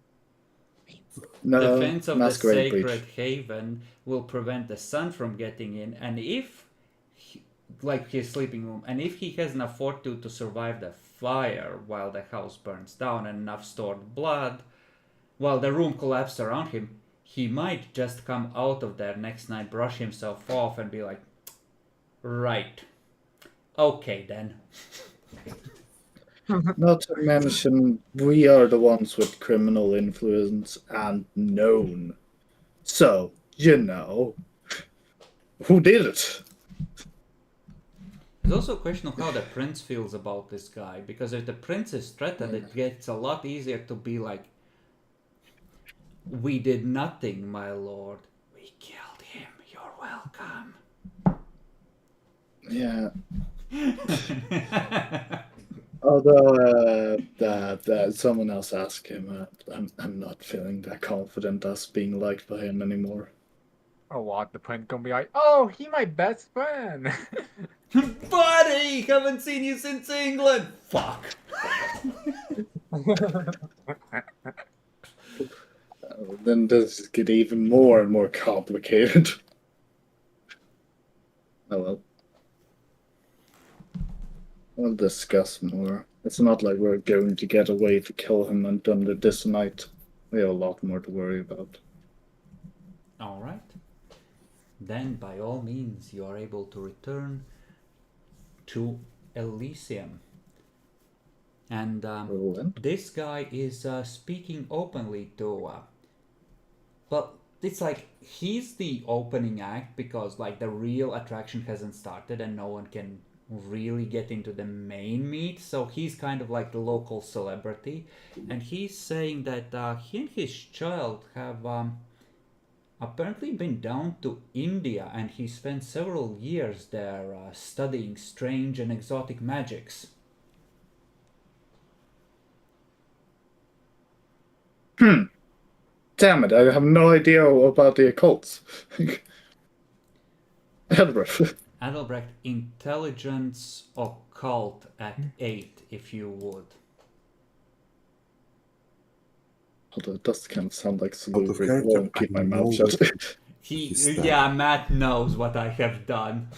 No, Defense of the Masquerade sacred breach. haven will prevent the sun from getting in, and if, like his sleeping room, and if he has enough fortitude to survive the fire while the house burns down and enough stored blood, while the room collapses around him, he might just come out of there next night, brush himself off, and be like, right, okay then. Not to mention, we are the ones with criminal influence and known. So, you know, who did it? There's also a question of how the prince feels about this guy, because if the prince is threatened, it gets a lot easier to be like, we did nothing, my lord. We killed him. You're welcome. Yeah. Although that someone else asked him, I'm not feeling that confident us being liked by him anymore. oh what? The prince gonna be like, oh, he my best friend. Buddy, haven't seen you since England. Fuck. Then this get even more and more complicated. Oh well. We'll discuss more. It's not like we're going to get away to kill him and done with this night. We have a lot more to worry about. Alright. Then, by all means, you are able to return to Elysium. And this guy is speaking openly to... well, it's like he's the opening act because like the real attraction hasn't started and no one can really get into the main meat, so he's kind of like the local celebrity, and he's saying that he and his child have apparently been down to India, and he spent several years there studying strange and exotic magics. Damn it, I have no idea about the occults. Edward. Adelbrecht, intelligence occult at 8, if you would. Although it does kind of sound like Out of Salubri. I character, won't keep I my mouth know shut. Yeah, Matt knows what I have done.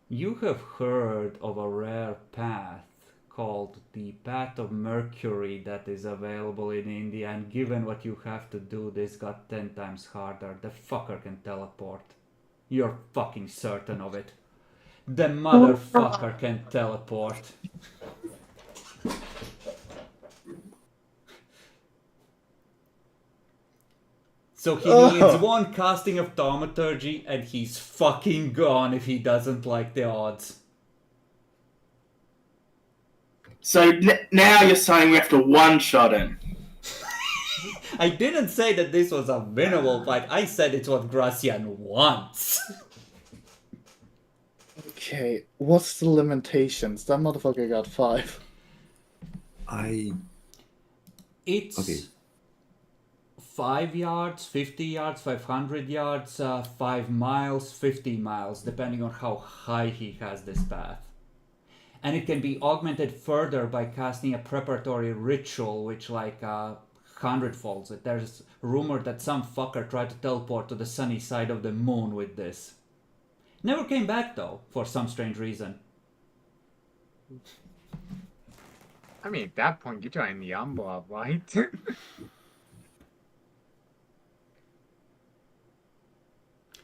You have heard of a rare path called the Path of Mercury that is available in India, and given what you have to do, this got 10 times harder. The fucker can teleport. You're fucking certain of it. The motherfucker can teleport. So he needs one casting of thaumaturgy, and he's fucking gone if he doesn't like the odds. So now you're saying we have to one-shot him. I didn't say that this was a winnable fight. I said it's what Gracian wants. Okay, what's the limitations? That motherfucker got 5. It's Okay. 5 yards, 50 yards, 500 yards, 5 miles, 50 miles, depending on how high he has this path. And it can be augmented further by casting a preparatory ritual, which like 100-folds it. There's rumor that some fucker tried to teleport to the sunny side of the moon with this. Never came back though, for some strange reason. I mean, at that point, you're trying the Umbra, right?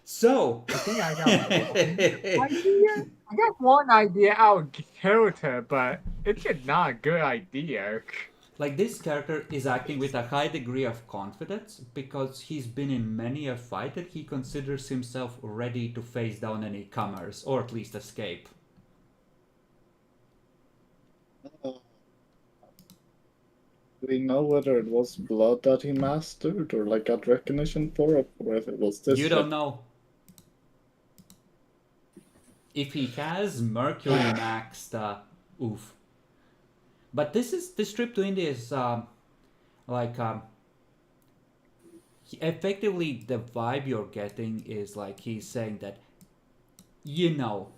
So, I think I got one idea. I got one idea out of character, but it's just not a good idea. like this character is acting with a high degree of confidence because he's been in many a fight that he considers himself ready to face down any comers, or at least escape. Do we know whether it was blood that he mastered or like got recognition for it, or if it was this? You don't know. If he has Mercury maxed, oof. But this trip to India is effectively the vibe you're getting is like he's saying that, you know,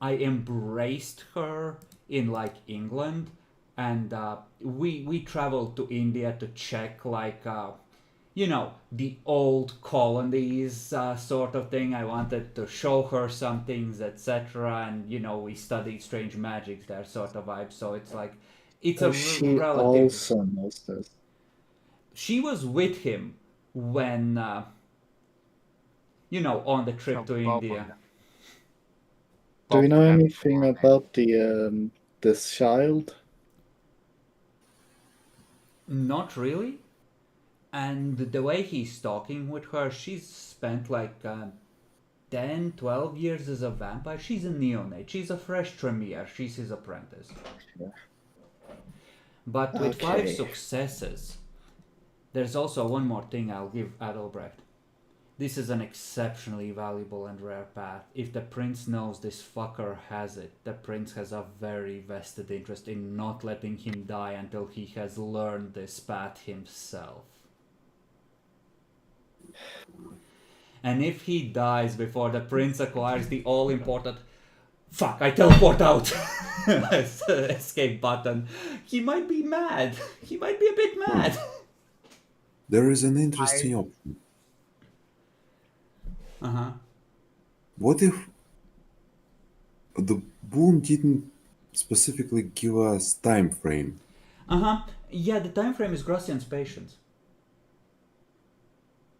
I embraced her in like England, and we traveled to India to check like you know, the old colonies sort of thing. I wanted to show her some things, etc. And you know, we studied strange magics there, sort of vibe. So it's like it's a She relative. also knows this. She was with him when you know, on the trip to India. Do we know anything about the this child? Not really. And the way he's talking with her, she's spent like 10, 12 years as a vampire. She's a neonate. She's a fresh Tremere. She's his apprentice. Yeah. But with 5 Okay. successes, there's also one more thing I'll give Adalbrecht. This is an exceptionally valuable and rare path. If the prince knows this fucker has it, the prince has a very vested interest in not letting him die until he has learned this path himself. And if he dies before the prince acquires the all-important fuck, I teleport out escape button, he might be mad. He might be a bit mad. There is an interesting option. Uh-huh. What if the boon didn't specifically give us time frame? Uh-huh. Yeah, the time frame is Gracian's patience.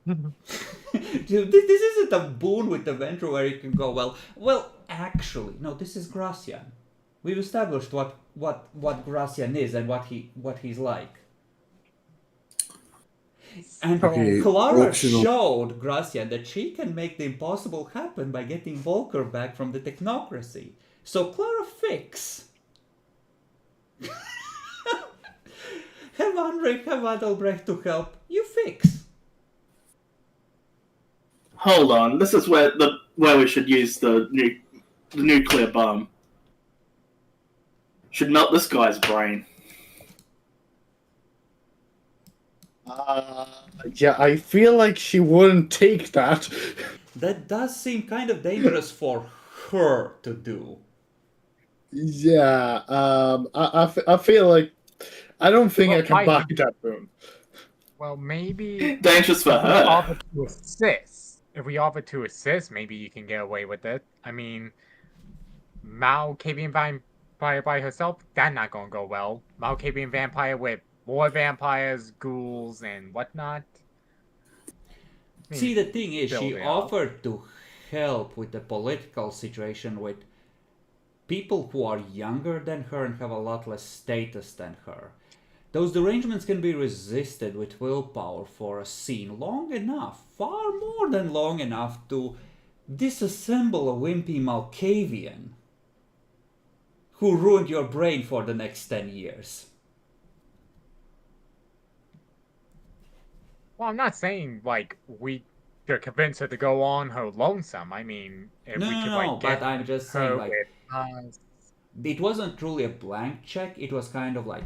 Dude, this isn't a boon with the venture where you can go, well, actually, no, this is Gracian. We've established what Gracian is and what he's like. And Okay, Clara optional. showed Gracian that she can make the impossible happen by getting Volker back from the technocracy. So Clara fix. Have Henrik, have Adalbrecht to help. You fix. Hold on, this is where we should use the nuclear bomb. Should melt this guy's brain. Yeah, I feel like she wouldn't take that. That does seem kind of dangerous for her to do. Yeah, I feel like I don't think I can buy that boon. Well, maybe Dangerous for her. offer to assist. If we offer to assist, maybe you can get away with it. I mean, Malkavian vampire by herself, that's not gonna go well. Malkavian vampire with more vampires, ghouls, and whatnot. I mean, See, the thing is, she build it up. offered to help with the political situation with people who are younger than her and have a lot less status than her. Those derangements can be resisted with willpower for a scene long enough, far more than long enough to disassemble a wimpy Malkavian who ruined your brain for the next 10 years. Well, I'm not saying like we should convince her to go on her lonesome. I mean, if No, we no, could no, like get but I'm just saying, her like, with us. it wasn't truly a blank check. It was kind of like,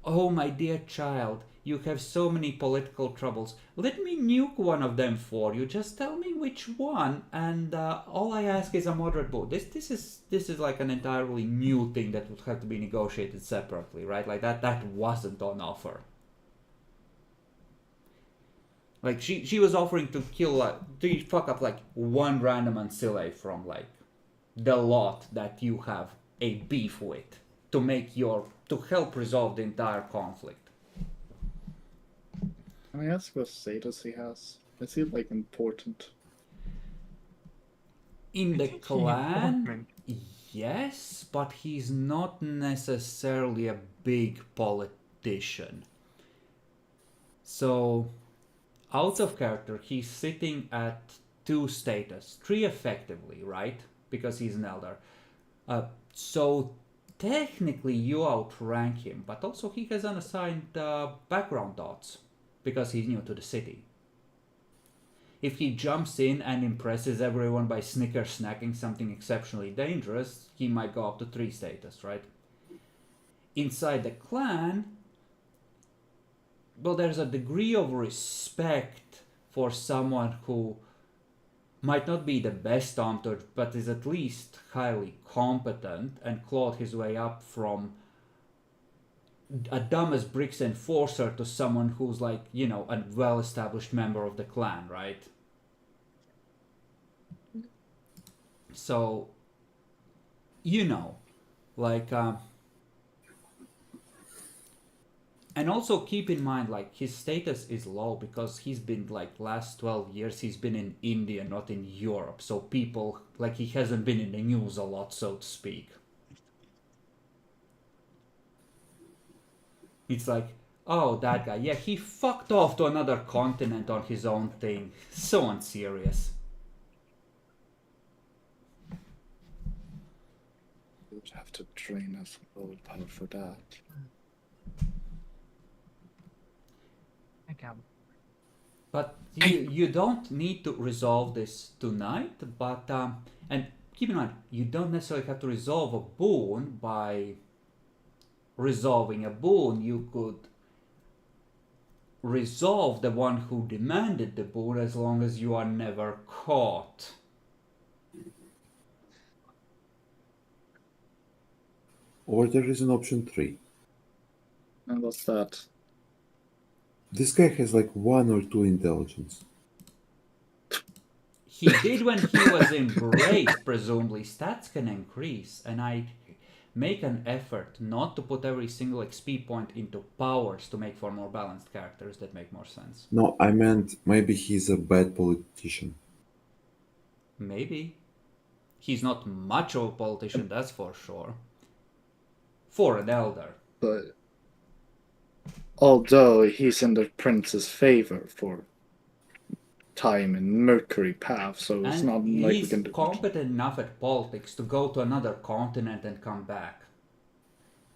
oh, my dear child, you have so many political troubles. Let me nuke one of them for you. Just tell me which one, and all I ask is a moderate vote. This is like an entirely new thing that would have to be negotiated separately, right? Like that wasn't on offer. Like she was offering to kill, to fuck up like one random ancillary from like the lot that you have a beef with to help resolve the entire conflict. Can I ask what status he has? Is he like important? In the I think he's clan, important. yes, but he's not necessarily a big politician. So, out of character, he's sitting at 2 status, 3 effectively, right? Because he's an elder. So technically you outrank him, but also he has unassigned background dots because he's new to the city. If he jumps in and impresses everyone by snicker snacking something exceptionally dangerous, he might go up to 3 status, right? Inside the clan, well, there's a degree of respect for someone who might not be the best armed, but is at least highly competent and clawed his way up from a dumb as bricks enforcer to someone who's like, you know, a well-established member of the clan, right? So, you know, like, and also keep in mind, like, his status is low because he's been, like, last 12 years, he's been in India, not in Europe. So people, like, he hasn't been in the news a lot, so to speak. It's like, oh, that guy, yeah, he fucked off to another continent on his own thing. So unserious. You would have to train us willpower for that. But you don't need to resolve this tonight, but and keep in mind, you don't necessarily have to resolve a boon by resolving a boon. You could resolve the one who demanded the boon as long as you are never caught. Or there is an option 3. And what's that? This guy has like 1 or 2 intelligence. He did when he was embraced, presumably. Stats can increase, and I make an effort not to put every single XP point into powers to make for more balanced characters that make more sense. No, I meant maybe he's a bad politician. Maybe. He's not much of a politician, that's for sure. For an elder. But although he's in the prince's favor for time in Mercury path, so it's And not like we he's can do competent enough at politics to go to another continent and come back.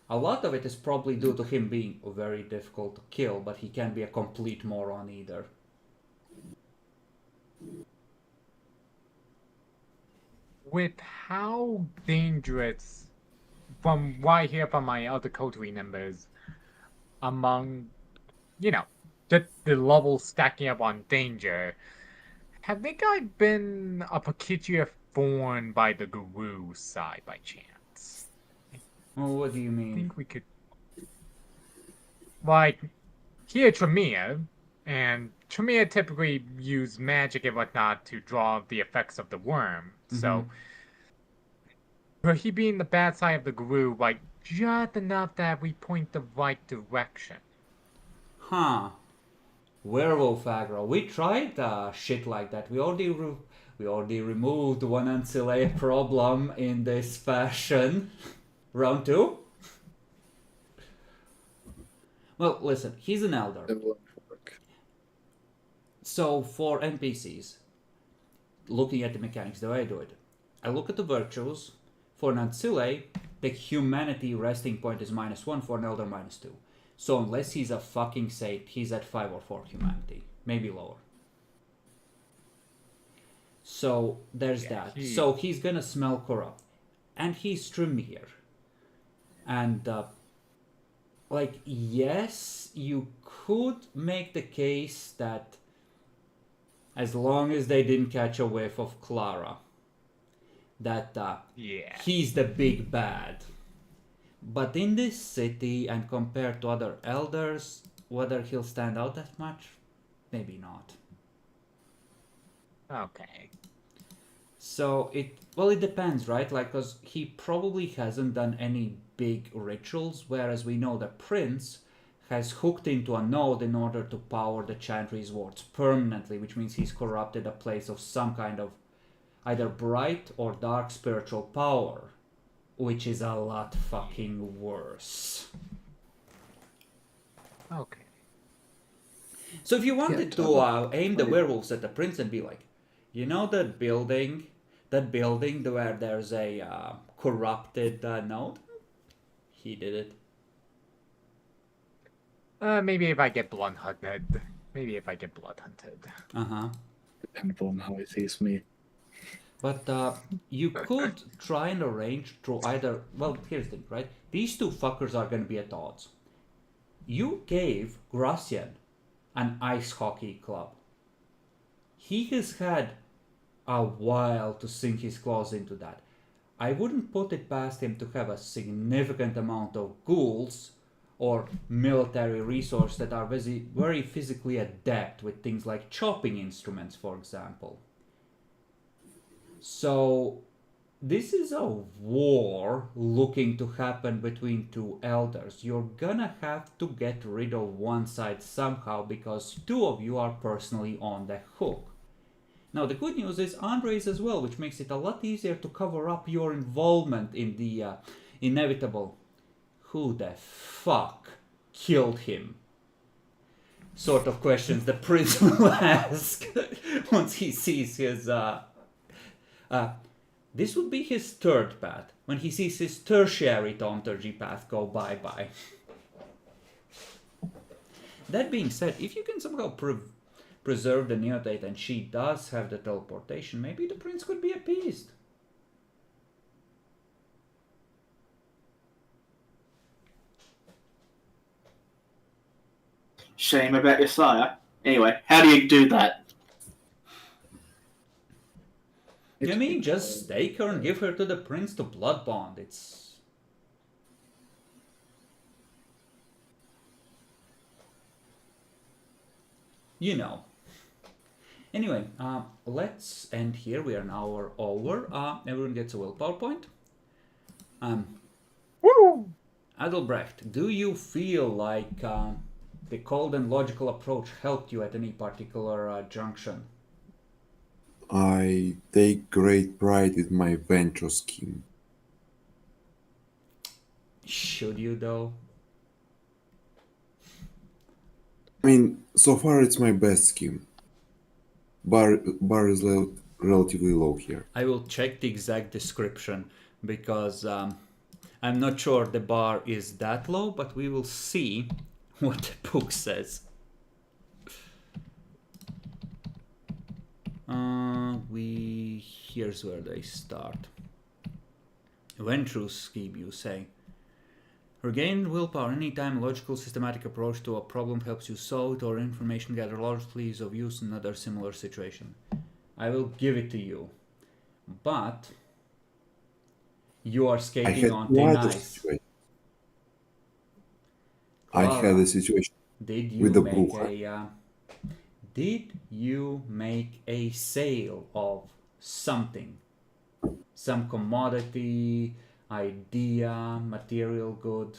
A lot of it is probably due to him being very difficult to kill, but he can be a complete moron either. With how dangerous, from what I hear from my other coterie members, among, you know, the levels stacking up on danger, have they guys been a peculiar thorn by the guru side by chance? Well, what do you I mean? think we could, like, here at Tremere, and Tremere typically use magic and whatnot to draw the effects of the worm. So, for he being the bad side of the guru, like, just enough that we point the right direction. Huh. Werewolf aggro. We tried shit like that. We already removed one ancillary problem in this fashion. Round 2? Well, listen, he's an elder. It won't work. So for NPCs, looking at the mechanics, the way I do it, I look at the virtues. For an ancile, the humanity resting point is -1, for an elder -2. So unless he's a fucking saint, he's at 5 or 4 humanity, maybe lower. So there's that. So he's gonna smell corrupt, and he's Tremere. And like, yes, you could make the case that as long as they didn't catch a whiff of Clara, that he's the big bad. But in this city, and compared to other elders, whether he'll stand out that much, maybe not. Okay. So it depends, right? Like, because he probably hasn't done any big rituals, whereas we know the prince has hooked into a node in order to power the Chantry's wards permanently, which means he's corrupted a place of some kind of either bright or dark spiritual power, which is a lot fucking worse. Okay. So if you wanted to aim the werewolves at the prince and be like, you know that building where there's a corrupted node? He did it. Maybe if I get blood hunted. Uh-huh. Depending on how he sees me. But you could try and arrange through either... Well, here's the thing, right? These two fuckers are going to be at odds. You gave Gracian an ice hockey club. He has had a while to sink his claws into that. I wouldn't put it past him to have a significant amount of ghouls or military resource that are very physically adept with things like chopping instruments, for example. So this is a war looking to happen between two elders. You're gonna have to get rid of one side somehow because two of you are personally on the hook. Now the good news is Andre's as well, which makes it a lot easier to cover up your involvement in the inevitable "who the fuck killed him" sort of questions the prince will ask once he sees his this would be his third path, when he sees his tertiary thaumaturgy path go bye-bye. That being said, if you can somehow preserve the neodate and she does have the teleportation, maybe the prince could be appeased. Shame about your sire. Anyway, how do you do that? I mean, just stake her and give her to the prince to blood bond. It's... you know. Anyway, let's end here. We are an hour over. Everyone gets a willpower point. Woo! Adelbrecht, do you feel like the cold and logical approach helped you at any particular junction? I take great pride in my venture scheme. Should you, though? I mean, so far it's my best scheme. Bar is relatively low here. I will check the exact description because I'm not sure the bar is that low, but we will see what the book says. Here's where they start. Ventrous scheme, you say. Regain willpower anytime a logical systematic approach to a problem helps you solve it or information gathered largely is of use in another similar situation. I will give it to you. But you are skating on thin ice. I had a situation with the blue. Did you make a sale of something? Some commodity, idea, material good?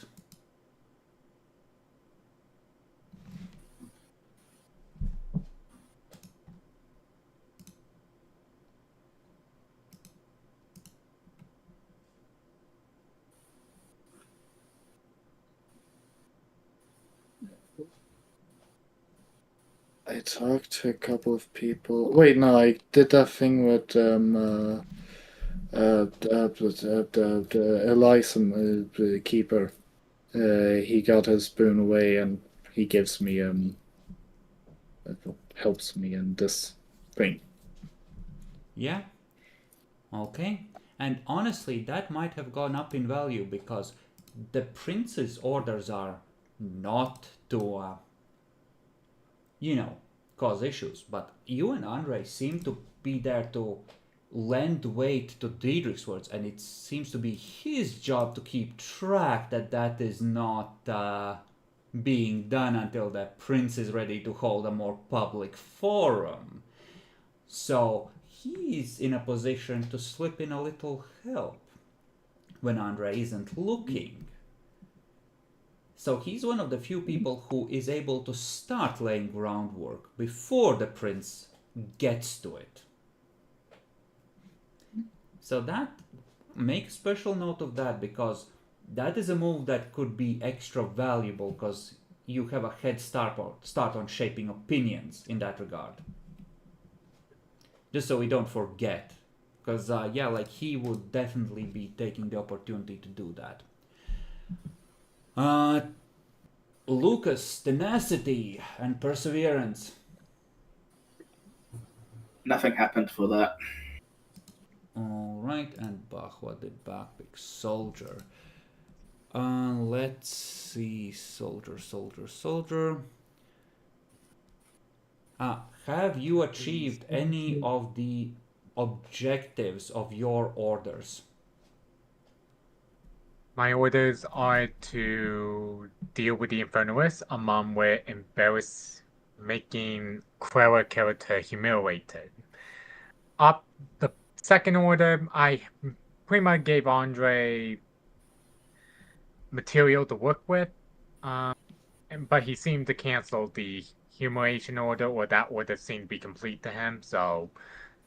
I talked to a couple of people. Wait, no, I did that thing with the elysium keeper. He got his spoon away, and he gives me helps me in this thing. Yeah. Okay. And honestly, that might have gone up in value because the prince's orders are not to, cause issues. But you and Andre seem to be there to lend weight to Diedrich's words, and it seems to be his job to keep track that that is not being done until the prince is ready to hold a more public forum. So he's in a position to slip in a little help when Andre isn't looking. So he's one of the few people who is able to start laying groundwork before the prince gets to it. So that, make special note of that, because that is a move that could be extra valuable because you have a head start on shaping opinions in that regard. Just so we don't forget, because he would definitely be taking the opportunity to do that. Lucas, tenacity and perseverance. Nothing happened for that. Alright, and Bach, what did Bach pick? Soldier. Let's see. Soldier. Have you achieved any of the objectives of your orders? My orders are to deal with the Infernalists, among where embarrass making Clara character humiliated. Up the second order, I pretty much gave Andre material to work with, but he seemed to cancel the humiliation order, or that order seemed to be complete to him, so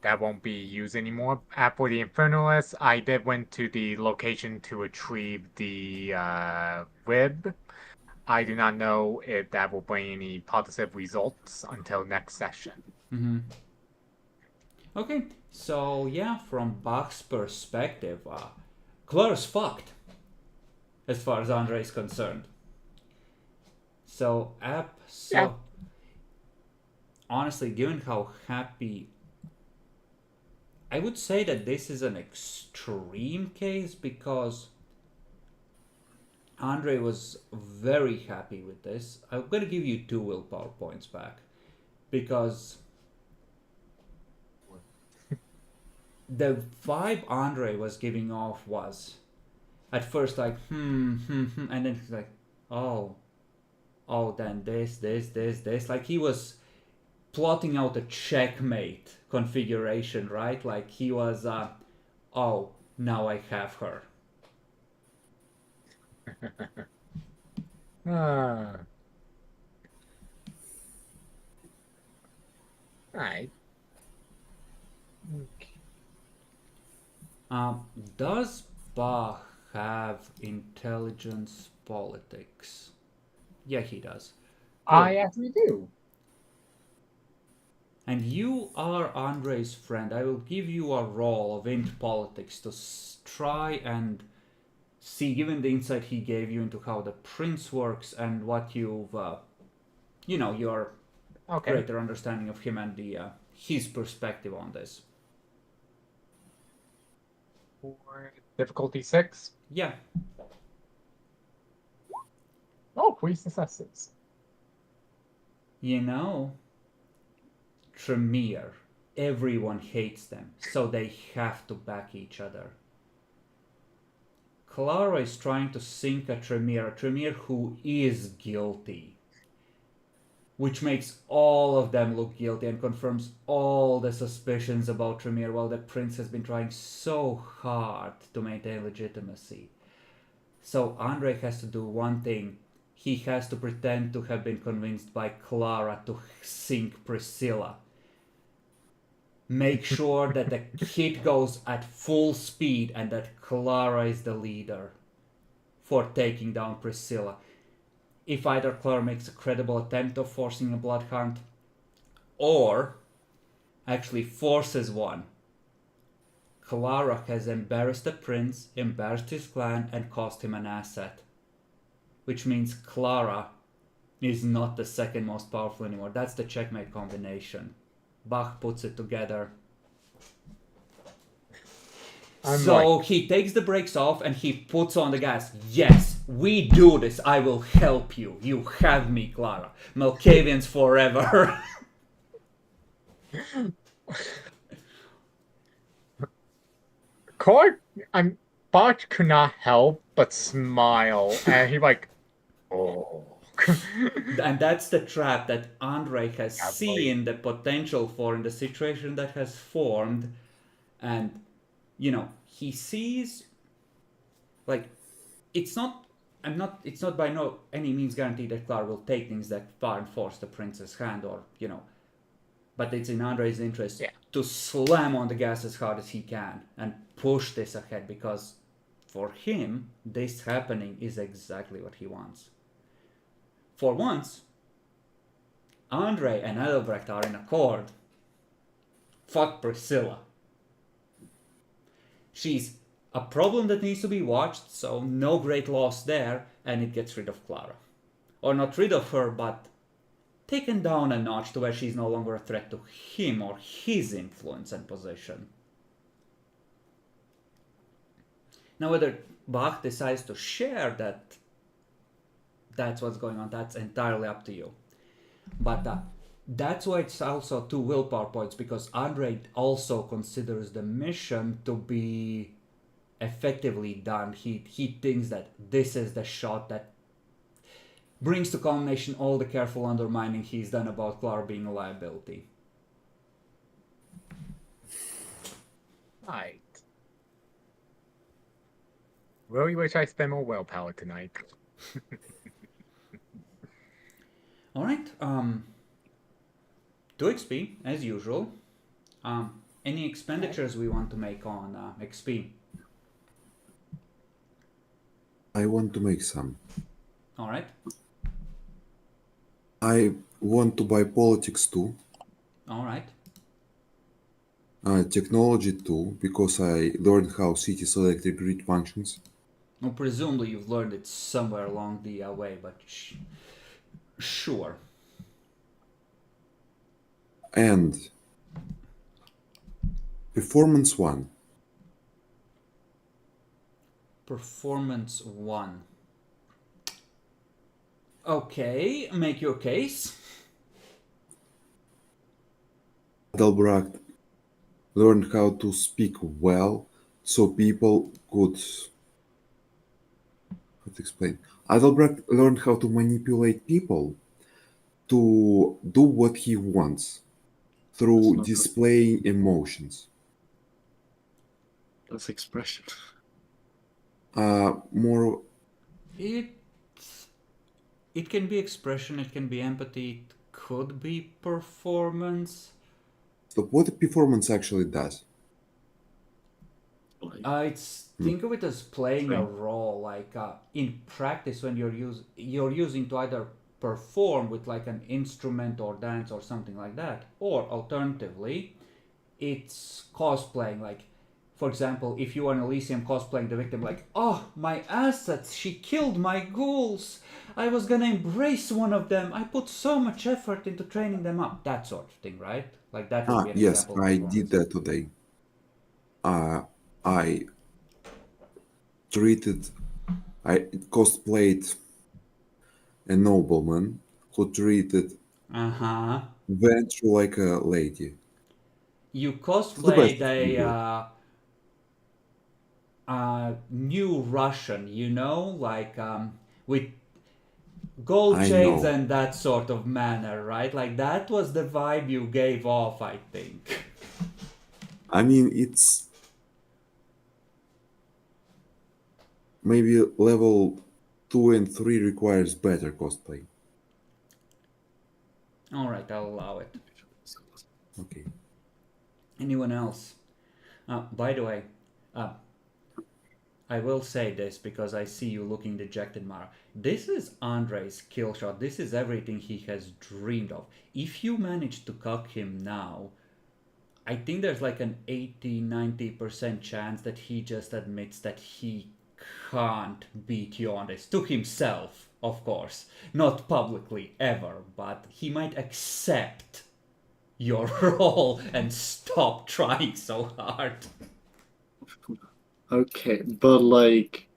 that won't be used anymore. For the Infernalists, I did went to the location to retrieve the rib. I do not know if that will bring any positive results until next session. Mm-hmm. Okay, so yeah, from Bach's perspective, Clara's fucked, as far as Andre is concerned. So, honestly, given how happy, I would say that this is an extreme case because Andre was very happy with this. I'm gonna give you 2 willpower points back because the vibe Andre was giving off was at first like and then he's like, oh, then this. Like he was plotting out a checkmate configuration, right? Like he was, oh, now I have her. Alright. Does Bach have intelligence politics? Yeah, he does. Good. I actually do. And you are Andre's friend. I will give you a roll of int politics to try and see, given the insight he gave you into how the prince works and what you've, your greater understanding of him and the his perspective on this. For difficulty 6? Yeah. Oh, 3 successes. Tremere. Everyone hates them, so they have to back each other. Clara is trying to sink a Tremere who is guilty. Which makes all of them look guilty and confirms all the suspicions about Tremere, while the prince has been trying so hard to maintain legitimacy. So Andre has to do one thing. He has to pretend to have been convinced by Clara to sink Priscilla. Make sure that the hit goes at full speed and that Clara is the leader for taking down Priscilla. If either Clara makes a credible attempt of forcing a bloodhound, or actually forces one. Clara has embarrassed the prince, embarrassed his clan, and cost him an asset. Which means Clara is not the second most powerful anymore. That's the checkmate combination. Bach puts it together. So he takes the brakes off and he puts on the gas. Yes, we do this. I will help you. You have me, Clara. Malkavians forever. Bart could not help but smile, and he like, oh. And that's the trap that Andre has Yeah, seen the potential for in the situation that has formed. And, you know, he sees, like, it's not by no any means guaranteed that Clara will take things that far and force the prince's hand, or, you know, but it's in Andre's interest to slam on the gas as hard as he can and push this ahead, because for him, this happening is exactly what he wants. For once, Andre and Adelbrecht are in accord. Fuck Priscilla. She's a problem that needs to be watched, so no great loss there, and it gets rid of Clara. Or not rid of her, but taken down a notch to where she's no longer a threat to him or his influence and position. Now, whether Bach decides to share that's what's going on, that's entirely up to you. But that's why it's also 2 willpower points, because Andre also considers the mission to be effectively done. He thinks that this is the shot that brings to culmination all the careful undermining he's done about Clara being a liability. Right. Really wish I spent more willpower tonight. Alright, 2 XP, as usual. Any expenditures we want to make on XP? I want to make some. Alright. I want to buy politics too. Alright. Technology too, because I learned how cities electric grid functions. Well, presumably you've learned it somewhere along the way, but sure. And performance 1. Performance 1. Okay, make your case. Adelbrecht learned how to speak well, so people could... How to explain? Adelbrecht learned how to manipulate people to do what he wants through displaying emotions. That's expression. More... It can be expression, it can be empathy, it could be performance. So what the performance actually does? Think of it as playing a role. Like in practice, when you're using to either perform with like an instrument or dance or something like that, or alternatively, it's cosplaying. Like, for example, if you are an Elysium cosplaying the victim, like, oh, my assets, she killed my ghouls. I was gonna embrace one of them. I put so much effort into training them up. That sort of thing, right? Like that would be an yes, example. I did that today. I cosplayed a nobleman who went through like a lady. You cosplayed a new Russian, you know, like with gold chains and that sort of manner, right? Like that was the vibe you gave off, I think. I mean, it's maybe level 2 and 3 requires better cosplay. Alright, I'll allow it. Okay. Anyone else? By the way, I will say this because I see you looking dejected, Mara. This is Andrei's kill shot. This is everything he has dreamed of. If you manage to cuck him now, I think there's like an 80-90% chance that he just admits that he can't beat you on this. To himself, of course. Not publicly, ever. But he might accept your role and stop trying so hard. Okay, but like,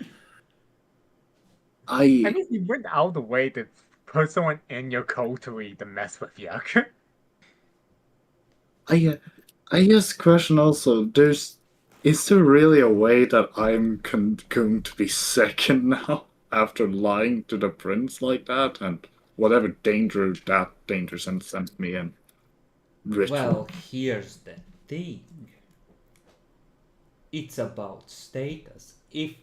I mean, you went out of the way to put someone in your coterie to mess with you. I guess question also, is there really a way that I'm going to be second now after lying to the prince like that and whatever danger that danger sent me in? Ritual. Well, here's the thing. It's about status. If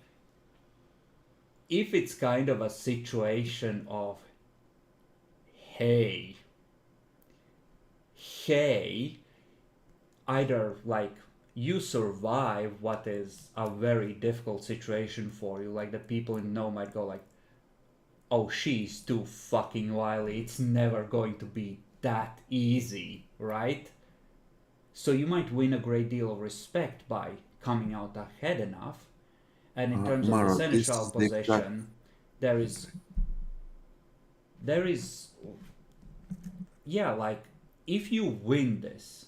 it's kind of a situation of hey, either like you survive what is a very difficult situation for you, like the people in know might go like, oh, she's too fucking wily, it's never going to be that easy, right? So you might win a great deal of respect by coming out ahead enough. And in terms Mara, of the this seneschal is the exact- position, there is yeah, like if you win this,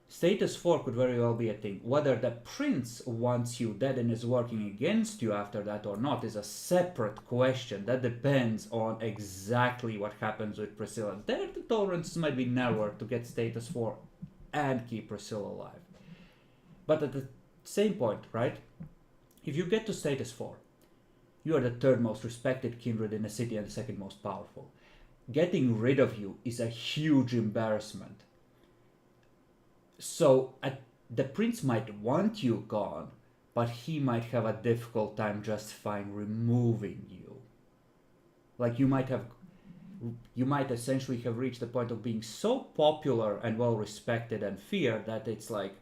status 4 could very well be a thing. Whether the prince wants you dead and is working against you after that or not is a separate question. That depends on exactly what happens with Priscilla. There the tolerances might be narrower to get status 4 and keep Priscilla alive. But at the same point, right? If you get to status 4, you are the third most respected kindred in the city and the second most powerful. Getting rid of you is a huge embarrassment. So the prince might want you gone, but he might have a difficult time justifying removing you. Like you might essentially have reached the point of being so popular and well respected and feared that it's like,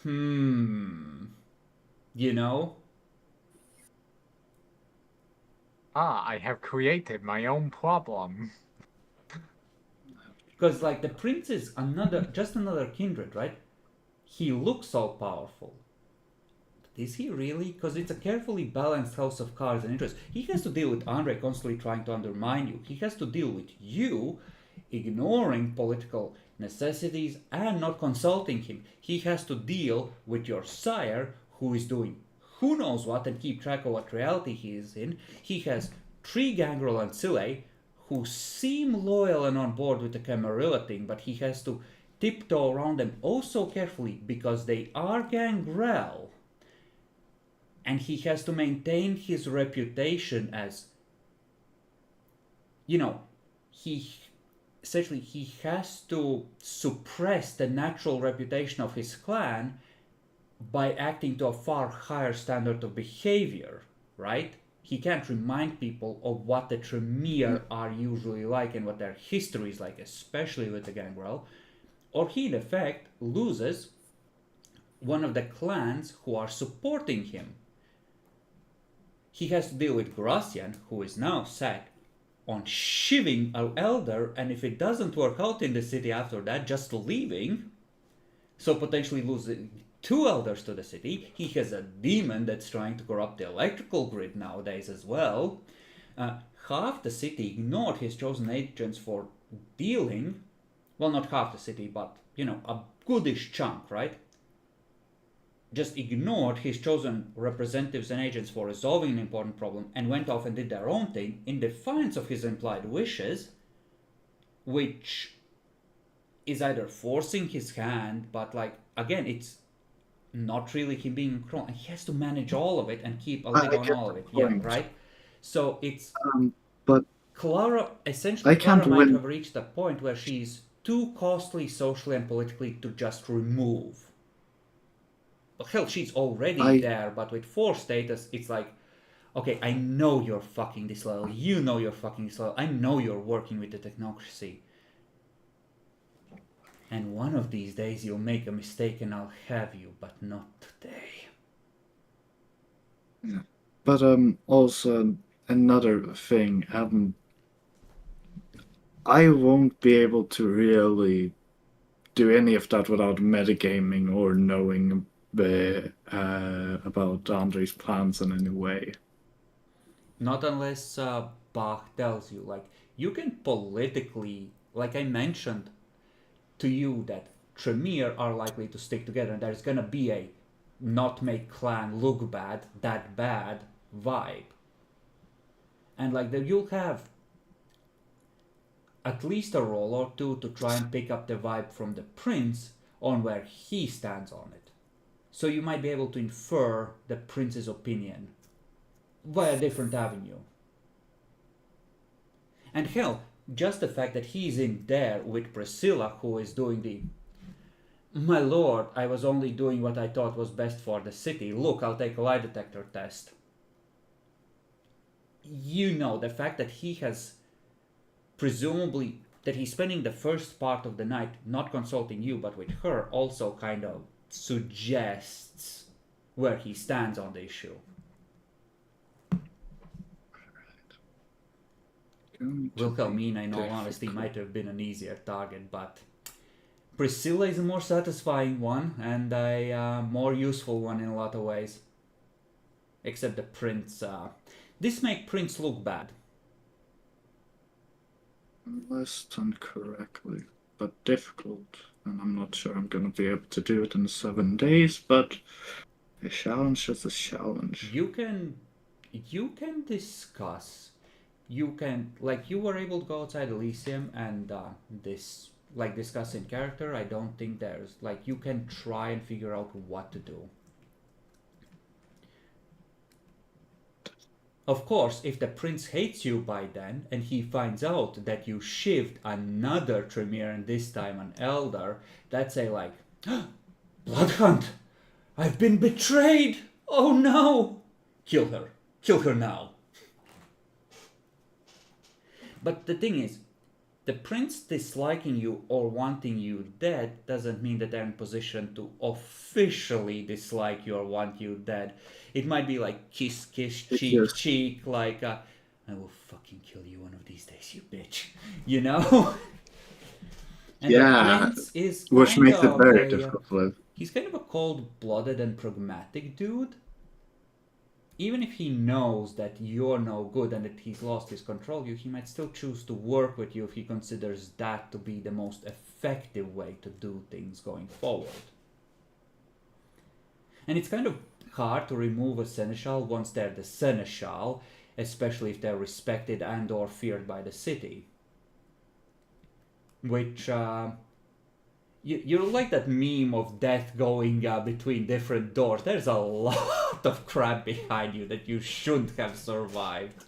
you know? I have created my own problem. Because like the prince is just another kindred, right? He looks so powerful. Is he really? Because it's a carefully balanced house of cards and interests. He has to deal with Andre constantly trying to undermine you. He has to deal with you ignoring political necessities and not consulting him. He has to deal with your sire, who is doing who knows what and keep track of what reality he is in. He has 3 Gangrel and Sile, who seem loyal and on board with the Camarilla thing, but he has to tiptoe around them oh so carefully because they are Gangrel. And he has to maintain his reputation as, he has to suppress the natural reputation of his clan by acting to a far higher standard of behavior, right? He can't remind people of what the Tremere are usually like and what their history is like, especially with the Gangrel, or he in effect loses one of the clans who are supporting him. He has to deal with Gracian, who is now set on shivving our elder, and if it doesn't work out in the city after that, just leaving, so potentially losing 2 elders to the city. He has a demon that's trying to corrupt the electrical grid nowadays as well. Half the city ignored his chosen agents for dealing, well, not half the city, but, a goodish chunk, right? Just ignored his chosen representatives and agents for resolving an important problem and went off and did their own thing in defiance of his implied wishes, which is either forcing his hand, but again, it's not really him being in control, and he has to manage all of it and keep a lid on all of it. Yeah, right? So it's but Clara, essentially, I can't Clara might win. have reached a point where she's too costly socially and politically to just remove. But hell, she's already there, but with 4 status, it's like, okay, I know you're fucking disloyal, you know you're fucking disloyal, I know you're working with the technocracy. And one of these days you'll make a mistake and I'll have you, but not today. But also another thing, I won't be able to really do any of that without metagaming or knowing about Andre's plans in any way. Not unless Bach tells you. Like, you can politically, like I mentioned to you, that Tremere are likely to stick together, and there's gonna be a not make clan look bad, that bad vibe. And like you'll have at least a roll or two to try and pick up the vibe from the prince on where he stands on it. So you might be able to infer the prince's opinion via a different avenue. And hell, just the fact that he's in there with Priscilla, who is doing the "My lord, I was only doing what I thought was best for the city. Look, I'll take a lie detector test." You know, the fact that he has presumably, that he's spending the first part of the night not consulting you but with her, also kind of suggests where he stands on the issue. Wilhelmina, in all honesty, might have been an easier target, but Priscilla is a more satisfying one and a more useful one in a lot of ways. Except the prince. This make Prince look bad. Unless done correctly, but difficult. And I'm not sure I'm going to be able to do it in 7 days, but a challenge is a challenge. You can discuss. You can, like, you were able to go outside Elysium and discuss in character. I don't think there's, like, you can try and figure out what to do. Of course, if the prince hates you by then, and he finds out that you shivved another Tremere, and this time an elder, that's a like, "Blood hunt! I've been betrayed! Oh no! Kill her. Kill her now." But the thing is, the prince disliking you or wanting you dead doesn't mean that they're in position to officially dislike you or want you dead. It might be like kiss, kiss, cheek, cheek, like, "I will fucking kill you one of these days, you bitch." You know? And yeah, the prince is which makes it very difficult. He's kind of a cold-blooded and pragmatic dude. Even if he knows that you're no good and that he's lost his control, he might still choose to work with you if he considers that to be the most effective way to do things going forward. And it's kind of hard to remove a seneschal once they're the seneschal, especially if they're respected and or feared by the city. Which, you're like that meme of death going between different doors. There's a lot of crap behind you that you shouldn't have survived.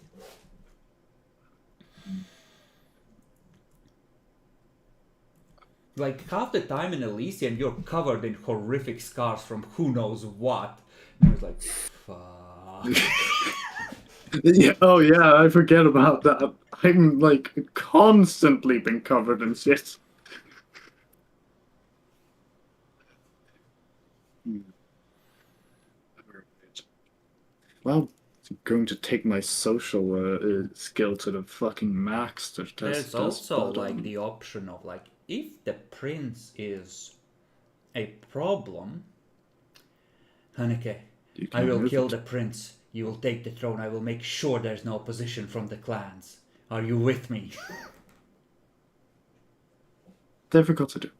Like, half the time in Elysium, you're covered in horrific scars from who knows what. And I was like, fuck. Yeah, oh yeah, I forget about that. I'm like constantly been covered in shit. Well, I'm going to take my social skill to the fucking max to test. There's also like the option of like, if the prince is a problem, Haneke, I will kill the prince. You will take the throne. I will make sure there's no opposition from the clans. Are you with me? Difficult to do.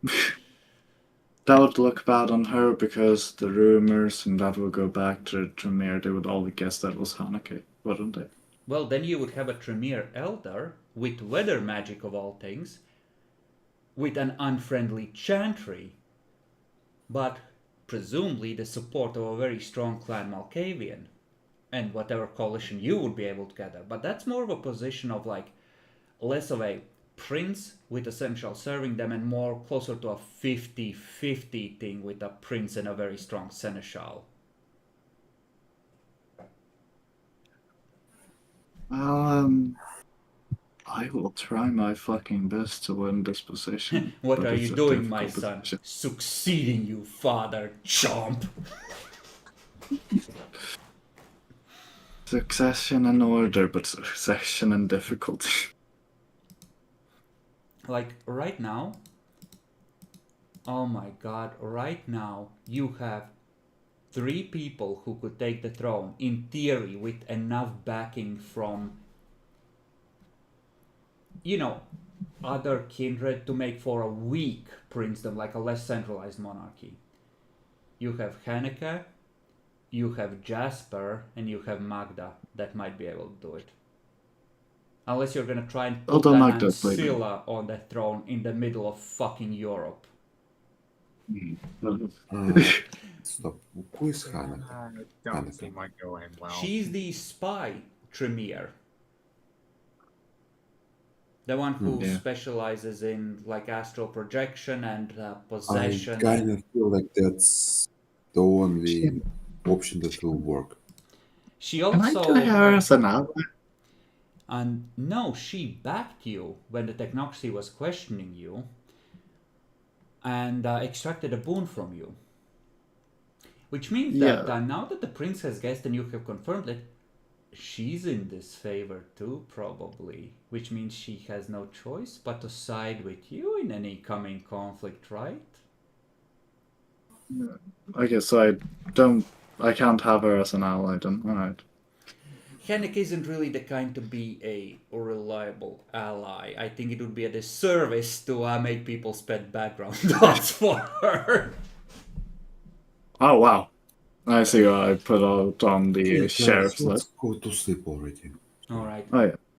That would look bad on her because the rumors, and that will go back to Tremere. They would all guess that was Haneke, wouldn't they? Well, then you would have a Tremere elder with weather magic of all things, with an unfriendly chantry, but presumably the support of a very strong clan Malkavian, and whatever coalition you would be able to gather. But that's more of a position of like, less of a prince with a seneschal serving them and more closer to a 50-50 thing with a prince and a very strong seneschal. I will try my fucking best to win this position. What are you doing, my son? Succeeding, you father chomp. Succession and order, but succession and difficulty. Like, right now, oh my god, right now, you have 3 people who could take the throne, in theory, with enough backing from, you know, other kindred to make for a weak princedom, like a less centralized monarchy. You have Hanneke, you have Jasper, and you have Magda that might be able to do it. Unless you're gonna try and put Although an Magda played it. Ancilla on the throne in the middle of fucking Europe. Stop. Who is Hannah? Don't seem like going well. She's the spy Tremere. The one who Yeah. specializes in like astral projection and I possession. kind of feel like that's the only option that will work. She Can I also do her as an ally? and no, she backed you when the technocracy was questioning you, and extracted a boon from you. Which means that Yeah. now that the prince has guessed and you have confirmed it, she's in disfavor too, probably. Which means she has no choice but to side with you in any coming conflict, right? Okay, so I can't have her as an ally then. Alright. Henrik isn't really the kind to be a reliable ally. I think it would be a disservice to make people spend background dots for her. Oh wow. I see what I put out on the Okay, guys, sheriff's let's list. go to sleep already. Alright. Oh yeah.